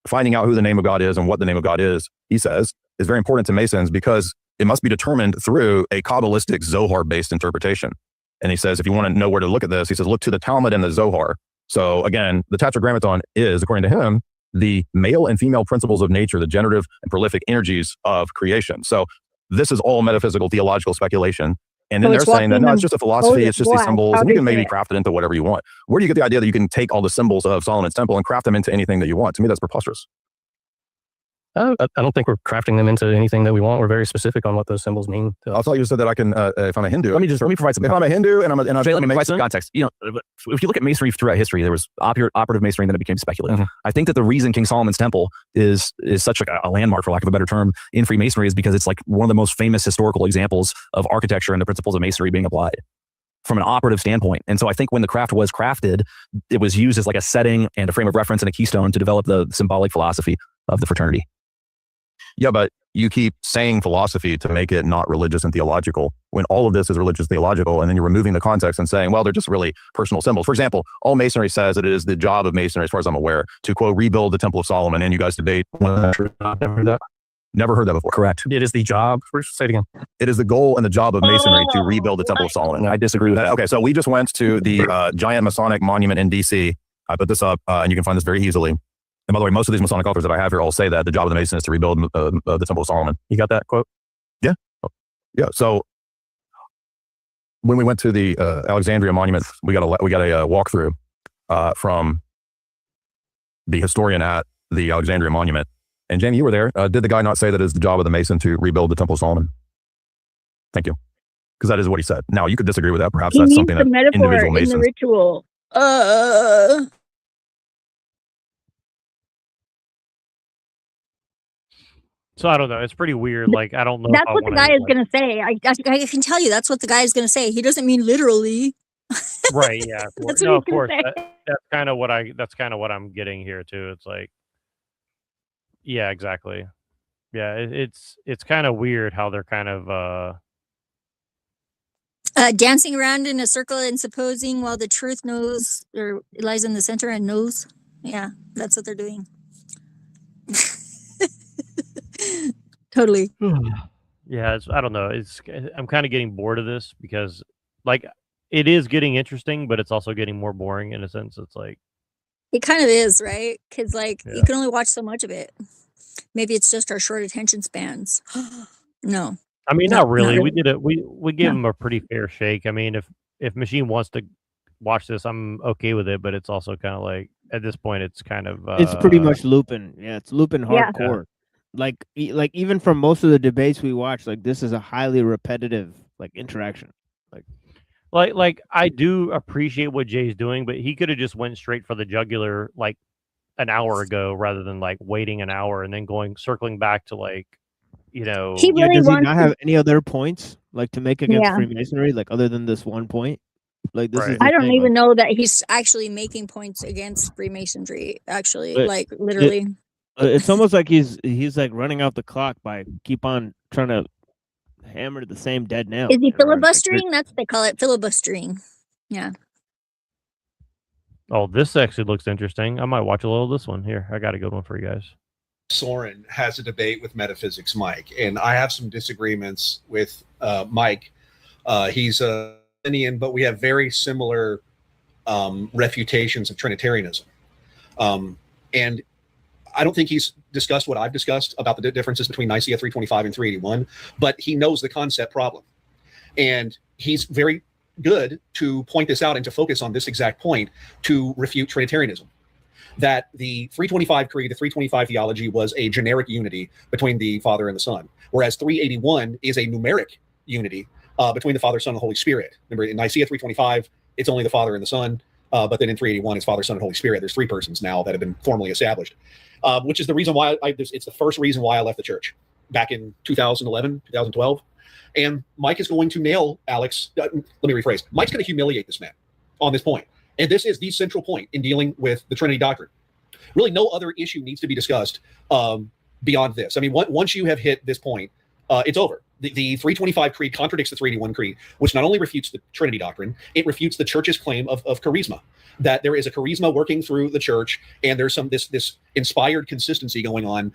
finding out who the name of God is and what the name of God is, he says, is very important to Masons because it must be determined through a Kabbalistic Zohar-based interpretation. And he says, if you want to know where to look at this, he says, look to the Talmud and the Zohar. So again, the Tetragrammaton is, according to him, the male and female principles of nature, the generative and prolific energies of creation. So this is all metaphysical, theological speculation. And then they're saying that, no, it's just a philosophy. It's just these symbols. And you can maybe craft it into whatever you want. Where do you get the idea that you can take all the symbols of Solomon's temple and craft them into anything that you want? To me, that's preposterous. I don't think we're crafting them into anything that we want. We're very specific on what those symbols mean. I thought you said that I can, if I'm a Hindu. Let me provide some. If I'm a Hindu and let me provide some context. You know, if you look at masonry throughout history, there was operative masonry, and then it became speculative. I think that the reason King Solomon's Temple is such like a landmark, for lack of a better term, in Freemasonry is because it's like one of the most famous historical examples of architecture and the principles of masonry being applied from an operative standpoint. And so I think when the craft was crafted, it was used as like a setting and a frame of reference and a keystone to develop the symbolic philosophy of the fraternity. Yeah, but you keep saying philosophy to make it not religious and theological when all of this is religious theological, and then you're removing the context and saying, well, they're just really personal symbols. For example, all masonry says that it is the job of masonry, as far as I'm aware, to, quote, rebuild the Temple of Solomon, and you guys debate. Never heard that before. Correct. It is the job. Say it again. It is the goal and the job of masonry to rebuild the Temple of Solomon. I disagree with that. Okay, so we just went to the giant Masonic monument in D.C. I put this up, and you can find this very easily. And by the way, most of these Masonic authors that I have here all say that the job of the Mason is to rebuild the Temple of Solomon. You got that quote? Yeah. Yeah. So when we went to the Alexandria monument, we got a walkthrough from the historian at the Alexandria monument. And Jamie, you were there. Did the guy not say that it's the job of the Mason to rebuild the Temple of Solomon? Thank you. Because that is what he said. Now, you could disagree with that. Perhaps that's something that individual Masons. In the ritual. So I don't know. It's pretty weird. Like, I don't know. That's what the guy is going to say. I can tell you that's what the guy is going to say. He doesn't mean literally. Right. Yeah. That's No, what of he's course. gonna say. That's kind of what I'm getting here too. It's like, yeah, exactly. Yeah. It's kind of weird how they're kind of, dancing around in a circle and supposing while the truth knows or lies in the center and knows. Yeah, that's what they're doing. Totally. Yeah, I don't know. I'm kind of getting bored of this because, like, it is getting interesting, but it's also getting more boring in a sense. It's like it kind of is, right? Because like Yeah. you can only watch so much of it. Maybe it's just our short attention spans. No. I mean, No, not not really. really. We did it. We gave No. him a pretty fair shake. I mean, if Machine wants to watch this, I'm okay with it. But it's also kind of like at this point, it's kind of It's pretty much looping. Yeah, it's looping Yeah. hardcore. Like even from most of the debates we watch, like this is a highly repetitive like interaction. like I do appreciate what Jay's doing, but he could have just went straight for the jugular like an hour ago rather than like waiting an hour and then circling back to like, you know. He Yeah, really does he wants not to- have any other points like to make against Yeah. Freemasonry, like other than this one point? Like this is I the don't thing, even like, know that he's actually making points against Freemasonry. Actually, But like literally. it's almost like he's like running out the clock by keep on trying to hammer the same dead nail. Is he you know, like, filibustering? That's what they call it, filibustering. Yeah. Oh, this actually looks interesting. I might watch a little of this one. Here, I got a good one for you guys. Soren has a debate with Metaphysics Mike, and I have some disagreements with Mike. He's a Indian, but we have very similar refutations of Trinitarianism. And I don't think he's discussed what I've discussed about the differences between Nicaea 325 and 381, but he knows the concept problem. And he's very good to point this out and to focus on this exact point to refute Trinitarianism. That the 325 creed, the 325 theology was a generic unity between the Father and the Son, whereas 381 is a numeric unity between the Father, Son, and the Holy Spirit. Remember, in Nicaea 325, it's only the Father and the Son. But then in 381, it's Father, Son, and Holy Spirit. There's 3 persons now that have been formally established, which is the reason why it's the first reason why I left the church back in 2011, 2012. And Mike is going to nail Alex. Let me rephrase. Mike's going to humiliate this man on this point. And this is the central point in dealing with the Trinity doctrine. Really, no other issue needs to be discussed beyond this. I mean, once you have hit this point, it's over. The 325 Creed contradicts the 381 Creed, which not only refutes the Trinity doctrine, it refutes the church's claim of charisma, that there is a charisma working through the church, and there's this inspired consistency going on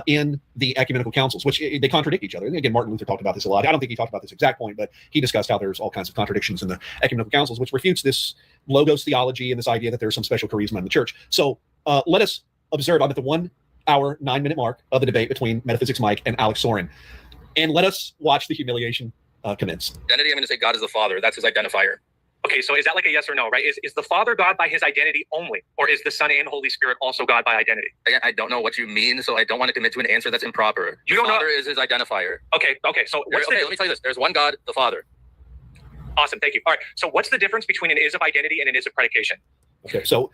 in the ecumenical councils, which they contradict each other. And again, Martin Luther talked about this a lot. I don't think he talked about this exact point, but he discussed how there's all kinds of contradictions in the ecumenical councils, which refutes this logos theology and this idea that there's some special charisma in the church. So let us observe. I'm at the 1 hour, 9 minute mark of the debate between Metaphysics Mike and Alex Soren. And let us watch the humiliation commence. Identity, I'm going to say God is the Father. That's his identifier. Okay, so is that like a yes or no, right? Is the Father God by his identity only, or is the Son and Holy Spirit also God by identity? Again, I don't know what you mean, so I don't want to commit to an answer that's improper. You don't know? Father is his identifier. Okay, so what's let me tell you this. There's one God, the Father. Awesome, thank you. All right, so what's the difference between an is of identity and an is of predication? Okay, so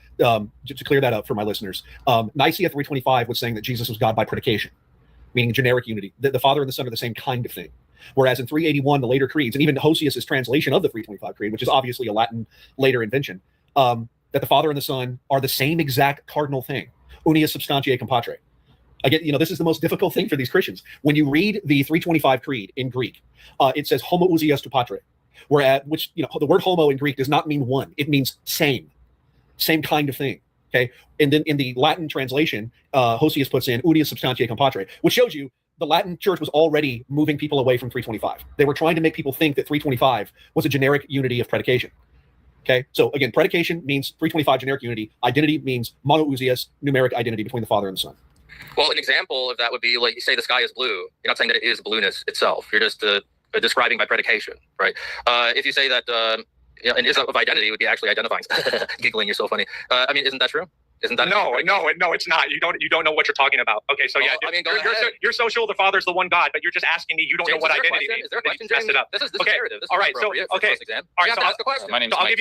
just to clear that up for my listeners, Nicaea 325 was saying that Jesus was God by predication, meaning generic unity. The Father and the Son are the same kind of thing. Whereas in 381, the later creeds, and even Hosius's translation of the 325 Creed, which is obviously a Latin later invention, that the Father and the Son are the same exact cardinal thing. Unia substantiae compatre. Again, this is the most difficult thing for these Christians. When you read the 325 Creed in Greek, it says homoousios to patre, which the word homo in Greek does not mean one. It means same kind of thing. Okay, and then in the Latin translation, Hosius puts in unia substantiae compatre, which shows you the Latin church was already moving people away from 325. They were trying to make people think that 325 was a generic unity of predication. Okay, so again, predication means 325 generic unity. Identity means monoousios, numeric identity between the Father and the Son. Well, an example of that would be like you say the sky is blue. You're not saying that it is blueness itself. You're just describing by predication, right? If you say that an is of identity would be actually identifying. Giggling, you're so funny. I mean, isn't that true? Isn't that no, it's not. You don't know what you're talking about. Okay, so you're social. The Father's the one God, but you're just asking me. You don't know what identity means. Is there a question, James? It up. This is okay. narrative. This all is right. So okay. All right. So ask the question. My name's Mike.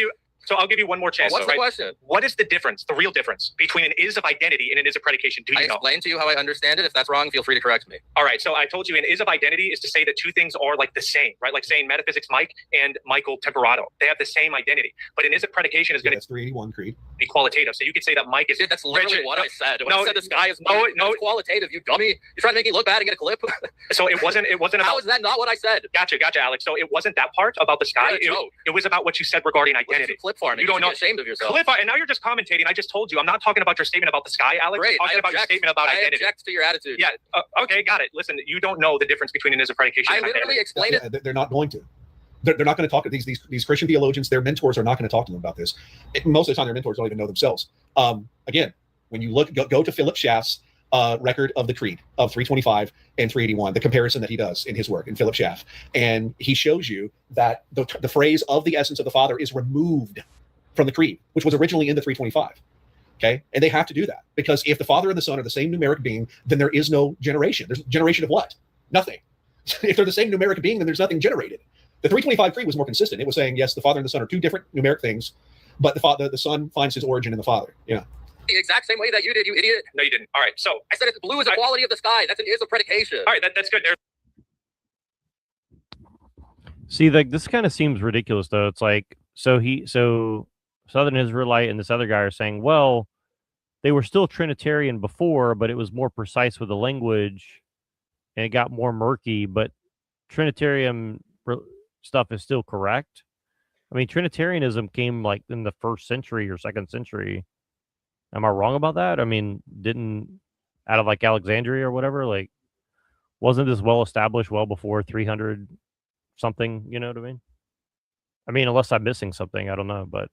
I'll give you one more chance. What's the question? What is the difference, the real difference between an is of identity and an is of predication? Do you know? I explained to you how I understand it. If that's wrong, feel free to correct me. All right. So I told you an is of identity is to say that two things are like the same, right? Like saying Metaphysics Mike and Michael Temperato. They have the same identity. But an is of predication is going to 381 Creed. Be qualitative. So you could say that Mike is. Dude, that's literally what I said. When I said the sky is blue, it's qualitative. You dummy. You're trying to make me look bad and get a clip. So it wasn't. How is that not what I said? Gotcha, Alex. So it wasn't that part about the sky. It was about what you said regarding identity. Clip farming. You don't know. Ashamed of yourself. And now you're just commentating. I just told you. I'm not talking about your statement about the sky, Alex. Great. I'm talking about your statement about identity. I object to your attitude. Yeah. Okay, got it. Listen, you don't know the difference between an is of predication and identity. I literally explained it. They're not going to. They're not going to talk to these Christian theologians. Their mentors are not going to talk to them about this. Most of the time, their mentors don't even know themselves. Again, when you go to Philip Schaff's record of the Creed of 325 and 381, the comparison that he does in his work in Philip Schaff, and he shows you that the phrase of the essence of the Father is removed from the Creed, which was originally in the 325. Okay, and they have to do that because if the Father and the Son are the same numeric being, then there is no generation. There's generation of what? Nothing. If they're the same numeric being, then there's nothing generated. The 325 Creed was more consistent. It was saying, yes, the Father and the Son are two different numeric things, but the Son finds his origin in the Father. Yeah. The exact same way that you did, you idiot. No, you didn't. All right, so I said it's blue is the quality of the sky. That's an is of predication. All right, that's good. See, like this kind of seems ridiculous, though. It's like so Southern Israelite and this other guy are saying, well, they were still Trinitarian before, but it was more precise with the language, and it got more murky. But Trinitarian stuff is still correct. I mean, Trinitarianism came like in the 1st century or 2nd century. Am I wrong about that? I mean, didn't out of like Alexandria or whatever, like wasn't this well established well before 300 something? You know what I mean? I mean, unless I'm missing something, I don't know, but.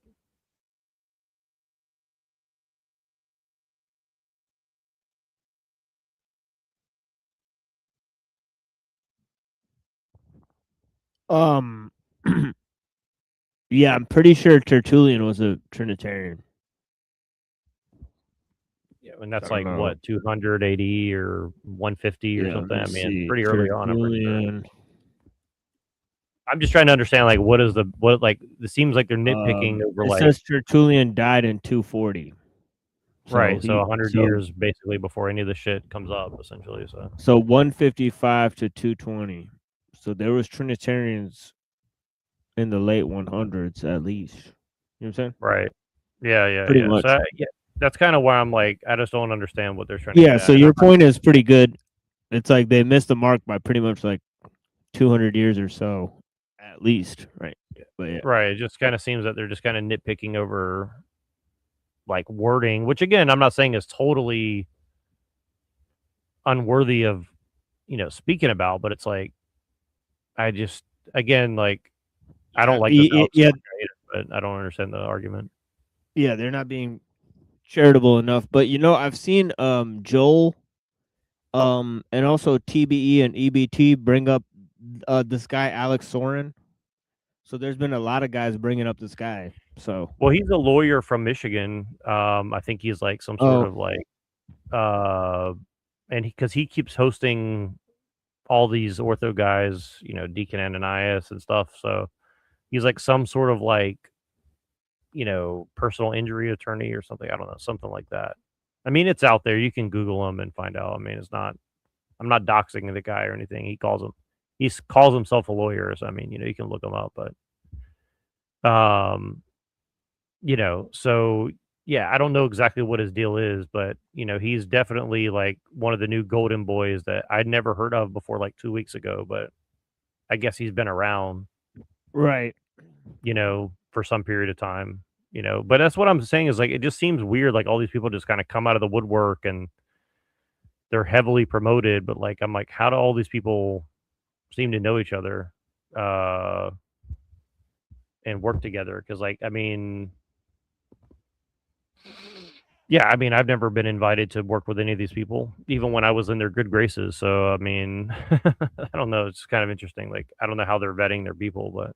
Yeah, I'm pretty sure Tertullian was a Trinitarian. Yeah, and that's like what 280 or 150 or something. I mean, pretty early on. I'm pretty sure. I'm just trying to understand, like, what like, it seems like they're nitpicking over, It like, says Tertullian died in 240. right, so he- 100 years basically before any of the shit comes up, essentially. So 155 to 220. So there was Trinitarians in the late 100s at least. You know what I'm saying? Right. Yeah. Pretty much. So, yeah, that's kind of why I'm like, I just don't understand what they're trying to Yeah, get so at. your point is pretty good. It's like they missed the mark by pretty much like 200 years or so, at least, right? But yeah. Right. It just kind of seems that they're just kind of nitpicking over like wording, which again, I'm not saying is totally unworthy of, speaking about, but it's like, I just, again, like, I don't like this. But I don't understand the argument. Yeah, they're not being charitable enough. But I've seen Joel and also TBE and EBT bring up this guy Alex Soren. So there's been a lot of guys bringing up this guy. So Well, he's a lawyer from Michigan. I think he's like some sort of like and because he keeps hosting all these ortho guys, Deacon Ananias and stuff. So he's like some sort of like, personal injury attorney or something. I don't know, something like that. I mean, it's out there. You can Google him and find out. I mean, I'm not doxing the guy or anything. He calls himself a lawyer. So, I mean, you can look him up, but, so yeah, I don't know exactly what his deal is, but, he's definitely like one of the new golden boys that I'd never heard of before, like 2 weeks ago, but I guess he's been around, right. For some period of time, but that's what I'm saying is like, it just seems weird. Like all these people just kind of come out of the woodwork and they're heavily promoted, but like, I'm like, how do all these people seem to know each other, and work together? Cause like, I mean, yeah, I mean, I've never been invited to work with any of these people, even when I was in their good graces. So, I mean, I don't know. It's kind of interesting. Like, I don't know how they're vetting their people, but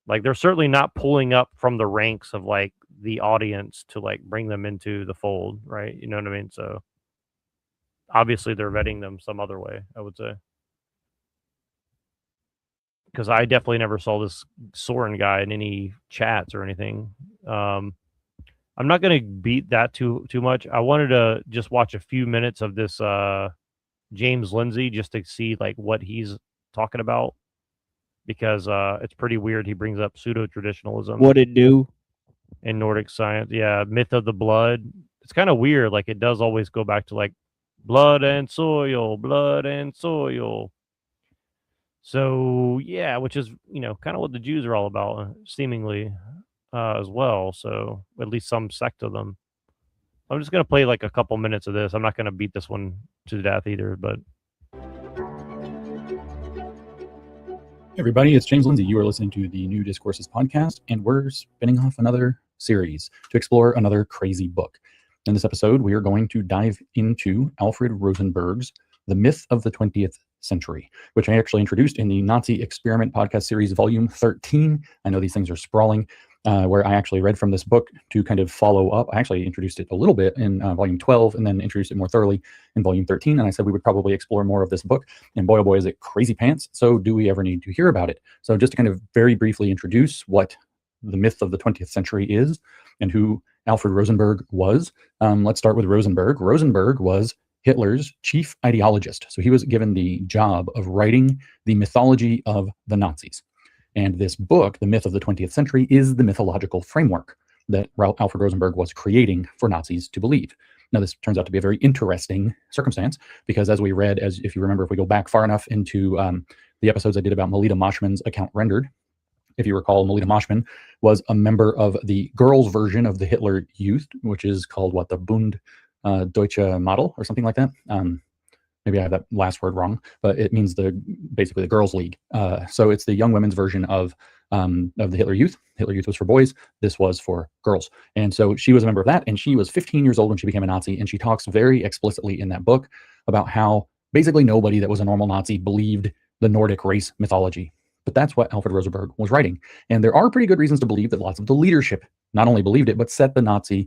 like, they're certainly not pulling up from the ranks of like the audience to like bring them into the fold, right? You know what I mean? So obviously they're vetting them some other way, I would say. Because I definitely never saw this Soren guy in any chats or anything. I'm not going to beat that too much. I wanted to just watch a few minutes of this James Lindsay just to see like what he's talking about. Because it's pretty weird. He brings up pseudo-traditionalism. What it do? In Nordic science. Yeah, myth of the blood. It's kind of weird. Like, it does always go back to, like, blood and soil. So, yeah, which is, kind of what the Jews are all about, seemingly, as well. So, at least some sect of them. I'm just going to play, like, a couple minutes of this. I'm not going to beat this one to death either, but... Everybody, it's James Lindsay. You are listening to the New Discourses podcast, and we're spinning off another series to explore another crazy book. In this episode, we are going to dive into Alfred Rosenberg's The Myth of the 20th Century, which I actually introduced in the Nazi Experiment podcast series, volume 13. I know these things are sprawling, where I actually read from this book to kind of follow up. I actually introduced it a little bit in volume 12 and then introduced it more thoroughly in volume 13. And I said we would probably explore more of this book. And boy, oh boy, is it crazy pants. So do we ever need to hear about it? So just to kind of very briefly introduce what the myth of the 20th century is and who Alfred Rosenberg was. Let's start with Rosenberg. Rosenberg was Hitler's chief ideologist. So he was given the job of writing the mythology of the Nazis. And this book, The Myth of the 20th Century, is the mythological framework that Alfred Rosenberg was creating for Nazis to believe. Now, this turns out to be a very interesting circumstance because as we read, if you remember, if we go back far enough into the episodes I did about Melita Moshman's account rendered, if you recall, Melita Moshman was a member of the girls' version of the Hitler Youth, which is called, the Bund Deutsche Model or something like that. Maybe I have that last word wrong, but it means basically the girls' league. So it's the young women's version of the Hitler Youth. Hitler Youth was for boys. This was for girls. And so she was a member of that. And she was 15 years old when she became a Nazi. And she talks very explicitly in that book about how basically nobody that was a normal Nazi believed the Nordic race mythology. But that's what Alfred Rosenberg was writing. And there are pretty good reasons to believe that lots of the leadership not only believed it, but set the Nazi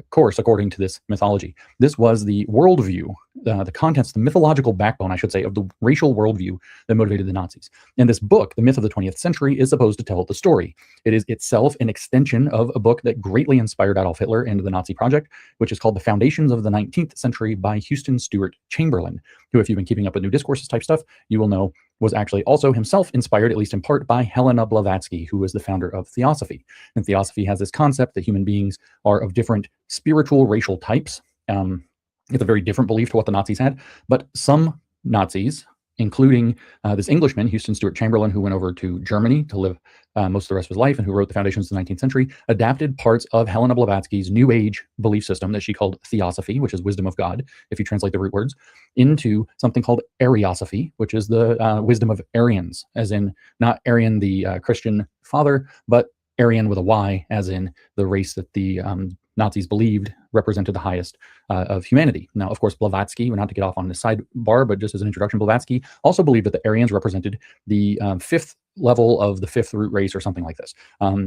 course according to this mythology. This was the worldview, the contents, the mythological backbone, I should say, of the racial worldview that motivated the Nazis. And this book, The Myth of the 20th Century, is supposed to tell the story. It is itself an extension of a book that greatly inspired Adolf Hitler and the Nazi Project, which is called The Foundations of the 19th Century by Houston Stewart Chamberlain, who, if you've been keeping up with New Discourses type stuff, you will know was actually also himself inspired, at least in part, by Helena Blavatsky, who was the founder of Theosophy. And Theosophy has this concept that human beings are of different spiritual racial types. It's a very different belief to what the Nazis had, but some Nazis, including this Englishman, Houston Stewart Chamberlain, who went over to Germany to live most of the rest of his life and who wrote The Foundations of the 19th Century, adapted parts of Helena Blavatsky's New Age belief system that she called Theosophy, which is wisdom of God, if you translate the root words, into something called Ariosophy, which is the wisdom of Aryans, as in not Aryan, the Christian father, but Aryan with a Y, as in the race that the Nazis believed represented the highest of humanity. Now, of course, Blavatsky, we're not to get off on this sidebar, but just as an introduction, Blavatsky also believed that the Aryans represented the fifth level of the fifth root race or something like this.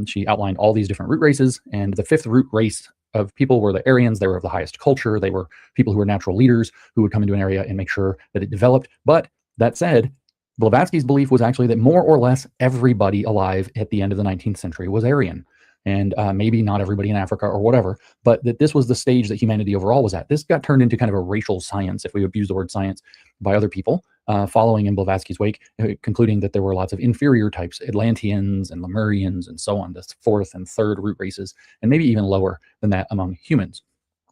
She outlined all these different root races, and the fifth root race of people were the Aryans. They were of the highest culture. They were people who were natural leaders who would come into an area and make sure that it developed. But that said, Blavatsky's belief was actually that more or less everybody alive at the end of the 19th century was Aryan. And maybe not everybody in Africa or whatever, but that this was the stage that humanity overall was at. This got turned into kind of a racial science, if we abuse the word science, by other people, following in Blavatsky's wake, concluding that there were lots of inferior types, Atlanteans and Lemurians and so on, the fourth and third root races, and maybe even lower than that among humans.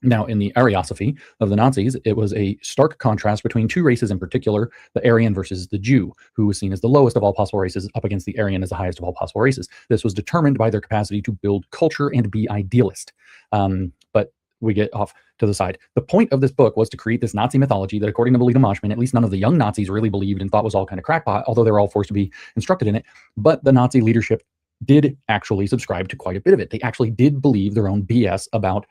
Now, in the Ariosophy of the Nazis, it was a stark contrast between two races in particular, the Aryan versus the Jew, who was seen as the lowest of all possible races up against the Aryan as the highest of all possible races. This was determined by their capacity to build culture and be idealist. But we get off to the side. The point of this book was to create this Nazi mythology that, according to Melita Moshman, at least none of the young Nazis really believed and thought was all kind of crackpot, although they were all forced to be instructed in it. But the Nazi leadership did actually subscribe to quite a bit of it. They actually did believe their own BS about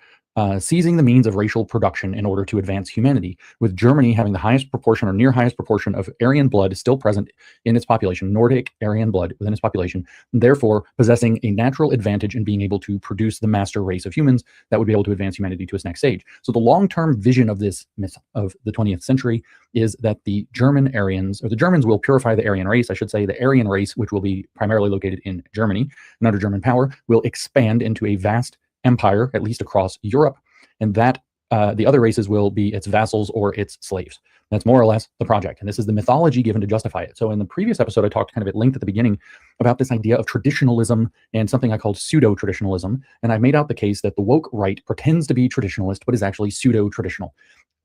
seizing the means of racial production in order to advance humanity, with Germany having the highest proportion or near highest proportion of Aryan blood still present in its population, Nordic Aryan blood within its population, therefore possessing a natural advantage in being able to produce the master race of humans that would be able to advance humanity to its next stage. So the long-term vision of this myth of the 20th century is that the German Aryans, or the Germans will purify the Aryan race, I should say, the Aryan race, which will be primarily located in Germany and under German power, will expand into a vast empire, at least across Europe, and that the other races will be its vassals or its slaves. That's more or less the project, and this is the mythology given to justify it. So in the previous episode, I talked kind of at length at the beginning about this idea of traditionalism and something I called pseudo-traditionalism, and I made out the case that the woke right pretends to be traditionalist, but is actually pseudo-traditional.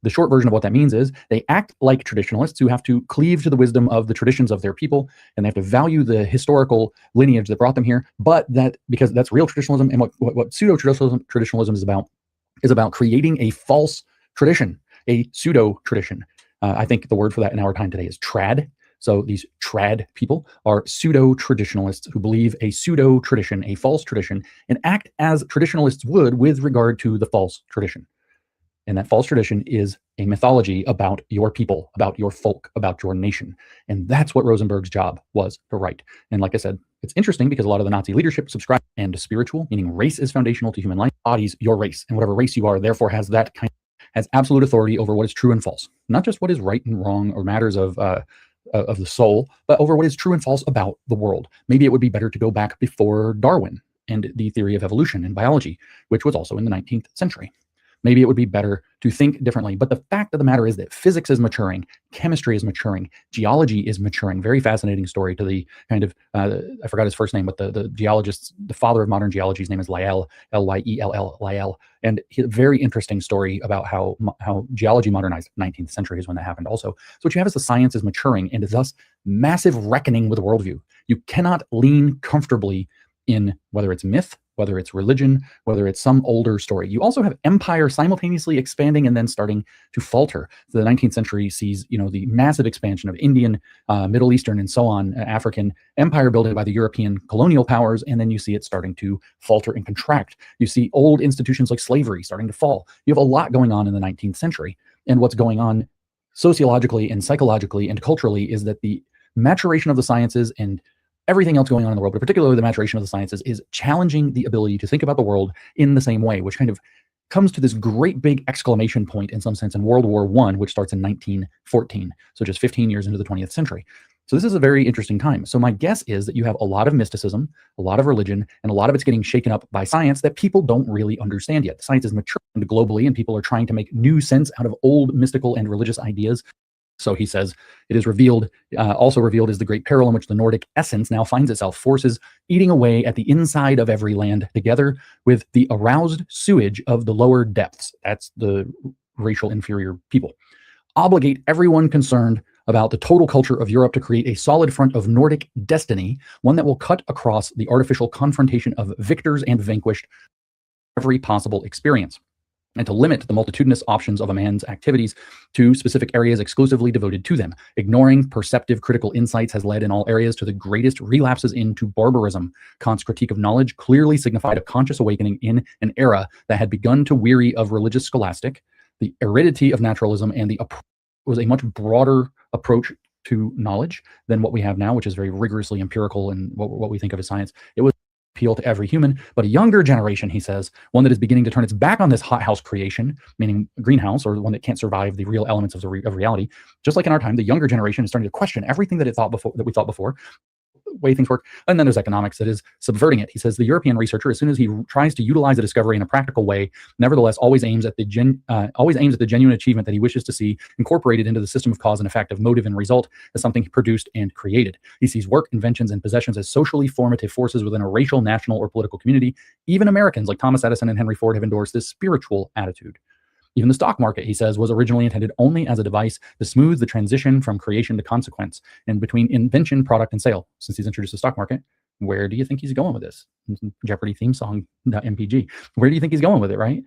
The short version of what that means is they act like traditionalists who have to cleave to the wisdom of the traditions of their people, and they have to value the historical lineage that brought them here, but that, because that's real traditionalism, and what pseudo-traditionalism is about creating a false tradition, a pseudo-tradition. I think the word for that in our time today is trad. So these trad people are pseudo-traditionalists who believe a pseudo-tradition, a false tradition, and act as traditionalists would with regard to the false tradition. And that false tradition is a mythology about your people, about your folk, about your nation. And that's what Rosenberg's job was to write. And like I said, it's interesting because a lot of the Nazi leadership subscribed and spiritual, meaning race is foundational to human life, bodies your race. And whatever race you are, therefore has that kind has absolute authority over what is true and false. Not just what is right and wrong or matters of the soul, but over what is true and false about the world. Maybe it would be better to go back before Darwin and the theory of evolution in biology, which was also in the 19th century. Maybe it would be better to think differently. But the fact of the matter is that physics is maturing, chemistry is maturing, geology is maturing. Very fascinating story to the kind of, I forgot his first name, but the geologist, the father of modern geology, his name is Lyell, Lyell, Lyell. And a very interesting story about how geology modernized. 19th century is when that happened also. So what you have is the science is maturing and is thus massive reckoning with worldview. You cannot lean comfortably in whether it's myth, whether it's religion, whether it's some older story. You also have empire simultaneously expanding and then starting to falter. The 19th century sees, the massive expansion of Indian, Middle Eastern, and so on, African empire building by the European colonial powers, and then you see it starting to falter and contract. You see old institutions like slavery starting to fall. You have a lot going on in the 19th century. And what's going on sociologically and psychologically and culturally is that the maturation of the sciences and everything else going on in the world, but particularly the maturation of the sciences, is challenging the ability to think about the world in the same way, which kind of comes to this great big exclamation point in some sense in World War I, which starts in 1914. So just 15 years into the 20th century. So this is a very interesting time. So my guess is that you have a lot of mysticism, a lot of religion, and a lot of it's getting shaken up by science that people don't really understand yet. The science is maturing globally, and people are trying to make new sense out of old mystical and religious ideas. So he says, it is revealed, also revealed is the great peril in which the Nordic essence now finds itself, forces eating away at the inside of every land, together with the aroused sewage of the lower depths. That's the racial inferior people. Obligate everyone concerned about the total culture of Europe to create a solid front of Nordic destiny, one that will cut across the artificial confrontation of victors and vanquished every possible experience, and to limit the multitudinous options of a man's activities to specific areas exclusively devoted to them. Ignoring perceptive critical insights has led in all areas to the greatest relapses into barbarism. Kant's critique of knowledge clearly signified a conscious awakening in an era that had begun to weary of religious scholastic, the aridity of naturalism, and was a much broader approach to knowledge than what we have now, which is very rigorously empirical and what we think of as science. It was appeal to every human, but a younger generation, he says, one that is beginning to turn its back on this hothouse creation, meaning greenhouse, or one that can't survive the real elements of reality. Just like in our time, the younger generation is starting to question everything that we thought before, way things work. And then there's economics that is subverting it. He says the European researcher, as soon as he tries to utilize the discovery in a practical way, nevertheless always aims at the genuine achievement that he wishes to see incorporated into the system of cause and effect, of motive and result, as something produced and created. He sees work, inventions, and possessions as socially formative forces within a racial, national, or political community. Even Americans like Thomas Edison and Henry Ford have endorsed this spiritual attitude. Even the stock market, he says, was originally intended only as a device to smooth the transition from creation to consequence and between invention, product, and sale. Since he's introduced the stock market, where do you think he's going with this? Jeopardy theme song, MPG. Where do you think he's going with it, right?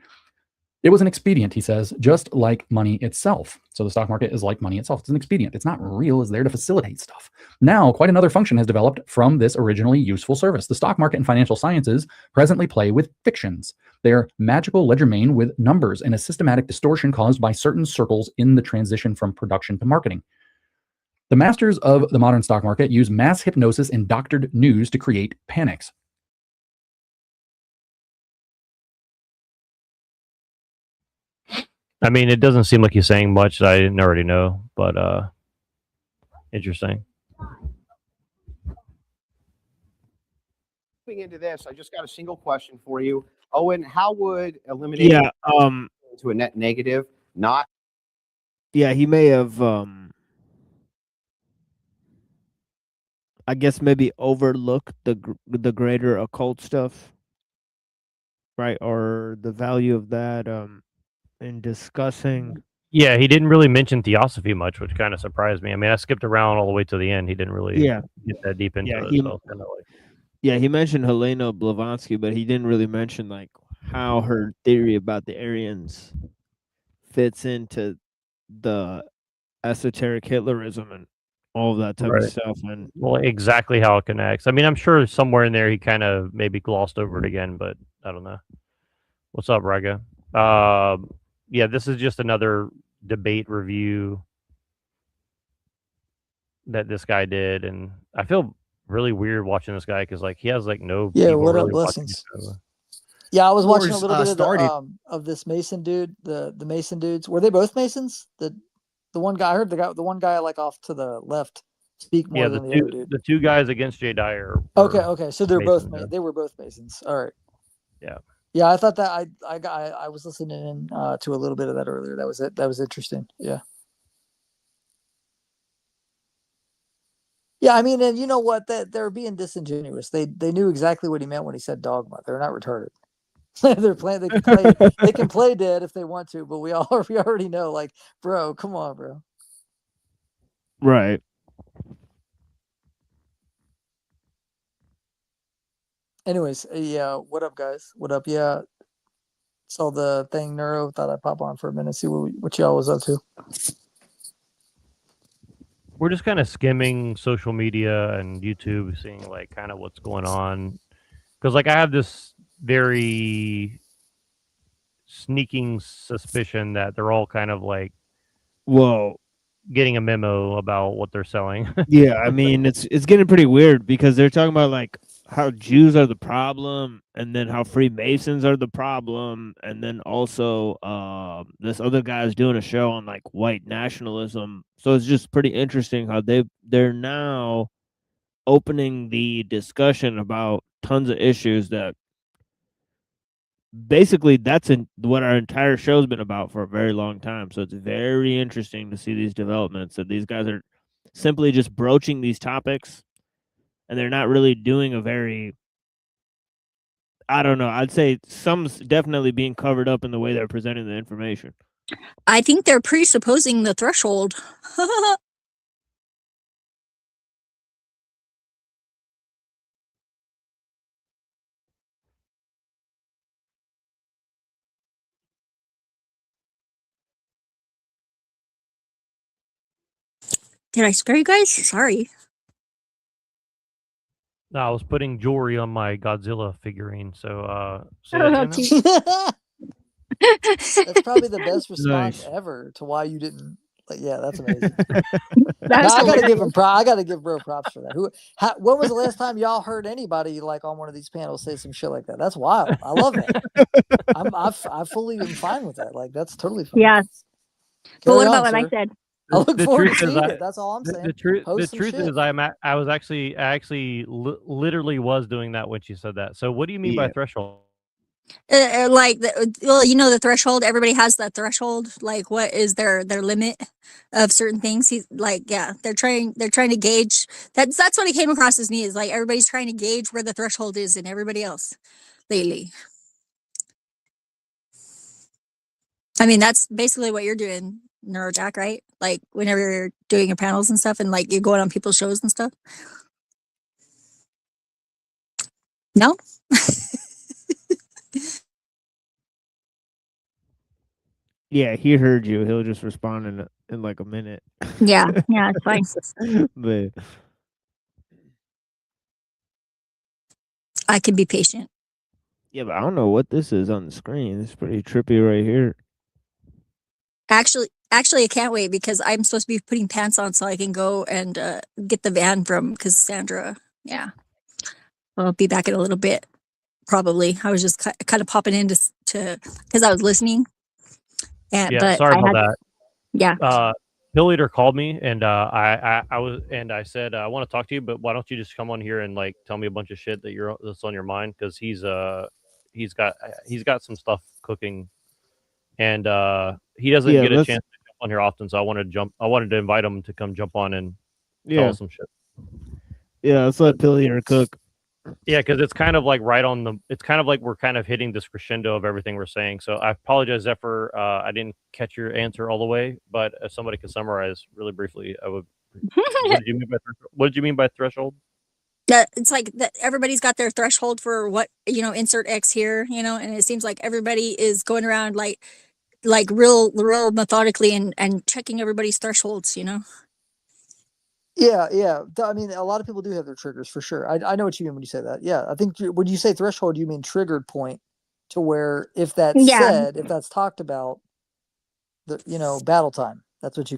It was an expedient, he says, just like money itself. So the stock market is like money itself. It's an expedient. It's not real. It's there to facilitate stuff. Now, quite another function has developed from this originally useful service. The stock market and financial sciences presently play with fictions. They're magical legerdemain with numbers and a systematic distortion caused by certain circles in the transition from production to marketing. The masters of the modern stock market use mass hypnosis and doctored news to create panics. I mean, it doesn't seem like he's saying much that I didn't already know, but interesting. Into this, I just got a single question for you, Owen. How would eliminating to a net negative not? Yeah, he may have I guess maybe overlooked the greater occult stuff, right? Or the value of that in discussing. Yeah, he didn't really mention theosophy much, which kind of surprised me. I mean, I skipped around all the way to the end. He didn't really get that deep into it. So kind of like... Yeah, he mentioned Helena Blavatsky, but he didn't really mention like how her theory about the Aryans fits into the esoteric Hitlerism and all of that type of stuff. And well, exactly how it connects. I mean, I'm sure somewhere in there he kind of maybe glossed over it again, but I don't know. What's up, Raga? Yeah, this is just another debate review that this guy did, and I feel really weird watching this guy because like he has like no what up, blessings. Yeah, I was watching a little bit of this Mason dude, the Mason dudes. Were they both Masons? The one guy, I heard the one guy like off to the left speak more than the other dude. The two guys against Jay Dyer. Okay, so they're Masons, both they were both Masons. All right. Yeah, I thought that I was listening to a little bit of that earlier. That was it. That was interesting. Yeah. Yeah, I mean, and you know what? They're being disingenuous. They knew exactly what he meant when he said dogma. They're not retarded. They're playing. They can play. They can play dead if they want to, but we already know. Like, bro, come on, bro. Right. Anyways, yeah. What up, guys? What up? Yeah. Saw the thing, Neuro. Thought I'd pop on for a minute, see what y'all was up to. We're just kind of skimming social media and YouTube, seeing like kind of what's going on. Because like I have this very sneaking suspicion that they're all kind of like, getting a memo about what they're selling. Yeah, I mean it's getting pretty weird because they're talking about like how Jews are the problem, and then how Freemasons are the problem, and then also this other guy's doing a show on like white nationalism. So it's just pretty interesting how they're now opening the discussion about tons of issues that basically that's what our entire show's been about for a very long time. So it's very interesting to see these developments that these guys are simply just broaching these topics, and they're not really doing a very, I don't know, I'd say some's definitely being covered up in the way they're presenting the information. I think they're presupposing the threshold. Did I scare you guys? Sorry. No, I was putting jewelry on my Godzilla figurine. So, say that again now? That's probably the best response Nice. ever to why you didn't. Like, yeah, that's amazing. That's I gotta give hilarious. him. I gotta give bro props for that. When was the last time y'all heard anybody like on one of these panels say some shit like that? That's wild. I love that. I fully am fine with that. Like that's totally fine. Yeah. But Carry what on, about what I sir. said? I look The forward to truth is seeing I- it. That's all I'm saying. The truth Post some shit. is I actually literally was doing that when she said that. So what do you mean by Yeah. threshold? Like well, you know, the threshold, everybody has that threshold. Like what is their limit of certain things? He's like, yeah, they're trying to gauge. That's what it came across as me, is like everybody's trying to gauge where the threshold is in everybody else lately. I mean, that's basically what you're doing, Neurojack, right? Like whenever you're doing your panels and stuff, and like you're going on people's shows and stuff. No. Yeah, he heard you. He'll just respond in like a minute. Yeah, it's fine. But I can be patient. yeah, but I don't know what this is on the screen. It's pretty trippy right here. Actually, I can't wait because I'm supposed to be putting pants on so I can go and get the van from Cassandra. Yeah, I'll be back in a little bit, probably. I was just kind of popping in to because I was listening. And Yeah, but sorry I about had, that. Yeah. Hill Leader called me and I said I want to talk to you, but why don't you just come on here and like tell me a bunch of shit that's on your mind, because he's got some stuff cooking, and he doesn't Yeah, get a let's- chance to jump on here often, so I wanted to invite him to come jump on and Yeah. tell us some shit. Yeah, let's let Billy here cook. Yeah, because it's kind of like it's kind of like we're kind of hitting this crescendo of everything we're saying. So I apologize, Zephyr. I didn't catch your answer all the way, but if somebody could summarize really briefly, I would. What did you mean by threshold? It's like that everybody's got their threshold for what, insert X here, and it seems like everybody is going around like real methodically and checking everybody's thresholds. Yeah. I mean, a lot of people do have their triggers for sure. I know what you mean when you say that. Yeah, I think when you say threshold, you mean triggered point, to where if that's Yeah. said, if that's talked about, battle time. That's what you're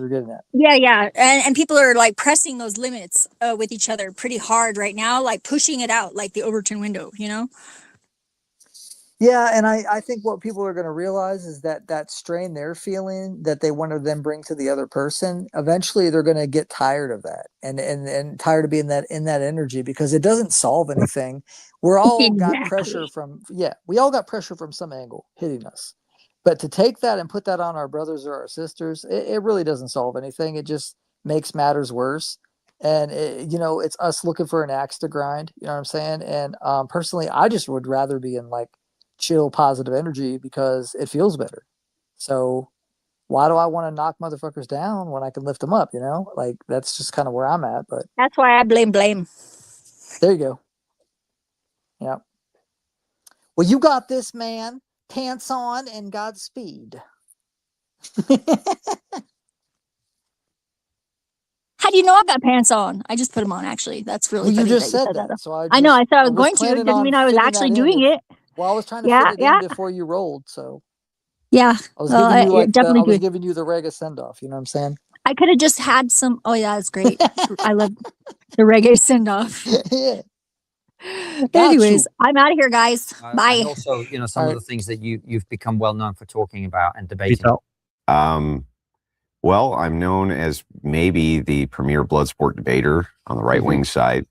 getting at. Yeah, and people are like pressing those limits with each other pretty hard right now, like pushing it out like the Overton window. Yeah, and I think what people are going to realize is that strain they're feeling that they want to then bring to the other person, eventually they're going to get tired of that and tired of being in that energy, because it doesn't solve anything. We're all got pressure we all got pressure from some angle hitting us. But to take that and put that on our brothers or our sisters, it really doesn't solve anything. It just makes matters worse. And it's us looking for an axe to grind. You know what I'm saying? And personally, I just would rather be in like chill, positive energy, because it feels better. So why do I want to knock motherfuckers down when I can lift them up? Like that's just kind of where I'm at. But That's why I blame. there you go. Yeah. Well, you got this, man. Pants on and Godspeed. How do you know I got pants on? I just put them on. Actually, that's really Well, you funny just that you said said that, so I know. I thought I was was going to. It planning doesn't on mean I was fitting actually that in doing it. Well, I was trying to Yeah, fit it yeah. in before you rolled, so Yeah. I was Well, giving you you're like I definitely was good. giving you the reggae send off. You know what I'm saying? I could have just had some. Oh yeah, that's great. I love the reggae send off. Yeah. Anyways, I'm out of here, guys. Bye. And also, you know, some of the things that you've become well known for talking about and debating. Well, I'm known as maybe the premier blood sport debater on the right wing side.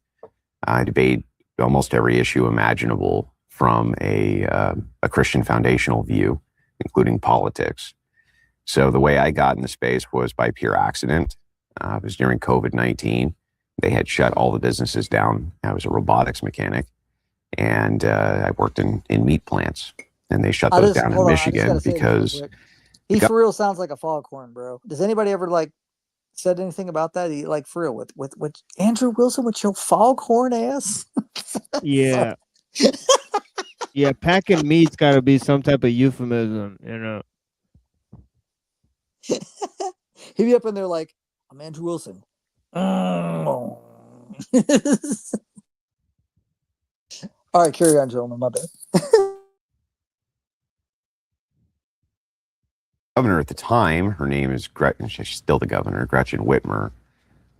I debate almost every issue imaginable from a Christian foundational view, including politics. So the way I got in the space was by pure accident. It was during COVID-19. They had shut all the businesses down. I was a robotics mechanic, and I worked in meat plants, and they shut those down in Michigan because he for real sounds like a foghorn, bro. Does anybody ever like said anything about that? He like for real with Andrew Wilson with your foghorn ass? Yeah. Yeah, packing meat's got to be some type of euphemism, you know. He'd be up in there like, I'm Andrew Wilson. All right, carry on, gentlemen. My bad. Governor at the time, her name is Gretchen. She's still the governor, Gretchen Whitmer.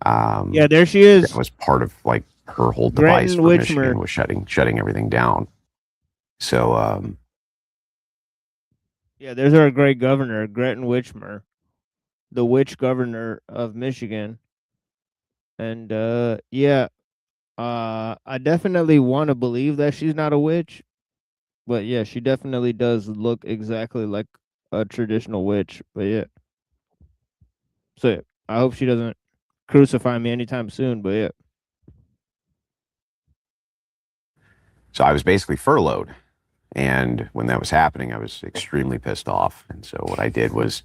Yeah, there she is. That was part of like her whole device Gretchen for Whitmer. Michigan was shutting everything down. So Yeah, there's our great governor, Gretchen Whitmer, the witch governor of Michigan. And yeah, I definitely want to believe that she's not a witch, but yeah, she definitely does look exactly like a traditional witch. But yeah, so yeah, I hope she doesn't crucify me anytime soon. But yeah. So I was basically furloughed. And when that was happening, I was extremely pissed off. And so what I did was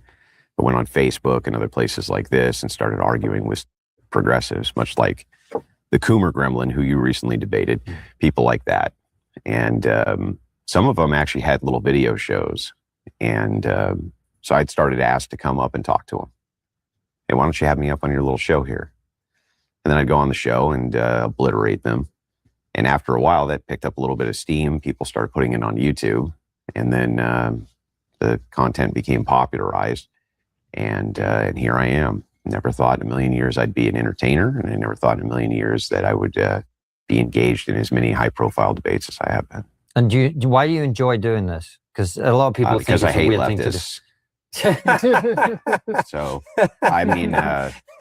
I went on Facebook and other places like this and started arguing with progressives, much like the Coomer Gremlin, who you recently debated, people like that. And some of them actually had little video shows. And so I'd started to ask to come up and talk to them. Hey, why don't you have me up on your little show here? And then I'd go on the show and obliterate them. And after a while, that picked up a little bit of steam. People started putting it on YouTube. And then the content became popularized. And here I am. Never thought in a million years I'd be an entertainer. And I never thought in a million years that I would be engaged in as many high-profile debates as I have been. And why do you enjoy doing this? Because a lot of people think because I it's a hate weird thing to do. leftists. So, I mean,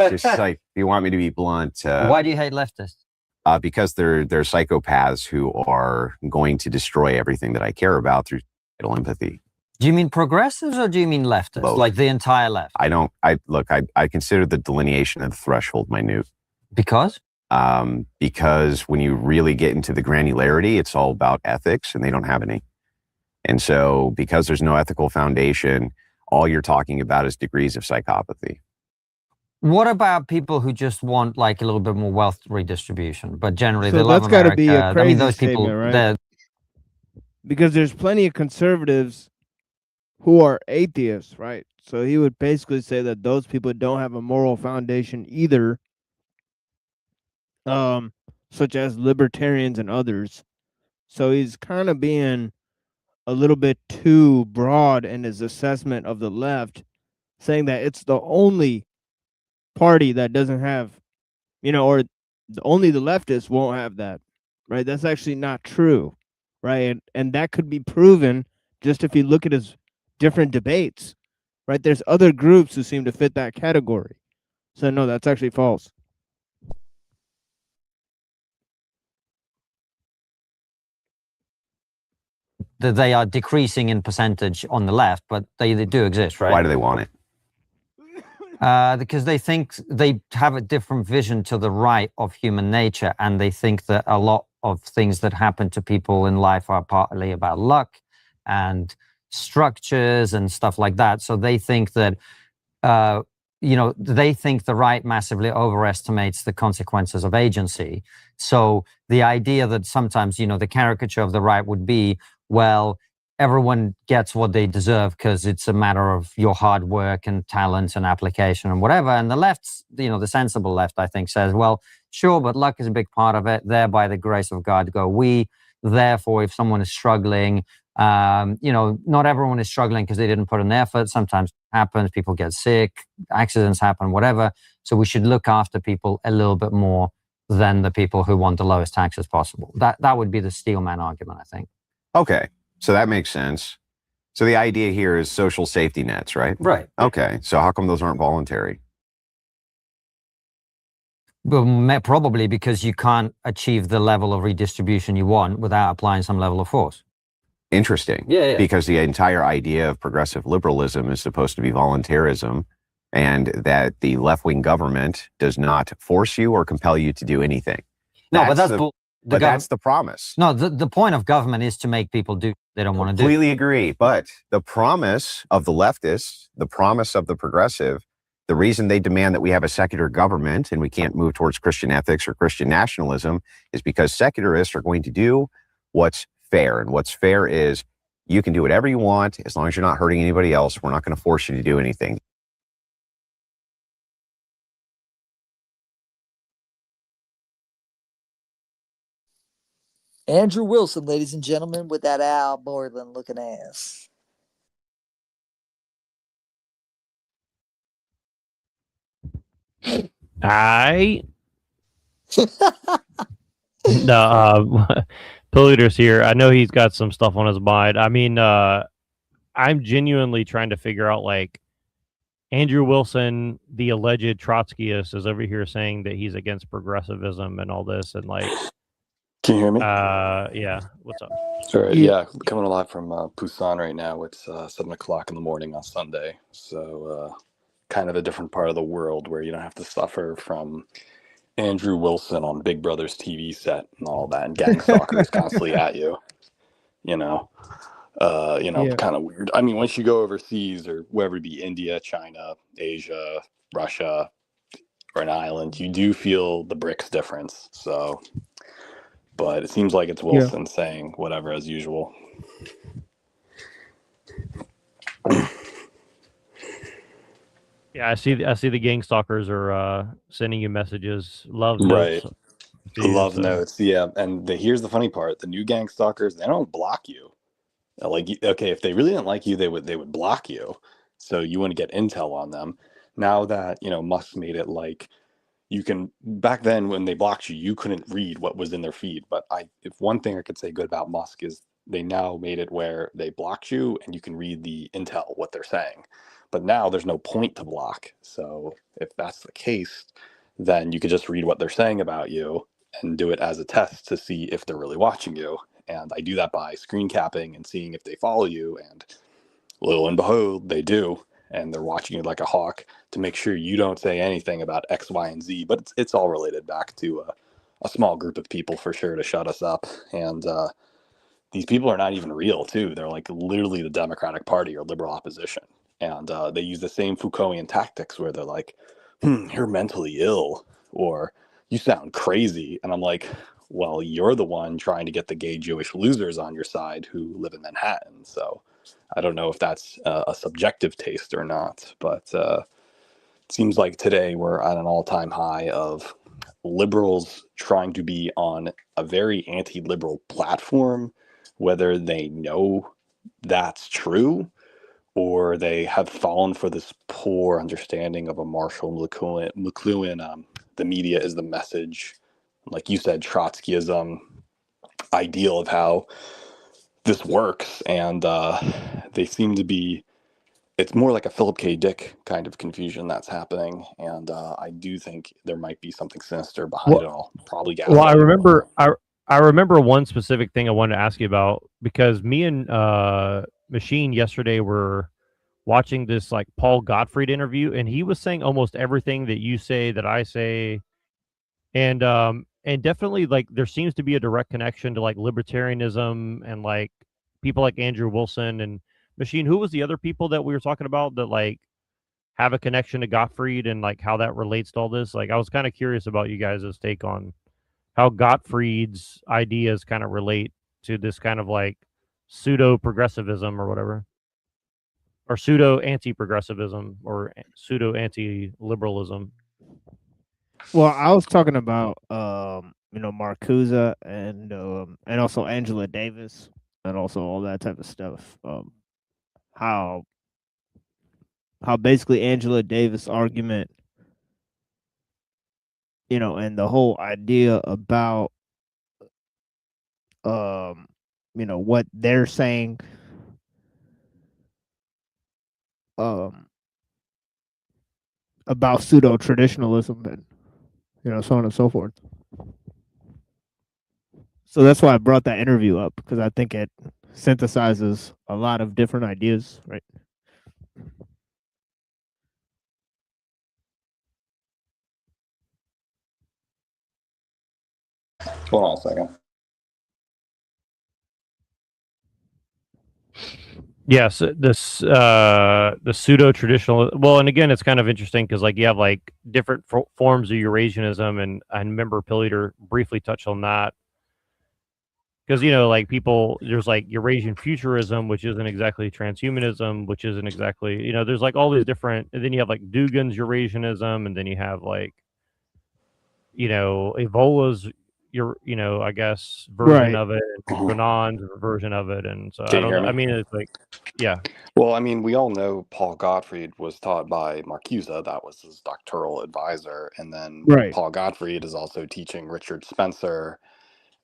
just like, you want me to be blunt. Why do you hate leftists? Because they're psychopaths who are going to destroy everything that I care about through empathy. Do you mean progressives or do you mean leftists? Both. Like the entire left? I consider the delineation of the threshold minute. Because? Because when you really get into the granularity, it's all about ethics and they don't have any. And so because there's no ethical foundation, all you're talking about is degrees of psychopathy. What about people who just want like a little bit more wealth redistribution, but generally So they love that's got to America? be a crazy I mean, those people, statement, right? they're- Because there's plenty of conservatives who are atheists, right? So he would basically say that those people don't have a moral foundation either, such as libertarians and others. So he's kind of being a little bit too broad in his assessment of the left, saying that it's the only party that doesn't have, or only the leftists won't have that, right? That's actually not true, right? And that could be proven just if you look at his different debates, right? There's other groups who seem to fit that category. So no, that's actually false. that they are decreasing in percentage on the left, but they do exist, right? Why do they want it? Because they think they have a different vision to the right of human nature, and they think that a lot of things that happen to people in life are partly about luck and structures and stuff like that. So they think that, they think the right massively overestimates the consequences of agency. So the idea that sometimes, the caricature of the right would be, well, everyone gets what they deserve because it's a matter of your hard work and talent and application and whatever. And the left, the sensible left, I think, says, well, sure, but luck is a big part of it. There, by the grace of God, go we. Therefore, if someone is struggling, not everyone is struggling because they didn't put in effort. Sometimes it happens, people get sick, accidents happen, whatever. So we should look after people a little bit more than the people who want the lowest taxes possible. That would be the Steelman argument, I think. Okay, so that makes sense. So the idea here is social safety nets, right? Right. Okay, so how come those aren't voluntary? Well, probably because you can't achieve the level of redistribution you want without applying some level of force. Interesting. Yeah. Because the entire idea of progressive liberalism is supposed to be voluntarism, and that the left-wing government does not force you or compel you to do anything. No, but that's that's the promise. No, the point of government is to make people do what they don't want to do. Completely agree. But the promise of the leftists, the promise of the progressive, the reason they demand that we have a secular government and we can't move towards Christian ethics or Christian nationalism is because secularists are going to do what's fair. And what's fair is you can do whatever you want as long as you're not hurting anybody else. We're not going to force you to do anything. Andrew Wilson, ladies and gentlemen, with that Al Borland looking ass. Polluter's here. I know he's got some stuff on his mind. I mean, I'm genuinely trying to figure out, like, Andrew Wilson, the alleged Trotskyist, is over here saying that he's against progressivism and all this, and like, can you hear me? Yeah. What's up? All right. Yeah, coming alive from Busan right now. It's 7 o'clock in the morning on Sunday, so kind of a different part of the world where you don't have to suffer from Andrew Wilson on Big Brother's TV set and all that, and gang stalkers constantly at you. Kind of weird. I mean, once you go overseas or wherever it be, India, China, Asia, Russia, or an island, you do feel the BRICS difference. So, but it seems like it's Wilson saying whatever as usual. Yeah, I see the gang stalkers are sending you messages, love Right. notes. Love notes, yeah. And here's the funny part: the new gang stalkers, they don't block you. Like, okay, if they really didn't like you, they would block you, so you wouldn't get intel on them. Now that Musk made it like you can. Back then, when they blocked you, you couldn't read what was in their feed. But if one thing I could say good about Musk is they now made it where they blocked you and you can read the intel, what they're saying. But now there's no point to block. So if that's the case, then you could just read what they're saying about you and do it as a test to see if they're really watching you. And I do that by screen capping and seeing if they follow you. And lo and behold, they do. And they're watching you like a hawk to make sure you don't say anything about X, Y, and Z. But it's all related back to a small group of people for sure to shut us up. And these people are not even real, too. They're like literally the Democratic Party or liberal opposition. And they use the same Foucaultian tactics where they're like, you're mentally ill, or you sound crazy. And I'm like, well, you're the one trying to get the gay Jewish losers on your side who live in Manhattan. So I don't know if that's a subjective taste or not, but it seems like today we're at an all-time high of liberals trying to be on a very anti-liberal platform, whether they know that's true or they have fallen for this poor understanding of a Marshall McLuhan, the media is the message, like you said, Trotskyism ideal of how this works. And they seem to be, it's more like a Philip K. Dick kind of confusion that's happening. And I do think there might be something sinister behind it all. Probably Well, I remember one specific thing I wanted to ask you about, because me and Machine yesterday were watching this like Paul Gottfried interview, and he was saying almost everything that you say, that I say, and definitely like there seems to be a direct connection to like libertarianism and like people like Andrew Wilson and Machine. Who was the other people that we were talking about that like have a connection to Gottfried and like how that relates to all this? Like I was kind of curious about you guys' take on how Gottfried's ideas kind of relate to this kind of like pseudo progressivism or whatever, or pseudo anti-progressivism or pseudo anti-liberalism. Well, I was talking about Marcuse and also Angela Davis and also all that type of stuff. How basically Angela Davis' argument and the whole idea about what they're saying about pseudo traditionalism and so on and so forth. So that's why I brought that interview up, because I think it synthesizes a lot of different ideas, right? Hold on a second. Yes, this the pseudo traditional. Well, and again, it's kind of interesting because you have different forms of Eurasianism, and I remember Pilliter briefly touched on that because people, there's Eurasian futurism, which isn't exactly transhumanism, which isn't exactly there's all these different, and then you have Dugin's Eurasianism, and then you have Evola's I guess version Right. of it, and Renan's version of it, and so Can I you don't hear know. me? I mean, it's yeah. Well, I mean, we all know Paul Gottfried was taught by Marcuse. That was his doctoral advisor. And then Right. Paul Gottfried is also teaching Richard Spencer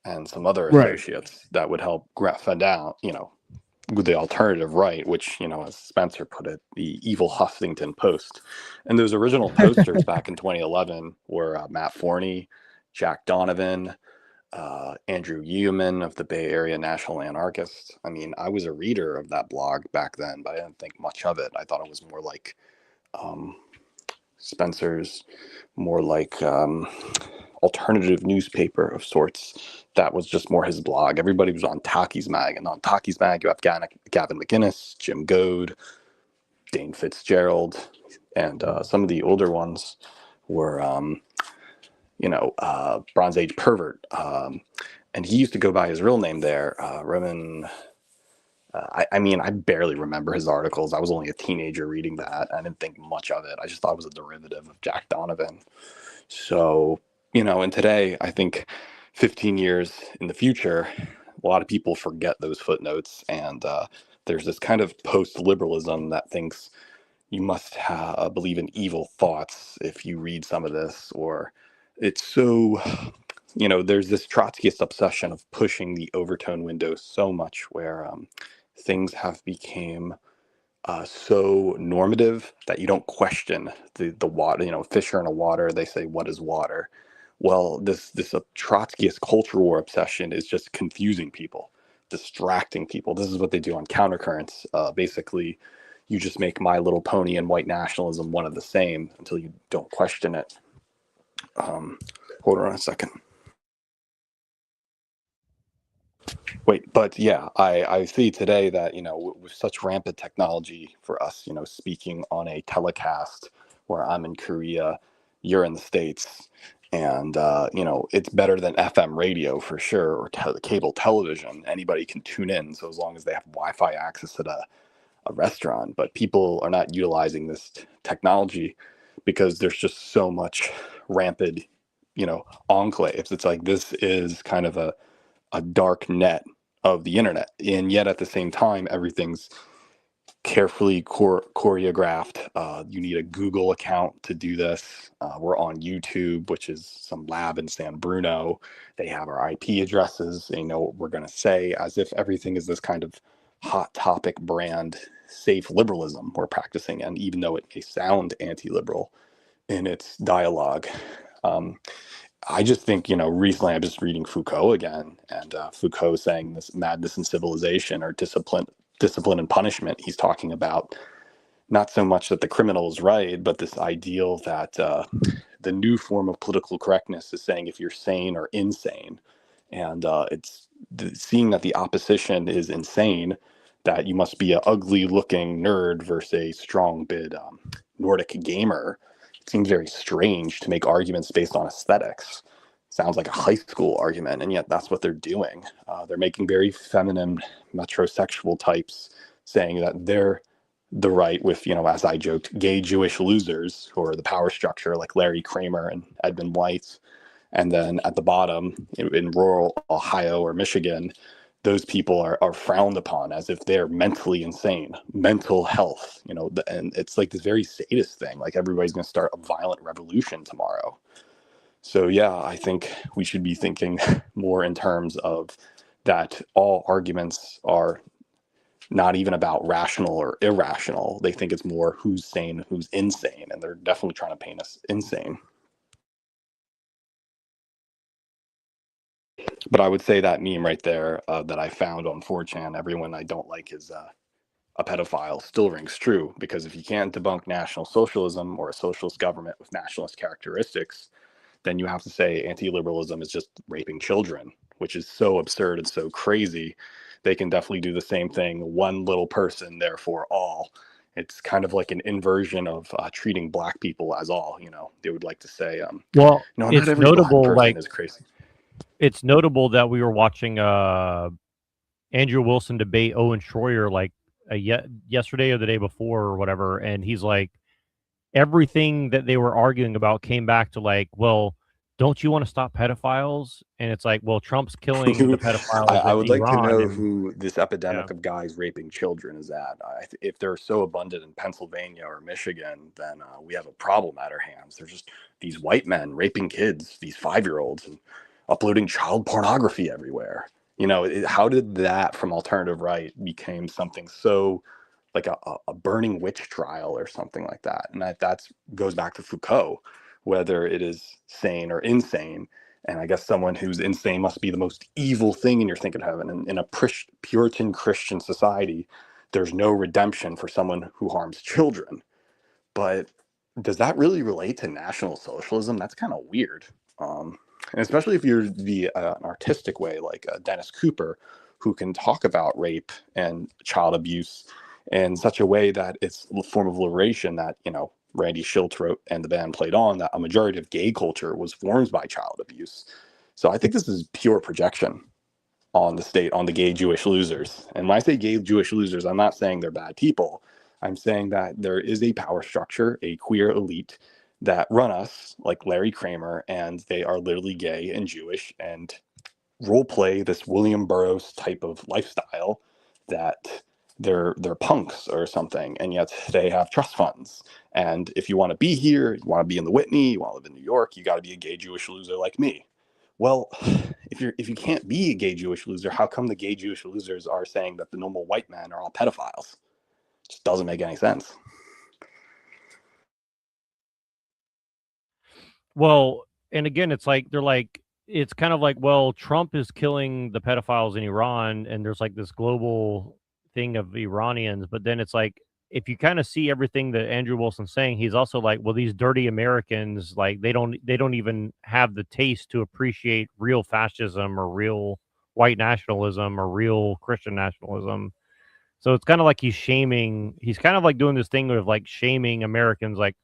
and some other Right. associates that would help find out, with the alternative right, which, as Spencer put it, the evil Huffington Post. And those original posters back in 2011 were Matt Forney, Jack Donovan, Andrew Yeoman of the Bay Area National Anarchist. I mean, I was a reader of that blog back then, but I didn't think much of it. I thought it was more like Spencer's, more like alternative newspaper of sorts. That was just more his blog. Everybody was on Talkies Mag, and on Talkies Mag, you have Gavin McInnes, Jim Goad, Dane Fitzgerald, and some of the older ones were Bronze Age Pervert. And he used to go by his real name there, Roman. I mean, I barely remember his articles. I was only a teenager reading that. I didn't think much of it. I just thought it was a derivative of Jack Donovan. So, and today, I think 15 years in the future, a lot of people forget those footnotes. And there's this kind of post-liberalism that thinks you must believe in evil thoughts if you read some of this, or it's so, there's this Trotskyist obsession of pushing the overtone window so much where things have become so normative that you don't question the water. Fish are in a water, they say, what is water? Well, this Trotskyist culture war obsession is just confusing people, distracting people. This is what they do on Countercurrents. Basically, you just make My Little Pony and white nationalism one of the same until you don't question it. Hold on a second. Wait, but yeah, I see today that, with such rampant technology for us, speaking on a telecast where I'm in Korea, you're in the States, and, it's better than FM radio for sure, or cable television. Anybody can tune in, so as long as they have Wi-Fi access to a restaurant. But people are not utilizing this technology because there's just so much rampant, enclaves. It's like this is kind of a dark net of the internet, and yet at the same time everything's carefully choreographed. You need a Google account to do this. We're on YouTube, which is some lab in San Bruno. They have our IP addresses. They know what we're going to say, as if everything is this kind of hot topic brand safe liberalism we're practicing. And even though it may sound anti-liberal in its dialogue, I just think, recently I'm just reading Foucault again, and Foucault saying this madness in civilization, or discipline and punishment. He's talking about not so much that the criminal is right, but this ideal that the new form of political correctness is saying if you're sane or insane. And it's seeing that the opposition is insane, that you must be an ugly looking nerd versus a strong bid Nordic gamer. It seems very strange to make arguments based on aesthetics. Sounds like a high school argument, and yet that's what they're doing. They're making very feminine metrosexual types saying that they're the right with, as I joked, gay Jewish losers who are the power structure, like Larry Kramer and Edmund White. And then at the bottom, in rural Ohio or Michigan, those people are frowned upon as if they're mentally insane, mental health, and it's like this very sadist thing, like everybody's going to start a violent revolution tomorrow. So yeah, I think we should be thinking more in terms of that all arguments are not even about rational or irrational. They think it's more who's sane, who's insane, and they're definitely trying to paint us insane. But I would say that meme right there that I found on 4chan, everyone I don't like is a pedophile, still rings true, because if you can't debunk National Socialism or a socialist government with nationalist characteristics, then you have to say anti-liberalism is just raping children, which is so absurd and so crazy. They can definitely do the same thing. One little person, therefore all. It's kind of like an inversion of treating black people as all. You know, they would like to say, Well, no, not it's every black notable, person like is crazy. it's notable that we were watching Andrew Wilson debate Owen Schroyer like yesterday or the day before or whatever, and he's like, everything that they were arguing about came back to like, well, don't you want to stop pedophiles? And it's like, well, Trump's killing the pedophiles I in would like to Iran, know and who this epidemic of guys raping children is at. If they're so abundant in Pennsylvania or Michigan, then we have a problem at our hands. There's just these white men raping kids, these 5-year-olds, and uploading child pornography everywhere. You know, how did that from alternative right became something so like a burning witch trial or something like that? And that goes back to Foucault, whether it is sane or insane. And I guess someone who's insane must be the most evil thing in your thinking heaven. And in a Puritan Christian society, there's no redemption for someone who harms children. But does that really relate to National Socialism? That's kind of weird. And especially if you're an artistic way, like Dennis Cooper, who can talk about rape and child abuse in such a way that it's a form of liberation that, you know, Randy Schultz wrote and the band played on, that a majority of gay culture was formed by child abuse. So I think this is pure projection on the state, on the gay Jewish losers. And when I say gay Jewish losers, I'm not saying they're bad people. I'm saying that there is a power structure, a queer elite that run us, like Larry Kramer, and they are literally gay and Jewish and role play this William Burroughs type of lifestyle that they're punks or something, and yet they have trust funds. And if you want to be here, you want to be in the Whitney, you want to live in New York, you got to be a gay Jewish loser like me. Well, if you can't be a gay Jewish loser, how come the gay Jewish losers are saying that the normal white men are all pedophiles? It just doesn't make any sense. well, and again, it's like they're like, it's kind of like, well, Trump is killing the pedophiles in Iran, and there's like this global thing of Iranians, but then it's like, if you kind of see everything that Andrew Wilson's saying, he's also like, well, these dirty Americans, like they don't even have the taste to appreciate real fascism or real white nationalism or real Christian nationalism. So it's kind of like he's kind of like doing this thing of like shaming Americans, like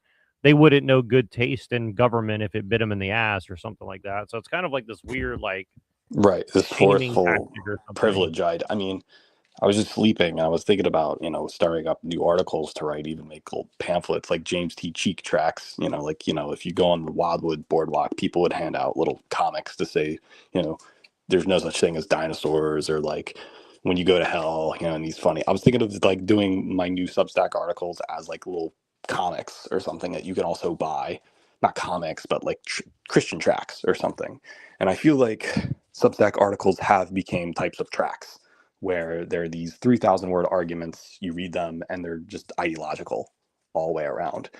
they wouldn't know good taste in government if it bit them in the ass or something like that. So it's kind of like this weird, like, right, this shaming forceful tactic or something. privilege. I mean, I was just sleeping. I was thinking about, starting up new articles to write, even make little pamphlets like James T. Cheek tracts. If you go on the Wildwood Boardwalk, people would hand out little comics to say, there's no such thing as dinosaurs, or like when you go to hell, and these funny. I was thinking of like doing my new Substack articles as like little comics or something that you can also buy. Not comics, but like Christian tracts or something. And I feel like Substack articles have become types of tracts, where there are these 3,000 word arguments, you read them, and they're just ideological all the way around.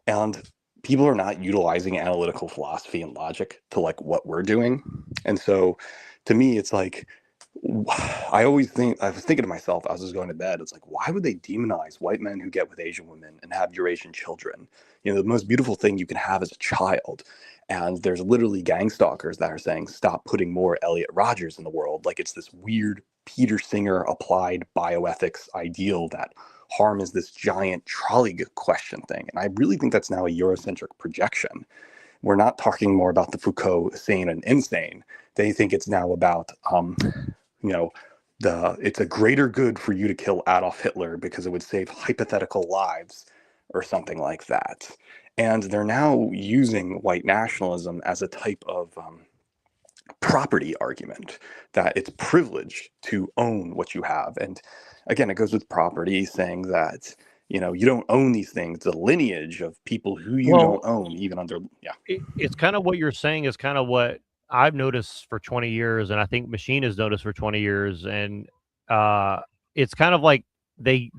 And people are not utilizing analytical philosophy and logic to like what we're doing. And so to me, it's like, I was thinking to myself, I was just going to bed, it's like, why would they demonize white men who get with Asian women and have Eurasian children? The most beautiful thing you can have is a child. And there's literally gang stalkers that are saying, stop putting more Elliot Rodgers in the world. Like it's this weird Peter Singer applied bioethics ideal that harm is this giant trolley question thing. And I really think that's now a Eurocentric projection. We're not talking more about the Foucault sane and insane. They think it's now about, it's a greater good for you to kill Adolf Hitler because it would save hypothetical lives or something like that. And they're now using white nationalism as a type of property argument, that it's privilege to own what you have. And again, it goes with property, saying that, you don't own these things. The lineage of people who you Well, don't own, even under, it's kind of what you're saying is kind of what I've noticed for 20 years, and I think Machine has noticed for 20 years, and it's kind of like they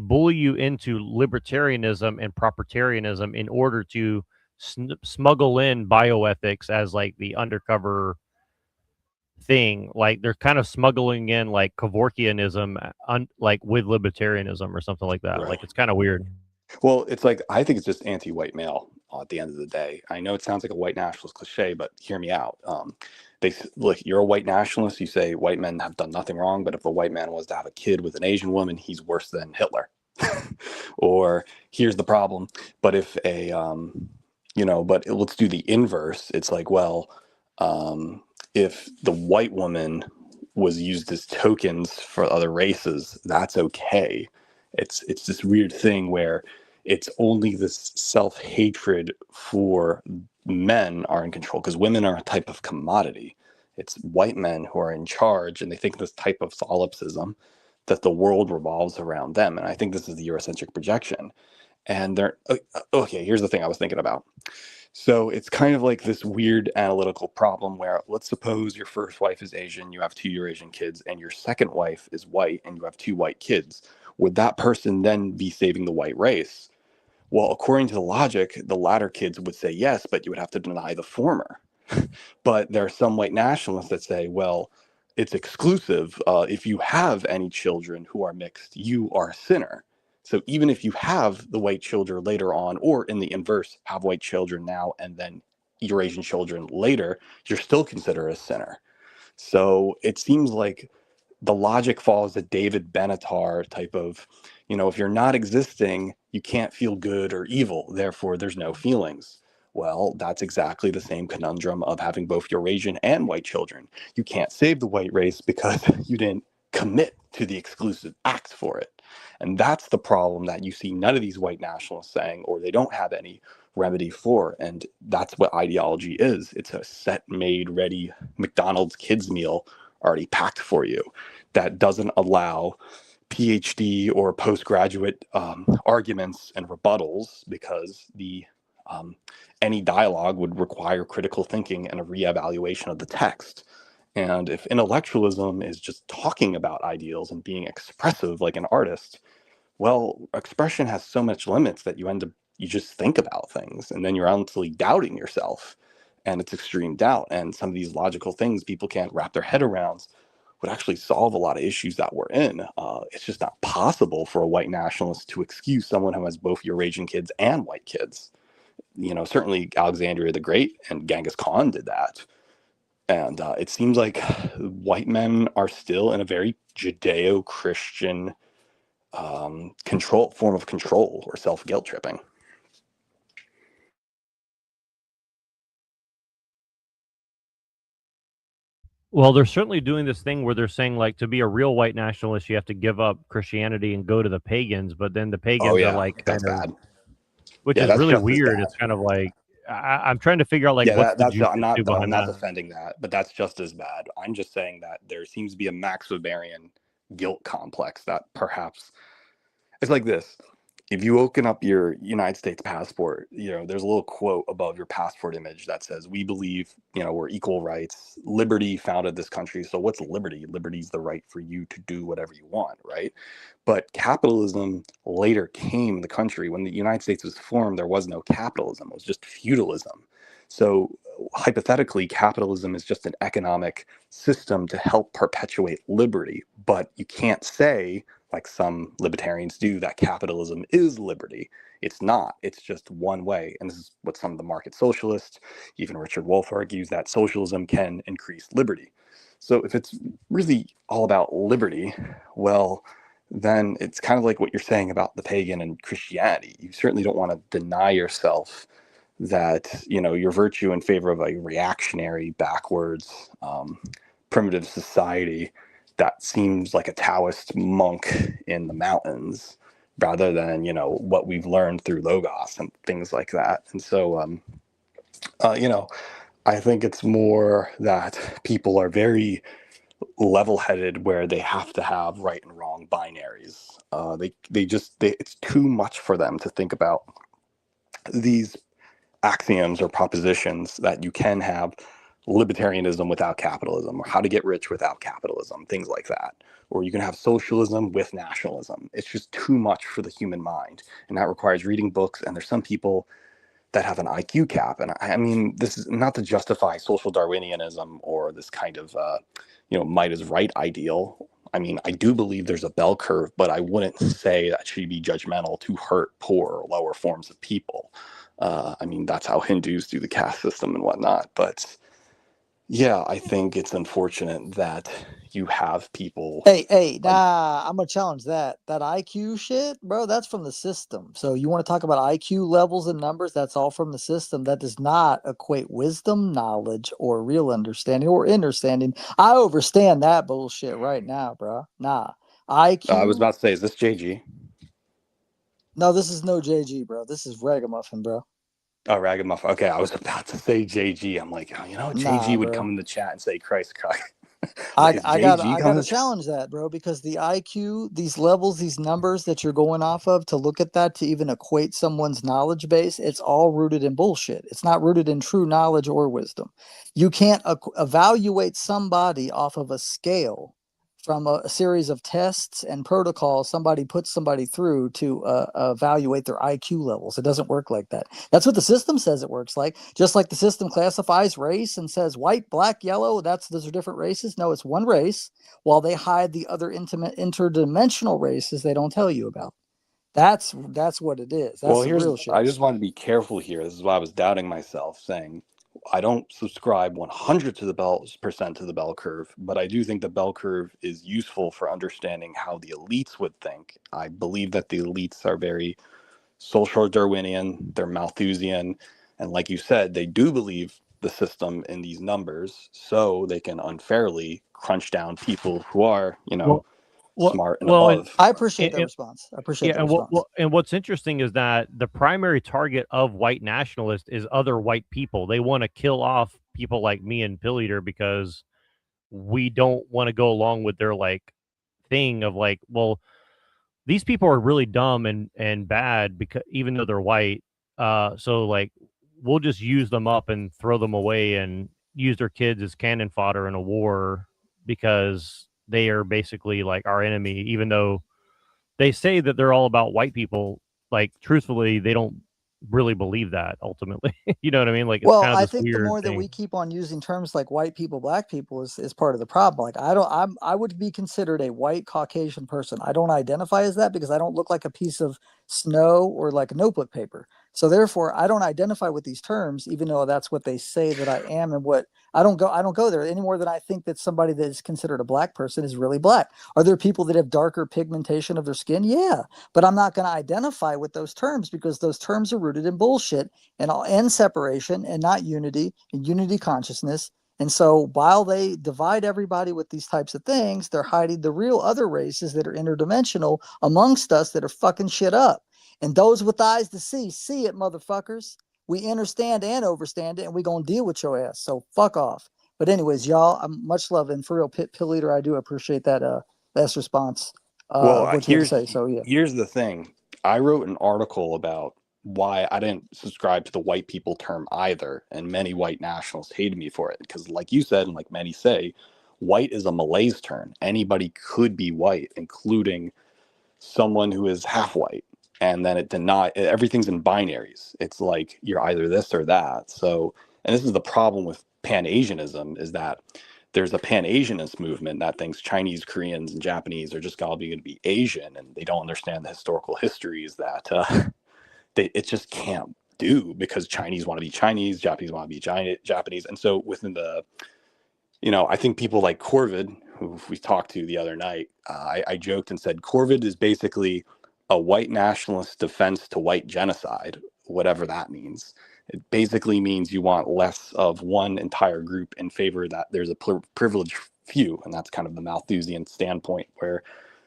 bully you into libertarianism and propertarianism in order to smuggle in bioethics as like the undercover thing. Like they're kind of smuggling in like Kevorkianism like with libertarianism or something like that. Right. Like it's kind of weird. Well, it's like, I think it's just anti-white male at the end of the day. I know it sounds like a white nationalist cliche, but hear me out. Look, you're a white nationalist. You say white men have done nothing wrong, but if a white man was to have a kid with an Asian woman, he's worse than Hitler. Or here's the problem. But if let's do the inverse. It's like, well, if the white woman was used as tokens for other races, that's okay. It's this weird thing where it's only this self-hatred for men are in control, because women are a type of commodity. It's white men who are in charge, and they think this type of solipsism that the world revolves around them. And I think this is the Eurocentric projection. And they're okay. Here's the thing I was thinking about. So it's kind of like this weird analytical problem where, let's suppose your first wife is Asian, you have 2 Eurasian kids, and your second wife is white, and you have 2 white kids. Would that person then be saving the white race? Well, according to the logic, the latter kids would say yes, but you would have to deny the former. But there are some white nationalists that say, well, it's exclusive. If you have any children who are mixed, you are a sinner. So even if you have the white children later on, or in the inverse, have white children now and then Eurasian children later, you're still considered a sinner. So it seems like the logic follows a David Benatar type of, if you're not existing, you can't feel good or evil, therefore there's no feelings. Well, that's exactly the same conundrum of having both Eurasian and white children. You can't save the white race because you didn't commit to the exclusive acts for it. And that's the problem that you see none of these white nationalists saying, or they don't have any remedy for. And that's what ideology is. It's a set, made, ready McDonald's kids meal already packed for you that doesn't allow PhD or postgraduate arguments and rebuttals, because any dialogue would require critical thinking and a reevaluation of the text. And if intellectualism is just talking about ideals and being expressive like an artist, well, expression has so much limits that you just think about things, and then you're honestly doubting yourself, and it's extreme doubt. And some of these logical things people can't wrap their head around would actually solve a lot of issues that we're in. It's just not possible for a white nationalist to excuse someone who has both Eurasian kids and white kids. Certainly Alexander the Great and Genghis Khan did that. And it seems like white men are still in a very Judeo-Christian form of control or self-guilt tripping. Well, they're certainly doing this thing where they're saying, like, to be a real white nationalist, you have to give up Christianity and go to the pagans. But then the pagans are like, that's bad. Which Yeah, is that's really just as weird. bad. It's kind of like I'm trying to figure out like Yeah, what's the I'm jujitsu behind not that. defending that, but that's just as bad. I'm just saying that there seems to be a Max Weberian guilt complex that perhaps it's like this. If you open up your United States passport, there's a little quote above your passport image that says, "We believe, we're equal rights. Liberty founded this country." So what's liberty? Liberty is the right for you to do whatever you want, right? But capitalism later came in the country. When the United States was formed, there was no capitalism. It was just feudalism. So hypothetically, capitalism is just an economic system to help perpetuate liberty. But you can't say, like some libertarians do, that capitalism is liberty. It's not. It's just one way. And this is what some of the market socialists, even Richard Wolff, argues, that socialism can increase liberty. So if it's really all about liberty, well, then it's kind of like what you're saying about the pagan and Christianity. You certainly don't want to deny yourself that, your virtue in favor of a reactionary, backwards, primitive society that seems like a Taoist monk in the mountains, rather than, what we've learned through Logos and things like that. And so, I think it's more that people are very level-headed where they have to have right and wrong binaries. It's too much for them to think about these axioms or propositions that you can have libertarianism without capitalism, or how to get rich without capitalism, things like that. Or you can have socialism with nationalism. It's just too much for the human mind, and that requires reading books. And there's some people that have an IQ cap. And I mean, this is not to justify social Darwinianism or this kind of, might is right ideal. I mean, I do believe there's a bell curve, but I wouldn't say that should be judgmental to hurt poor or lower forms of people. I mean, that's how Hindus do the caste system and whatnot. But yeah, I think it's unfortunate that you have people. Hey, nah, I'm gonna challenge that. That IQ shit, bro, that's from the system. So you want to talk about IQ levels and numbers? That's all from the system. That does not equate wisdom, knowledge, or real understanding or understanding. I overstand that bullshit right now, bro. Nah. IQ. I was about to say, is this JG? No, this is no JG, bro. This is Ragamuffin, bro. Oh, Ragamuffin. Okay, I was about to say JG. I'm like, JG would come in the chat and say, Christ, I gotta challenge that, bro, because the IQ, these levels, these numbers that you're going off of to look at that, to even equate someone's knowledge base, it's all rooted in bullshit. It's not rooted in true knowledge or wisdom. You can't evaluate somebody off of a scale from a series of tests and protocols somebody puts somebody through to evaluate their IQ levels. It doesn't work like that. That's what the system says it works like. Just like the system classifies race and says white, black, yellow, those are different races. No, it's one race, while they hide the other interdimensional races they don't tell you about. That's what it is. That's the real shit. I just want to be careful here. This is why I was doubting myself, saying I don't subscribe 100% to the bell curve, but I do think the bell curve is useful for understanding how the elites would think. I believe that the elites are very social Darwinian, they're Malthusian, and like you said, they do believe the system in these numbers, so they can unfairly crunch down people who are, smart and above. I appreciate that response. I appreciate that response. And what's interesting is that the primary target of white nationalists is other white people. They want to kill off people like me and Pill Eater because we don't want to go along with their thing of well, these people are really dumb and bad because even though they're white, so we'll just use them up and throw them away and use their kids as cannon fodder in a war because they are basically our enemy, even though they say that they're all about white people. Truthfully, they don't really believe that ultimately. You know what I mean? It's kind of I think the more that we keep on using terms like white people, black people is part of the problem. I would be considered a white Caucasian person. I don't identify as that because I don't look like a piece of snow or like a notebook paper. So therefore, I don't identify with these terms, even though that's what they say that I am, and what I don't go there any more than I think that somebody that is considered a black person is really black. Are there people that have darker pigmentation of their skin? Yeah, but I'm not going to identify with those terms because those terms are rooted in bullshit and separation and not unity and unity consciousness. And so while they divide everybody with these types of things, they're hiding the real other races that are interdimensional amongst us that are fucking shit up. And those with eyes to see it, motherfuckers. We understand and overstand it, and we gonna deal with your ass. So fuck off. But anyways, y'all, I'm much love, and for real, Pill Eater, I do appreciate that last response. What you had to say. So yeah. Here's the thing. I wrote an article about why I didn't subscribe to the white people term either, and many white nationalists hated me for it because, like you said, and like many say, white is a Malays term. Anybody could be white, including someone who is half white. And then everything's in binaries. It's like you're either this or that. So, and this is the problem with Pan-Asianism, is that there's a Pan-Asianist movement that thinks Chinese, Koreans, and Japanese are just all going to be Asian, and they don't understand the historical histories that it just can't do, because Chinese want to be Chinese, Japanese want to be Japanese. And so within the, I think people like Corvid, who we talked to the other night, I joked and said, Corvid is basically a white nationalist defense to white genocide, whatever that means. It basically means you want less of one entire group in favor that there's a privileged few. And that's kind of the Malthusian standpoint, where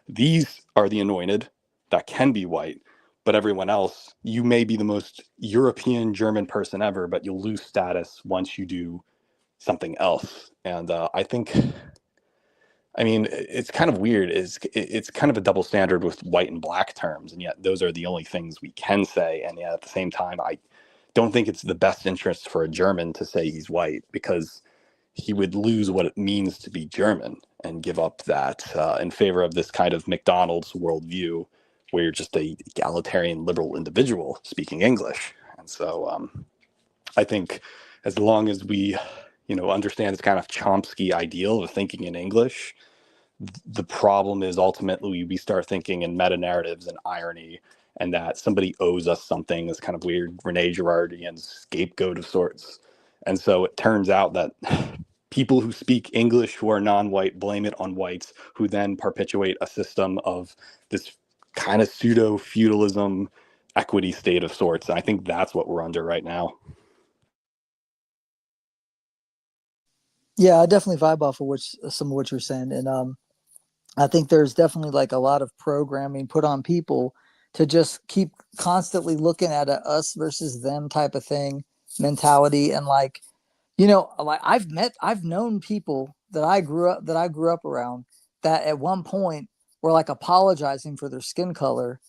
these are the anointed that can be white, but everyone else, you may be the most European German person ever, but you'll lose status once you do something else. And I think I mean, it's kind of weird. It's kind of a double standard with white and black terms, and yet those are the only things we can say. And yet at the same time, I don't think it's the best interest for a German to say he's white, because he would lose what it means to be German and give up that in favor of this kind of McDonald's worldview, where you're just a egalitarian liberal individual speaking English. And so I think as long as we, understand this kind of Chomsky ideal of thinking in English, the problem is ultimately we start thinking in meta narratives and irony, and that somebody owes us something, this kind of weird Rene Girardian scapegoat of sorts. And so it turns out that people who speak English who are non-white blame it on whites, who then perpetuate a system of this kind of pseudo-feudalism equity state of sorts. And I think that's what we're under right now. Yeah, I definitely vibe off of some of what you're saying. And I think there's definitely like a lot of programming put on people to just keep constantly looking at a us versus them type of thing mentality. And like, like I've known people that I grew up around that at one point were like apologizing for their skin color,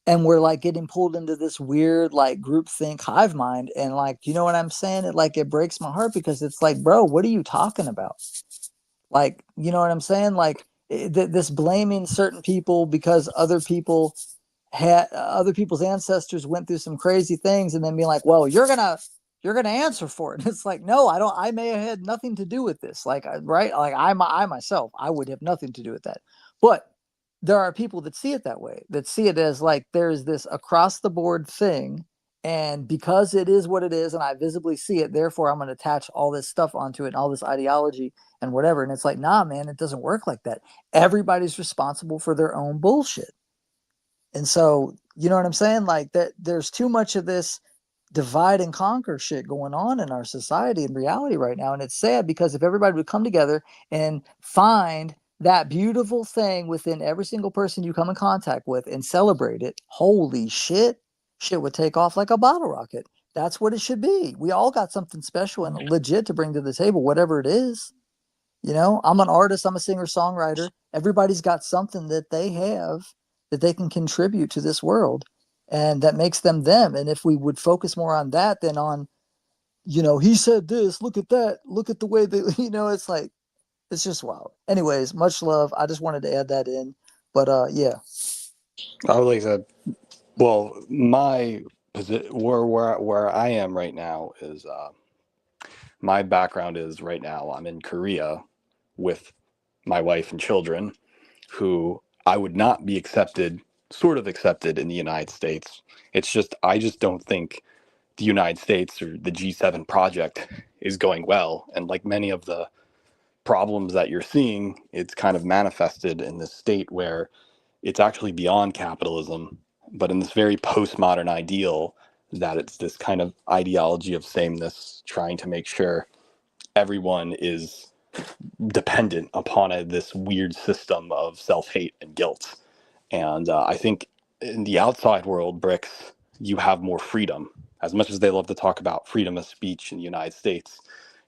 and we're like getting pulled into this weird like groupthink hive mind. And like, you know what I'm saying? It breaks my heart, because it's like, bro, what are you talking about? Like, you know what I'm saying? Like this blaming certain people because other people's ancestors went through some crazy things, and then being like, well, you're gonna answer for it. It's like, no, I may have had nothing to do with this. Like, right. Like I myself, I would have nothing to do with that. But there are people that see it that way, that see it as like, there's this across the board thing. And because it is what it is, and I visibly see it, therefore I'm going to attach all this stuff onto it and all this ideology and whatever. And it's like, nah, man, it doesn't work like that. Everybody's responsible for their own bullshit. And so, you know what I'm saying? Like that there's too much of this divide and conquer shit going on in our society and reality right now. And it's sad, because if everybody would come together and find that beautiful thing within every single person you come in contact with and celebrate it, holy shit would take off like a bottle rocket. That's what it should be. We all got something special and legit to bring to the table, whatever it is. I'm an artist, I'm a singer songwriter. Everybody's got something that they have that they can contribute to this world, and that makes them them. And if we would focus more on that than on, he said this, look at that, look at the way that, it's like, it's just wild. Anyways, much love. I just wanted to add that in. But yeah. I would like to, well, my position, where I am right now is, my background is right now I'm in Korea with my wife and children, who I would not be sort of accepted in the United States. It's just, I just don't think the United States or the G7 project is going well. And like many of the problems that you're seeing, it's kind of manifested in this state where it's actually beyond capitalism, but in this very postmodern ideal that it's this kind of ideology of sameness, trying to make sure everyone is dependent upon this weird system of self-hate and guilt. And I think in the outside world, BRICS, you have more freedom. As much as they love to talk about freedom of speech in the United States,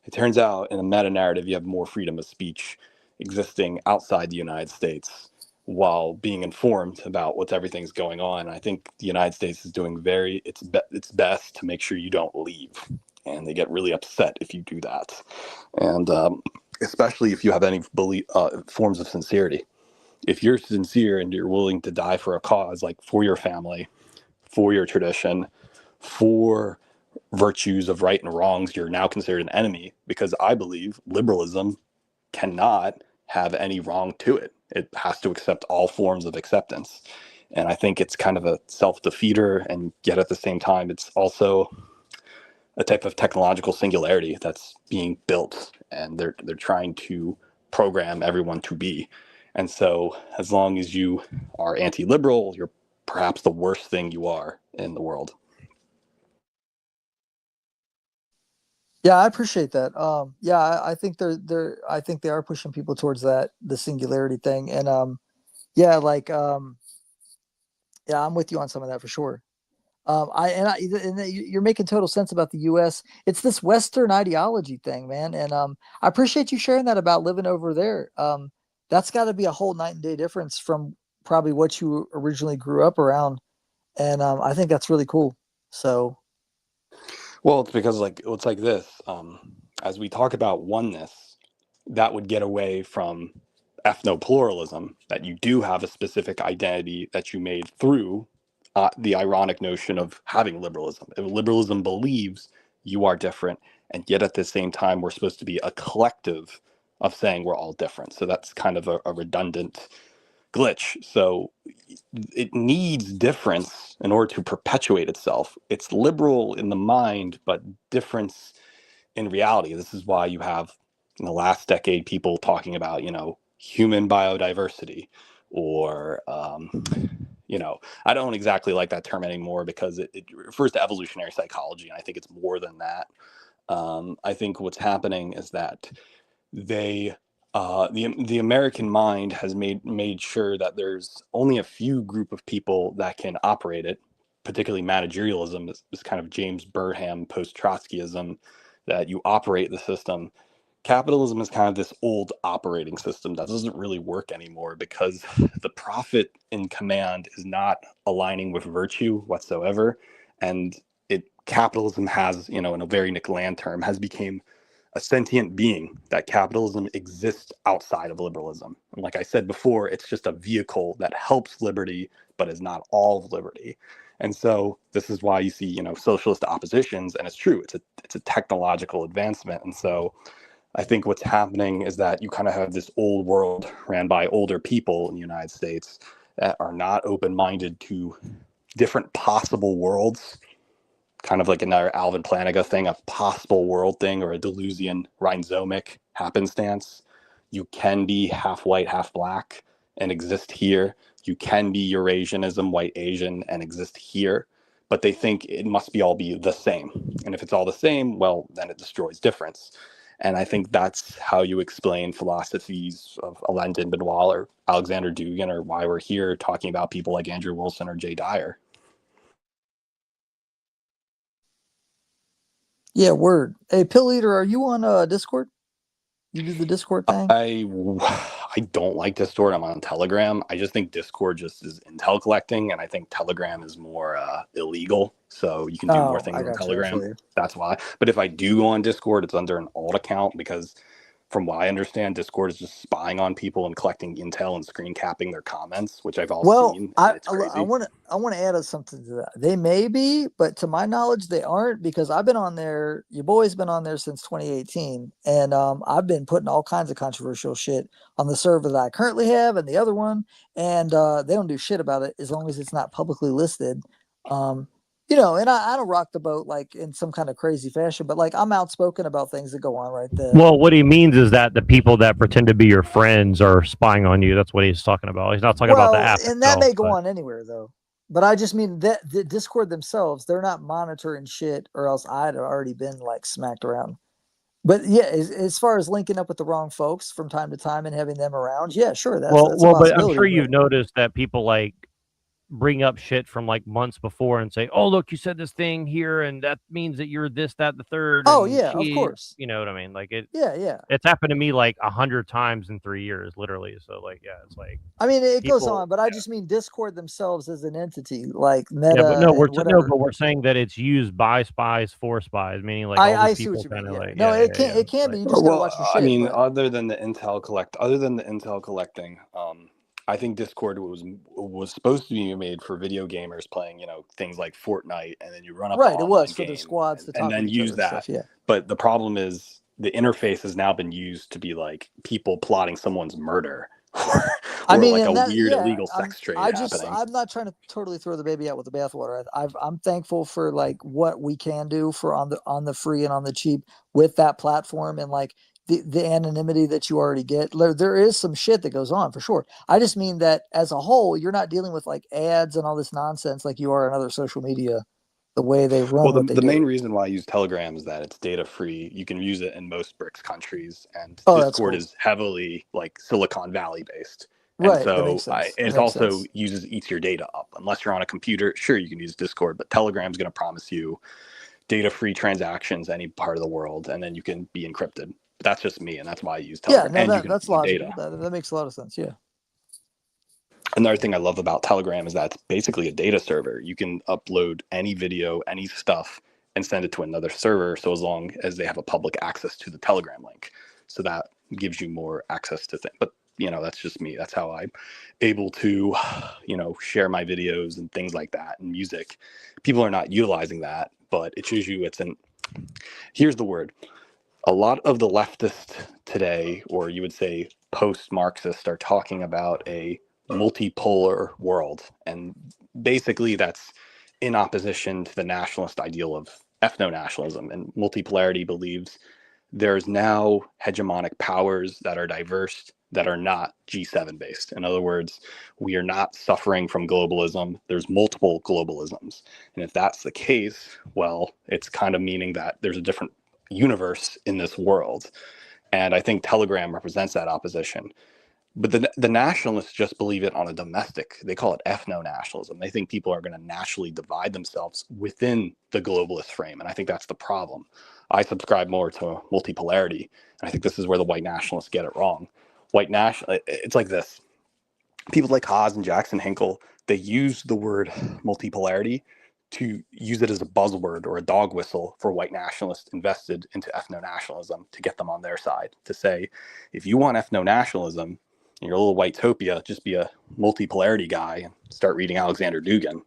it turns out in a meta-narrative, you have more freedom of speech existing outside the United States while being informed about what's everything's going on. I think the United States is doing its best to make sure you don't leave. And they get really upset if you do that. And especially if you have any forms of sincerity. If you're sincere and you're willing to die for a cause, like for your family, for your tradition, for virtues of right and wrongs, you're now considered an enemy, because I believe liberalism cannot have any wrong to it. It has to accept all forms of acceptance. And I think it's kind of a self-defeater, and yet at the same time, it's also a type of technological singularity that's being built, and they're trying to program everyone to be. And so as long as you are anti-liberal, you're perhaps the worst thing you are in the world. Yeah, I appreciate that. Yeah, I think I think they are pushing people towards the singularity thing. And yeah, yeah, I'm with you on some of that for sure. You're making total sense about the U.S. It's this Western ideology thing, man. And I appreciate you sharing that about living over there. that's got to be a whole night and day difference from probably what you originally grew up around. And I think that's really cool. So, Well, it's because it's like this. As we talk about oneness, that would get away from ethno-pluralism, that you do have a specific identity that you made through the ironic notion of having liberalism. If liberalism believes you are different, and yet at the same time, we're supposed to be a collective of saying we're all different. So that's kind of a redundant glitch. So it needs difference in order to perpetuate itself. It's liberal in the mind, but difference in reality. This is why you have in the last decade people talking about, human biodiversity, or I don't exactly like that term anymore because it refers to evolutionary psychology, and I think it's more than that. I think what's happening is that the American mind has made sure that there's only a few group of people that can operate it. Particularly managerialism is kind of James Burham post-Trotskyism, that you operate the system. Capitalism is kind of this old operating system that doesn't really work anymore because the profit in command is not aligning with virtue whatsoever, and capitalism has, in a very Nick Land term, has become a sentient being, that capitalism exists outside of liberalism. And like I said before, it's just a vehicle that helps liberty, but is not all of liberty. And so this is why you see, socialist oppositions, and it's true, it's a technological advancement. And so I think what's happening is that you kind of have this old world ran by older people in the United States that are not open-minded to different possible worlds, kind of like another Alvin Plantinga thing, a possible world thing, or a Deleuzian rhizomic happenstance. You can be half white, half black and exist here. You can be Eurasianism, white Asian, and exist here. But they think it must all be the same. And if it's all the same, well, then it destroys difference. And I think that's how you explain philosophies of Alain de Benoit or Alexander Dugin, or why we're here talking about people like Andrew Wilson or Jay Dyer. yeah, word. Hey, Pill Eater, are you on Discord? You do the Discord thing? I don't like Discord. I'm on Telegram. I just think Discord just is intel collecting, and I think Telegram is more illegal. So you can do more things on Telegram. That's why. But if I do go on Discord, it's under an alt account, because from what I understand, Discord is just spying on people and collecting intel and screen capping their comments, which I've all seen. It's crazy. I want to add something to that. They may be, but to my knowledge, they aren't, because I've been on there. Your boy's been on there since 2018, and I've been putting all kinds of controversial shit on the server that I currently have and the other one, and they don't do shit about it as long as it's not publicly listed. And I don't rock the boat like in some kind of crazy fashion, but like I'm outspoken about things that go on right there. Well, what he means is that the people that pretend to be your friends are spying on you. That's what he's talking about. He's not talking about the app. And that may go on anywhere though. But I just mean that the Discord themselves, they're not monitoring shit, or else I'd have already been like smacked around. But yeah, as far as linking up with the wrong folks from time to time and having them around, yeah, sure. That's but I'm sure you've noticed that people like bring up shit from like months before and say, "Oh, look, you said this thing here, and that means that you're this, that, the third." Oh yeah, of course. You know what I mean? Like it. Yeah. It's happened to me like 100 times in 3 years, literally. So like, yeah, it's like. I mean, it goes on, but I just mean Discord themselves as an entity, like Meta. Yeah, but we're saying that it's used by spies for spies, meaning like all these people kind of like. No, it can't be. You just gotta watch the shit. I mean, other than the intel collecting, I think Discord was supposed to be made for video gamers playing, things like Fortnite, and then you run up right. It was for the squads to talk and then use that. Stuff, yeah. But the problem is the interface has now been used to be like people plotting someone's murder, or like a weird illegal sex trade happening. I'm not trying to totally throw the baby out with the bathwater. I'm thankful for like what we can do for on the free and on the cheap with that platform, and like the anonymity that you already get. There is some shit that goes on for sure. I just mean that as a whole, you're not dealing with like ads and all this nonsense like you are in other social media, the way they run. Well, the main reason why I use Telegram is that it's data free. You can use it in most BRICS countries, and Discord is heavily like Silicon Valley based. And right. so it also eats your data up. Unless you're on a computer, sure, you can use Discord, but Telegram's going to promise you data free transactions any part of the world, and then you can be encrypted. But that's just me, and that's why I use Yeah, Telegram. no, And you that can that's upload logical. data. That makes a lot of sense. Yeah. Another thing I love about Telegram is that it's basically a data server. You can upload any video, any stuff, and send it to another server, so as long as they have a public access to the Telegram link. So that gives you more access to things. But, that's just me. That's how I'm able to, share my videos and things like that and music. People are not utilizing that, but it shows you here's the word. A lot of the leftists today, or you would say post-Marxist, are talking about a multipolar world. And basically that's in opposition to the nationalist ideal of ethno-nationalism. And multipolarity believes there's now hegemonic powers that are diverse, that are not G7 based. In other words, we are not suffering from globalism. There's multiple globalisms. And if that's the case, well, it's kind of meaning that there's a different universe in this world. And I think Telegram represents that opposition. But the nationalists just believe it on a domestic. They call it ethno-nationalism. They think people are going to nationally divide themselves within the globalist frame. And I think that's the problem. I subscribe more to multipolarity. And I think this is where the white nationalists get it wrong. It's like this. People like Haas and Jackson Hinkle, they use the word multipolarity to use it as a buzzword or a dog whistle for white nationalists invested into ethno-nationalism to get them on their side. To say, if you want ethno-nationalism, you're a little white-topia, just be a multipolarity guy and start reading Alexander Dugin.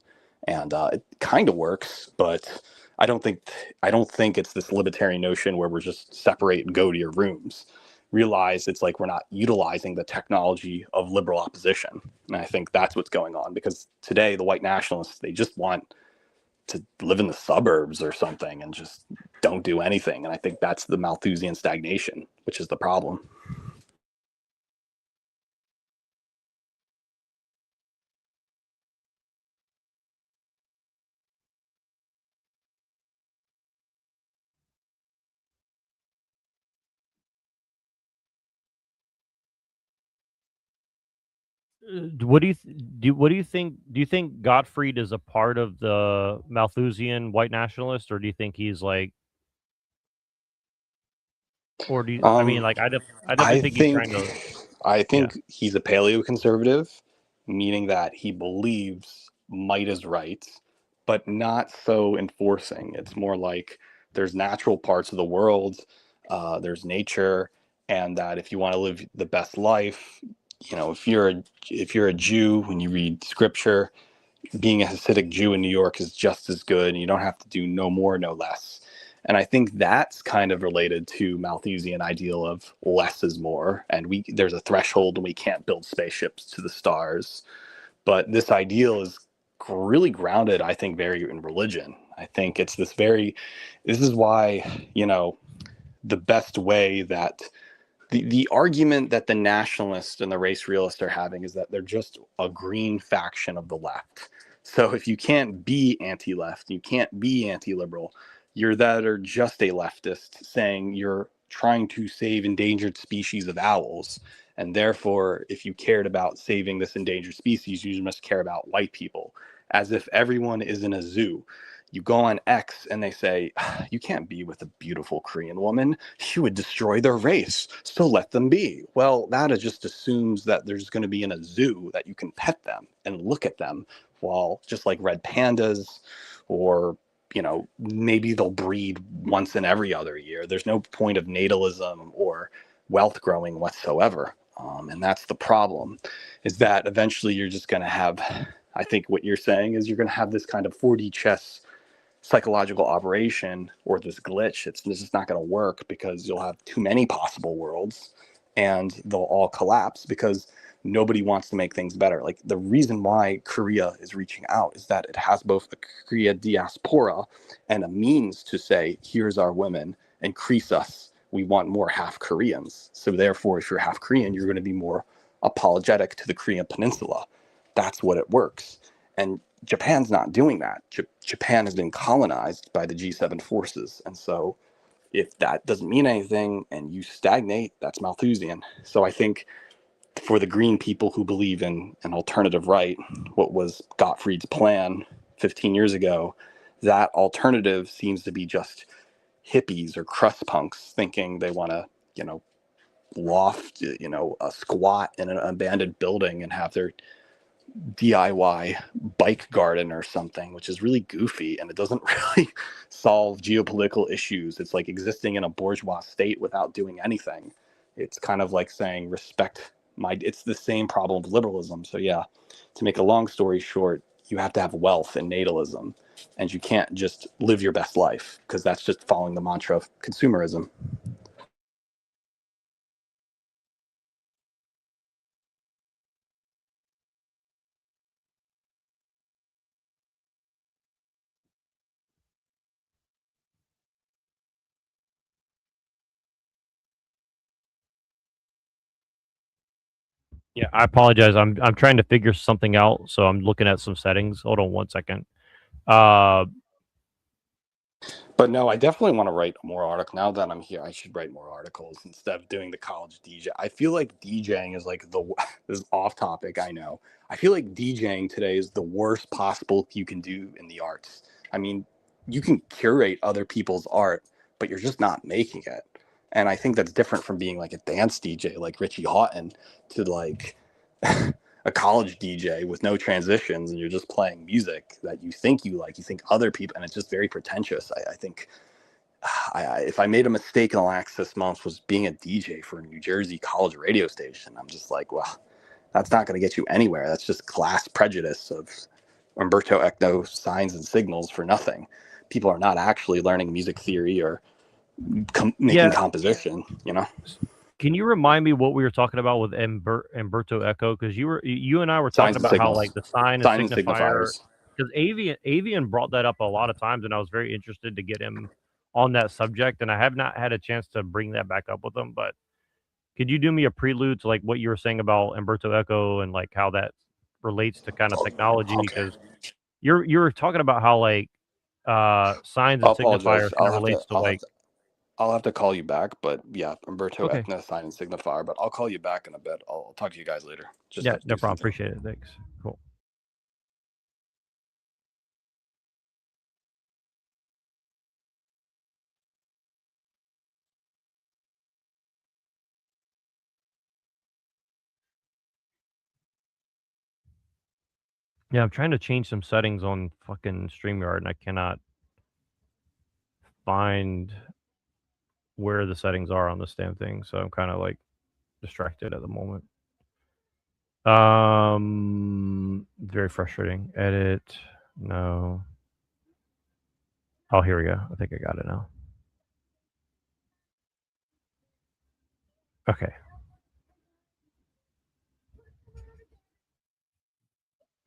And it kind of works, but I don't think it's this libertarian notion where we're just separate and go to your rooms. Realize it's like we're not utilizing the technology of liberal opposition. And I think that's what's going on, because today the white nationalists, they just want to live in the suburbs or something and just don't do anything. And I think that's the Malthusian stagnation, which is the problem. What do you what do you think? Do you think Gottfried is a part of the Malthusian white nationalist, or do you think he's like, or do you? I mean, like, I definitely think he's trying to. I think he's a paleoconservative, meaning that he believes might is right, but not so enforcing. It's more like there's natural parts of the world, there's nature, and that if you want to live the best life, if you're a Jew, when you read scripture, being a Hasidic Jew in New York is just as good, and you don't have to do no more, no less. And I think that's kind of related to Malthusian ideal of less is more, and there's a threshold and we can't build spaceships to the stars. But this ideal is really grounded, I think, very in religion. I think it's this is why, the best way that the argument that the nationalists and the race realists are having is that they're just a green faction of the left. So if you can't be anti-left, you can't be anti-liberal, you're that or just a leftist saying you're trying to save endangered species of owls. And therefore, if you cared about saving this endangered species, you must care about white people, as if everyone is in a zoo. You go on X and they say, you can't be with a beautiful Korean woman. She would destroy their race. So let them be. Well, that just assumes that there's going to be in a zoo that you can pet them and look at them, while just like red pandas, or maybe they'll breed once in every other year. There's no point of natalism or wealth growing whatsoever. And that's the problem, is that eventually you're just going to have, I think what you're saying is you're going to have this kind of 4D chess psychological operation, or this glitch. This is not going to work, because you'll have too many possible worlds and they'll all collapse because nobody wants to make things better. Like, the reason why Korea is reaching out is that it has both the Korea diaspora and a means to say, here's our women, increase us. We want more half Koreans. So therefore, if you're half Korean, you're going to be more apologetic to the Korean peninsula. That's what it works. And Japan's not doing that. Japan has been colonized by the G7 forces. And so if that doesn't mean anything and you stagnate, that's Malthusian. So I think for the green people who believe in an alternative right, what was Gottfried's plan 15 years ago, that alternative seems to be just hippies or crust punks thinking they want to you know, loft, you know, a squat in an abandoned building and have their DIY bike garden or something, which is really goofy, and it doesn't really solve geopolitical issues. It's like existing in a bourgeois state without doing anything. It's kind of like saying respect my, it's the same problem of liberalism. So yeah, to make a long story short, you have to have wealth and natalism, and you can't just live your best life, because that's just following the mantra of consumerism. Yeah, I apologize. I'm trying to figure something out, so I'm looking at some settings. Hold on one second. But no, I definitely want to write more articles. Now that I'm here, I should write more articles instead of doing the college DJ. I feel like DJing is like this is off topic, I know. I feel like DJing today is the worst possible you can do in the arts. I mean, you can curate other people's art, but you're just not making it. And I think that's different from being like a dance DJ like Richie Houghton to like a college DJ with no transitions, and you're just playing music that you think you like, you think other people, and it's just very pretentious. I think if I made a mistake in the last 6 months was being a DJ for a New Jersey college radio station, I'm just like, well, that's not going to get you anywhere. That's just class prejudice of Umberto Eco signs and signals for nothing. People are not actually learning music theory or making composition, you know? Can you remind me what we were talking about with Umberto Eco? Because you and I were talking about how like the sign and signifier. Because Avian brought that up a lot of times, and I was very interested to get him on that subject, and I have not had a chance to bring that back up with him. But could you do me a prelude to like what you were saying about Umberto Eco and like how that relates to kind of technology? Because you're talking about how like signs and signifiers kind of relates to like. I'll have to call you back, but yeah, Umberto Okay. Etna sign and signifier, but I'll call you back in a bit. I'll talk to you guys later. Just Yeah, have to no do problem. something. Appreciate it. Thanks. Cool. Yeah, I'm trying to change some settings on fucking StreamYard, and I cannot find where the settings are on this damn thing. So I'm kind of like distracted at the moment. Very frustrating. Edit. No. Oh, here we go. I think I got it now. Okay.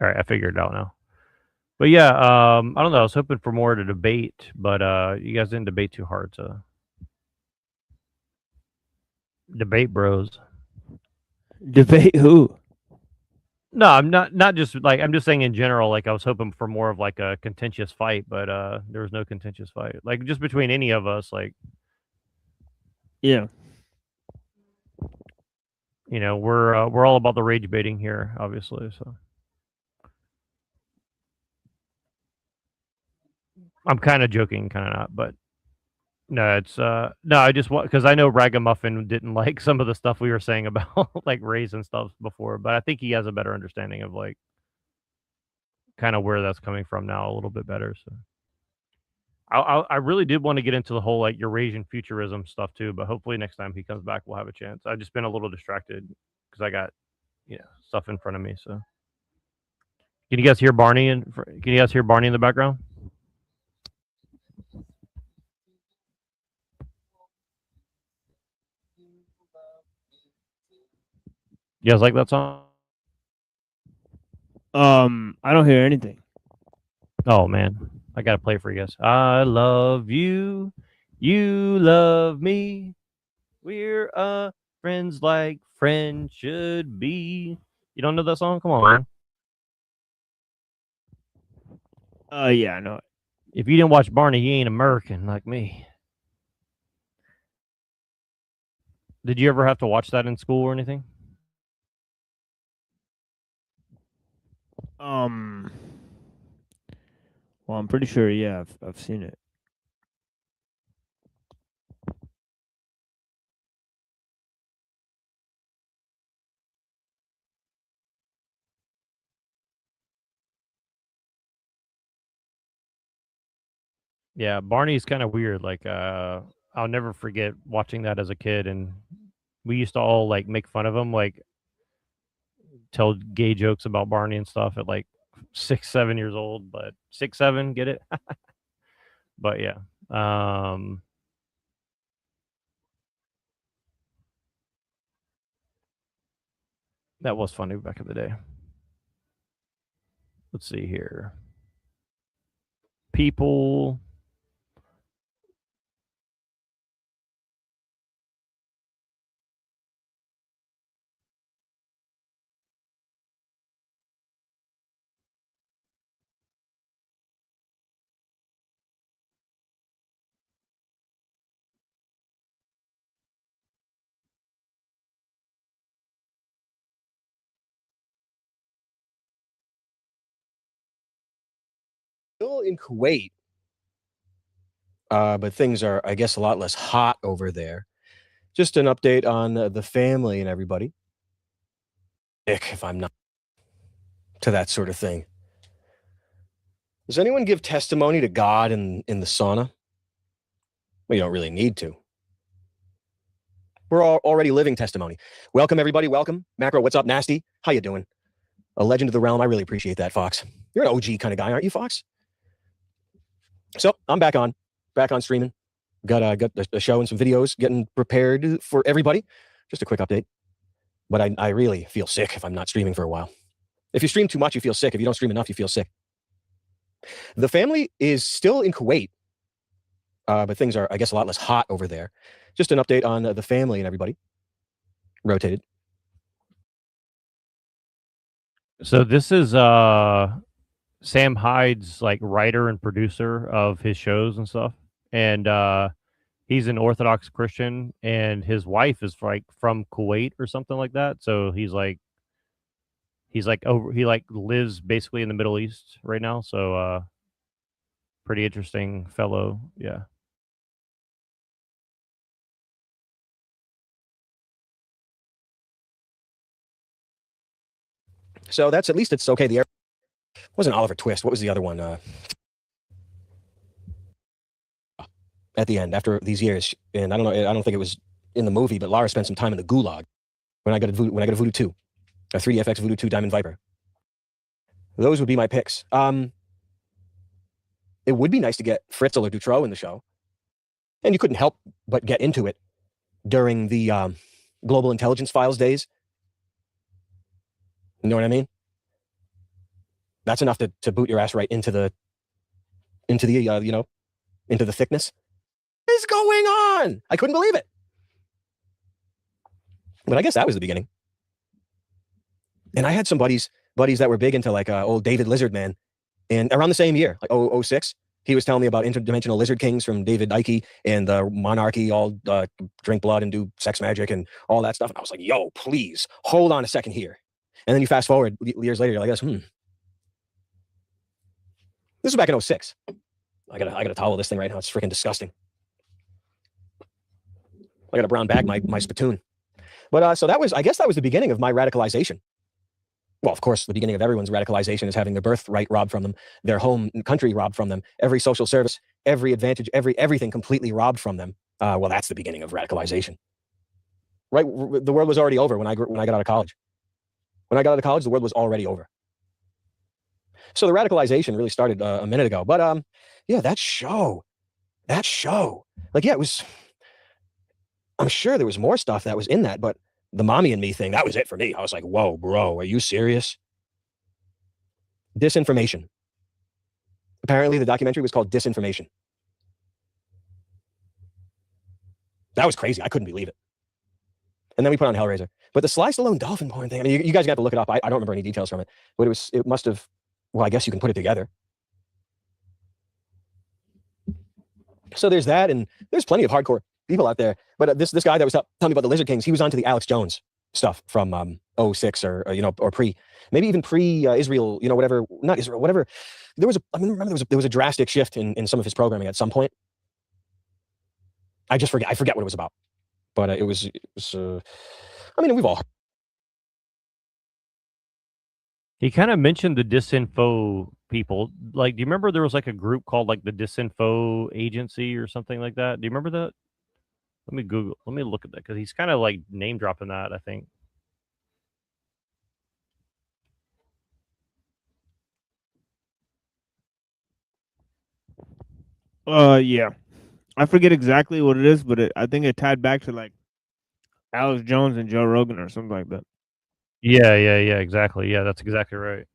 All right, I figured it out now. But yeah, I don't know. I was hoping for more to debate, but you guys didn't debate too hard to debate, bros. Debate who? No, I'm not just like I'm just saying in general. Like I was hoping for more of like a contentious fight, but there was no contentious fight. Like just between any of us, like Yeah. you know, we're all about the rage baiting here, obviously. So I'm kind of joking, kind of not, but no, it's no. I just want because I know Ragamuffin didn't like some of the stuff we were saying about like race and stuff before, but I think he has a better understanding of like kind of where that's coming from now a little bit better. So I really did want to get into the whole like Eurasian futurism stuff too, but hopefully next time he comes back we'll have a chance. I've just been a little distracted because I got stuff in front of me. So can you guys hear Barney in the background? You guys like that song? I don't hear anything. Oh man, I gotta play it for you guys. I love you, you love me. We're friends like friends should be. You don't know that song? Come on, man. Yeah, I know it. If you didn't watch Barney, you ain't American like me. Did you ever have to watch that in school or anything? Well, I'm pretty sure. Yeah, I've seen it. Yeah, Barney's kind of weird. Like, I'll never forget watching that as a kid, and we used to all like make fun of him, like tell gay jokes about Barney and stuff at like 6, 7 years old. But 6, 7, get it? But yeah, that was funny back in the day. Let's see here. People. Still in Kuwait, but things are, I guess, a lot less hot over there. Just an update on the family and everybody. If I'm not to that sort of thing. Does anyone give testimony to God in the sauna? Well, you don't really need to. We're all already living testimony. Welcome, everybody. Welcome. Macro, what's up, Nasty? How you doing? A legend of the realm. I really appreciate that, Fox. You're an OG kind of guy, aren't you, Fox? So I'm back on streaming. Got a show and some videos getting prepared for everybody. Just a quick update. But I really feel sick if I'm not streaming for a while. If you stream too much, you feel sick. If you don't stream enough, you feel sick. The family is still in Kuwait, but things are, I guess, a lot less hot over there. Just an update on the family and everybody. Rotated. So this is Sam Hyde's like writer and producer of his shows and stuff, and he's an Orthodox Christian, and his wife is like from Kuwait or something like that. So he lives basically in the Middle East right now. So pretty interesting fellow. Yeah. So that's, at least it's okay. The air wasn't Oliver Twist. What was the other one? At the end, after these years, and I don't think it was in the movie, but Lara spent some time in the gulag when I got a Voodoo 2, a 3DFX Voodoo 2 Diamond Viper. Those would be my picks. It would be nice to get Fritzl or Dutroux in the show, and you couldn't help but get into it during the Global Intelligence Files days. You know what I mean? That's enough to boot your ass right into the thickness. What is going on? I couldn't believe it. But I guess that was the beginning. And I had some buddies that were big into like old David Lizard Man, and around the same year, like 06, he was telling me about interdimensional lizard kings from David Icke and the monarchy, all drink blood and do sex magic and all that stuff. And I was like, yo, please hold on a second here. And then you fast forward years later, you're like, this was back in 06. I gotta towel this thing right now. It's freaking disgusting. I got a brown bag, my spittoon. But so I guess that was the beginning of my radicalization. Well, of course, the beginning of everyone's radicalization is having their birthright robbed from them, their home country robbed from them, every social service, every advantage, everything completely robbed from them. Well, that's the beginning of radicalization. Right? The world was already over when I got out of college. When I got out of college, the world was already over. So the radicalization really started a minute ago. But yeah, that show, like, yeah, it was. I'm sure there was more stuff that was in that, but the mommy and me thing, that was it for me. I was like, whoa, bro, are you serious? Disinformation. Apparently, the documentary was called Disinformation. That was crazy. I couldn't believe it. And then we put on Hellraiser. But the Sly Stallone dolphin porn thing, I mean, you guys got to look it up. I don't remember any details from it, but it must have, well, I guess you can put it together. So there's that, and there's plenty of hardcore people out there. But this guy that was telling me about the Lizard Kings, he was onto the Alex Jones stuff from 06 or maybe even pre-Israel, whatever, not Israel, whatever. There was a drastic shift in some of his programming at some point. I forget what it was about. But it was I mean, we've all heard. He kind of mentioned the disinfo people. Like, do you remember there was like a group called like the Disinfo Agency or something like that? Do you remember that? Let me look at that because he's kind of like name dropping that, I think. Yeah, I forget exactly what it is, but I think it tied back to like Alex Jones and Joe Rogan or something like that. Yeah, exactly. Yeah, that's exactly right.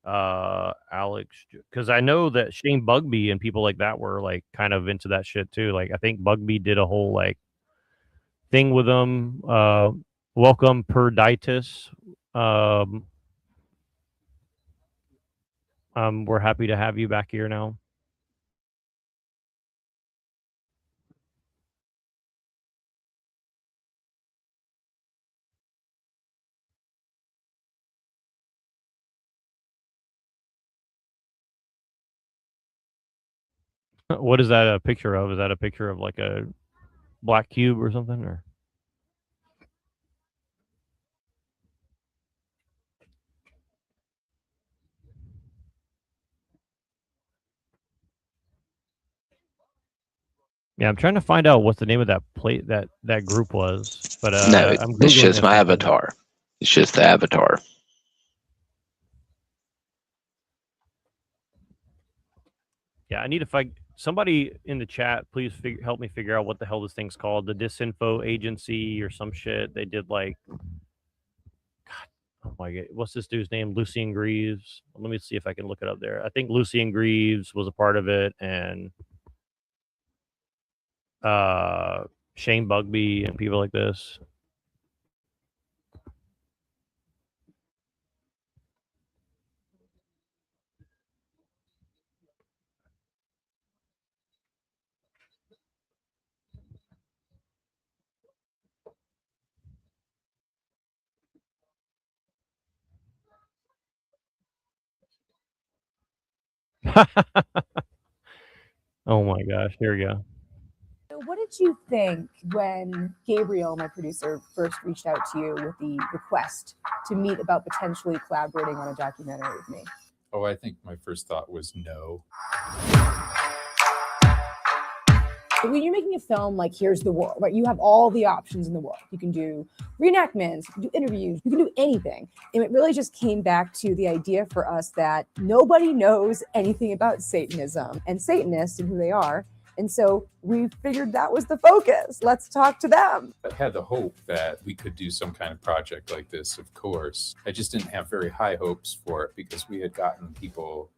Alex, because I know that Shane Bugby and people like that were like kind of into that shit too. Like, I think Bugby did a whole like thing with them. Welcome Perditis. We're happy to have you back here now. What is that a picture of? Is that a picture of like a black cube or something? Or yeah, I'm trying to find out what the name of that that group was. But No, I'm it's Googling just this my right now. avatar. It's just the avatar. Yeah, I need to find somebody in the chat. Please help me figure out what the hell this thing's called. The Disinfo Agency or some shit. They did like, God, oh my God, what's this dude's name? Lucien Greaves. Let me see if I can look it up there. I think Lucien Greaves was a part of it, and Shane Bugby and people like this. Oh my gosh, here we go. What did you think when Gabriel, my producer, first reached out to you with the request to meet about potentially collaborating on a documentary with me? Oh, I think my first thought was no. When you're making a film like Here's the World, right? You have all the options in the world. You can do reenactments, you can do interviews, you can do anything. And it really just came back to the idea for us that nobody knows anything about Satanism and Satanists and who they are. And so we figured that was the focus. Let's talk to them. I had the hope that we could do some kind of project like this, of course. I just didn't have very high hopes for it because we had gotten people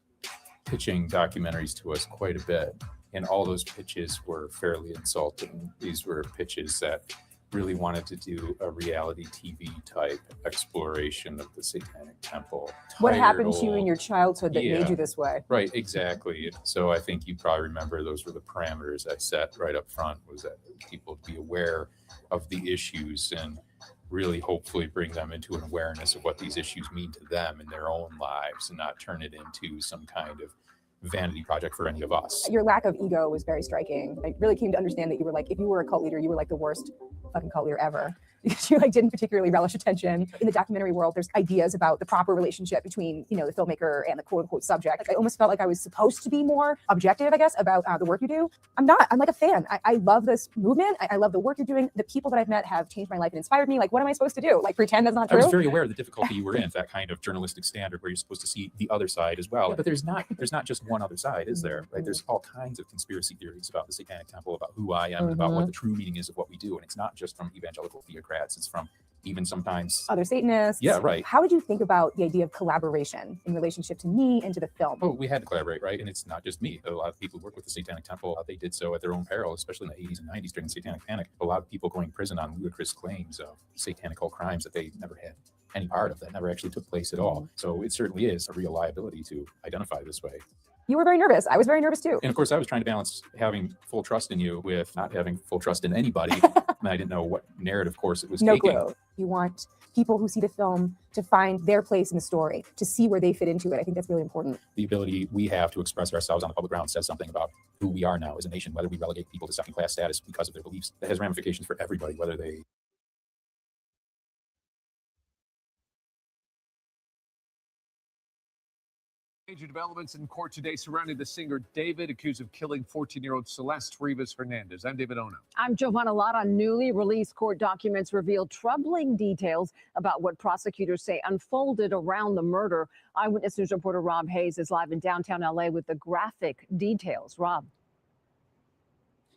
pitching documentaries to us quite a bit. And all those pitches were fairly insulting. These were pitches that really wanted to do a reality TV type exploration of the Satanic Temple. What happened to you in your childhood that made you this way? Right, exactly. So I think you probably remember those were the parameters I set right up front, was that people be aware of the issues and really hopefully bring them into an awareness of what these issues mean to them in their own lives and not turn it into some kind of vanity project for any of us. Your lack of ego was very striking. I really came to understand that you were like, if you were a cult leader, you were like the worst fucking cult leader ever. Because you like didn't particularly relish attention. In the documentary world, there's ideas about the proper relationship between, you know, the filmmaker and the quote unquote subject. Like, I almost felt like I was supposed to be more objective, I guess, about the work you do. I'm not. I'm like a fan. I love this movement. I love the work you're doing. The people that I've met have changed my life and inspired me. Like, what am I supposed to do? Like, pretend that's not true? I was very aware of the difficulty you were in, that kind of journalistic standard where you're supposed to see the other side as well. But there's not just one other side, is there? Right? There's all kinds of conspiracy theories about the Satanic Temple, about who I am, and about what the true meaning is of what we do. And it's not just from evangelical theocrats. It's from even sometimes other Satanists. Yeah, right. How did you think about the idea of collaboration in relationship to me and to the film? Oh, we had to collaborate, right? And it's not just me. A lot of people who work with the Satanic Temple, they did so at their own peril, especially in the 80s and 90s during the Satanic Panic. A lot of people going to prison on ludicrous claims of satanical crimes that they never had any part of, that never actually took place at all. So it certainly is a real liability to identify this way. You were very nervous. I was very nervous too. And of course, I was trying to balance having full trust in you with not having full trust in anybody. And I didn't know what narrative course it was taking. Clue. You want people who see the film to find their place in the story, to see where they fit into it. I think that's really important. The ability we have to express ourselves on the public ground says something about who we are now as a nation, whether we relegate people to second-class status because of their beliefs. That has ramifications for everybody, whether they... Major developments in court today surrounding the singer David, accused of killing 14-year-old Celeste Rivas Hernandez. I'm David Ono. I'm Giovanna Lotta. Newly released court documents reveal troubling details about what prosecutors say unfolded around the murder. Eyewitness News reporter Rob Hayes is live in downtown LA with the graphic details. Rob.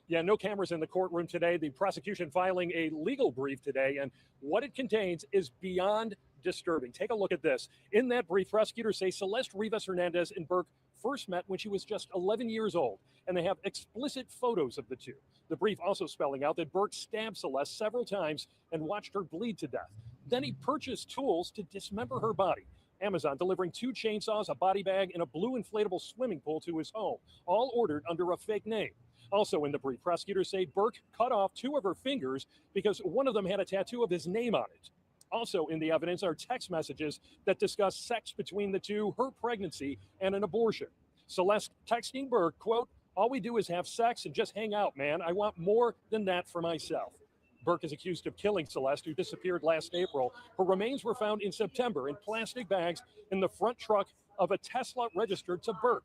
Yeah, no cameras in the courtroom today. The prosecution filing a legal brief today, and what it contains is beyond disturbing. Take a look at this. In that brief, prosecutors say Celeste Rivas Hernandez and Burke first met when she was just 11 years old, and they have explicit photos of the two. The brief also spelling out that Burke stabbed Celeste several times and watched her bleed to death. Then he purchased tools to dismember her body. Amazon delivering 2 chainsaws, a body bag, and a blue inflatable swimming pool to his home, all ordered under a fake name. Also in the brief, prosecutors say Burke cut off 2 of her fingers because one of them had a tattoo of his name on it. Also in the evidence are text messages that discuss sex between the two, her pregnancy, and an abortion. Celeste texting Burke, quote, "All we do is have sex and just hang out, man. I want more than that for myself." Burke is accused of killing Celeste, who disappeared last April. Her remains were found in September in plastic bags in the front truck of a Tesla registered to Burke.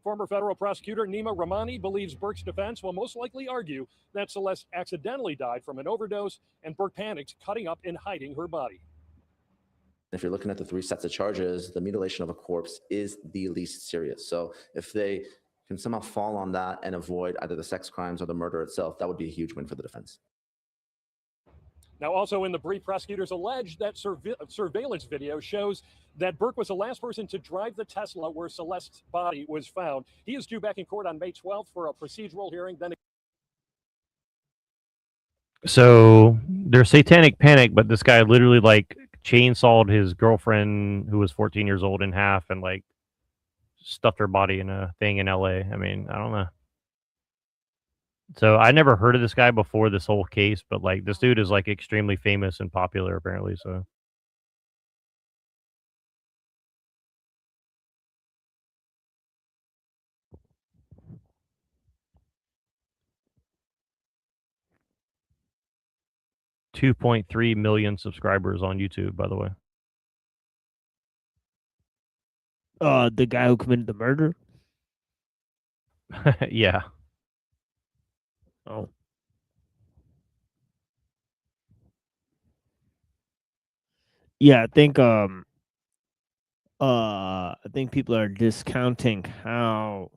Former federal prosecutor Nima Rahmani believes Burke's defense will most likely argue that Celeste accidentally died from an overdose and Burke panicked, cutting up and hiding her body. If you're looking at the 3 sets of charges, the mutilation of a corpse is the least serious. So if they can somehow fall on that and avoid either the sex crimes or the murder itself, that would be a huge win for the defense. Now, also in the brief, prosecutors allege that surveillance video shows that Burke was the last person to drive the Tesla where Celeste's body was found. He is due back in court on May 12th for a procedural hearing. Then, So there's satanic panic, but this guy literally like chainsawed his girlfriend who was 14 years old in half and like stuffed her body in a thing in LA. I mean, I don't know. So I never heard of this guy before this whole case, but like this dude is like extremely famous and popular apparently. So $2.3 million subscribers on YouTube, by the way. The guy who committed the murder? Yeah. Oh. Yeah, I think people are discounting how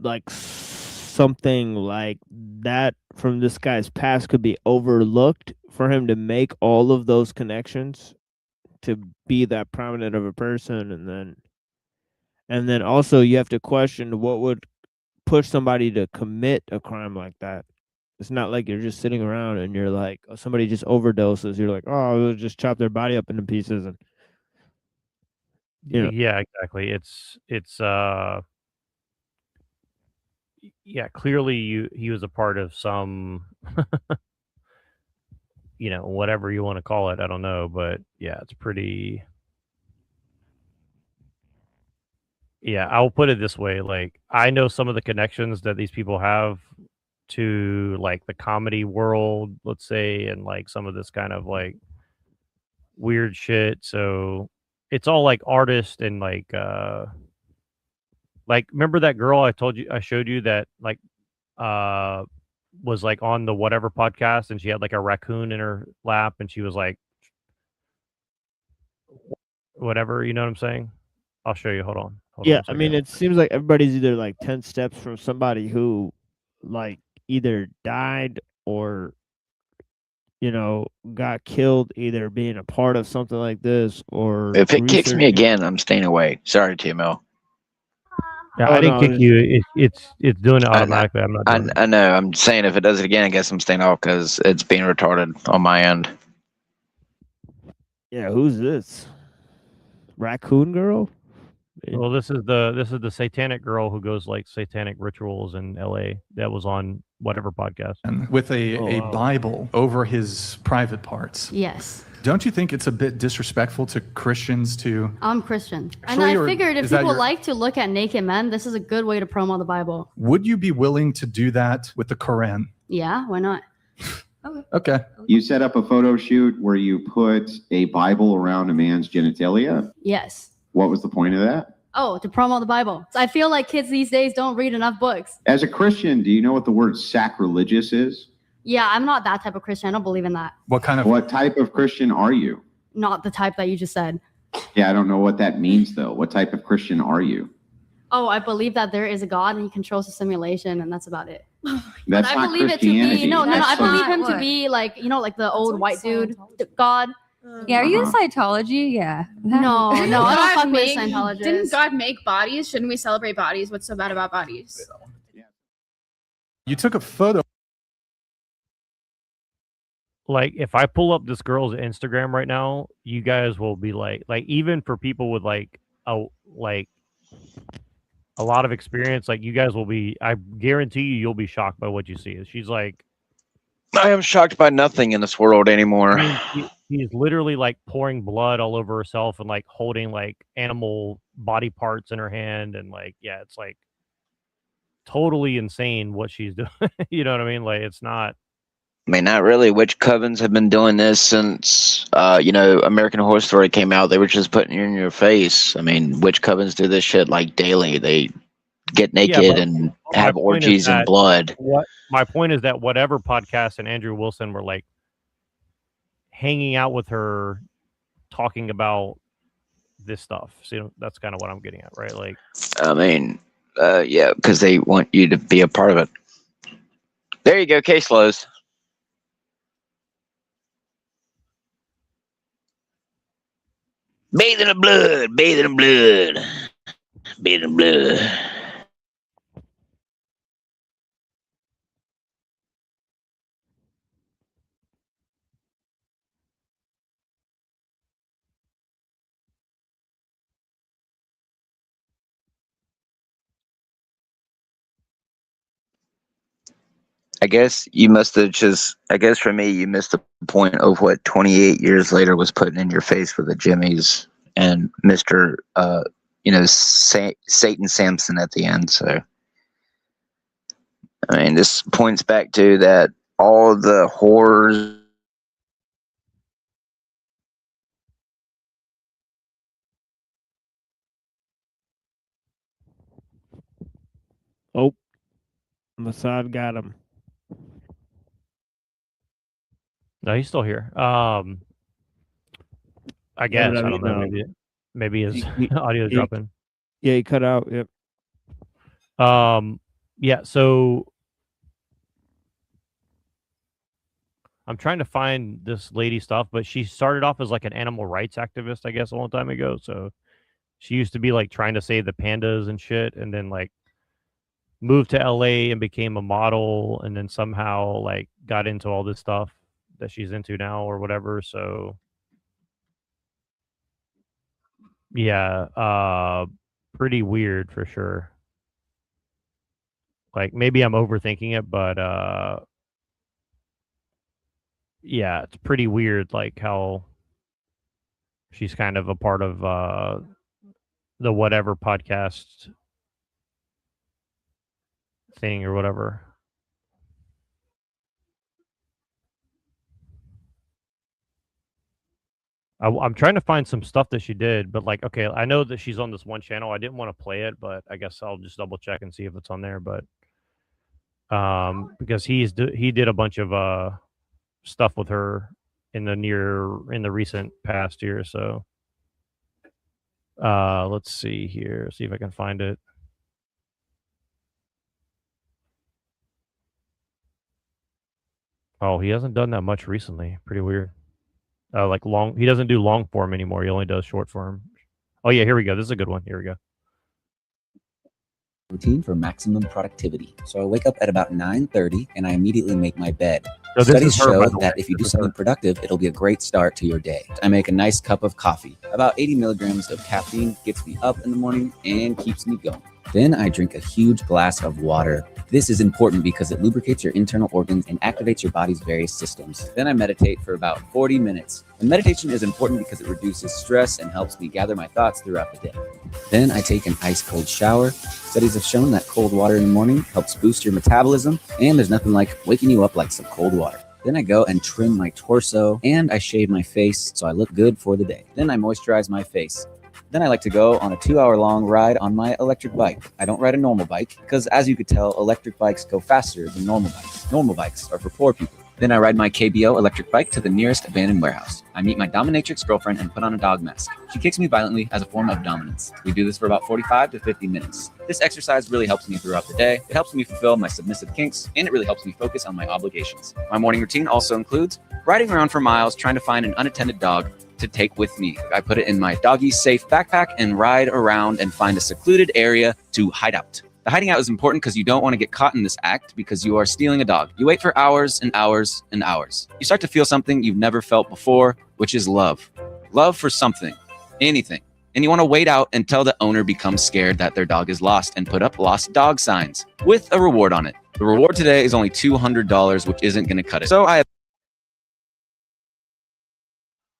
like something like that from this guy's past could be overlooked for him to make all of those connections to be that prominent of a person, and then also you have to question what would push somebody to commit a crime like that. It's not like you're just sitting around and you're like, oh, somebody just overdoses. You're like, oh, we'll just chop their body up into pieces, and you know. Yeah, exactly. It's yeah, clearly he was a part of some you know, whatever you want to call it, I don't know, but yeah, it's pretty. Yeah, I'll put it this way, like I know some of the connections that these people have to like the comedy world, let's say, and like some of this kind of like weird shit. So it's all like artists and like remember that girl I showed you that like was like on the whatever podcast and she had like a raccoon in her lap and she was like whatever, you know what I'm saying? I'll show you. Hold on. Yeah, I mean, it seems like everybody's either like 10 steps from somebody who like either died or, you know, got killed, either being a part of something like this or. If it kicks me again, I'm staying away. Sorry, TML. Yeah, I didn't kick you. It's doing it automatically. I'm not. I know. I'm saying if it does it again, I guess I'm staying off because it's being retarded on my end. Yeah, who's this? Raccoon Girl? Well, this is the satanic girl who goes like satanic rituals in LA. That was on whatever podcast. And with a Bible over his private parts. Yes. Don't you think it's a bit disrespectful to Christians to? I'm Christian. Actually, And or I figured if is that people your- like to look at naked men, this is a good way to promo the Bible. Would you be willing to do that with the Quran? Yeah, why not? Okay. You set up a photo shoot where you put a Bible around a man's genitalia. Yes. What was the point of that? Oh, to promote the Bible. I feel like kids these days don't read enough books. As a Christian, do you know what the word sacrilegious is? Yeah, I'm not that type of Christian. I don't believe in that. What type of Christian are you? Not the type that you just said. Yeah, I don't know what that means though. What type of Christian are you? Oh, I believe that there is a God and he controls the simulation, and that's about it. That's I not believe it to be Christianity. no. I That's believe some- him to be like, you know, like the old white dude, God. Yeah, are you in Scientology? Yeah. No, I don't fuck with make, Scientologists. Didn't God make bodies? Shouldn't we celebrate bodies? What's so bad about bodies? You took a photo. Like, if I pull up this girl's Instagram right now, you guys will be like even for people with like a lot of experience, like you guys will be. I guarantee you'll be shocked by what you see. She's like, I am shocked by nothing in this world anymore. She's literally like pouring blood all over herself and like holding like animal body parts in her hand, and like, yeah, it's like totally insane what she's doing. You know what I mean? Like, it's not. I mean, not really. Witch covens have been doing this since, American Horror Story came out. They were just putting it in your face. I mean, witch covens do this shit like daily. They get naked but and my have point is orgies in that blood. My point is that whatever podcast and Andrew Wilson were like hanging out with her, talking about this stuff. So that's kind of what I'm getting at, right? Like, I mean, yeah, because they want you to be a part of it. There you go, case closed. Bathing in blood, bathing in blood, bathing in blood. I guess you must have for me, you missed the point of what 28 years later was putting in your face with the Jimmys and Mr. Satan Samson at the end. So, I mean, this points back to that all the horrors. Oh, Mossad got him. no, he's still here. I guess I don't know. Maybe his audio is dropping. Yeah, he cut out. Yep. Yeah. So I'm trying to find this lady stuff, but she started off as like an animal rights activist, I guess, a long time ago. So she used to be like trying to save the pandas and shit, and then like moved to LA and became a model, and then somehow like got into all this stuff that she's into now or whatever. So yeah, pretty weird for sure. Like, maybe I'm overthinking it, but yeah, it's pretty weird like how she's kind of a part of the whatever podcast thing or whatever. I'm trying to find some stuff that she did, but like, okay, I know that she's on this one channel. I didn't want to play it, but I guess I'll just double check and see if it's on there. But because he did a bunch of stuff with her in the recent past year. So let's see here, see if I can find it. Oh, he hasn't done that much recently. Pretty weird. He doesn't do long form anymore. He only does short form. Oh yeah, here we go. This is a good one. Here we go. Routine for maximum productivity. So I wake up at about 9:30 and I immediately make my bed. So this Studies is her, by show the way. that if you do This is something her. productive, it'll be a great start to your day. I make a nice cup of coffee. About 80 milligrams of caffeine gets me up in the morning and keeps me going. Then I drink a huge glass of water. This is important because it lubricates your internal organs and activates your body's various systems. Then I meditate for about 40 minutes. And meditation is important because it reduces stress and helps me gather my thoughts throughout the day. Then I take an ice cold shower. Studies have shown that cold water in the morning helps boost your metabolism, and there's nothing like waking you up like some cold water. Then I go and trim my torso and I shave my face so I look good for the day. Then I moisturize my face. Then I like to go on a 2-hour-long ride on my electric bike. I don't ride a normal bike because, as you could tell, electric bikes go faster than normal bikes. Normal bikes are for poor people. Then I ride my KBO electric bike to the nearest abandoned warehouse. I meet my dominatrix girlfriend and put on a dog mask. She kicks me violently as a form of dominance. We do this for about 45 to 50 minutes. This exercise really helps me throughout the day. It helps me fulfill my submissive kinks, and it really helps me focus on my obligations. My morning routine also includes riding around for miles trying to find an unattended dog to take with me. I put it in my doggy safe backpack and ride around and find a secluded area to hide out. The hiding out is important because you don't want to get caught in this act because you are stealing a dog. You wait for hours and hours and hours. You start to feel something you've never felt before, which is love. Love for something, anything. And you want to wait out until the owner becomes scared that their dog is lost and put up lost dog signs with a reward on it. The reward today is only $200, which isn't going to cut it.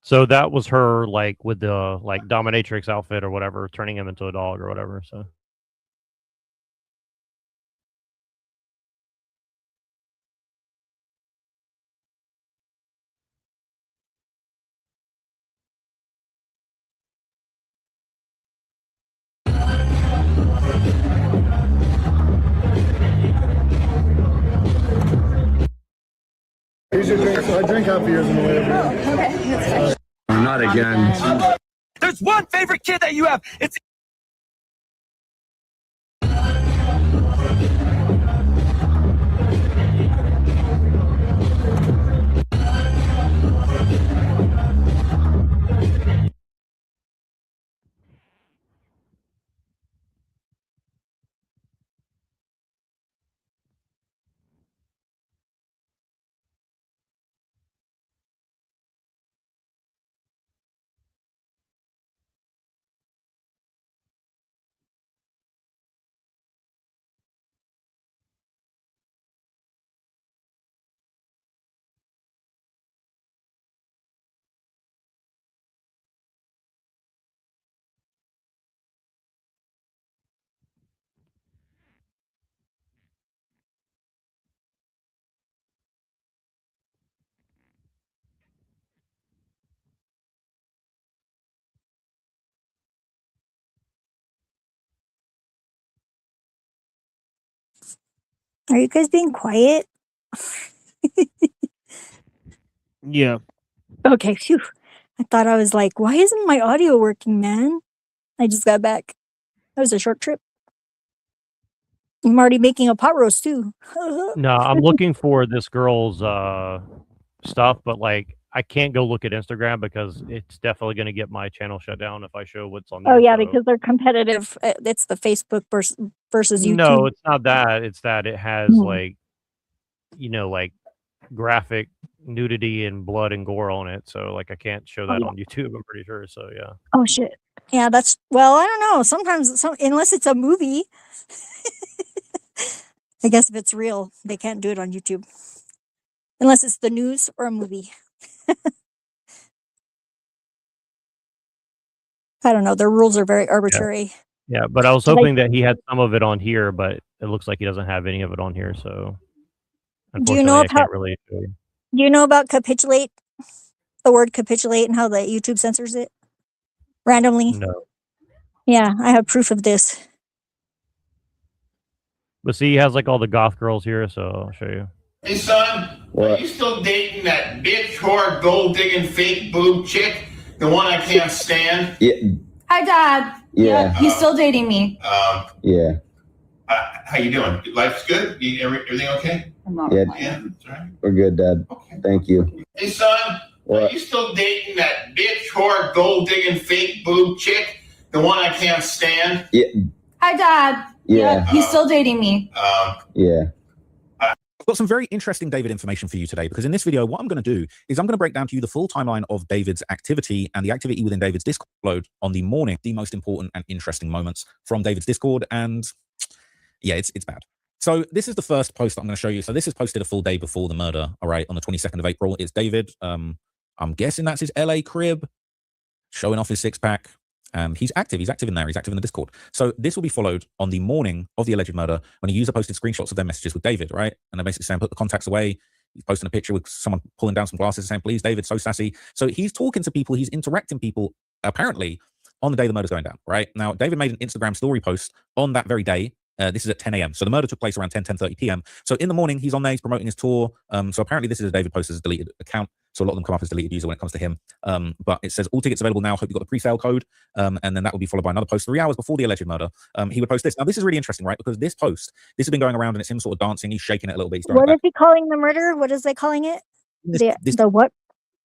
So that was her, like, with the like dominatrix outfit or whatever, turning him into a dog or whatever. So. Here's your drink. So I drink half of yours on the way over. Okay. Not again. There's one favorite kid that you have. It's Are you guys being quiet? Yeah. Okay, phew. I thought I was like, why isn't my audio working, man? I just got back. That was a short trip. I'm already making a pot roast too. No, I'm looking for this girl's stuff, but like I can't go look at Instagram because it's definitely going to get my channel shut down if I show what's on there. Oh yeah, so- because they're competitive. It's the Facebook versus YouTube. No, it's not that. It's that it has Mhm. like, like graphic nudity and blood and gore on it. So like I can't show that yeah. on YouTube. I'm pretty sure. So yeah. Oh shit. Yeah, that's well. I don't know. Sometimes, unless it's a movie, I guess if it's real, they can't do it on YouTube, unless it's the news or a movie. I don't know. Their rules are very arbitrary. Yeah, but I was Like- hoping that he had some of it on here, but it looks like he doesn't have any of it on here. So Do you know unfortunately, I can't about really show you. Do you know about capitulate? The word capitulate and how the YouTube censors it randomly. No. Yeah, I have proof of this. But see, he has like all the goth girls here, so I'll show you. Hey son, are you still dating that bitch, whore, gold digging, fake boob chick? The one I can't stand? Yeah. Hi, Dad. Yeah. He's still dating me. Yeah. How you doing? Life's good? Everything okay? Yeah. Yeah, that's right. We're good, Dad. Thank you. Hey son, are you still dating that bitch, whore, gold digging, fake boob chick? The one I can't stand? Yeah. Hi, Dad. Yeah. He's still dating me. Yeah. I've got some very interesting David information for you today, because in this video, what I'm going to do is I'm going to break down to you the full timeline of David's activity and the activity within David's Discord on the morning, the most important and interesting moments from David's Discord. And yeah, it's bad. So this is the first post that I'm going to show you. So this is posted a full day before the murder. All right. On the 22nd of April, it's David. I'm guessing that's his LA crib, showing off his six pack. He's active. He's active in there. He's active in the Discord. So this will be followed on the morning of the alleged murder when a user posted screenshots of their messages with David, right? And they're basically saying, put the contacts away. He's posting a picture with someone pulling down some glasses saying, please, David, so sassy. So he's talking to people, he's interacting people, apparently, on the day the murder's going down, right? Now, David made an Instagram story post on that very day. This is at 10 a.m. So the murder took place around 10:30 p.m. So in the morning, he's on there, he's promoting his tour. So apparently this is a David Post as a deleted account. So a lot of them come up as deleted user when it comes to him. But it says all tickets available now. Hope you got the pre-sale code. And then that will be followed by another post 3 hours before the alleged murder. He would post this. Now this is really interesting, right? Because this has been going around and it's him sort of dancing. He's shaking it a little bit. What is he calling the murder? What is they calling it? The what?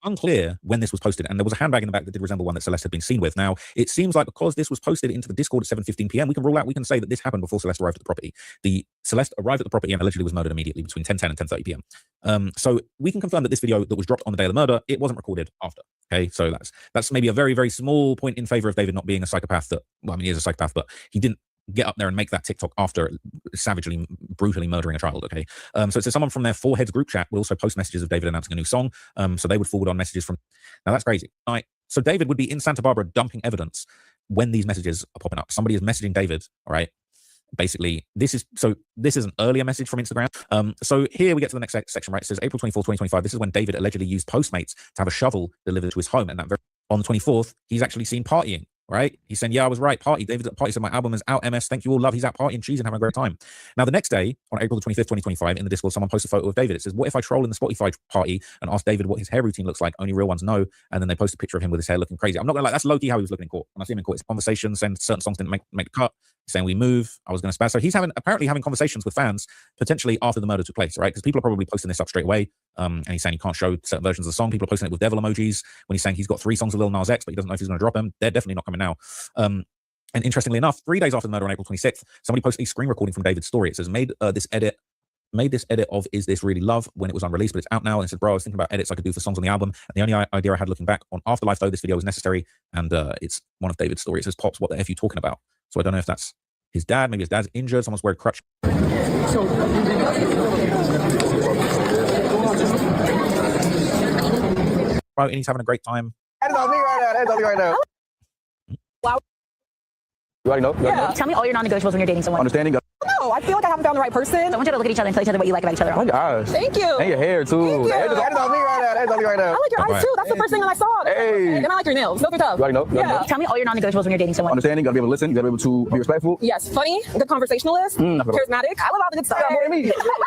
Unclear when this was posted, and there was a handbag in the back that did resemble one that Celeste had been seen with. Now, it seems like because this was posted into the Discord at 7:15 p.m., we can say that this happened before Celeste arrived at the property. Celeste arrived at the property and allegedly was murdered immediately between 10:10 and 10:30 p.m. So we can confirm that this video that was dropped on the day of the murder, it wasn't recorded after. Okay, so that's maybe a very, very small point in favor of David not being a psychopath. He is a psychopath, but he didn't get up there and make that TikTok after savagely, brutally murdering a child, okay? So it says someone from their Four Heads group chat will also post messages of David announcing a new song. So they would forward on messages from... Now, that's crazy. Right? So David would be in Santa Barbara dumping evidence when these messages are popping up. Somebody is messaging David, all right? Basically, this is an earlier message from Instagram. So here we get to the next section, right? It says April 24th, 2025. This is when David allegedly used Postmates to have a shovel delivered to his home. And on the 24th, he's actually seen partying. Right? He's saying, yeah, I was right. Party. David's at party. So my album is out. MS. Thank you all. Love. He's out partying, cheese, and having a great time. Now, the next day, on April the 25th, 2025, in the Discord, someone posts a photo of David. It says, what if I troll in the Spotify party and ask David what his hair routine looks like? Only real ones know. And then they post a picture of him with his hair looking crazy. I'm not gonna lie, that's low-key how he was looking in court. When I see him in court, it's conversations, saying certain songs didn't make the cut, saying we move, I was going to spaz. So he's apparently having conversations with fans potentially after the murder took place, right? Because people are probably posting this up straight away. And he's saying he can't show certain versions of the song. People are posting it with devil emojis when he's saying he's got 3 songs of Lil Nas X, but he doesn't know if he's going to drop them. They're definitely not coming now. And interestingly enough, 3 days after the murder on April 26th, somebody posted a screen recording from David's story. It says, made this edit of Is This Really Love when it was unreleased, but it's out now. And it said, bro, I was thinking about edits I could do for songs on the album. And the only idea I had looking back on Afterlife, though, this video was necessary. And it's one of David's stories. It says, Pops, what the F are you talking about? So I don't know if that's his dad. Maybe his dad's injured. Someone's wearing a crutch. Bro, and he's having a great time. That's on me right now. Wow. You already know? Tell me all your non-negotiables when you're dating someone. Understanding. No, I feel like I haven't found the right person. I want you to look at each other and tell each other what you like about each other. Oh my gosh. Thank you. And your hair too. Thank you. That's on me right now. I like your eyes too. That's the first thing that I saw. Hey. And I like your nails. Those are tough. You already know? Yeah. Tell me all your non-negotiables when you're dating someone. Understanding. You gotta be able to listen. You gotta be able to be respectful. Yes. Funny. Good conversationalist. Charismatic. I love all the good stuff.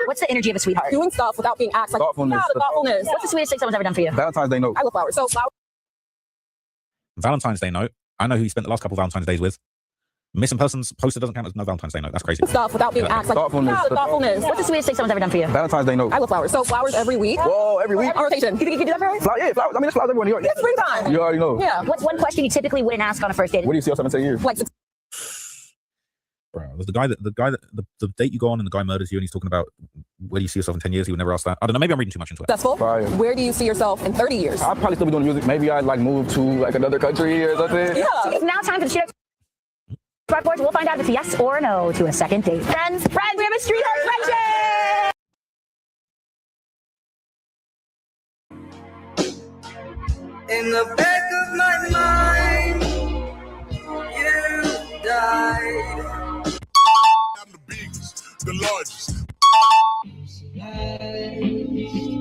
What's the energy of a sweetheart? Doing stuff without being asked. Like, thoughtfulness. Yeah, the thoughtfulness. What's the sweetest thing someone's ever done for you? Valentine's Day note. I love flowers. So flowers. Valentine's Day note. I know who he spent the last couple of Valentine's days with. Missing persons posted doesn't count as no Valentine's Day note. That's crazy. Stuff without being asked. Like, thoughtfulness. Yeah, the thoughtfulness. What's the sweetest thing someone's ever done for you? Valentine's Day note. I love flowers. So flowers every week. Whoa, every week? On rotation. You think you can do that for me? Yeah, flowers. I mean, there's flowers everywhere in New York. It's springtime. You already know. Yeah. What's one question you typically wouldn't ask on a first date? What do you see yourself in 10 years? Like, bro, the date you go on and the guy murders you and he's talking about where do you see yourself in 10 years, he would never ask that. I don't know, maybe I'm reading too much into it. Successful. Fire. Where do you see yourself in 30 years? I'd probably still be doing music. Maybe I'd like move to like another country or something. Yeah. It's now time for the shit. Boys, we'll find out if it's yes or no to a second date. Friends, we have a streetheart friendship! In the back of my mind, you died. I'm the biggest, the largest.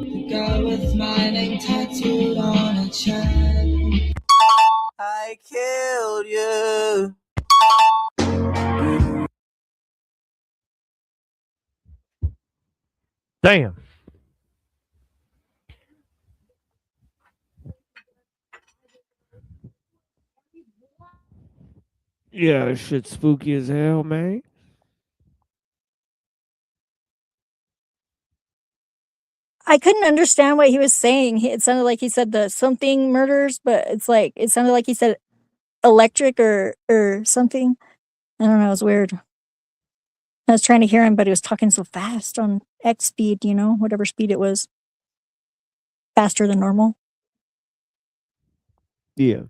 The guy with my name tattooed on a chest. I killed you. Damn. Yeah, this shit's spooky as hell, man. I couldn't understand what he was saying. It sounded like he said the something murders, but it's like it sounded like he said electric or something. I don't know. It was weird. I was trying to hear him, but he was talking so fast on X speed, you know, whatever speed it was. Faster than normal. Yeah.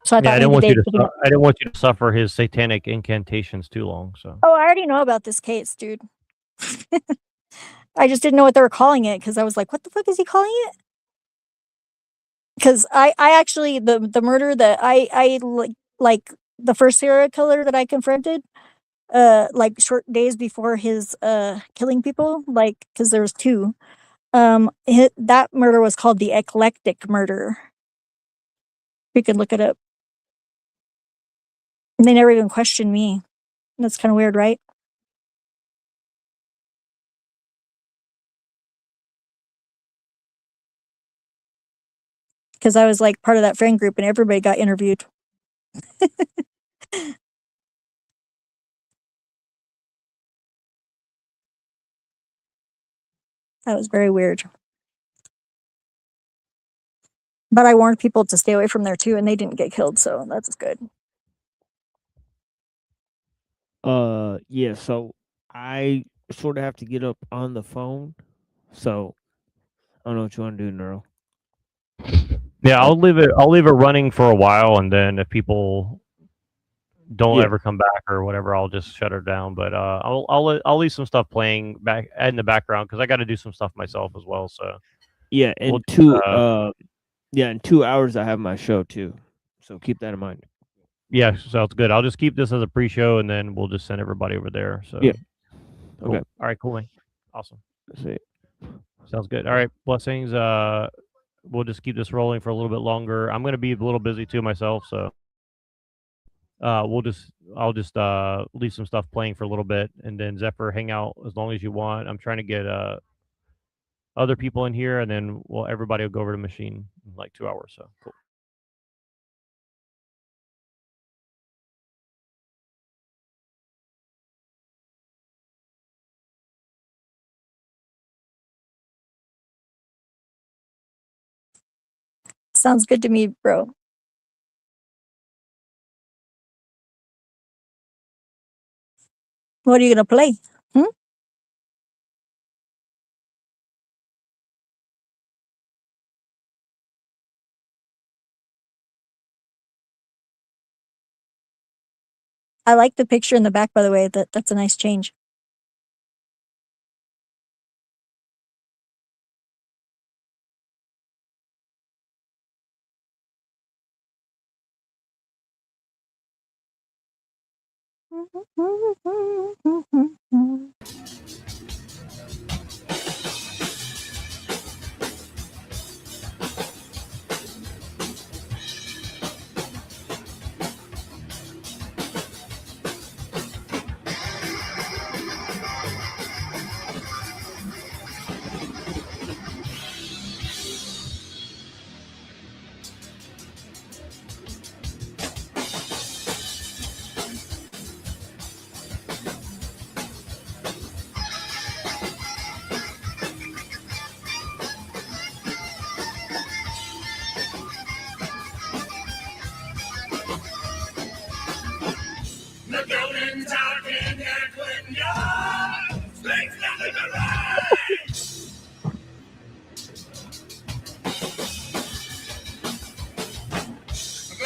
So I thought I didn't maybe want you to suffer his satanic incantations too long. So. Oh, I already know about this case, dude. I just didn't know what they were calling it because I was like, what the fuck is he calling it? Because I actually the murder that I like the first serial killer that I confronted, like short days before his killing people, like because there was 2. that murder was called the eclectic murder. You could look it up. And they never even questioned me. That's kind of weird, right? Because I was like part of that friend group and everybody got interviewed. That was very weird. But I warned people to stay away from there too, and they didn't get killed, so that's good. Yeah, so I sort of have to get up on the phone. So I don't know what you want to do, Neuro. Yeah, I'll leave it running for a while, and then if people don't ever come back or whatever, I'll just shut her down. But I'll leave some stuff playing back in the background because I got to do some stuff myself as well. So yeah, in in 2 hours I have my show too, so keep that in mind. Yeah, sounds good. I'll just keep this as a pre-show, and then we'll just send everybody over there. So yeah, cool. Okay. All right, cool, man. Awesome. That's it. Sounds good. All right, blessings. We'll just keep this rolling for a little bit longer. I'm gonna be a little busy too myself, so I'll just leave some stuff playing for a little bit, and then Zephyr, hang out as long as you want. I'm trying to get other people in here, and then everybody will go over to Machine in like 2 hours. So cool. Sounds good to me, bro. What are you gonna play? I like the picture in the back, by the way. That's a nice change.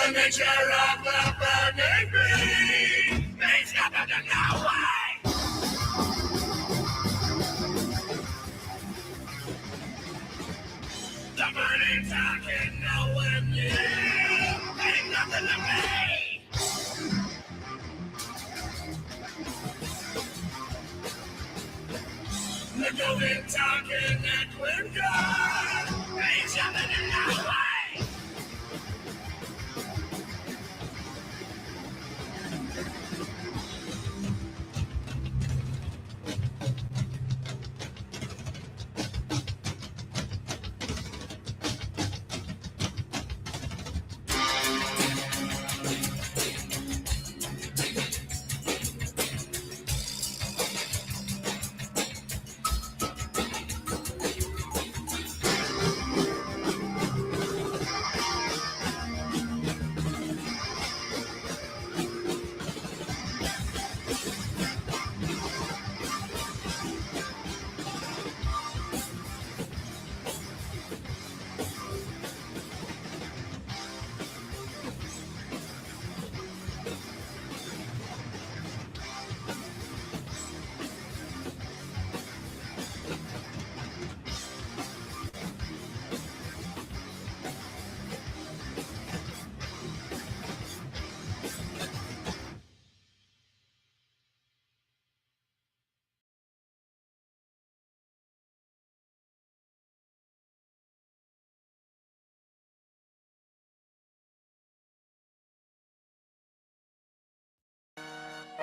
The nature of the burning beast makes nothing in no way. The burning talking nowhere near ain't nothing to me. The golden talking Edwin God ain't nothing in no way.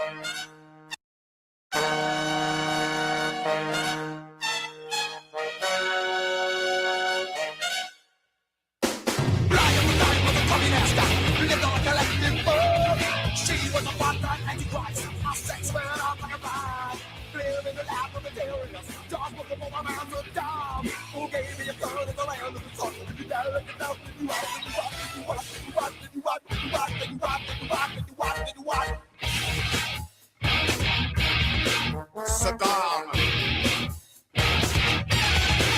She was a part-time antichrist, a sex man up like a vibe. Live in the lap of the terrorists, dog with the mother man to dumb. Who gave me a gun in the land of the sun? Did you dare let it out? Did you what? Did you what? Did you what? Did you what? Did you what? Did you what? Did you what? Did you what? Did you what? Saddam.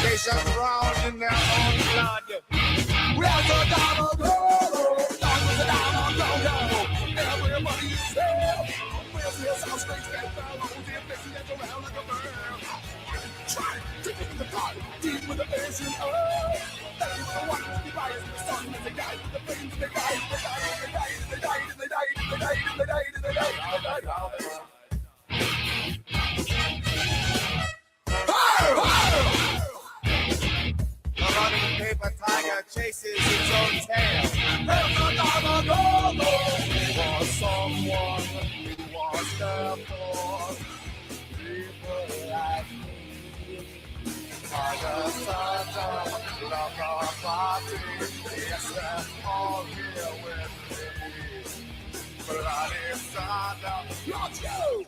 They shall drown in their own blood. Well, Saddam will go. Saddam will go. Everybody is there. Where's your sound strange that fellow? Dear Bessie, that's around like a bird. Try to take the car, deep with the passion. Oh, that is the one to be biased. The sun and the guy with the pain. They died, they died, they died, they died, they died, they died, they died, they died, they died. The running paper tiger chases its own tail. Was someone who was there for people like me. Tiger Saddam, love our party, yes, they're all here with me. Bloody Saddam, not you!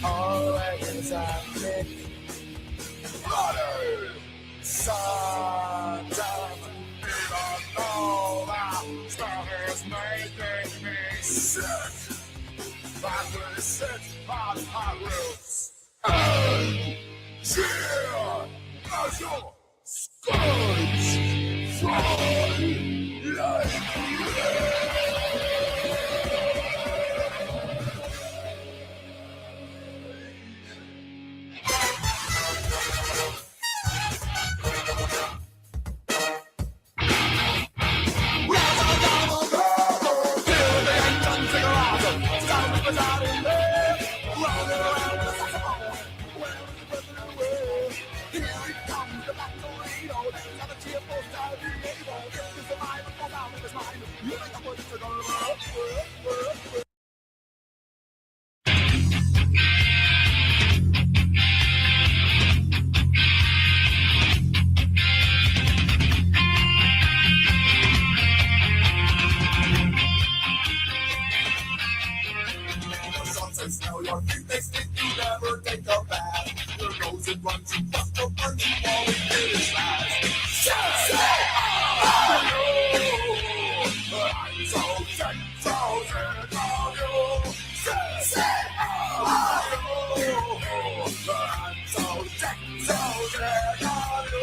Always I think. Bloody Saddam, even though that stuff is making me sick. That really sick on my roots. And cheer as your scourge fly like smell your feet, they stink, you never take a bath. Your nose it runs, you bust the punch, you always finish last. I'm so sick, so sick of you. I'm so sick, so sick of you.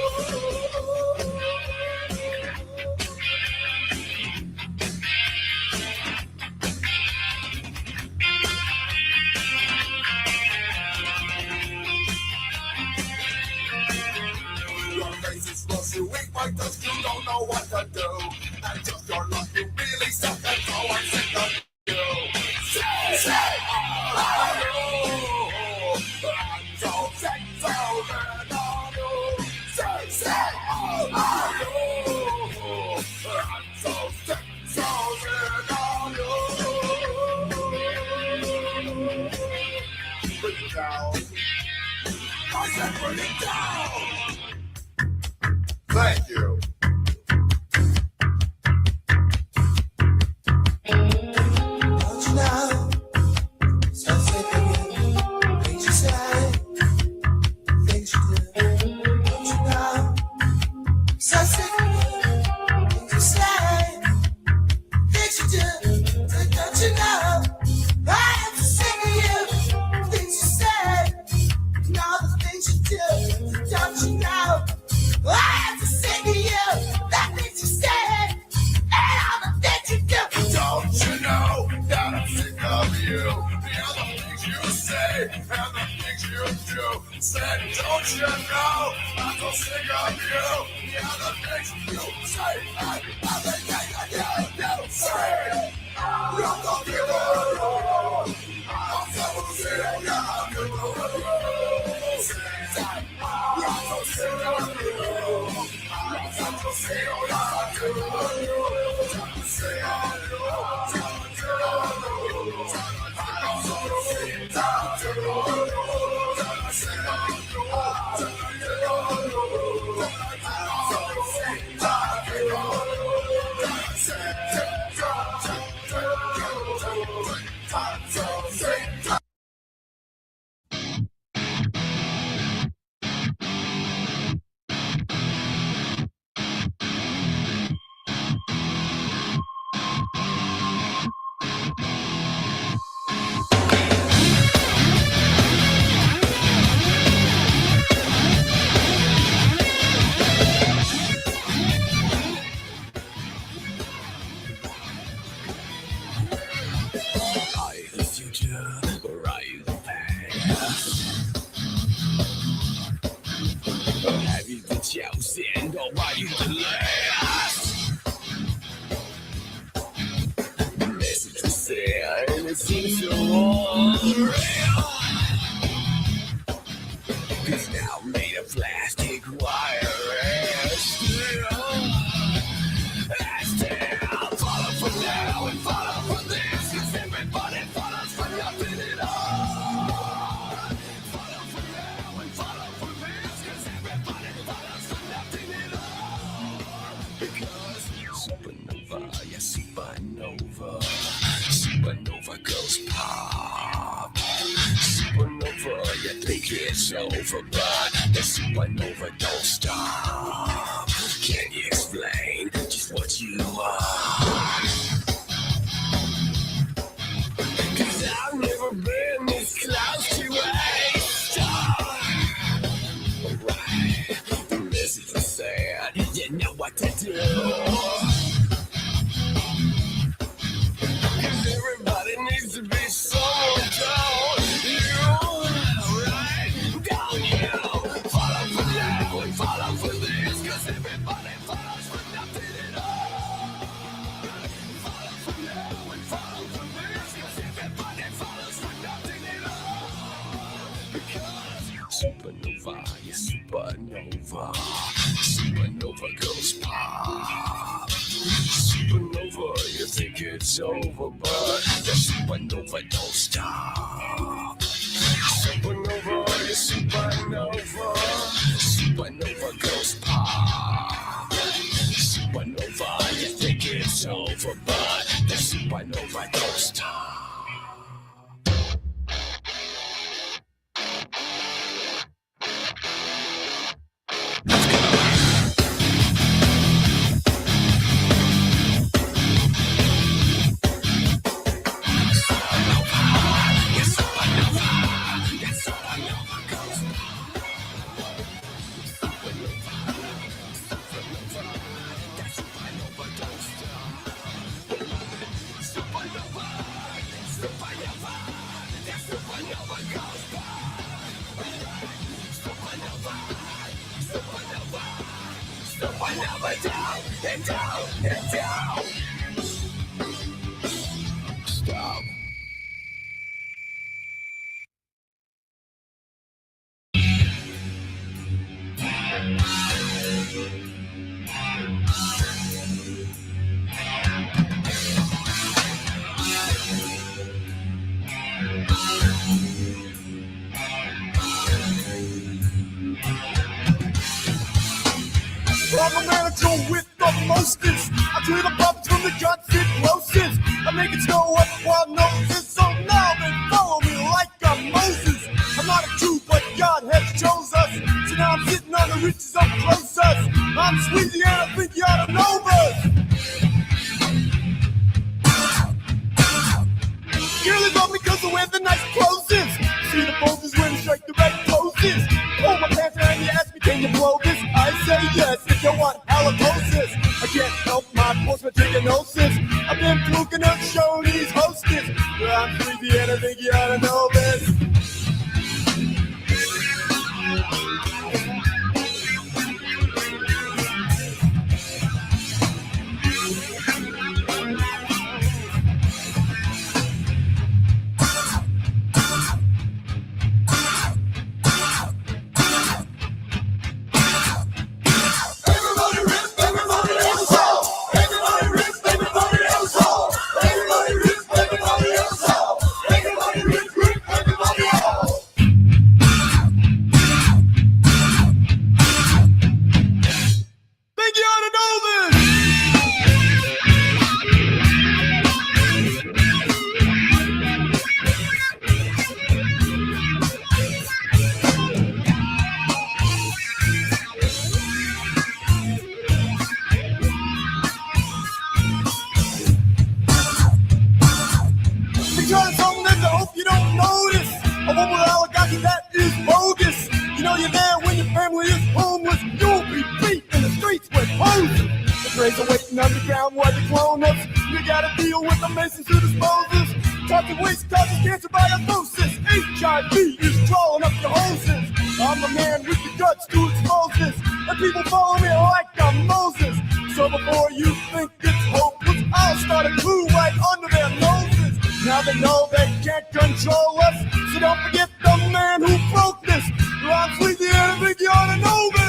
You weak like this, you don't know what to do. And just your luck, you really suck, and so I'm sick of you. Say, I'm so sick, so sick of you. Say, I'm so sick, so sick of you. Bring it down. I said bring it down. Thank you. Don't you know? So sick of you. Things you say, things you do. Don't you know? So sick of you. Things you say, things you do. Don't you know? I am sick of you. Things you say, and all the things you do. Don't you know? I'm sick of you, that things you say, and all the things you do. Don't you know that I'm sick of you? The other things you say, and the things you do. Said, don't you know I'm so sick of you? The other things you say, and the things you do. Say, I'm so sick of you. I'm so sick of you. I'm so sick of you. Say, it seems so unreal. Cause now made of plastic wire and steel. And still follow for now and follow for this. Cause everybody follows for nothing at all. Follow for now and follow for this. Cause everybody follows for nothing at all. Because supernova, yeah, supernova. Supernova goes pop. Supernova, you think it's over, but the supernova don't stop. Can you explain just what you are? Cause I've never been this close to a star. Alright, the message is sad, you know what to do. Cause everybody needs to be someone down. Right? Down you. Follow for now and follow for this. Cause everybody follows for nothing at all. Follow for now and follow for this. Cause everybody follows for nothing at all. Because supernova, yeah, supernova. Supernova goes pop. Supernova, you think it's over, but the supernova don't stop. Supernova, yeah, supernova. Supernova goes pop. Supernova, you think it's over, but the supernova don't stop. Supernova down and down and down. Stop. I'm a manager with the mostest. I do the bumps from the guts it closest. I make it snow up while noses. So now they follow me like I'm Moses. I'm not a Jew, but God has chose us. So now I'm sitting on the riches of closest. I'm sweetie and I think you ought to know this. Girls love me because the way the night closes. See the poses when you strike the right poses. Pull my pants down and you ask me, can you blow this? I say yes if you want halitosis. I can't help my post-matriganosis. I've been fluking up show these hostess. But I'm sleepy and I think you ought to know this. Underground where they clone us. You gotta deal with the masons who dispose us. Toxic waste causes cancer by osmosis. HIV is crawling up your hoses. I'm the man with the guts to expose this. And people follow me like I'm Moses. So before you think it's hopeless, I'll start a clue right under their noses. Now they know they can't control us. So don't forget the man who broke this. Ron Sleazy, and I think you ought to know this.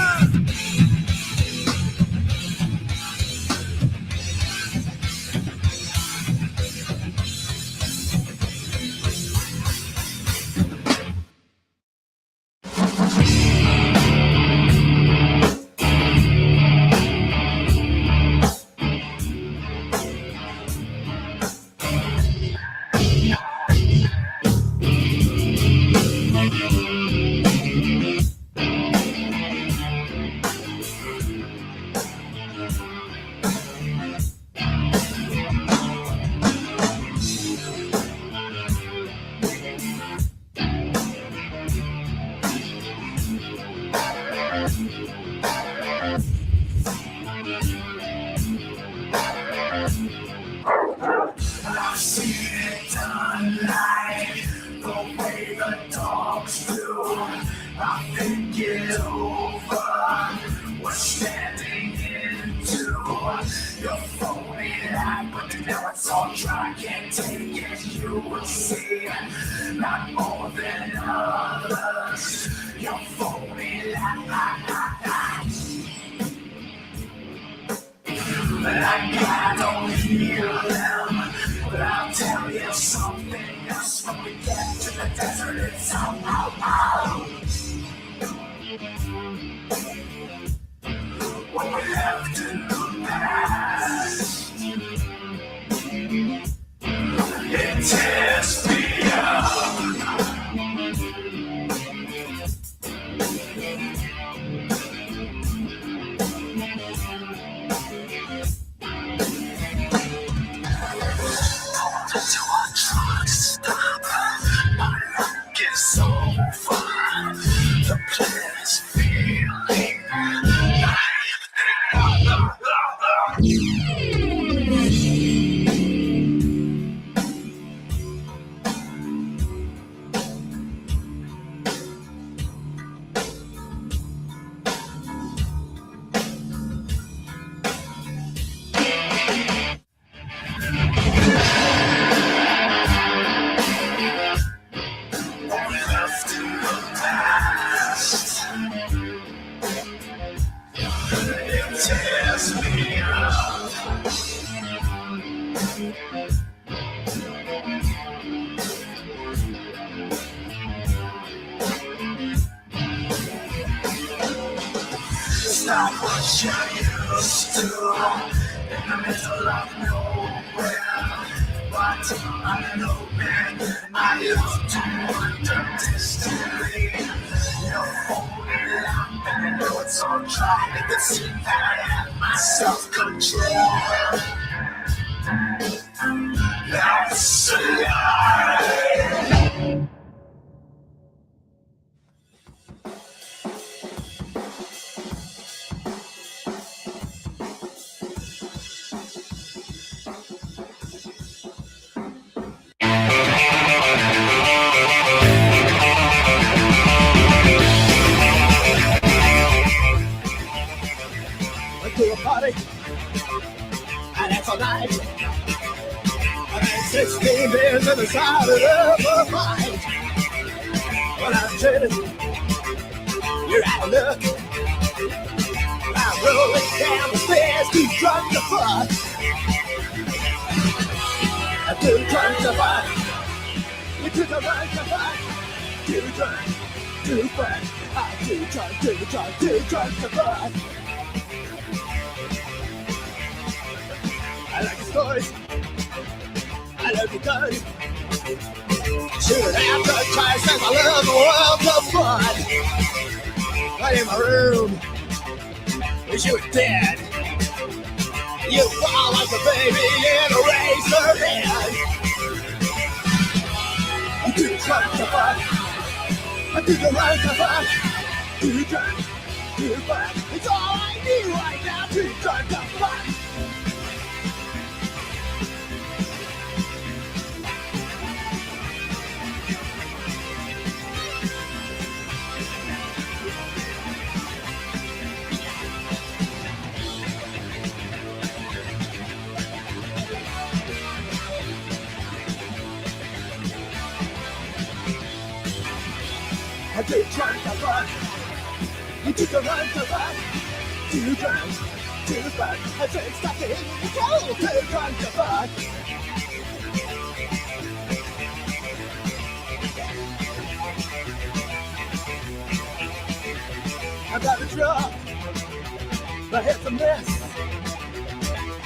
I've seen it done like the way the dogs do. I think it over. We're standing into your phony life, but now it's all dry. Can't take it. You will see, not more than others. Your phony life. Like I don't hear them, but I'll tell you something else. When we get to the desert, it's out, out, out. What we left in the past, it tears me up. Until I try to stop, my luck is over. The plan is feeling it's not what you're used to. In the middle of nowhere, but I know, man, I used to wonder destiny. You're holding up, and I know it's all dry. It can seem that I have my self-control. Now it's a lie. To a party, and it's all night. And then 16 beers in the side of the fight. When I'm trading, you're out of luck. I'm rolling down the stairs, too drunk to fuck. I'm too drunk to fuck. You're too drunk to fuck. Too drunk, too fuck. I'm too drunk, too drunk, too drunk to fuck. I like the stories. I love your guns. Shooting after twice as I love the world of fun. Right in my room. Wish you were dead. You fall like a baby in a razor head. I'm too drunk to fuck. I'm too drunk to fuck. Too drunk, too fuck. It's all I need right now. Too drunk to fuck. did try to back. You took a run to back. 2 times to the back. I said stop it. Go to the front to back. I got a truck. My head's a mess.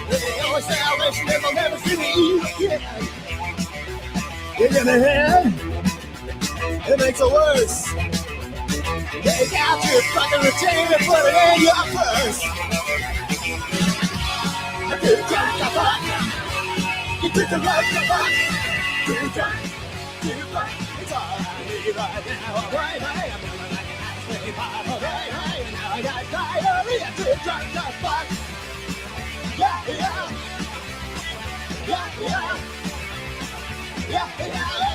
The only salvation is I'll never see me again. You give me a hand. It makes it worse. Take out your fucking routine and put it in your purse. I did jump the fuck. You took the right to fuck. 2 times, 2 fuck. It's all I need right now. Alright, hey, I'm feeling like an ass baby pop. Alright, hey, and now I got diarrhea. Did jump the fuck. Yeah, yeah. Yeah, yeah. Yeah, yeah.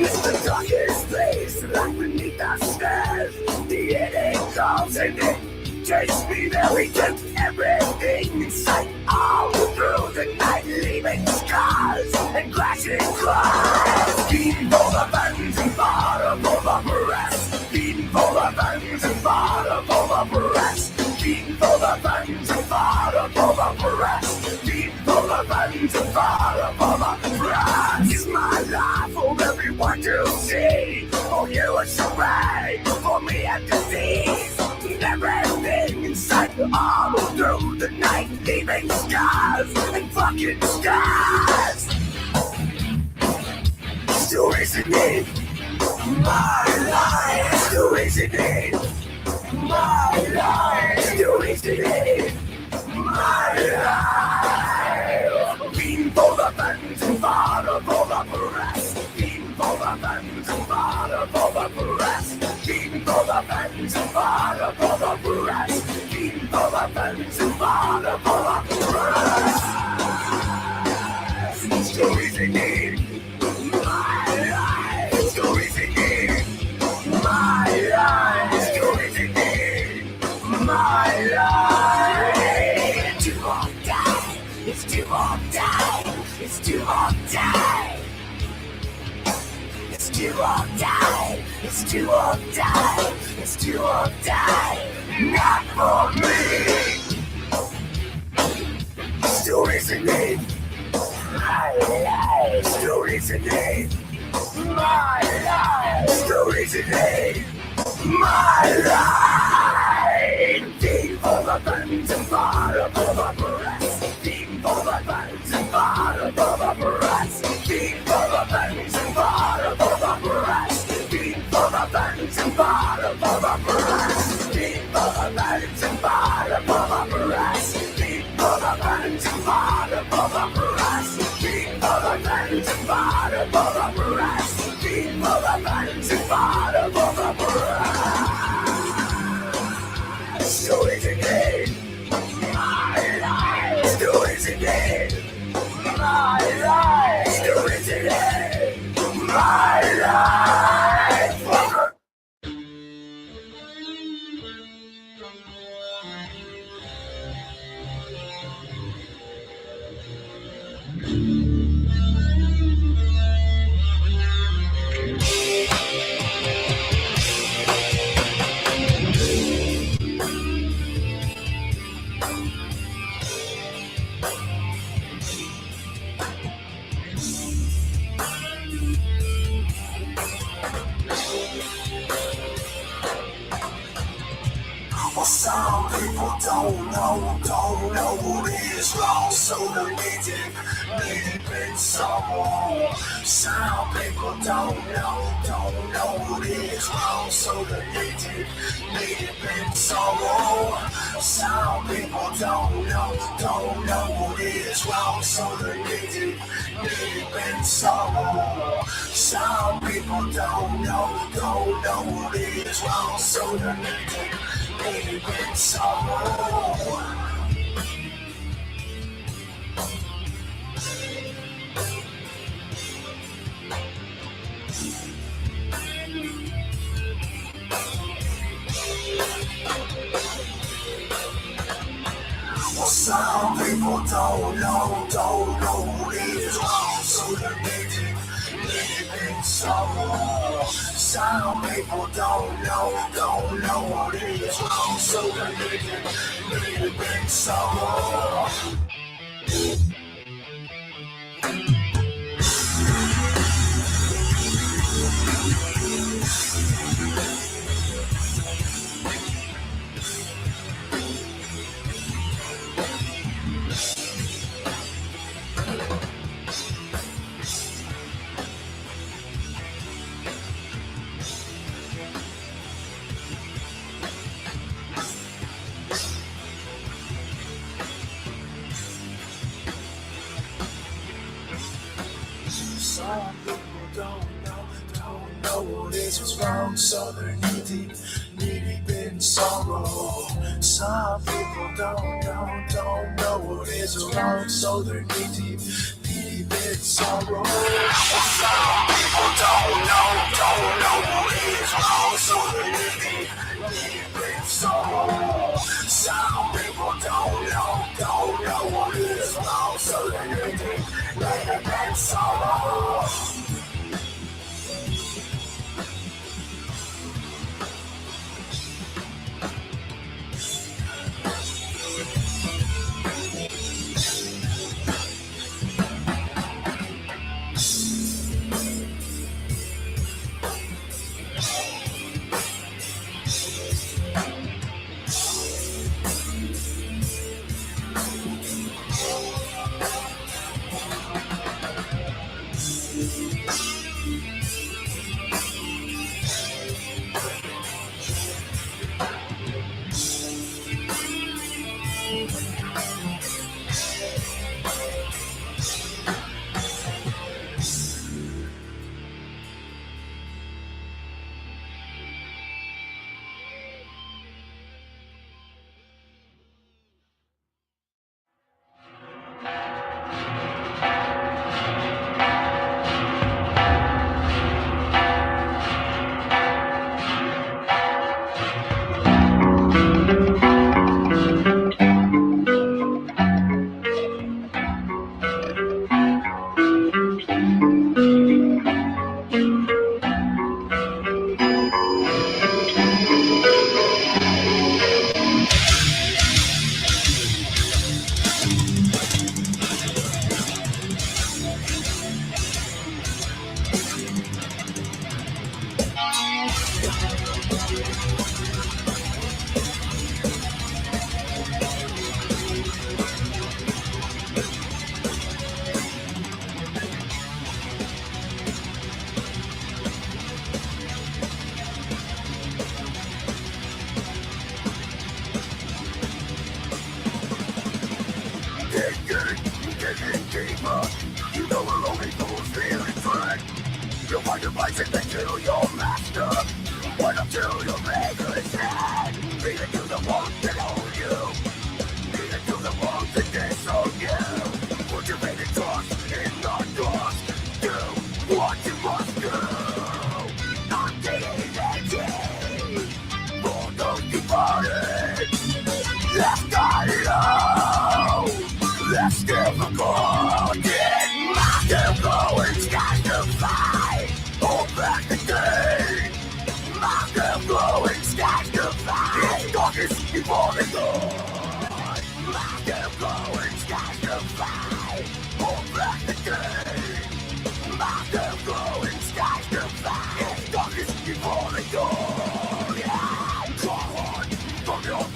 It's the darkest place, right beneath the stairs. The ending comes and it takes me there. We took everything in sight all through the night, leaving scars and crashing glass. Beating for the buttons and bottom for the press. Beating for the buttons and bottom for the press. Beating for the buttons and bottom for the press. Beating for the buttons and bottom for the press. It's my life for everyone to see. For you it's a rag, for me a disease. Everything inside all through the night, leaving scars and fucking scars. Stories in need, my life. Stories in need, my life. Stories in need, my life. Beating for the buttons and bottom for the press. Beating for the buttons and bottom for the press. Beating for the buttons and bottom for the press. Beating for the buttons and bottom for the press. Stories in need, my life. Stories in need, my life. Stories in need, my life. It's too long die. It's too long die. It's too long die. It's too long die. It's too long die. It's too long die. Not for me. Stories in need, my life. Stories in need, my life. Stories in need, my life. Beating for the buttons and bottom for the press. Beating for the buttons and bottom for the press. Beating for the buttons and bottom for the press. Beating for the buttons and bottom for the press. Beating for the buttons and bottom for the press. Beating for the buttons and bottom for the press. Beating for the buttons and bottom for the press. Beating for the buttons and bottom for the press. Stories in need, my life. Stories in need, my life. Stories in need, my life. Well, some people don't know what is wrong, so they need deep in sorrow. Some people don't know what is wrong, so they need deep in sorrow. Some people don't know what is wrong, so they need deep in sorrow. Some people don't know what is wrong, so they need deep in sorrow. Well, some people don't know what is wrong, so they need deep in sorrow. Some people don't know what is wrong, so they need deep in sorrow. Some people don't know what is wrong, so they're knee deep in sorrow. Some people don't know what is wrong, so they're knee deep in sorrow. Some people don't know what is wrong, so they're knee deep in sorrow. Some people don't know what is wrong, so they're knee deep in sorrow. You know we're only fools feeling threat. You'll find your place and then kill your master. Wait until your maker is dead. Lead it to the ones that own you. Lead it to the ones that disown you. Put your faith and trust in the dust. Do what you must do. Not the for those departed. Left alone. Less difficult. Still going skies to fight. Hold back the day. Still glowing skies to fight. It's darkest before the dawn. Still glowing skies to fight. Hold back the day. Still glowing skies to fight. It's darkest before the dawn. Yeah, come on from your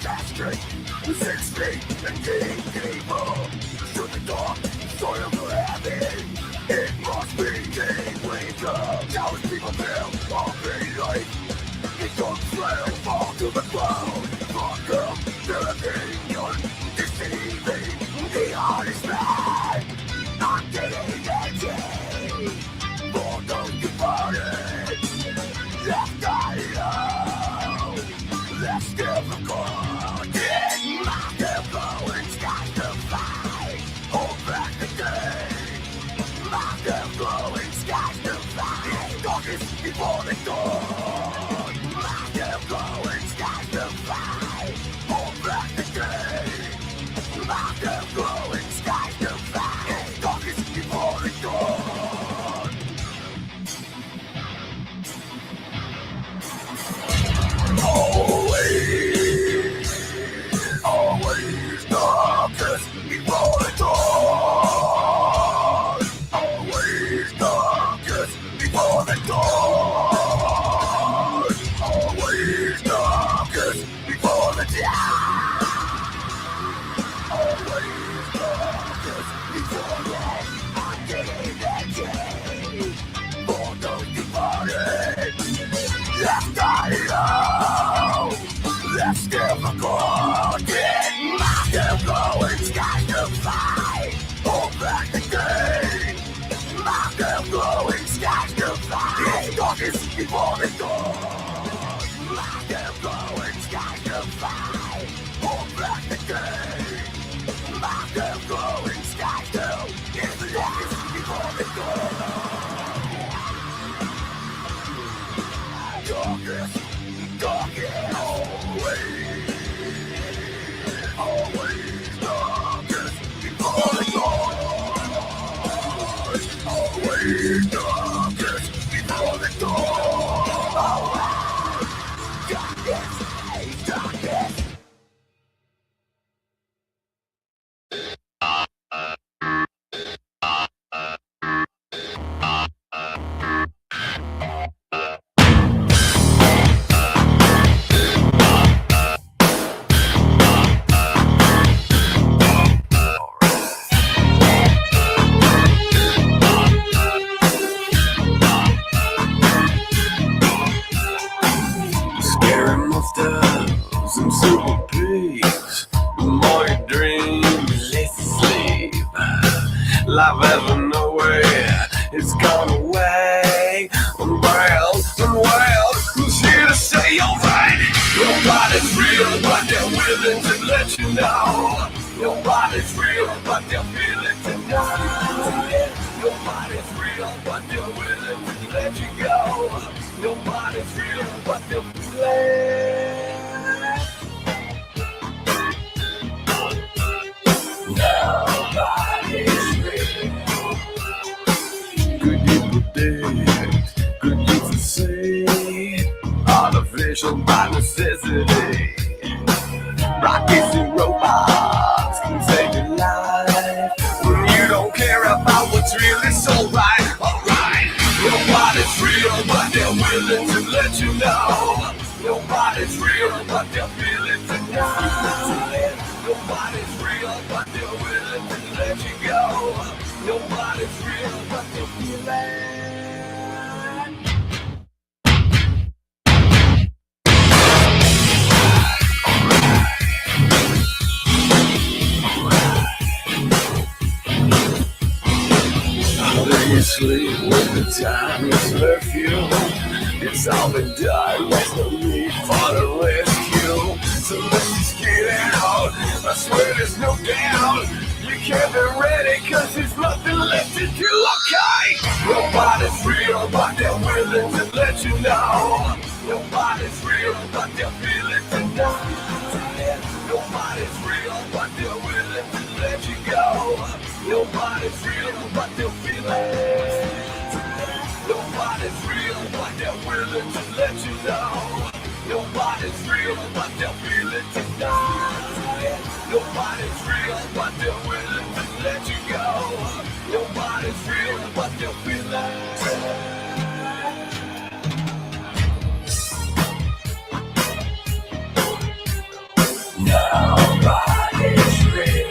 Scary monsters and super pigs. The more you dream, the less you sleep. Life out of nowhere, it's gone away. And wild, who's here to say alright? Nobody's real, but they're willing to let you know. Nobody's real, but they're feeling tonight. Nobody's real, but they're willing to let you go. Nobody's real, but they're feeling. Nobody's real. Could you predict? Could you foresee? Artificial by necessity. Rockets and robots can save your life. When you don't care about what's really so right. Alright. Nobody's real, but they're willing to let you know. Nobody's real, but they're feeling tonight. Nobody's real, but they're willing to let you go. Nobody's real, but they're feeling. You sleep with the time is left you. It's all been done, there's no need for the rescue. So let's just get out, I swear there's no doubt. You can't be ready cause there's nothing left to do, okay? Nobody's real but they're willing to let you know. Nobody's real but they're feeling tonight. Nobody's real but they're willing to let you go. Nobody's real but they're feeling. Nobody's real but they're willing to let you know. Nobody's real but they're feeling tonight. Nobody's real but they're willing to let you go. Nobody's real but they're feeling. Nobody's real.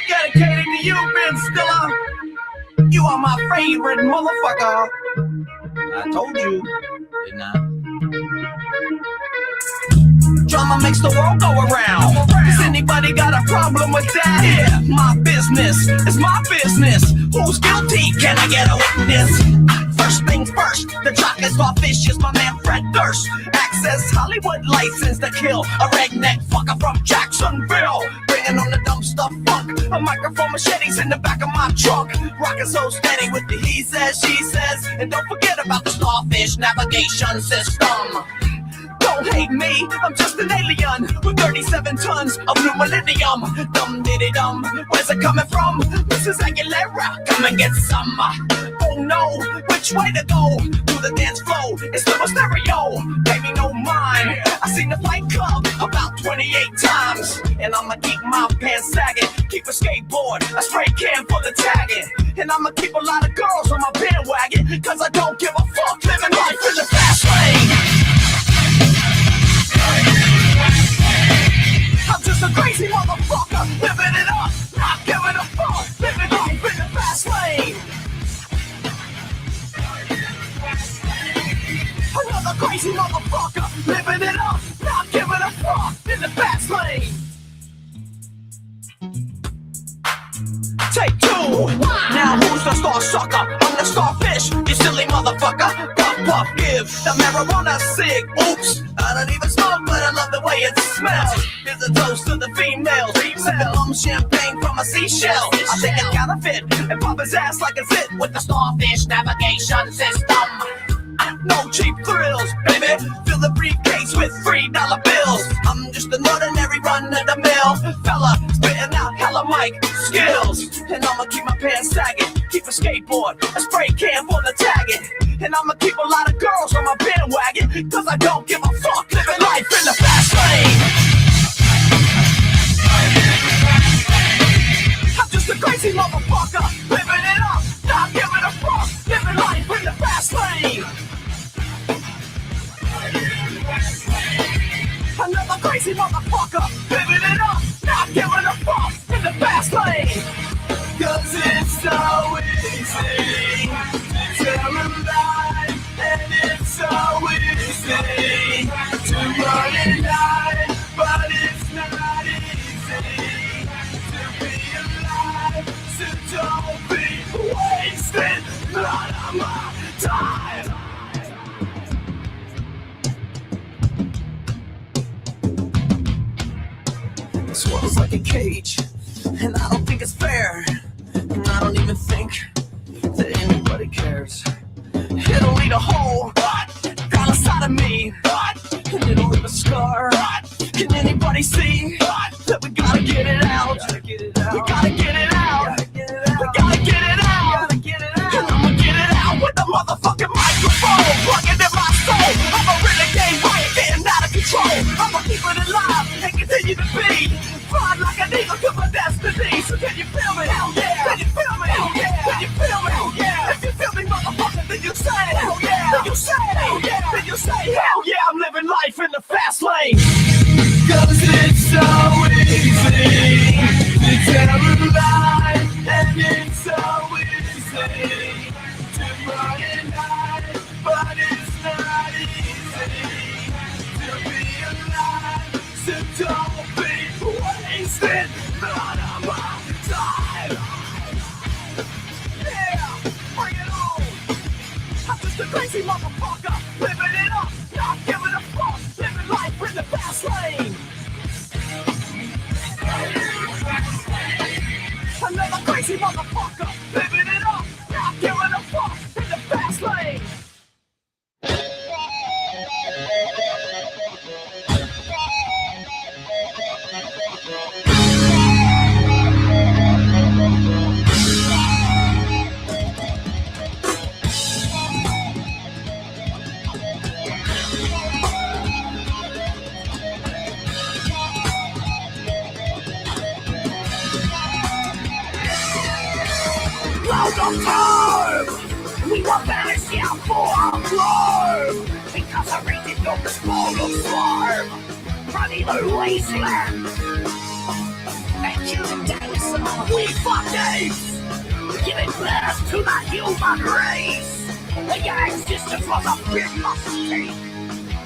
Dedicated to you, Ben Stiller. You are my favorite motherfucker. I told you. Didn't I? Drama makes the world go around. Does anybody got a problem with that? Yeah, my business is my business. Who's guilty? Can I get a witness? First things first, the chocolate starfish is my man Fred Durst. Access Hollywood license to kill a redneck fucker from Jacksonville. Bringing on the dumb stuff funk. A microphone machetes in the back of my trunk. Rocking so steady with the he says, she says. And don't forget about the starfish navigation system. Don't hate me, I'm just an alien with 37 tons of new millennium. Dum diddy dum, where's it coming from? Mrs. Aguilera, come and get some. Oh no, which way to go? Through the dance flow, it's still a stereo. Baby, no mind. I seen the Fight Club about 28 times. And I'ma keep my pants sagging. Keep a skateboard, a spray can for the tagging. And I'ma keep a lot of girls on my bandwagon. Cause I don't give a fuck, living life in the fast lane. I'm just a crazy motherfucker, living it up, not giving a fuck, living life in the fast lane. Another crazy motherfucker, living it up, not giving a fuck, in the fast lane. Take two. Now who's the star sucker? I'm the starfish, you silly motherfucker. Puff puff, give the marijuana cig. Oops, I don't even smoke, but I love the way it smells. Here's a toast to the females. Sipping champagne from a seashell. I think it's counterfeit and pop his ass like it's it with the starfish navigation system. No cheap thrills, baby. Fill the briefcase with $3 bills. I'm just an ordinary run-of-the-mill fella, spitting out hella mic skills. And I'ma keep my pants sagging, keep a skateboard, a spray can for the tagging. And I'ma keep a lot of girls on my bandwagon, cause I don't give a fuck, living life in the fast lane. I'm just a crazy motherfucker, living it up, not giving a fuck, living life in the fast lane. Another crazy motherfucker, living it up, not giving a fuck, in the fast lane. Cause it's so easy to rely, and it's so easy to run and die, but it's not easy to be alive, so don't be wasting none of my time. This world's like a cage, and I don't think it's fair, and I don't even think that anybody cares. It'll lead a hole down inside of me, and it'll leave a scar. Can anybody see that we gotta get it out? We gotta get it out. We gotta get it out. And I'ma get it out with the motherfucking microphone plugging in my soul. I'm a renegade riot getting out of control. I'ma keep it alive and continue to be flying like an eagle to my destiny. So can you feel me? Hell yeah. Can you feel me? Hell yeah. Can you feel me? say, hell yeah, I'm living life in the fast lane. Cause it's so easy to tell a lie, and it's so easy to run and hide, but it's not easy to be alive, so don't be wasted none of my time. Yeah, bring it on. I'm just a crazy motherfucker, living it up, not giving a fuck, living life in the fast lane. Another crazy motherfucker, living it up, not giving a fuck, in the fast lane. Round of time, we were banished here for our crime, because I rated on the small farm, from the wasteland. And killing dinosaurs, we fucked apes, giving birth to the human race. The your existence was a big mistake,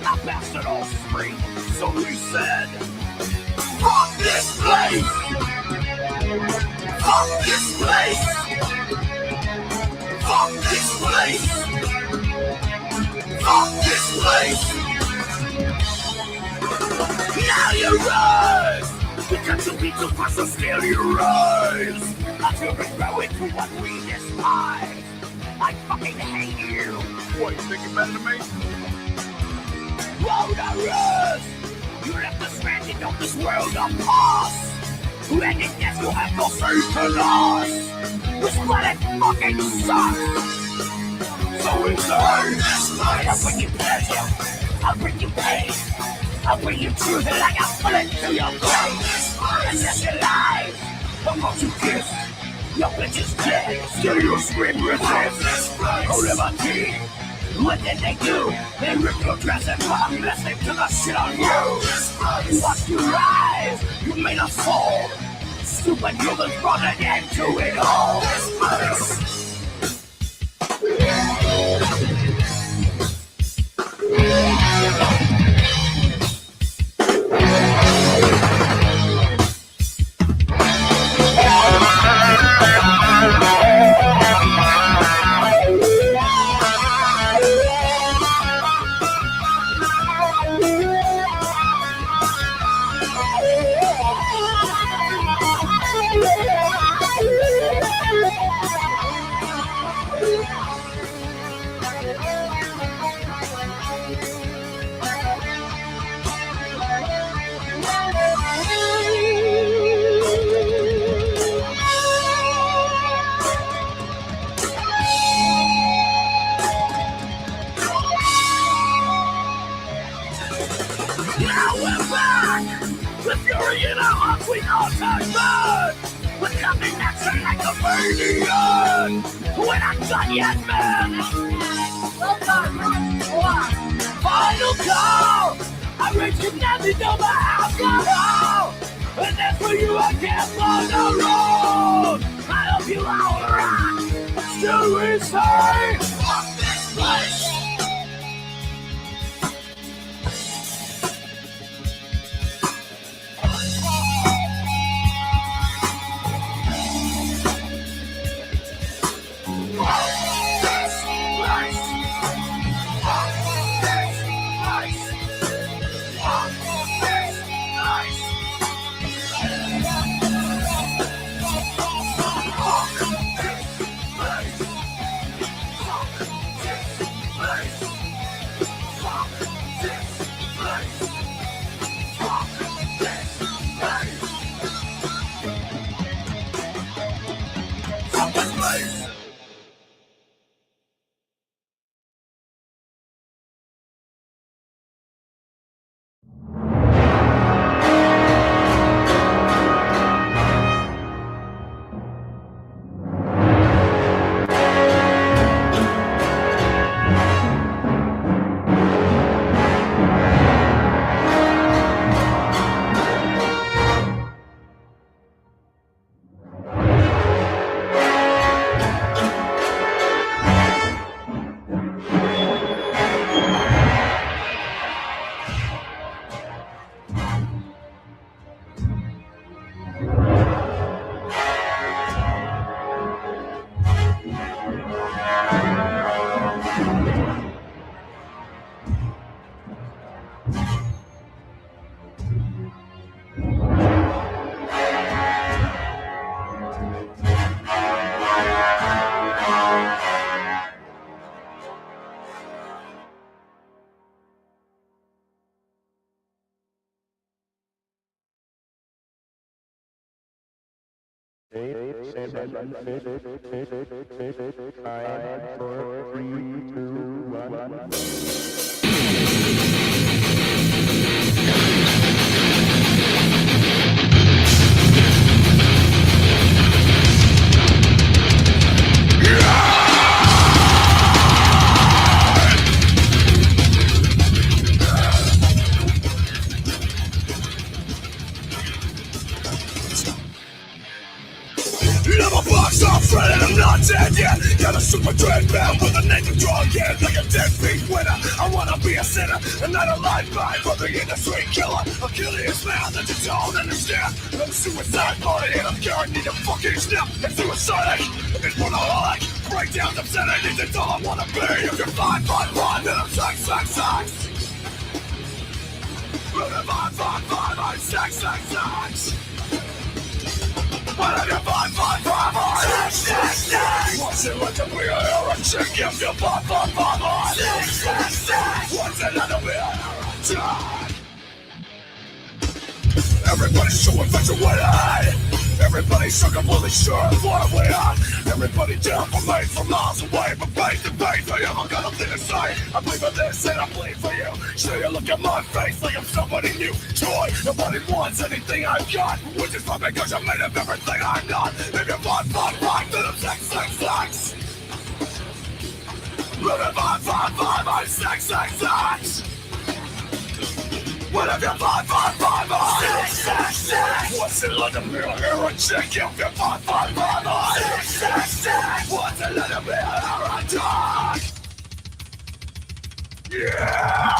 a bastard offspring, so we said, fuck this place! Fuck this place! Fuck this place! Fuck this place! Now you rise! Because you beat the first to scale you rise! Until we grow into what we despise! I fucking hate you! What, you think you're better than me? Road arrest! You left us stranded on this world of past! And I guess you'll have no faith in us! This planet fucking sucks! So insane! I'll bring you pleasure, I'll bring you pain, I'll bring you truth like a bullet to your brain. And set your lies, but you kiss, your bitch is dead, still you scream resist. Oh, liberty, what did they do? They ripped your dress and put a message to the shit on you. You watched you rise, you made us fall. Stupid humans brought an end to it all. Now we're back! With fury in our hearts, we all turn back! We're coming at you like a maniac! We're not done yet, man! Final call! I reach you nothing over alcohol! And that's for you, I can't on the road! I hope you all rock! Still we say, fuck this place! I'm a box off friend and I'm not dead yet. Got a super dreadman with a naked draw again, like a deadbeat winner. I wanna be a sinner and not a life by for the industry killer. I'll kill his mouth that you don't understand. I'm a suicide party and I'm guaranteed to fucking snap. It's suicide, it's monoholic. Breakdowns, obscenities, it's all I wanna be. If you're 5'5", then I'm sex. If you're 5'5", I'm sex. What if you're 5'5", I'm sex. What's it like to be a heretic if you're 5'5", I'm sex. What's it like to be a heretic? Everybody's so infatuated. Everybody's so completely sure of what we are. Everybody down for me from miles away. But face to face, I haven't got nothing to say. I bleed for this and I bleed for you. So you look at my face like I'm somebody new. Joy, nobody wants anything I've got. Which is probably because I'm made of everything I'm not. If you're 5'5", then I'm sex. If you're 5'5", I'm sex. What if you're 5'5", I'm sex. What's it like to be a heretic if you're 5'5", I'm sex. What's it like to be a heretic? Yeah!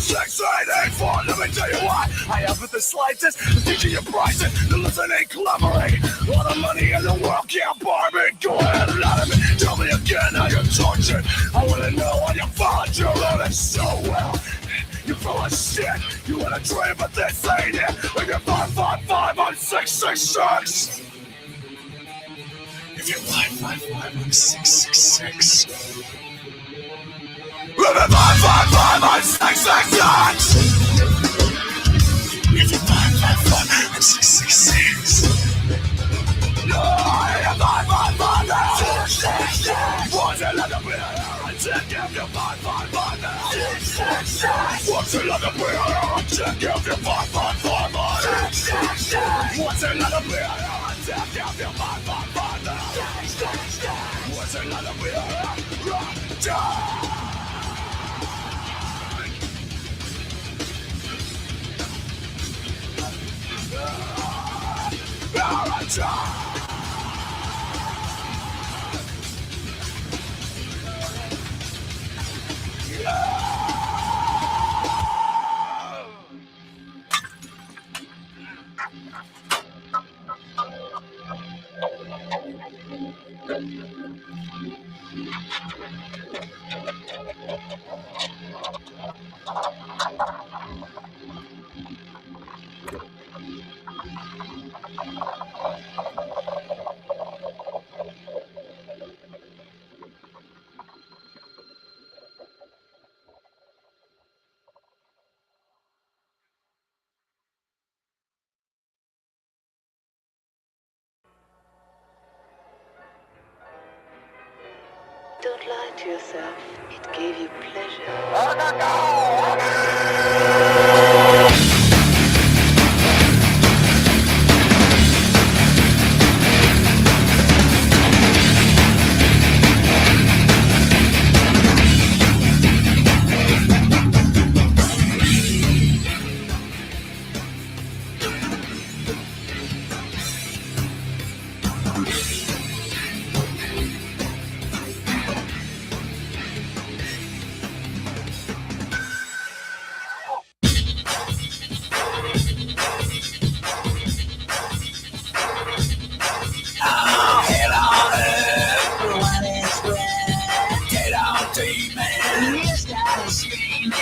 Sex ain't fun, let me tell you why. I haven't the slightest to teach you prices. The listen ain't clevery. All the money in the world can't buy me. Go ahead and lie to me. Tell me again how you're tortured. I wanna know how you followed your own so well. You're full of shit. You wanna dream, but this ain't it. If you're 5'5", I'm 6'6". If you're 5'5", I'm 6'6". If you're 5'5", I'm 6'6". If you're 5'5", I'm 6'6". No, if you're 5'5", I'm 6'6". What's it like to be a heretic if you're 5'5", I'm 6'6". What's it like to be a heretic if you're 5'5", I'm 6'6". What's it like to be a heretic if you're 5'5", I'm 6'6". What's it like to be a heretic? Don't lie to yourself. It gave you pleasure.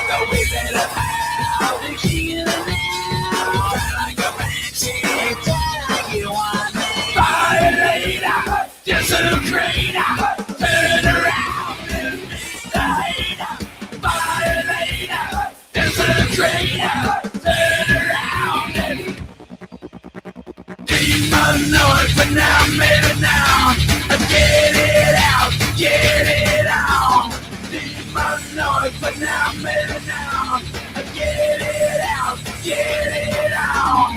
The wizard of hell, the king of the now. Fly like a banshee, die like you want me. Violator, desecrator, turn around and meet the hater. Violator, desecrator, turn around and demonic, but now I'm made it now. Get it out, get it out. Demonic, but now I'm made it now. Get it out, get it out.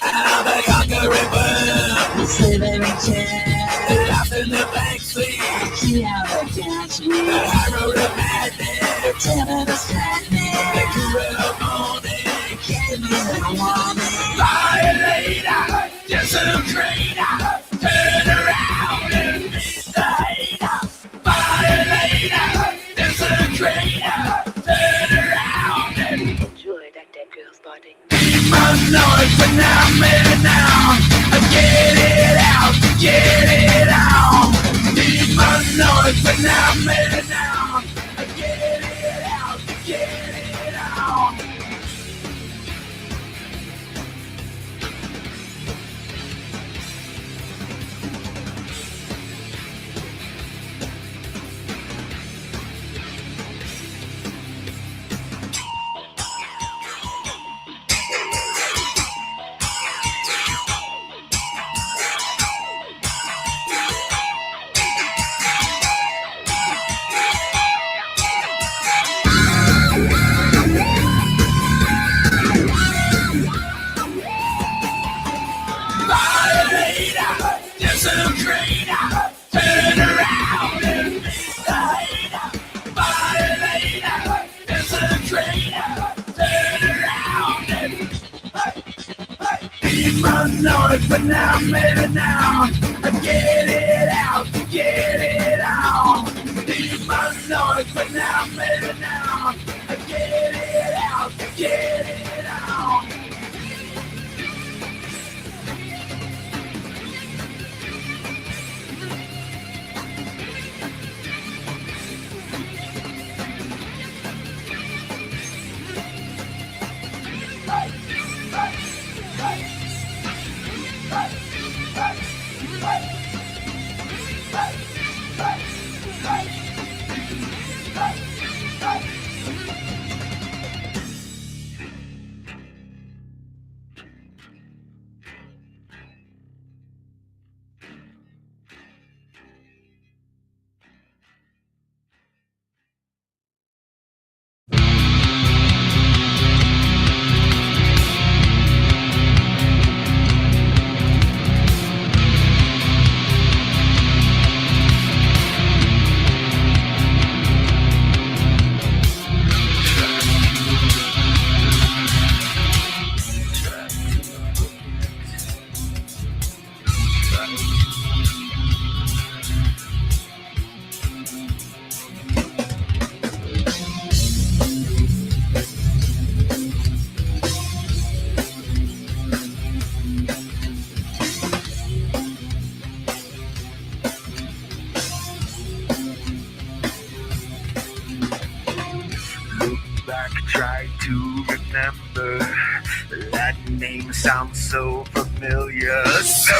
I'm the conquering bird, slithering chair, lost in the backseat. See how they catch me. The high road of madness, tell distract me. The cruel morning, give me the warning. Violator, desecrator, turn around and meet the hater. Violator, desecrator, turn around and Enjoy that dead girl's body. demonic, but now I'm in it now. Get it out, get it out. Demonic, but now I'm in it now. Get it out, get it out. Violator, desecrator, turn around and meet the hater. Violator, desecrator, turn around and demonic, but now I'm in it now. Get it out, get it out. Demonic, but now I'm in it now. Get it out, get it out. Back, try to remember. That name sounds so familiar. So,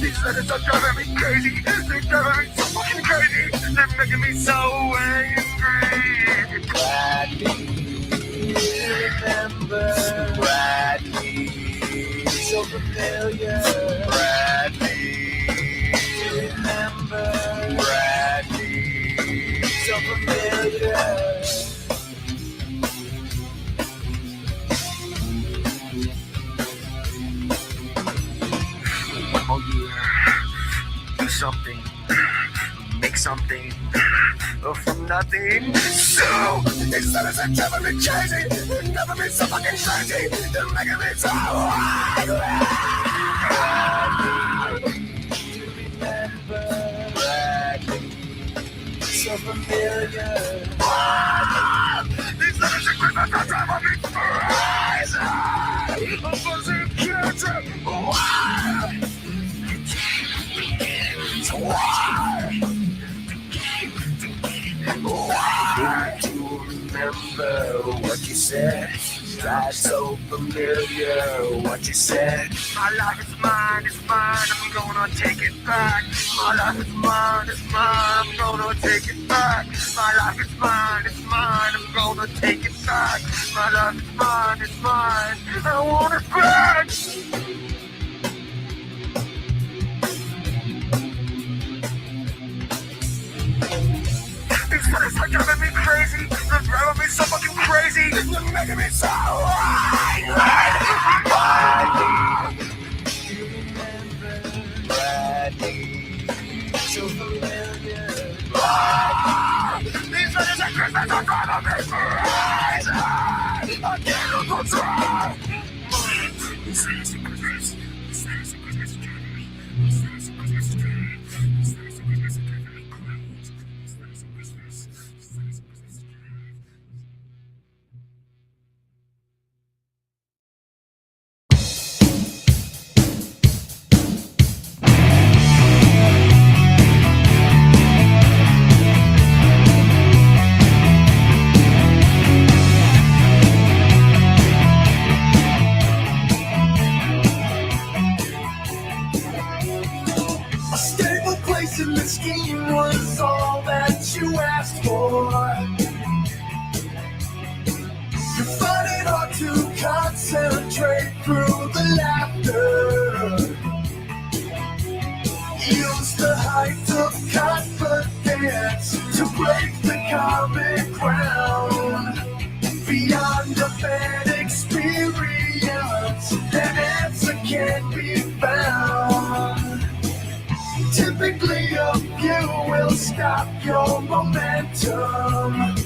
these letters are driving me crazy. They're driving me so fucking crazy. They're making me so angry. Bradley, remember. Bradley, so familiar. Bradley, remember. Bradley, so familiar. One more year, do something, make something from nothing. So, these letters are driving me crazy. They're driving me so fucking crazy. They're making me so angry. Bradley, remember. Bradley, familiar. These letters are quick, but driving me crazy. I'm buzzing kids. Why? Why do you remember what you said? That's so familiar, what you said. My life is mine, I'm gonna take it back. My life is mine, I'm gonna take it back. My life is mine, I'm gonna take it back. My life is mine, I want it back. These letters are driving me crazy. They're driving me so fucking crazy. They're making me so right. So familiar. These letters are Christmas are driving me crazy. I can't control. This is the Christmas. This is the Christmas journey. This is the Christmas journey. This is the Christmas journey. A stable place in the scheme was all that you asked for. You find it hard to concentrate through the laughter. Use the height of confidence to break the common ground. Beyond a bad experience, an answer can't be found. Typically a few will stop your momentum.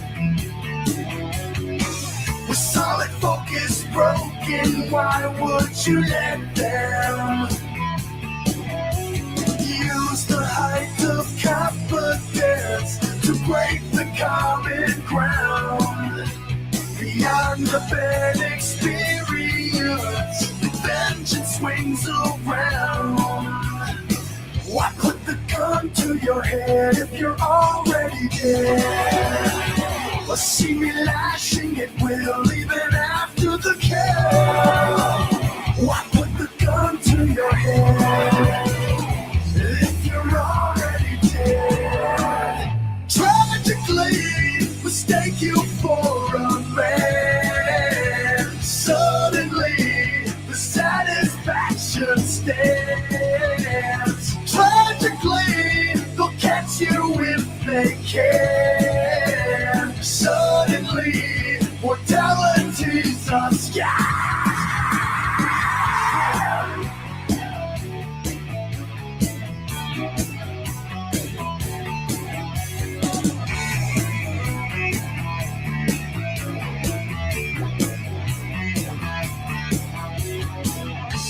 With solid focus broken, why would you let them? Use the height of confidence to break the common ground. Beyond the bad experience, vengeance swings around. Why put the gun to your head if you're already dead? Or see me lashing at will even after the kill? Why put the gun to your head if you're already dead? Tragically, mistake you for a man. Suddenly, the satisfaction stands. Tragically, they'll catch you if they can. Suddenly, mortality's a scam.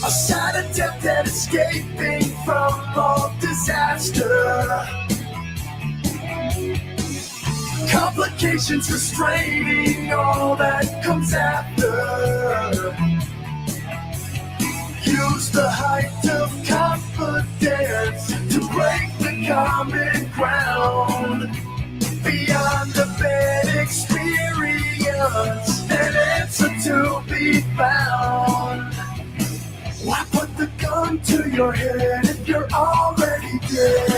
A sad attempt at escaping from all disaster. Complications restraining all that comes after. Use the height of confidence to break the common ground. Beyond the bad experience, an answer to be found. Why put the gun to your head if you're already dead?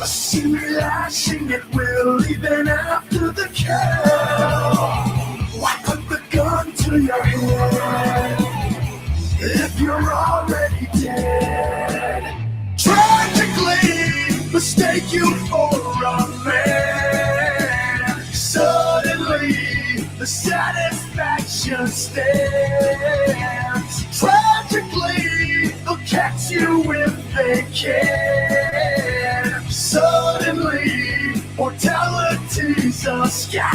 I see me lashing at will even after the kill. Why put the gun to your head if you're already dead? Tragically, mistake you for a man. Suddenly, the satisfaction stands. Tragically, they'll catch you if they can. Suddenly, mortality's a scam.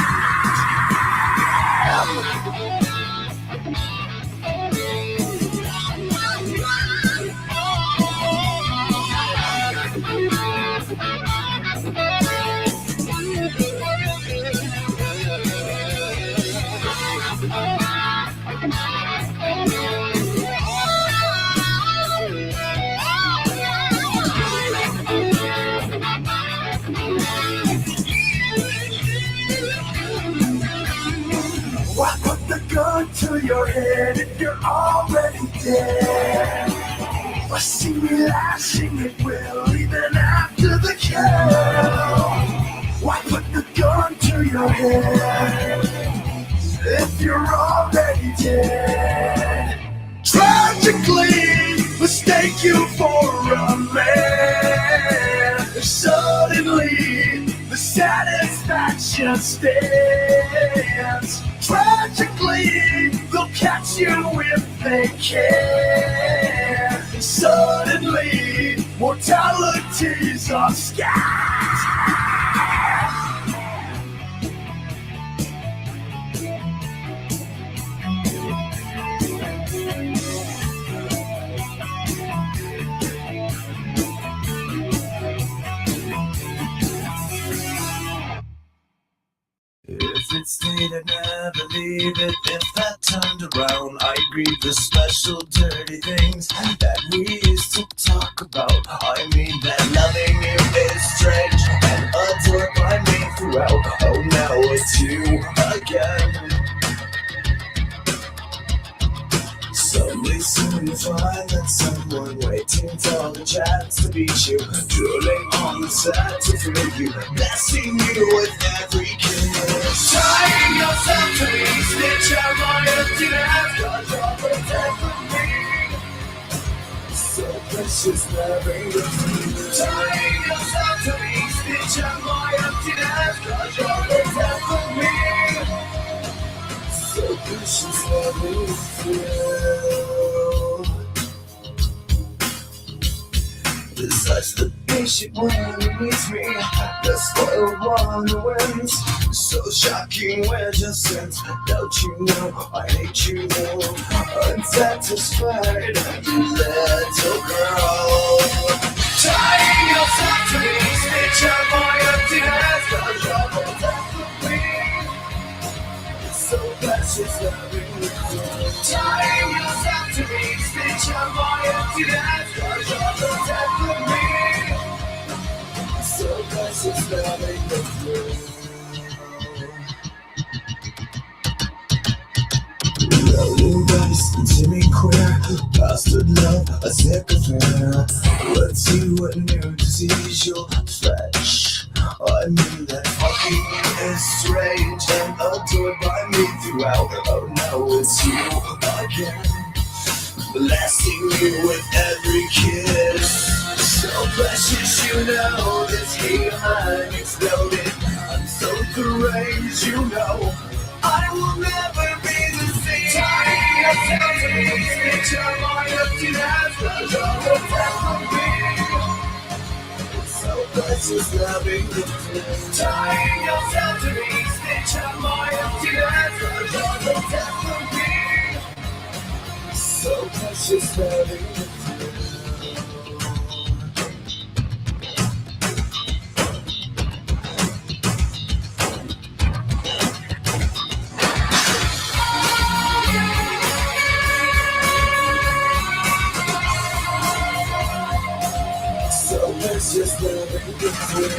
to your head if you're already dead. I see me lashing it will even after the kill. Why put the gun to your head if you're already dead? Tragically mistake you for a man. Suddenly the satisfaction stands. Tragically they'll catch you if they can. Suddenly mortality's a scam. If it stayed, I'd never leave it. If that turned around, I'd grieve the special dirty things that we used to talk about. I mean that loving you is strange and adored by me throughout. Oh, now it's you again. Someday soon you'll find that someone waiting for the chance to beat you, drooling on the set to free you, blessing you with every kiss. Tying yourself to me, stitch out my emptiness, 'cause you're protecting me. So precious loving with you. Tying yourself to me, stitch out my emptiness, 'cause you're protecting me. So precious loving with you. Such the patient one who needs me, the spoiled one who wins. So shocking when just since, don't you know I hate you more. Unsatisfied, you little girl. Tying yourself to me, stitch out my emptiness, 'cause you're protecting me. So precious loving with you. Tying yourself to me, stitch out my emptiness, 'cause you're protecting me. So precious loving with you. Rolling dice, Jimmy queer, bastard love, a sick affair. Let's see what new disease you'll fetch. I mean that fucking is strange and adored by me throughout. Oh, now it's you again, blessing you with every kiss. So precious, you know, this heat line exploded. I'm so deranged, you know, I will never be the same. Tying yourself to me, stitch out my emptiness, 'cause you're protecting me. So precious loving with you. Tying yourself to me, stitch out my emptiness, 'cause you're protecting me. So precious loving with you. Just loving with you.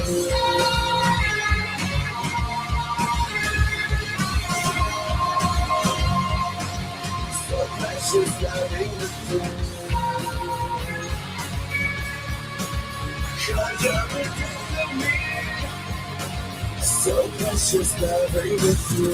So precious loving with you. 'Cause you're protecting me. So precious loving with you.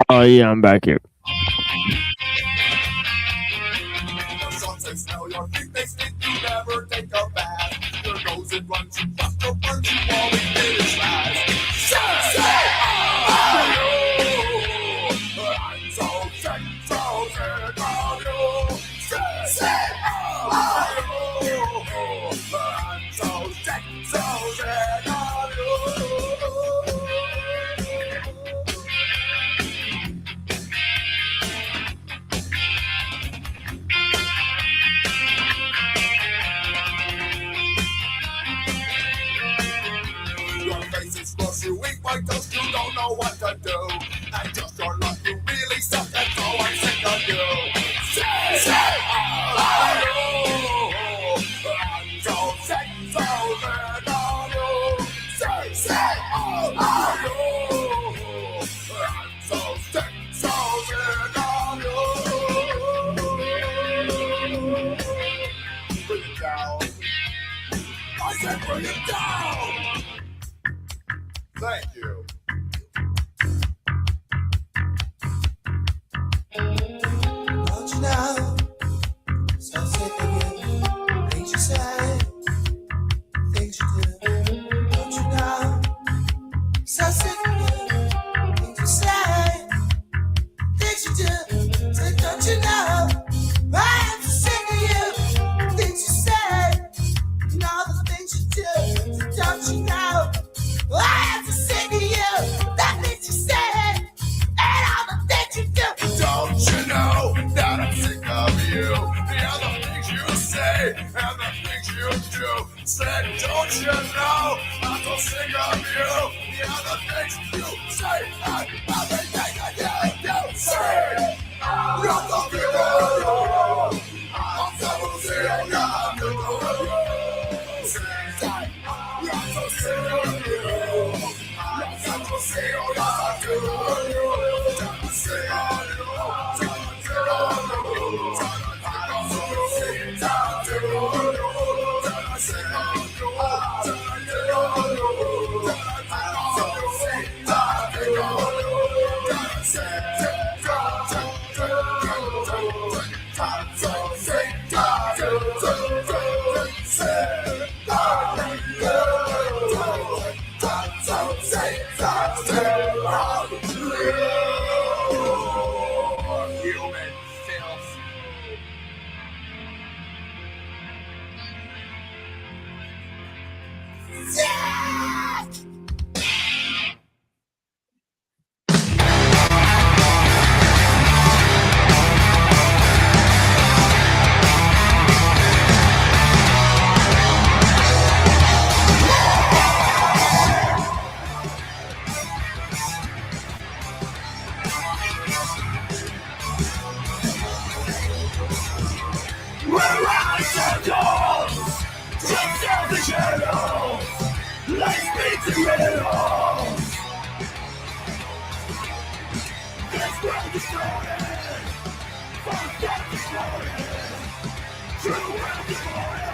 Oh yeah, I'm back here. Something smell your feet, they stink, you never take a bath. Your nose and runs, you bust your burns, you always finish last. Say, I'm so sick, so sick of you. Say, I'm so sick, so sick of you. Your face is rusty, weak, why don't you don't know what to do? And just your luck, you really suck, that's all I'm sick of you. Say, I'm so sick, so red on you. Say, I'm so sick, so red on you. Bring it down. I said bring it down. Thank you. Don't you know? So sick of you. Things you say, things you do. Don't you know? So sick of you. Things you say, things you do. So don't you know? I'm so sick of you. Things you say, and all the things you do. So don't you know? I'm so sick of you. That things you say, and all the things you do. Don't you know that I'm sick of you? The other things you say and the things you do. Say, don't you know I'm so sick of you? The other things you say and everything that you say. You're so sick of you. I'm so sick of you. You're so sick of you. You're so sick of you. Human filth. We're running circles, just out the shadows, like beating riddles. This world is started, from death is started, true world is started.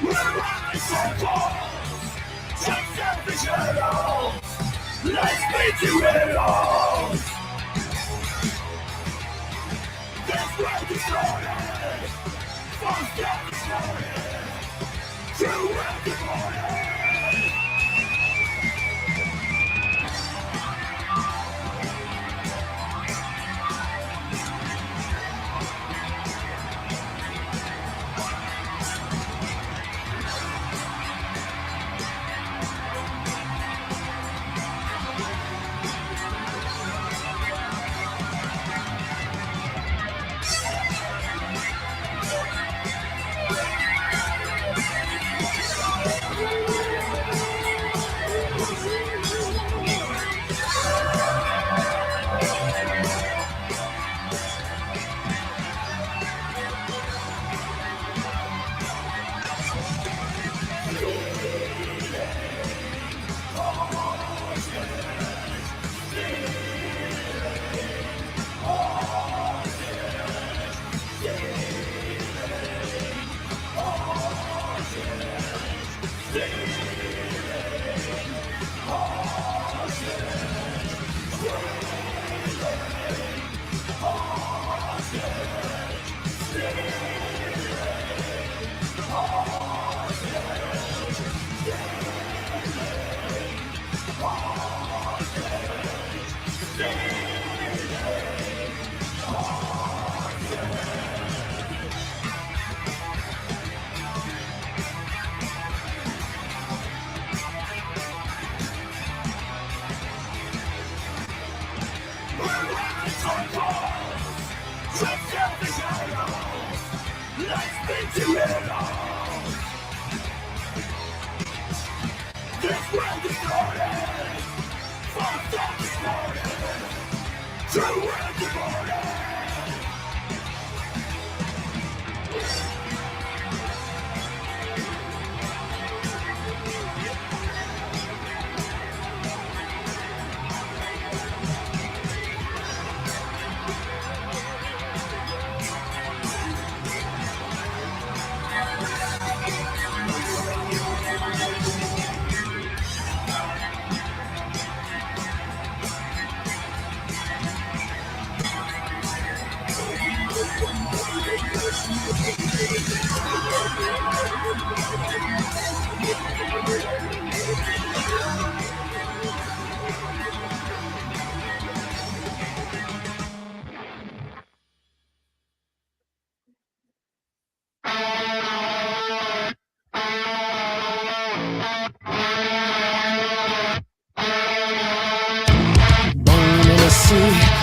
We're running circles, just out the shadows, like beating riddles. This world is started, from death is started, true world is started.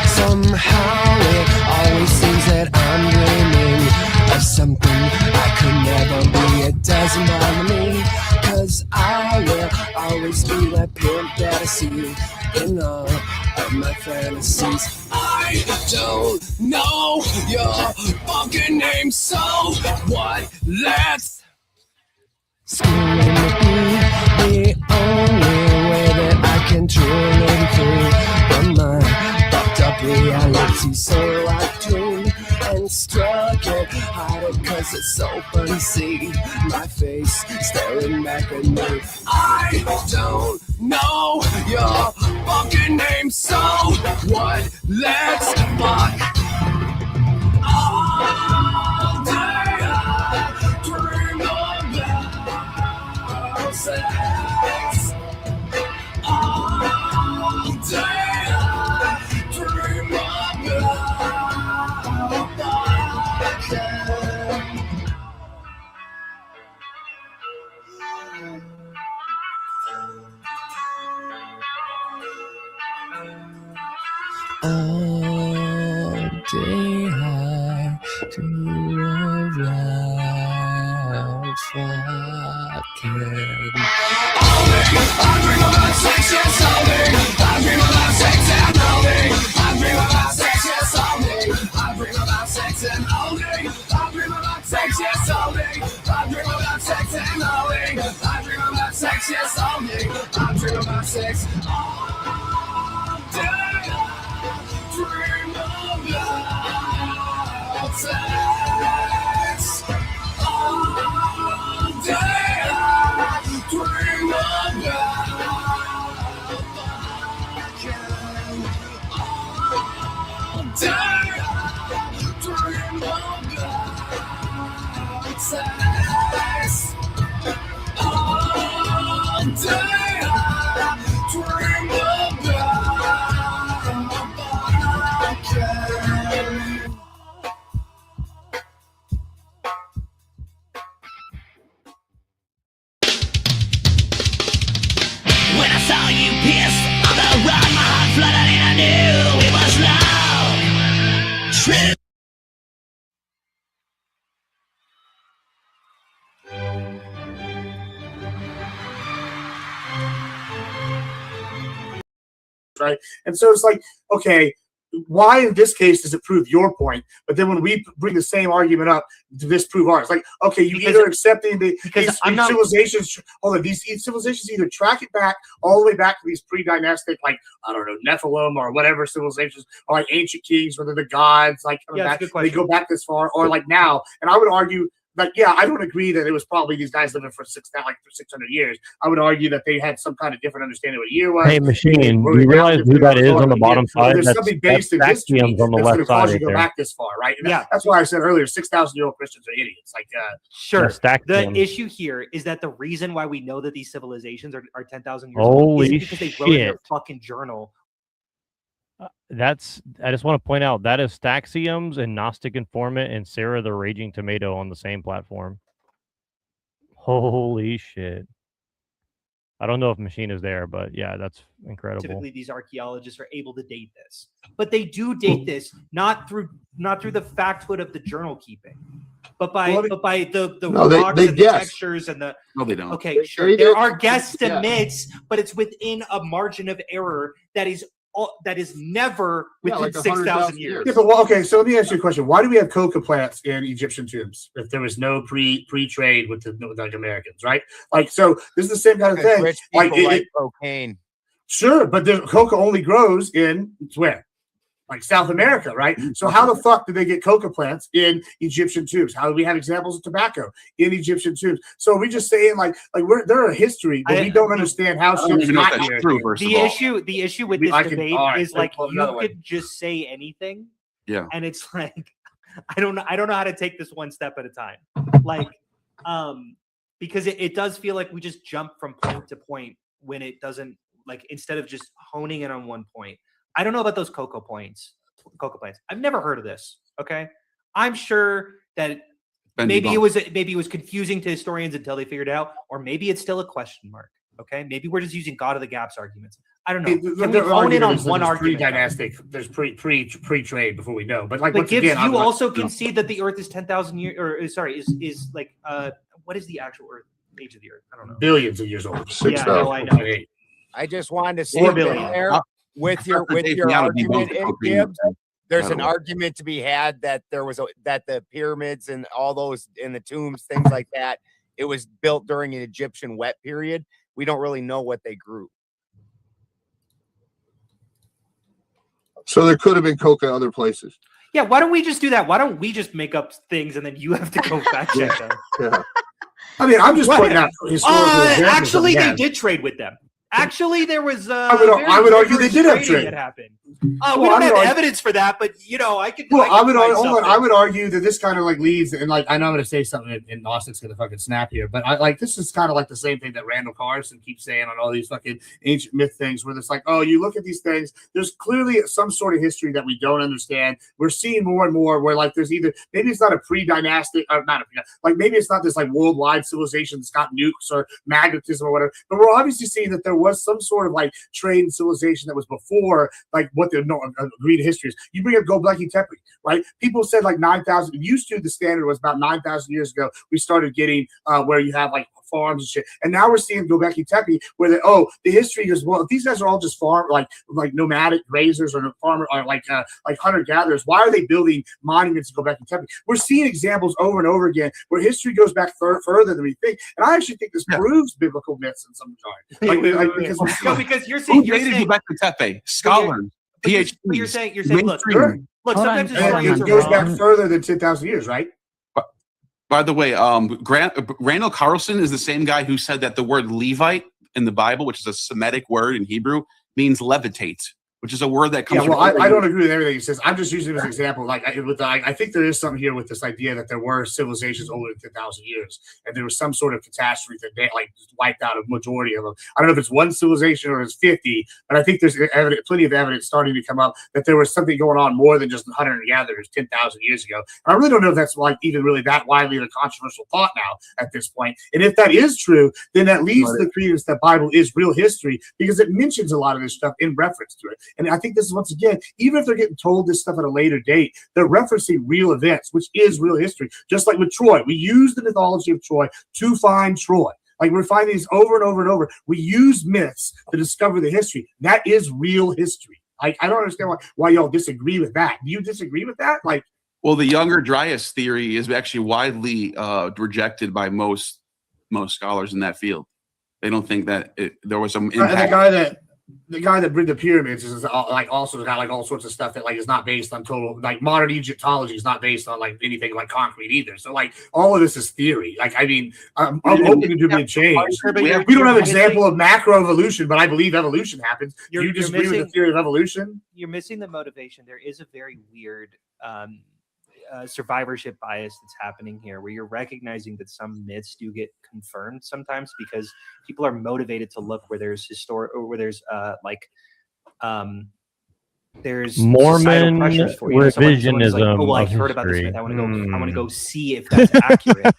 Somehow it always seems that I'm dreaming of something I could never be. It doesn't bother me, 'cause I will always be that pimp that I see in all of my fantasies. I don't know your fucking name, so what? Let's scream the only way that I can truly be free from my fucked up reality. So I dream and struck it harder, 'cause it's so fun to see my face staring back at me. I don't know your fucking name, so what? Let's fuck all day. I dream about sex all day. I dream about fucking. All day I dream about fucking. All day I dream about sex, yes, all day. I dream about sex and all day. I dream about sex, yes, all day. I dream about sex and all day. I dream about sex, yes, all day. I dream about sex and all day. I dream about sex, yes, all day. I dream about sex all day. Dream about sex all day. I dream about fucking all day. I dream about sex all day. I dream about fucking. When I saw you pissed on the run, my heart flooded and I knew it was love. True. Right? And so it's like, okay, why in this case does it prove your point? But then when we bring the same argument up, to disprove ours, like, okay, you either accepting these civilizations, hold on, these civilizations either track it back all the way back to these pre-dynastic, like, I don't know, Nephilim or whatever civilizations, or like ancient kings, whether the gods, like Yeah, that's a good they question. go back this far, or like now. And I would argue Like, yeah, I don't agree that it was probably these guys living for 600 years. I would argue that they had some kind of different understanding of what a year was. Hey, Machine, you realize who that is on the bottom side? There's something based in history on the that's going left to side cause you right to go there. back this far, right? And Yeah. that's why I said earlier, 6,000-year-old Christians are idiots. Like, Sure. stack The them. issue here is that the reason why we know that these civilizations are 10,000 years Holy old is because they wrote in their shit. fucking journal. I just want to point out that is Staxiums and Gnostic Informant and Sarah the Raging Tomato on the same platform. Holy shit. I don't know if Machine is there, but yeah, that's incredible. Typically, these archaeologists are able to date this, but they do date this not through the facthood of the journal keeping, but by the No, rocks they and the guess. textures and the. No, they don't. Okay, They sure. did. There are guesstimates, but it's within a margin of error that is never within like 6,000 years. yeah, but okay, so let me ask you a question. Why do we have coca plants in Egyptian tombs if there was no pre-trade with the like Americans, right? Like, so this is the same kind of thing. Rich Like, people like cocaine. sure, but the coca only grows in where? Like South America, right? So how the fuck did they get coca plants in Egyptian tombs? How do we have examples of tobacco in Egyptian tombs? So are we just saying like there are history, but we don't understand how I don't shit's even know if not that's here. true, first of The all. issue with We- this I can- debate all right, is like well, you another way. could just say anything, Yeah. and it's like I don't know how to take this one step at a time, like because it does feel like we just jump from point to point when it doesn't, like, instead of just honing in on one point. I don't know about those cocoa plants. I've never heard of this. Okay, I'm sure that maybe it was confusing to historians until they figured it out, or maybe it's still a question mark. Okay, maybe we're just using God of the Gaps arguments. I don't know. Can we hone in on one argument? Pre-dynastic. There's pre-trade before we know. But like, But once Gibbs, again, you also concede that the Earth is 10,000 years, or sorry, is like what is the actual Earth age of the Earth? I don't know. billions of years old. Yeah, no, I know. I just wanted to see 4 if billion. there with your argument, Gibbs. There's an argument to be had that that the pyramids and all those in the tombs, things like that, it was built during an Egyptian wet period. We don't really know what they grew. So there could have been coca other places. Yeah, why don't we just do that? Why don't we just make up things and then you have to go fact check them? Yeah. I mean, I'm just pointing out historical examples actually, that we they have. did trade with them. Actually, there was. I would argue they did have trading trade. that happened. Well, We don't I have would argue- evidence for that, but you know, I could. Well, I I would find hold on. something. I would argue that this kind of like leads, and like I know I'm going to say something, and Austin's going to fucking snap here, but I like this is kind of like the same thing that Randall Carson keeps saying on all these fucking ancient myth things, where it's like, oh, you look at these things, there's clearly some sort of history that we don't understand. We're seeing more and more where like there's either maybe it's not a pre-dynastic or not like maybe it's not this like worldwide civilization that's got nukes or magnetism or whatever, but we're obviously seeing that there was some sort of like trade and civilization that was before like what the agreed history is. You bring up Göbekli Tepe, right? People said like 9,000. Used to the standard was about 9,000 years ago. We started getting where you have like farms and shit, and now we're seeing Göbekli Tepe where the history is, well, if these guys are all just farm like nomadic grazers or farmer or like hunter gatherers, why are they building monuments to Göbekli Tepe? We're seeing examples over and over again where history goes back further than we think, and I actually think this proves biblical myths in some regard. Because you're Who saying dated Göbekli Tepe? Scholars, PhDs. You're saying look, mainstream. sometimes it goes back further than 10,000 years, right? By the way, Randall Carlson is the same guy who said that the word Levite in the Bible, which is a Semitic word in Hebrew, means levitate, which is a word that comes. Yeah, well, I don't agree with everything he says. I'm just using it as an example. Like, I think there is something here with this idea that there were civilizations older than 10,000 years, and there was some sort of catastrophe that they, like just wiped out a majority of them. I don't know if it's one civilization or it's 50, but I think there's plenty of evidence starting to come up that there was something going on more than just hunter and gatherers 10,000 years ago. And I really don't know if that's like even really that widely a controversial thought now at this point. And if that is true, then that leads to the credence that Bible is real history because it mentions a lot of this stuff in reference to it. And I think this is, once again, even if they're getting told this stuff at a later date, they're referencing real events, which is real history. Just like with Troy, we use the mythology of Troy to find Troy. Like we're finding these over and over and over. We use myths to discover the history. That is real history. I don't understand why y'all disagree with that. Do you disagree with that? Like, well, the Younger Dryas theory is actually widely rejected by most scholars in that field. They don't think that there was some impact. And the guy that the guy that did the pyramids is like also got like all sorts of stuff that like is not based on total like modern Egyptology is not based on like anything like concrete either. So like all of this is theory. Like I mean, I'm hoping to be changed. We don't have an example of macroevolution, but I believe evolution happens. Do you disagree with the theory of evolution? You're missing the motivation. There is a very weird survivorship bias that's happening here, where you're recognizing that some myths do get confirmed sometimes because people are motivated to look where there's there's Mormon pressures for you. revisionism. Like, oh, well, I heard about this myth. I want to go see if that's accurate.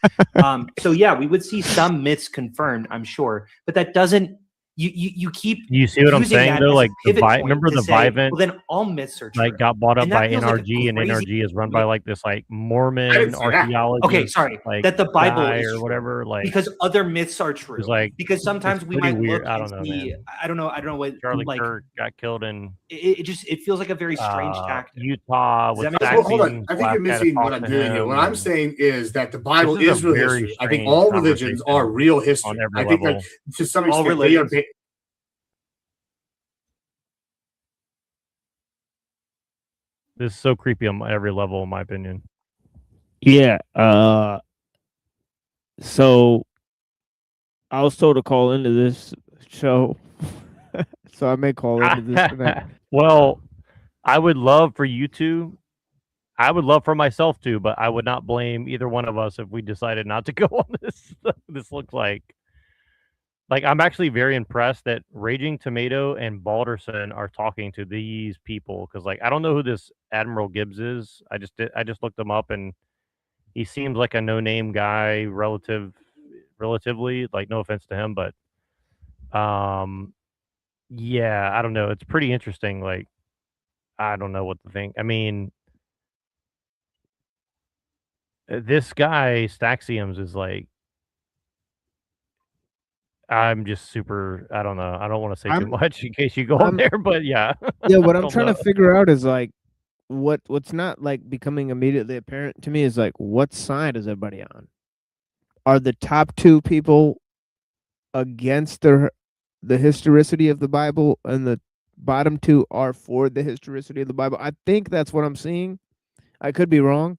So yeah, we would see some myths confirmed, I'm sure, but that doesn't. You keep. You see what I'm saying though? Like remember the Vivint? Well, then all myths are true. Like got bought up And that by feels like a NRG, and crazy- NRG is run by like this like Mormon archaeology. Okay, sorry. Like, that the Bible guy is or true. whatever. Like because other myths are true. it's like because sometimes it's we pretty might weird. look I and don't know, see. man. I don't know what Charlie like. Kirk got killed in It feels like a very strange tactic. Utah Does with that make Well, sense? hold on. I think you're missing what I'm doing here. What I'm saying is that the Bible is real history. I think all religions are real history. I think that to some All extent they are. religions. This is so creepy on every level, in my opinion. Yeah. So I was told to call into this show, so I may call into this tonight. Well, I would love for you two. I would love for myself to, but I would not blame either one of us if we decided not to go on this. This looks like I'm actually very impressed that Raging Tomato and Balderson are talking to these people because like I don't know who this Admiral Gibbs is. I just looked him up and he seems like a no-name guy relatively, like no offense to him, but yeah, I don't know. It's pretty interesting. Like I don't know what to think. I mean, this guy Staxiums is like I'm just super. I don't know. I don't want to say too much in case you go on there, but yeah. Yeah, what I I'm don't trying know. to figure out is like what's not like becoming immediately apparent to me is like what side is everybody on? Are the top two people against the historicity of the Bible and the bottom two are for the historicity of the Bible? I think that's what I'm seeing. I could be wrong.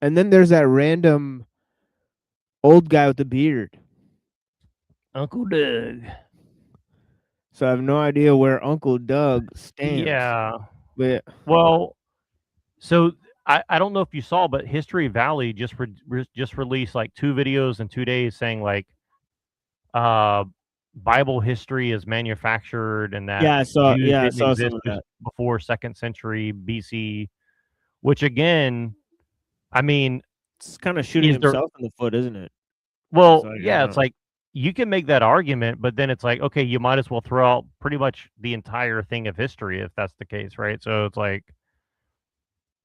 And then there's that random old guy with the beard. Uncle Doug. So I have no idea where Uncle Doug stands. Yeah. But Well, so I don't know if you saw, but History Valley just released like 2 videos in 2 days saying like Bible history is manufactured and that Yeah, I saw- Jews yeah, I didn't saw some exist of that. before 2nd century BC, which again, I mean, it's kind of shooting is there- himself in the foot, isn't it? Well, So, I yeah, don't it's know. like you can make that argument, but then it's like, okay, you might as well throw out pretty much the entire thing of history if that's the case, right? So it's like,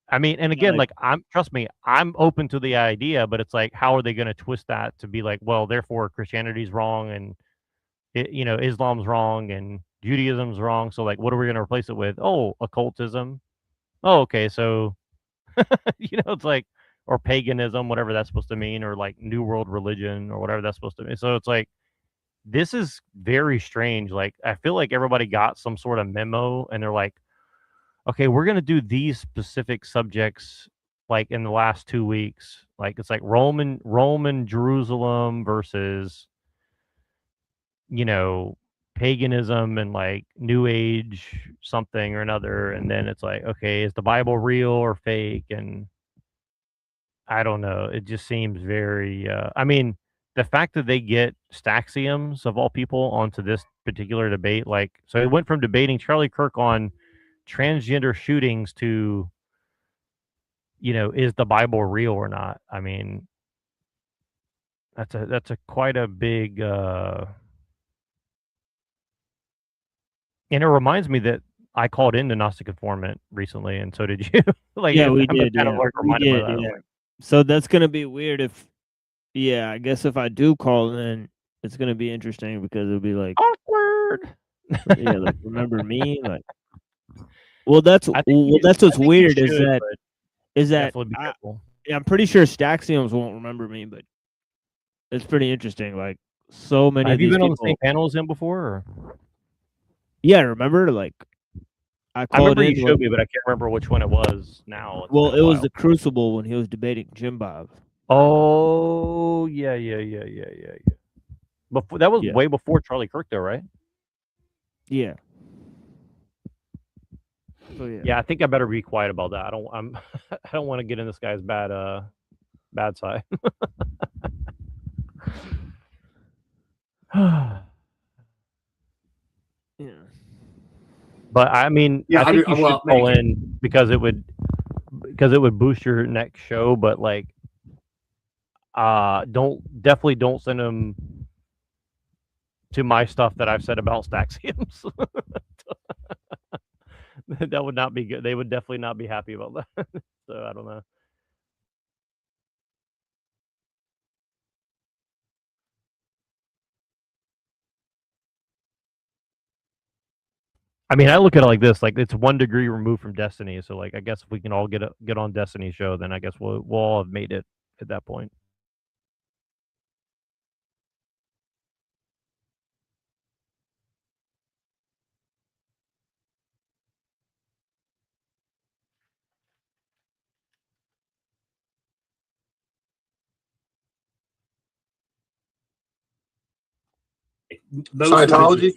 I mean, and again, like trust me, I'm open to the idea, but it's like, how are they going to twist that to be like, well, therefore Christianity's wrong and Islam's wrong and Judaism's wrong. So like, what are we going to replace it with? Oh, occultism. Oh, okay, so it's like, or paganism, whatever that's supposed to mean, or like New World religion or whatever that's supposed to mean. So it's like, this is very strange. Like, I feel like everybody got some sort of memo and they're like, okay, we're going to do these specific subjects like in the last 2 weeks. Like, it's like Roman Jerusalem versus, paganism and like New Age something or another. And then it's like, okay, is the Bible real or fake? And I don't know. It just seems very. I mean, the fact that they get Staxiums of all people onto this particular debate, like, so it went from debating Charlie Kirk on transgender shootings to, is the Bible real or not? I mean, that's a quite a big. And it reminds me that I called in the Gnostic Informant recently, and so did you. Like, yeah, we I'm did. kind of Yeah. like We reminded by did, that. yeah. Like, So that's gonna be weird if, yeah, I guess if I do call in, it's gonna be interesting because it'll be like awkward. Yeah, like remember me, like. Well, that's I think you- that's I what's think you weird should, is that definitely be careful. I'm pretty sure Staxiums won't remember me, but it's pretty interesting. Like so many. Have of you these been on the people, same panel as him before? Or? Yeah, remember? Like, I I called remember you in. showed me, but I can't remember which one it was now. It's Well, been it a was while. the Crucible when he was debating Jim Bob. Oh, yeah. Before that was Yeah. way before Charlie Kirk, though, right? Yeah. So yeah. Yeah, I think I better be quiet about that. I don't want to get in this guy's bad side. Yeah. But I mean, Yeah, I I think mean, you well, should call maybe. in because it would boost your next show. But like, definitely don't send them to my stuff that I've said about Staxiums. That would not be good. They would definitely not be happy about that. So I don't know. I mean, I look at it like this: like it's 1 degree removed from Destiny. So like, I guess if we can all get on Destiny show, then I guess we'll all have made it at that point. Scientology?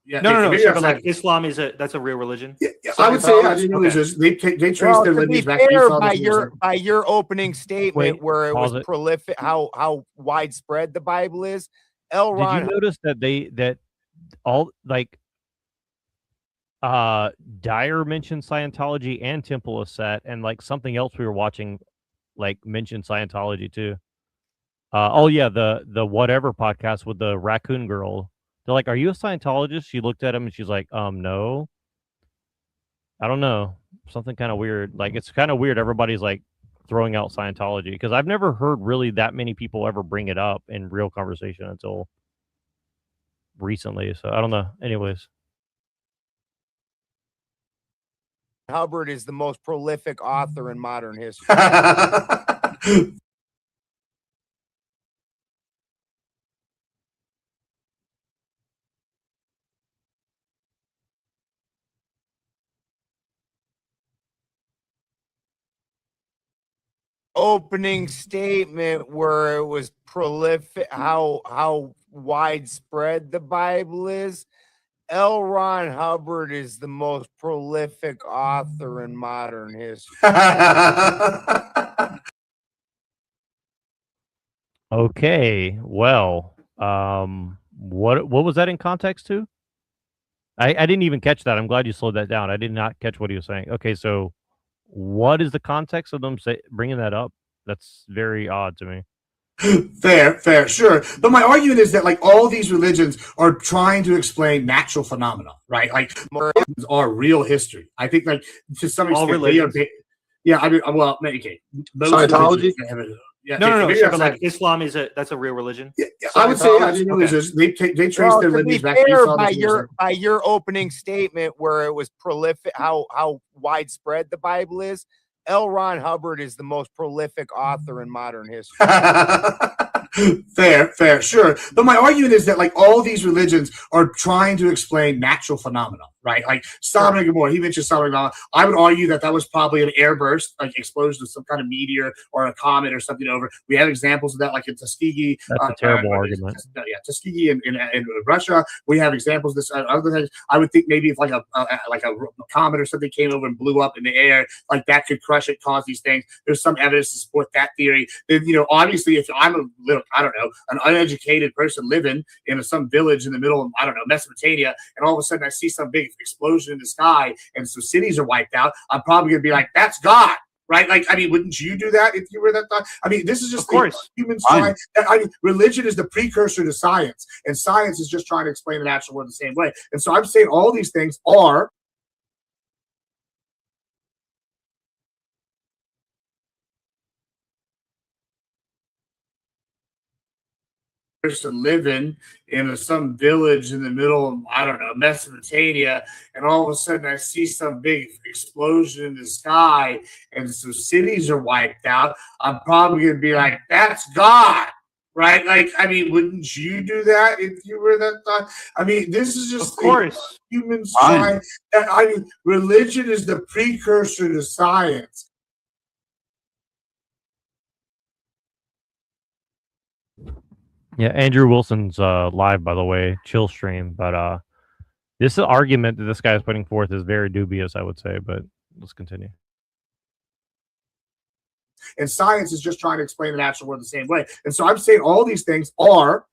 Yeah, no. So, but like Islam that's a real religion. Yeah, I would say they trace Well, their to be lineage back to fair, Esau. by your opening statement, Wait, where it was pause it. prolific, how widespread the Bible is. L. Did Ron you notice that all like Dyer mentioned Scientology and Temple of Set, and like something else we were watching like mentioned Scientology too. Oh yeah, the whatever podcast with the raccoon girl. They're like, "Are you a Scientologist?" She looked at him and she's like, no. I don't know. Something kind of weird. Like it's kind of weird. Everybody's like throwing out Scientology because I've never heard really that many people ever bring it up in real conversation until recently. So I don't know. Anyways. Hubbard is the most prolific author in modern history. Opening statement where it was prolific, how widespread the Bible is. L. Ron Hubbard is the most prolific author in modern history. Okay. Well, what was that in context to? I didn't even catch that. I'm glad you slowed that down. I did not catch what he was saying. Okay, so what is the context of them bringing that up? That's very odd to me. Fair, sure. But my argument is that like all these religions are trying to explain natural phenomena, right? Like religions are real history. I think like to some All extent they are. religions. Yeah, I mean, well, okay. Most Scientology? religions- Yeah, No. maybe So, that's but like not- Islam that's a real religion. Yeah, I would say religions. They trace Well, their to be lineage back to fair, Esau. by your opening statement where it was prolific, how widespread the Bible is. L. Ron Hubbard is the most prolific author in modern history. Fair, sure. But my argument is that like all these religions are trying to explain natural phenomena, right? Like Sodom and Gomorrah, he mentioned Sodom and Gomorrah. I would argue that was probably an airburst, like explosion of some kind of meteor or a comet or something over. We have examples of that, like in Tuskegee. That's a terrible argument. Tuskegee in Russia. We have examples of this. Other things, I would think maybe if like a comet or something came over and blew up in the air, like that could crush it, cause these things. There's some evidence to support that theory. Then, obviously, if I'm a little, I don't know, an uneducated person living in some village in the middle of, I don't know, Mesopotamia, and all of a sudden I see some big explosion in the sky and some cities are wiped out, I'm probably going to be like, that's God. Right? Like, I mean, wouldn't you do that if you were that thought? I mean, this is just humans trying. I mean, religion is the precursor to science, and science is just trying to explain the natural world the same way. And so I'm saying all these things are person living in some village in the middle of, I don't know, Mesopotamia, and all of a sudden I see some big explosion in the sky and some cities are wiped out, I'm probably going to be like, that's God. right? Like, I mean, wouldn't you do that if you were that thought? I mean, this is just Of course. human science. I mean, religion is the precursor to science. Yeah, Andrew Wilson's live, by the way, chill stream. But this argument that this guy is putting forth is very dubious, I would say. But let's continue. And science is just trying to explain the natural world the same way. And so I'm saying all these things are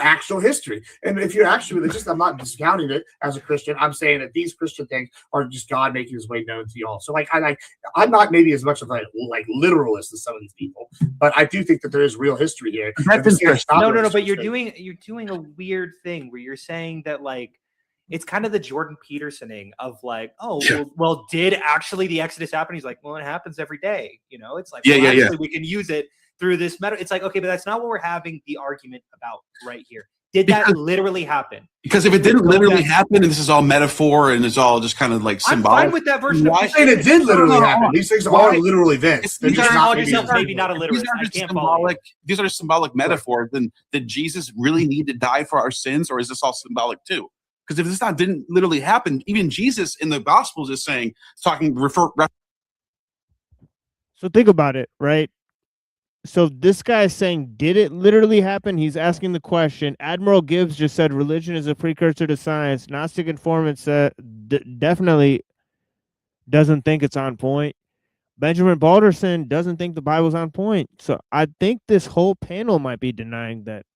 actual history. And if you're actually religious, I'm not discounting it as a Christian. I'm saying that these Christian things are just God making his way known to y'all. So I'm not maybe as much of a literalist as some of these people, but I do think that there is real history here. No, but you're doing a weird thing where you're saying that like it's kind of the Jordan Petersoning of like, oh, well, did actually the Exodus happen? He's like, well, it happens every day. You know, it's like, we can use it through this meta. It's like, okay, but that's not what we're having the argument about right here. Did that literally happen? Because if it didn't literally happen, and this is all metaphor, and it's all just kind of like symbolic. I'm fine with that version. I'm saying it did literally happen. These things are literal events. These are maybe not a literalist. I can't symbolic. These are symbolic metaphors. Then did Jesus really need to die for our sins, or is this all symbolic too? Because if this didn't literally happen, even Jesus in the Gospels is saying, So think about it, right? So this guy is saying, did it literally happen? He's asking the question. Admiral Gibbs just said religion is a precursor to science. Gnostic Informant said definitely doesn't think it's on point. Benjamin Balderson doesn't think the Bible's on point. So I think this whole panel might be denying that.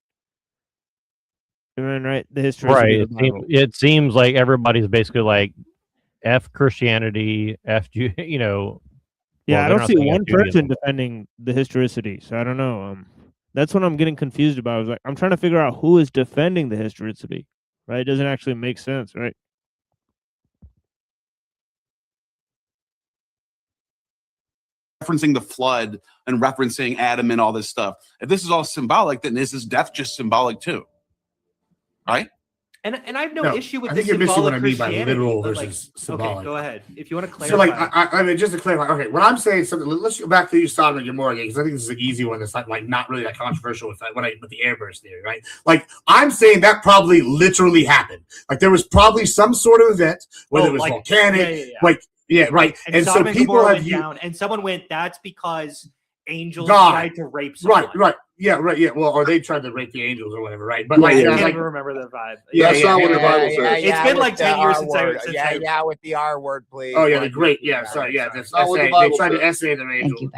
Right? The history. Right. It seems like everybody's basically like F Christianity, F, you know. Yeah, I don't see one person defending the historicity, so I don't know. That's what I'm getting confused about. I was like, I'm trying to figure out who is defending the historicity, right? It doesn't actually make sense, right? referencing the flood and referencing Adam and all this stuff. If this is all symbolic, then is his death just symbolic too? Right? And I have no issue with I this. think you're missing what I mean Christianity, by literal but, versus like, symbolic. Okay, go ahead. If you want to clarify. So, like, I mean, just to clarify, okay, when I'm saying something, let's go back to you, Sodom and Gomorrah again, because I think this is an easy one that's not really that controversial with the airburst theory, right? Like, I'm saying that probably literally happened. Like, there was probably some sort of event, whether it was volcanic, right. And so people have down, and someone went, that's because angels tried to rape someone. Right. Yeah. Well, or they tried to rape the angels or whatever, right? But I can't even remember the vibe. That's not what the Bible says. It's been like 10 years since I with the R word, please. Oh yeah, the great. Yeah, sorry. Yeah, that's they tried to essay them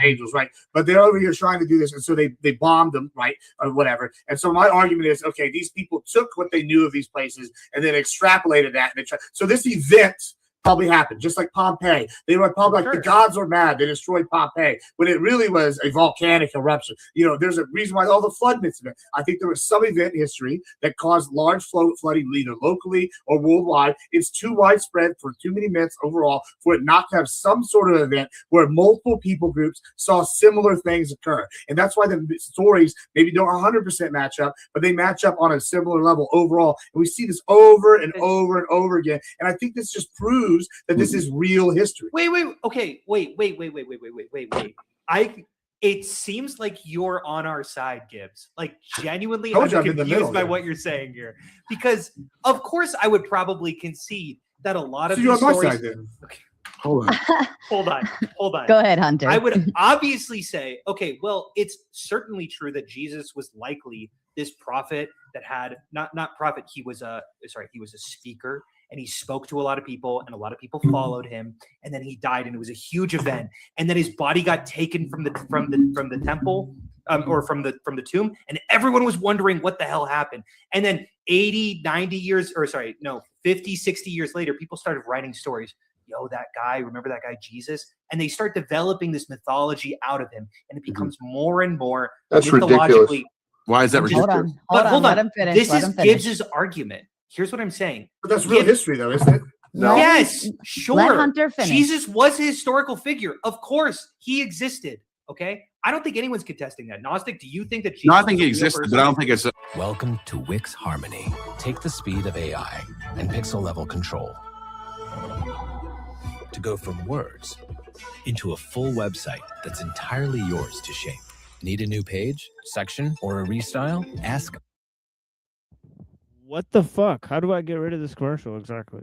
angels, right? But they're over here trying to do this, and so they bombed them, right, or whatever. And so my argument is, okay, these people took what they knew of these places and then extrapolated that. And so this event probably happened, just like Pompeii. They were probably like the gods were mad. They destroyed Pompeii when it really was a volcanic eruption. You know, there's a reason why all the flood myths. I think there was some event in history that caused large flooding, either locally or worldwide. It's too widespread for too many myths overall for it not to have some sort of event where multiple people groups saw similar things occur. And that's why the stories maybe don't 100% match up, but they match up on a similar level overall. And we see this over and over and over again. And I think this just proves that this is real history. Wait. It seems like you're on our side, Gibbs. Like, genuinely, I'm confused by what you're saying here. Because, of course, I would probably concede that a lot of these stories... You're on my side, then. Okay. Hold on. Go ahead, Hunter. I would obviously say, okay, well, it's certainly true that Jesus was likely this prophet that had... Not prophet, he was a speaker. And he spoke to a lot of people, and a lot of people followed him. And then he died, and it was a huge event. And then his body got taken from the temple, or from the tomb, and everyone was wondering what the hell happened. And then 50, 60 years later, people started writing stories. Yo, that guy, remember that guy Jesus? And they start developing this mythology out of him, and it becomes more and more mythologically. Why is that ridiculous? Hold on. Let him finish. This is Gibbs's argument. Here's what I'm saying. But that's real history, though, isn't it? No. Yes, sure. Let Hunter finish. Jesus was a historical figure. Of course, he existed. Okay? I don't think anyone's contesting that. Gnostic, do you think that Jesus... No, I think he existed, but I don't think it's... Welcome to Wix Harmony. Take the speed of AI and pixel-level control to go from words into a full website that's entirely yours to shape. Need a new page, section, or a restyle? Ask. What the fuck? How do I get rid of this commercial exactly?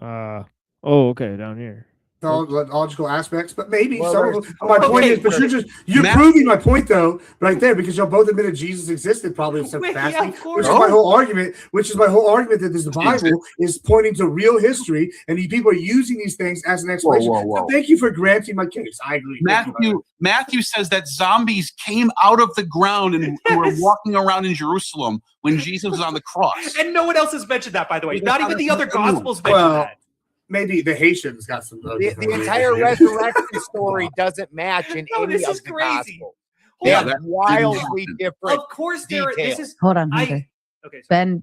Oh, okay, down here. Logical aspects, but maybe Well, some of there's- them. My point okay, is, but you're Matt- proving my point though, right there, because y'all both admitted Jesus existed probably in some Wait, capacity, yeah, of course. which is my whole argument. Which is my whole argument that this Bible is pointing to real history, and these people are using these things as an explanation. whoa. So thank you for granting my case. I agree. Thank you. Matthew says that zombies came out of the ground and were walking around in Jerusalem when Jesus was on the cross. And no one else has mentioned that, by the way. Not even the other gospels mentioned Well, that. maybe the Haitians got some. The entire resurrection story doesn't match in No, any this of is the crazy. gospel. Hold They on. have wildly different. Of course, there. This details. is. Hold on, I- Hunter. Okay.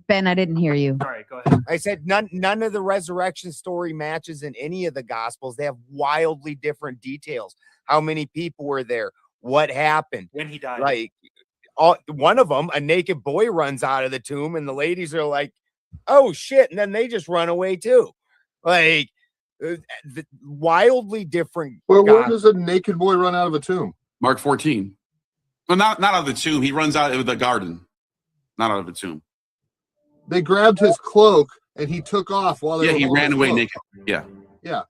Ben, I didn't hear you. All right, go ahead. I said none of the resurrection story matches in any of the gospels. They have wildly different details. How many people were there? What happened? When he died. Like one of them, a naked boy runs out of the tomb, and the ladies are like, "Oh shit!" And then they just run away too. Like wildly different. Well, where gospels. does a naked boy run out of a tomb? Mark 14. Well, not out of the tomb. He runs out of the garden, not out of the tomb. They grabbed his cloak and he took off while they Yeah, were he holding ran his away cloak. naked. Yeah. Yeah.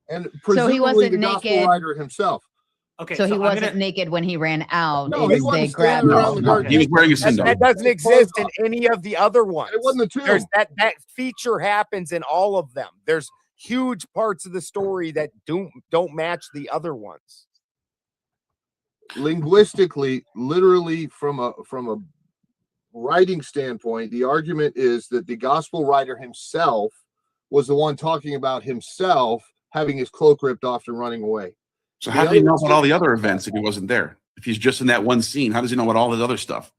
And So he presumably wasn't the gospel naked. writer himself. Okay, so he I'm wasn't gonna- naked when he ran out. No, It's he wasn't they grabbed standing around him. the garden. He was wearing a That, sandal. that doesn't exist in any of the other ones. It wasn't the tomb. There's that feature happens in all of them. There's huge parts of the story that don't match the other ones. Linguistically, literally from a writing standpoint, the argument is that the gospel writer himself was the one talking about himself having his cloak ripped off and running away. So how did he know about all the other events if he wasn't there? If he's just in that one scene, how does he know about all the other stuff?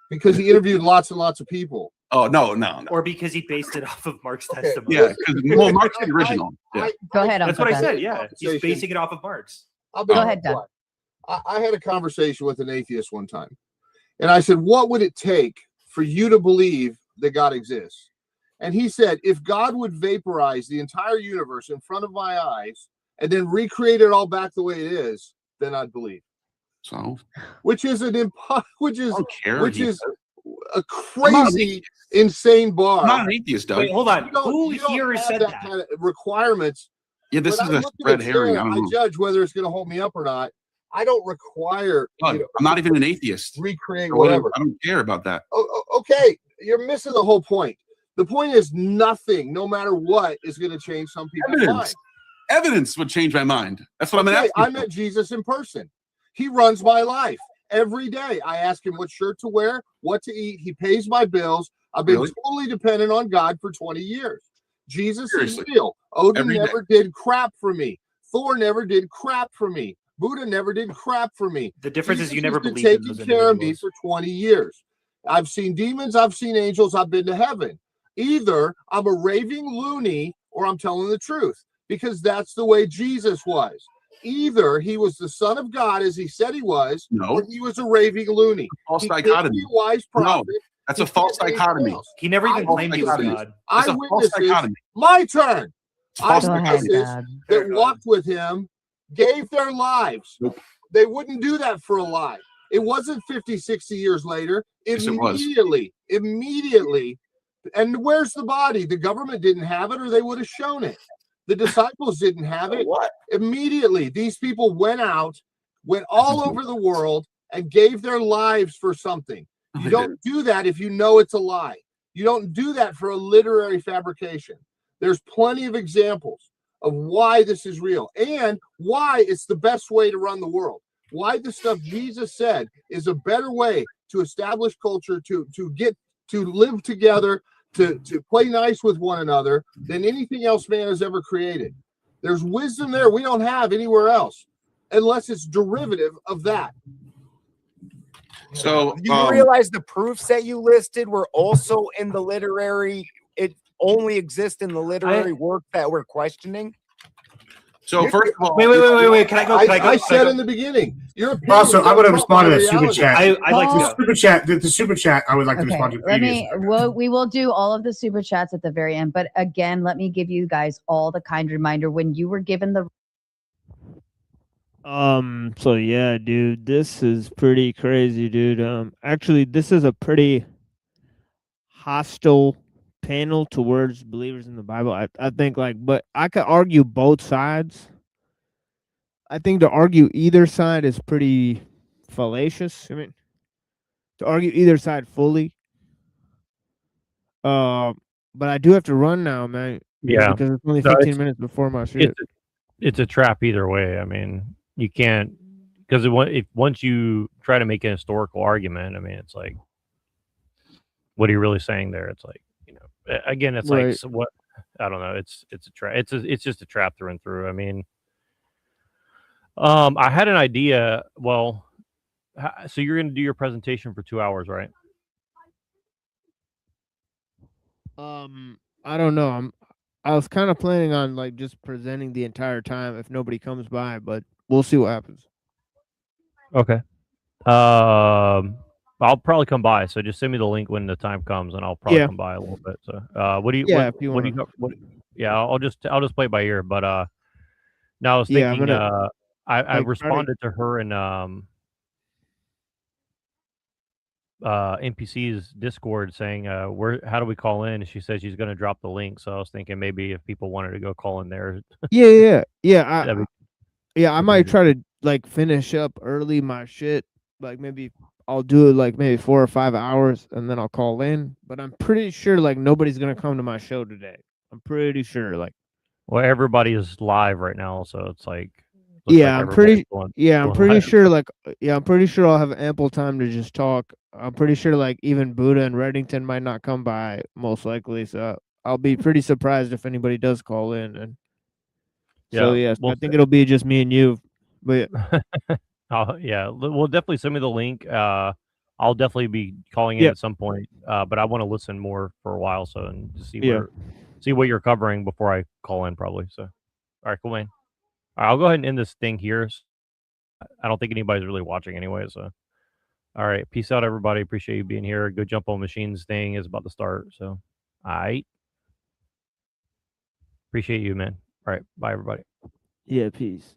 Because he interviewed lots and lots of people. Oh, no. Or because he based it off of Mark's testimony. Yeah, because well, Mark's the original. Yeah. Go ahead. That's what I Uncle said. Ben. Yeah, he's basing it off of Mark's. I'll be Go ahead, honest. Doug. I had a conversation with an atheist one time, and I said, "What would it take for you to believe that God exists?" And he said, "If God would vaporize the entire universe in front of my eyes and then recreate it all back the way it is, then I'd believe." So, which is an which is care. which He is said. a crazy, insane bar. I'm not an atheist, Doug. Wait, hold on. You don't- Who you don't here have said that? kind of requirements. Yeah, this When is I a look at red a herring. chair, I don't I know. judge whether it's going to hold me up or not. I don't require Doug, I'm not even an atheist. recreate Or whatever. I don't care about that. Okay, you're missing the whole point. The point is nothing, no matter what, is going to change some people's Evidence. mind. Evidence would change my mind. That's what I'm Okay, asking. I met Jesus in person. He runs my life every day. I ask him what shirt to wear, what to eat. He pays my bills. I've been Really? totally dependent on God for 20 years. Jesus Seriously. is real. Odin Every day. never did crap for me. Thor never did crap for me. Buddha never did crap for me. The difference is you Jesus never has been believed in taking those care of me individuals. for 20 years. I've seen demons, I've seen angels, I've been to heaven. Either I'm a raving loony or I'm telling the truth, because that's the way Jesus was. Either he was the son of God as he said he was, No. or he was a raving loony. False He couldn't dichotomy. be a wise No, prophet. that's He a false can't be anything dichotomy. else. He never even False claimed he was dichotomy. God. It's a false Eyewitnesses, dichotomy. my turn. It's false Go ahead, Eyewitnesses Doug. that walked with him gave their lives. Nope. They wouldn't do that for a lie. It wasn't 50, 60 years later. Yes, it was. Immediately. And where's the body? The government didn't have it, or they would have shown it. The disciples didn't have it. What? Immediately, these people went all over the world and gave their lives for something. You don't do that if you know it's a lie. You don't do that for a literary fabrication. There's plenty of examples of why this is real and why it's the best way to run the world. Why the stuff Jesus said is a better way to establish culture, to live together, to play nice with one another than anything else man has ever created. There's wisdom there we don't have anywhere else, unless it's derivative of that. So You realize the proofs that you listed were also in the literary, it only exists in the literary work that we're questioning? So first of all, wait. Can I go? Can I go? I Can said go? in the beginning. Also, I want to respond to that super reality. chat. I'd like to the go. super chat. The super chat. I would like to Okay, respond to. let Previous. me. We will do all of the super chats at the very end. But again, let me give you guys all the kind reminder when you were given the. So yeah, dude, this is pretty crazy, dude. Actually, this is a pretty hostile panel towards believers in the Bible. I think like, but I could argue both sides. I think to argue either side is pretty fallacious. I mean, to argue either side fully. But I do have to run now, man. Yeah, because it's only No, 15 minutes before my shit. It's a trap either way. I mean, you can't because if once you try to make an historical argument, I mean, it's like, what are you really saying there? It's like, again, it's like Right. so what I don't know. It's a trap. It's just a trap through and through. I mean, I had an idea. Well, so you're going to do your presentation for 2 hours, right? I don't know. I was kind of planning on like just presenting the entire time if nobody comes by, but we'll see what happens. Okay. I'll probably come by. So just send me the link when the time comes, and I'll probably Yeah. come by a little bit. So, what do you? Yeah, what, if you what do you? wanna. What, yeah, I'll just play it by ear. But now I was Yeah, I'm thinking. gonna I like try to. responded to her in NPC's Discord saying, how do we call in? And she said she's going to drop the link. So I was thinking maybe if people wanted to go call in there. Yeah. That'd I might try to like finish up early my shit. Like maybe I'll do it like maybe 4 or 5 hours and then I'll call in. But I'm pretty sure like nobody's gonna come to my show today. I'm pretty sure like. Well, everybody is live right now, so it's like. looks Yeah, like I'm pretty. everybody's going- Yeah, I'm going pretty live. sure. Like, yeah, I'm pretty sure I'll have ample time to just talk. I'm pretty sure like even Buddha and Reddington might not come by, most likely. So I'll be pretty surprised if anybody does call in. And so Yeah, yes, we'll I think it'll be just me and you. But yeah, we'll definitely send me the link. I'll definitely be calling in Yeah. at some point, but I want to listen more for a while, so and just see Yeah. see what you're covering before I call in, probably. So, all right, cool, man. All right, I'll go ahead and end this thing here. I don't think anybody's really watching anyway, so. All right, peace out, everybody. Appreciate you being here. Go Jump on Machines thing is about to start, so. All right. Appreciate you, man. All right, bye, everybody. yeah, peace.